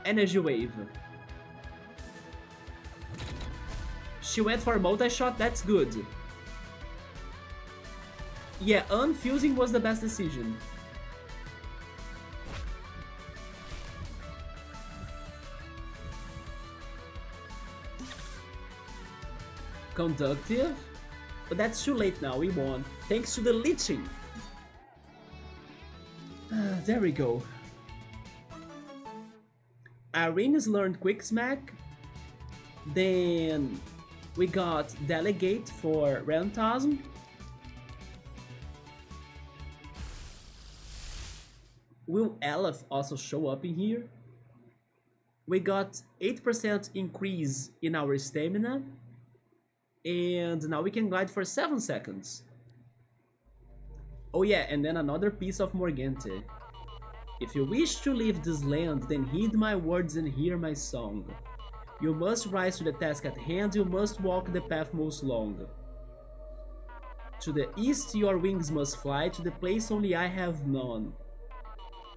energy wave. She went for a multi-shot, that's good. Yeah, unfusing was the best decision. Conductive? But that's too late now, we won. Thanks to the leeching. There we go. Irene's learned Quick Smack. Then we got Delegate for Rantasm. Will Aleph also show up in here? We got 8% increase in our stamina. And now we can glide for 7 seconds. Oh yeah, and then another piece of Morgante. If you wish to leave this land, then heed my words and hear my song. You must rise to the task at hand, you must walk the path most long. To the east your wings must fly, to the place only I have known.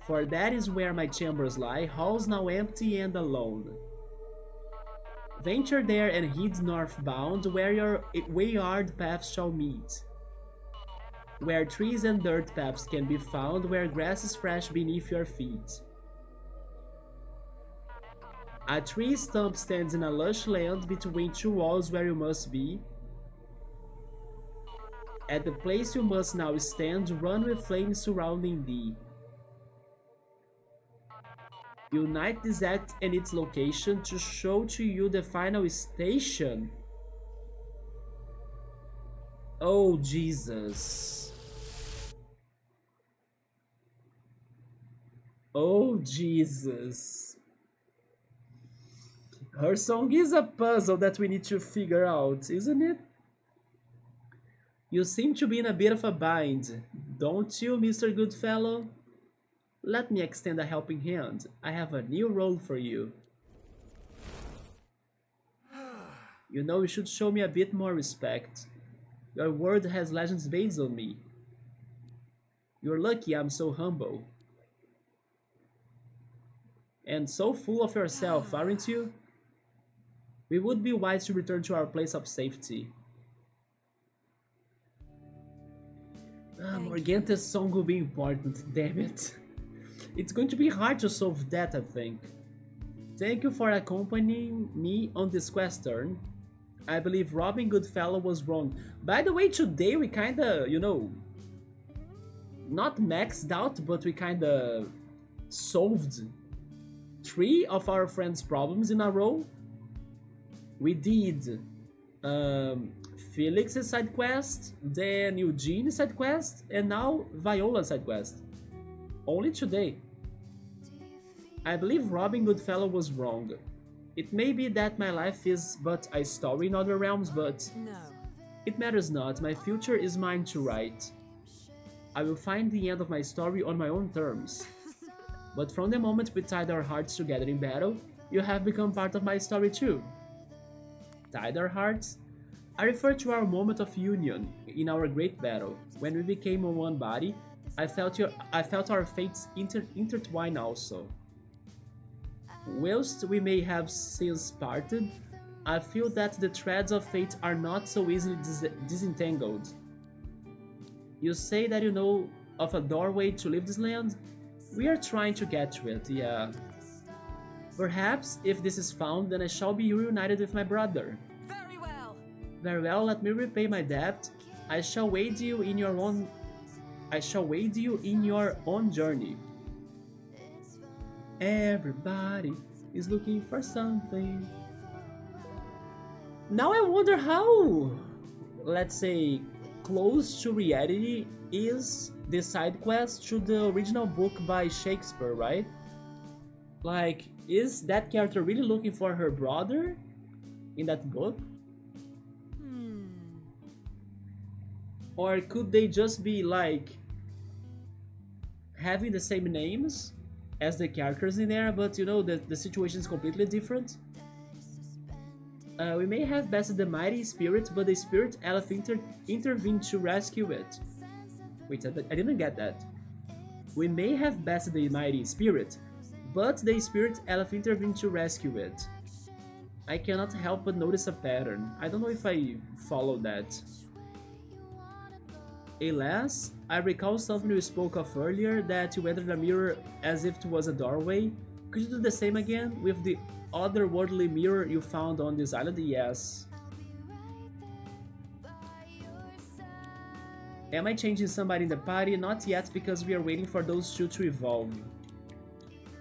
For that is where my chambers lie, halls now empty and alone. Venture there and head northbound, where your wayward paths shall meet. Where trees and dirt paths can be found, where grass is fresh beneath your feet. A tree stump stands in a lush land between two walls where you must be. At the place you must now stand, run with flames surrounding thee. Unite this act and its location to show to you the final station. Oh, Jesus. Oh, Jesus. Her song is a puzzle that we need to figure out, isn't it? You seem to be in a bit of a bind, don't you, Mr. Goodfellow? Let me extend a helping hand. I have a new role for you. You know, you should show me a bit more respect. Your word has legends based on me. You're lucky I'm so humble. And so full of yourself, aren't you? We would be wise to return to our place of safety. Morganta's song will be important, damn it. It's going to be hard to solve that, I think. Thank you for accompanying me on this quest turn. I believe Robin Goodfellow was wrong. By the way, today we kinda, you know, not maxed out, but we kinda solved 3 of our friends' problems in a row. We did Felix's side quest, then Eugene's side quest, and now Viola's side quest. Only today. I believe Robin Goodfellow was wrong. It may be that my life is but a story in other realms, but
No.
it matters not. My future is mine to write. I will find the end of my story on my own terms. But from the moment we tied our hearts together in battle, you have become part of my story too. Tied our hearts? I refer to our moment of union in our great battle. When we became one body, I felt our fates intertwine also. Whilst we may have since parted, I feel that the threads of fate are not so easily disentangled. You say that you know of a doorway to leave this land? We are trying to get to it, yeah. Perhaps, if this is found, then I shall be reunited with my brother.
Very well.
Very well, let me repay my debt. I shall aid you in your own journey. Everybody is looking for something. Now I wonder how, let's say, close to reality is the side quest to the original book by Shakespeare, right? Like, is that character really looking for her brother in that book? Or could they just be like having the same names as the characters in there, but you know, the situation is completely different? We may have bested the mighty spirit, but the spirit elf intervened to rescue it. Wait, I didn't get that. We may have bested the mighty spirit, but the spirit elf intervened to rescue it. I cannot help but notice a pattern. I don't know if I followed that. Alas, I recall something you spoke of earlier, that you entered a mirror as if it was a doorway. Could you do the same again with the otherworldly mirror you found on this island? Yes. Am I changing somebody in the party? Not yet, because we are waiting for those 2 to evolve.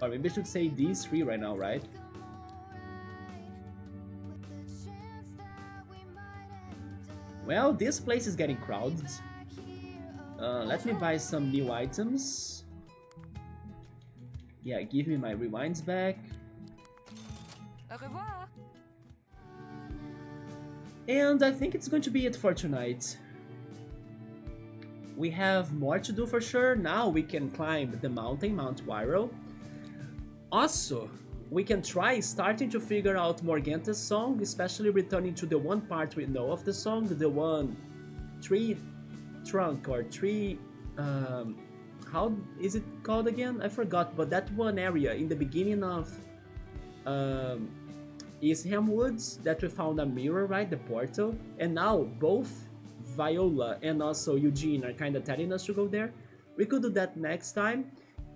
Or maybe I should say these 3 right now, right? Well, this place is getting crowded. Let me buy some new items. Yeah, give me my rewinds back.
Au revoir.
And I think it's going to be it for tonight. We have more to do for sure. Now we can climb the mountain, Mount Wyro. Also, we can try starting to figure out Morganta's song, especially returning to the one part we know of the song, the one tree trunk or tree, how is it called again? I forgot, but that one area in the beginning of Eastham Woods that we found a mirror, right? The portal. And now both Viola and also Eugene are kind of telling us to go there. We could do that next time.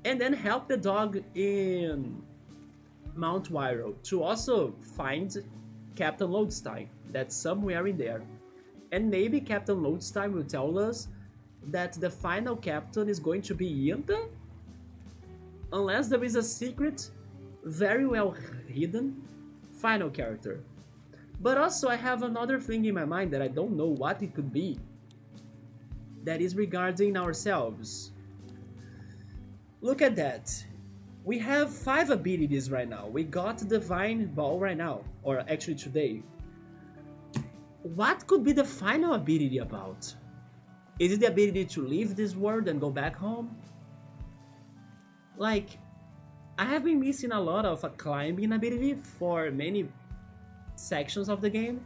And then help the dog in Mount Wyro to also find Captain Lodestein. That's somewhere in there. And maybe Captain Lodestein will tell us that the final captain is going to be Yenta? Unless there is a secret, very well hidden, final character. But also I have another thing in my mind that I don't know what it could be. That is regarding ourselves. Look at that. We have 5 abilities right now. We got the Divine Ball right now, or actually today. What could be the final ability about? Is it the ability to leave this world and go back home? Like, I have been missing a lot of a climbing ability for many sections of the game,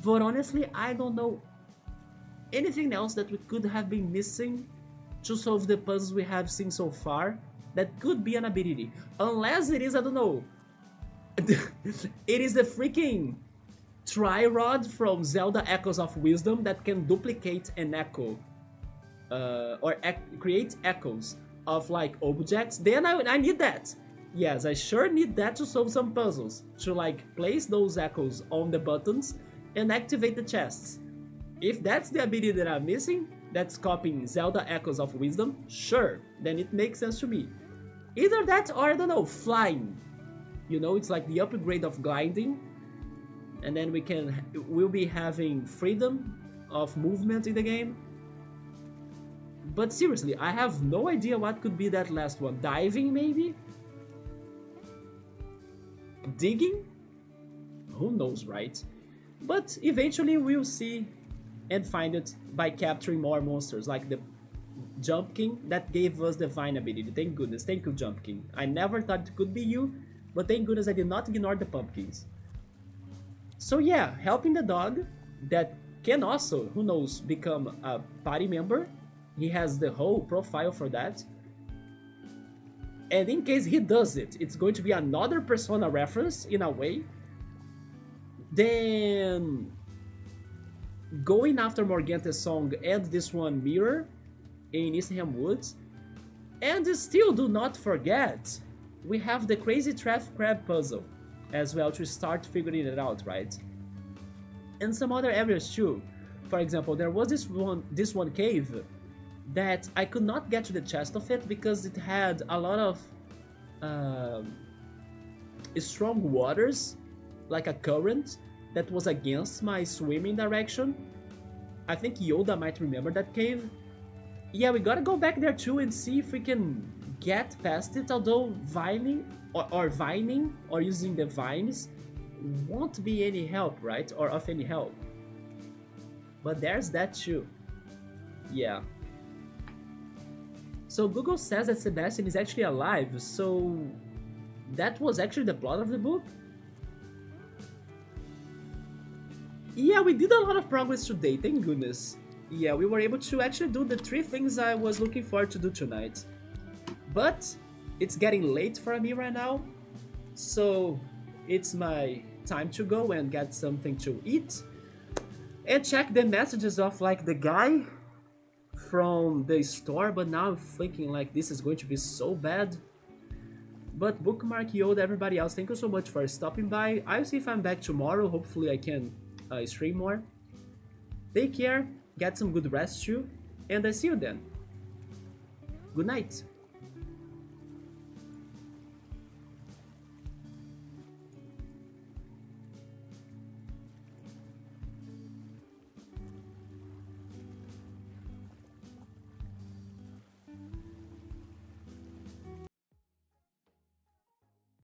but honestly, I don't know anything else that we could have been missing to solve the puzzles we have seen so far that could be an ability. Unless it is, I don't know, it is the freaking Tri-Rod from Zelda Echoes of Wisdom that can duplicate an echo or create echoes of like objects. Then I need that. Yes, I sure need that to solve some puzzles, to like place those echoes on the buttons and activate the chests. If that's the ability that I'm missing, that's copying Zelda Echoes of Wisdom, sure, then it makes sense to me. Either that or, I don't know, flying. You know, it's like the upgrade of gliding, and then we'll be having freedom of movement in the game. But seriously, I have no idea what could be that last one. Diving, maybe? Digging? Who knows, right? But eventually we'll see and find it by capturing more monsters, like the Jump King that gave us the Vine ability. Thank goodness. Thank you, Jump King. I never thought it could be you, but thank goodness I did not ignore the pumpkins. So yeah, helping the dog that can also, who knows, become a party member. He has the whole profile for that. And in case he does it, it's going to be another Persona reference in a way. Then going after Morgante's song and this one Mirror in Eastham Woods. And still do not forget, we have the Crazy Trap Crab puzzle as well to start figuring it out, right? And some other areas too. For example, there was this one cave that I could not get to the chest of it because it had a lot of strong waters, like a current that was against my swimming direction. I think Yoda might remember that cave. Yeah, we gotta go back there too and see if we can get past it, although vining or using the vines won't be any help, right? Or of any help. But there's that too. Yeah. So Google says that Sebastian is actually alive, so that was actually the plot of the book? Yeah, we did a lot of progress today, thank goodness. Yeah, we were able to actually do the 3 things I was looking forward to do tonight. But it's getting late for me right now, so it's my time to go and get something to eat. And check the messages of like the guy from the store, but now I'm thinking like this is going to be so bad. But Bookmark, Yoda, everybody else, thank you so much for stopping by. I'll see if I'm back tomorrow. Hopefully I can stream more. Take care, get some good rest too, and I see you then. Good night.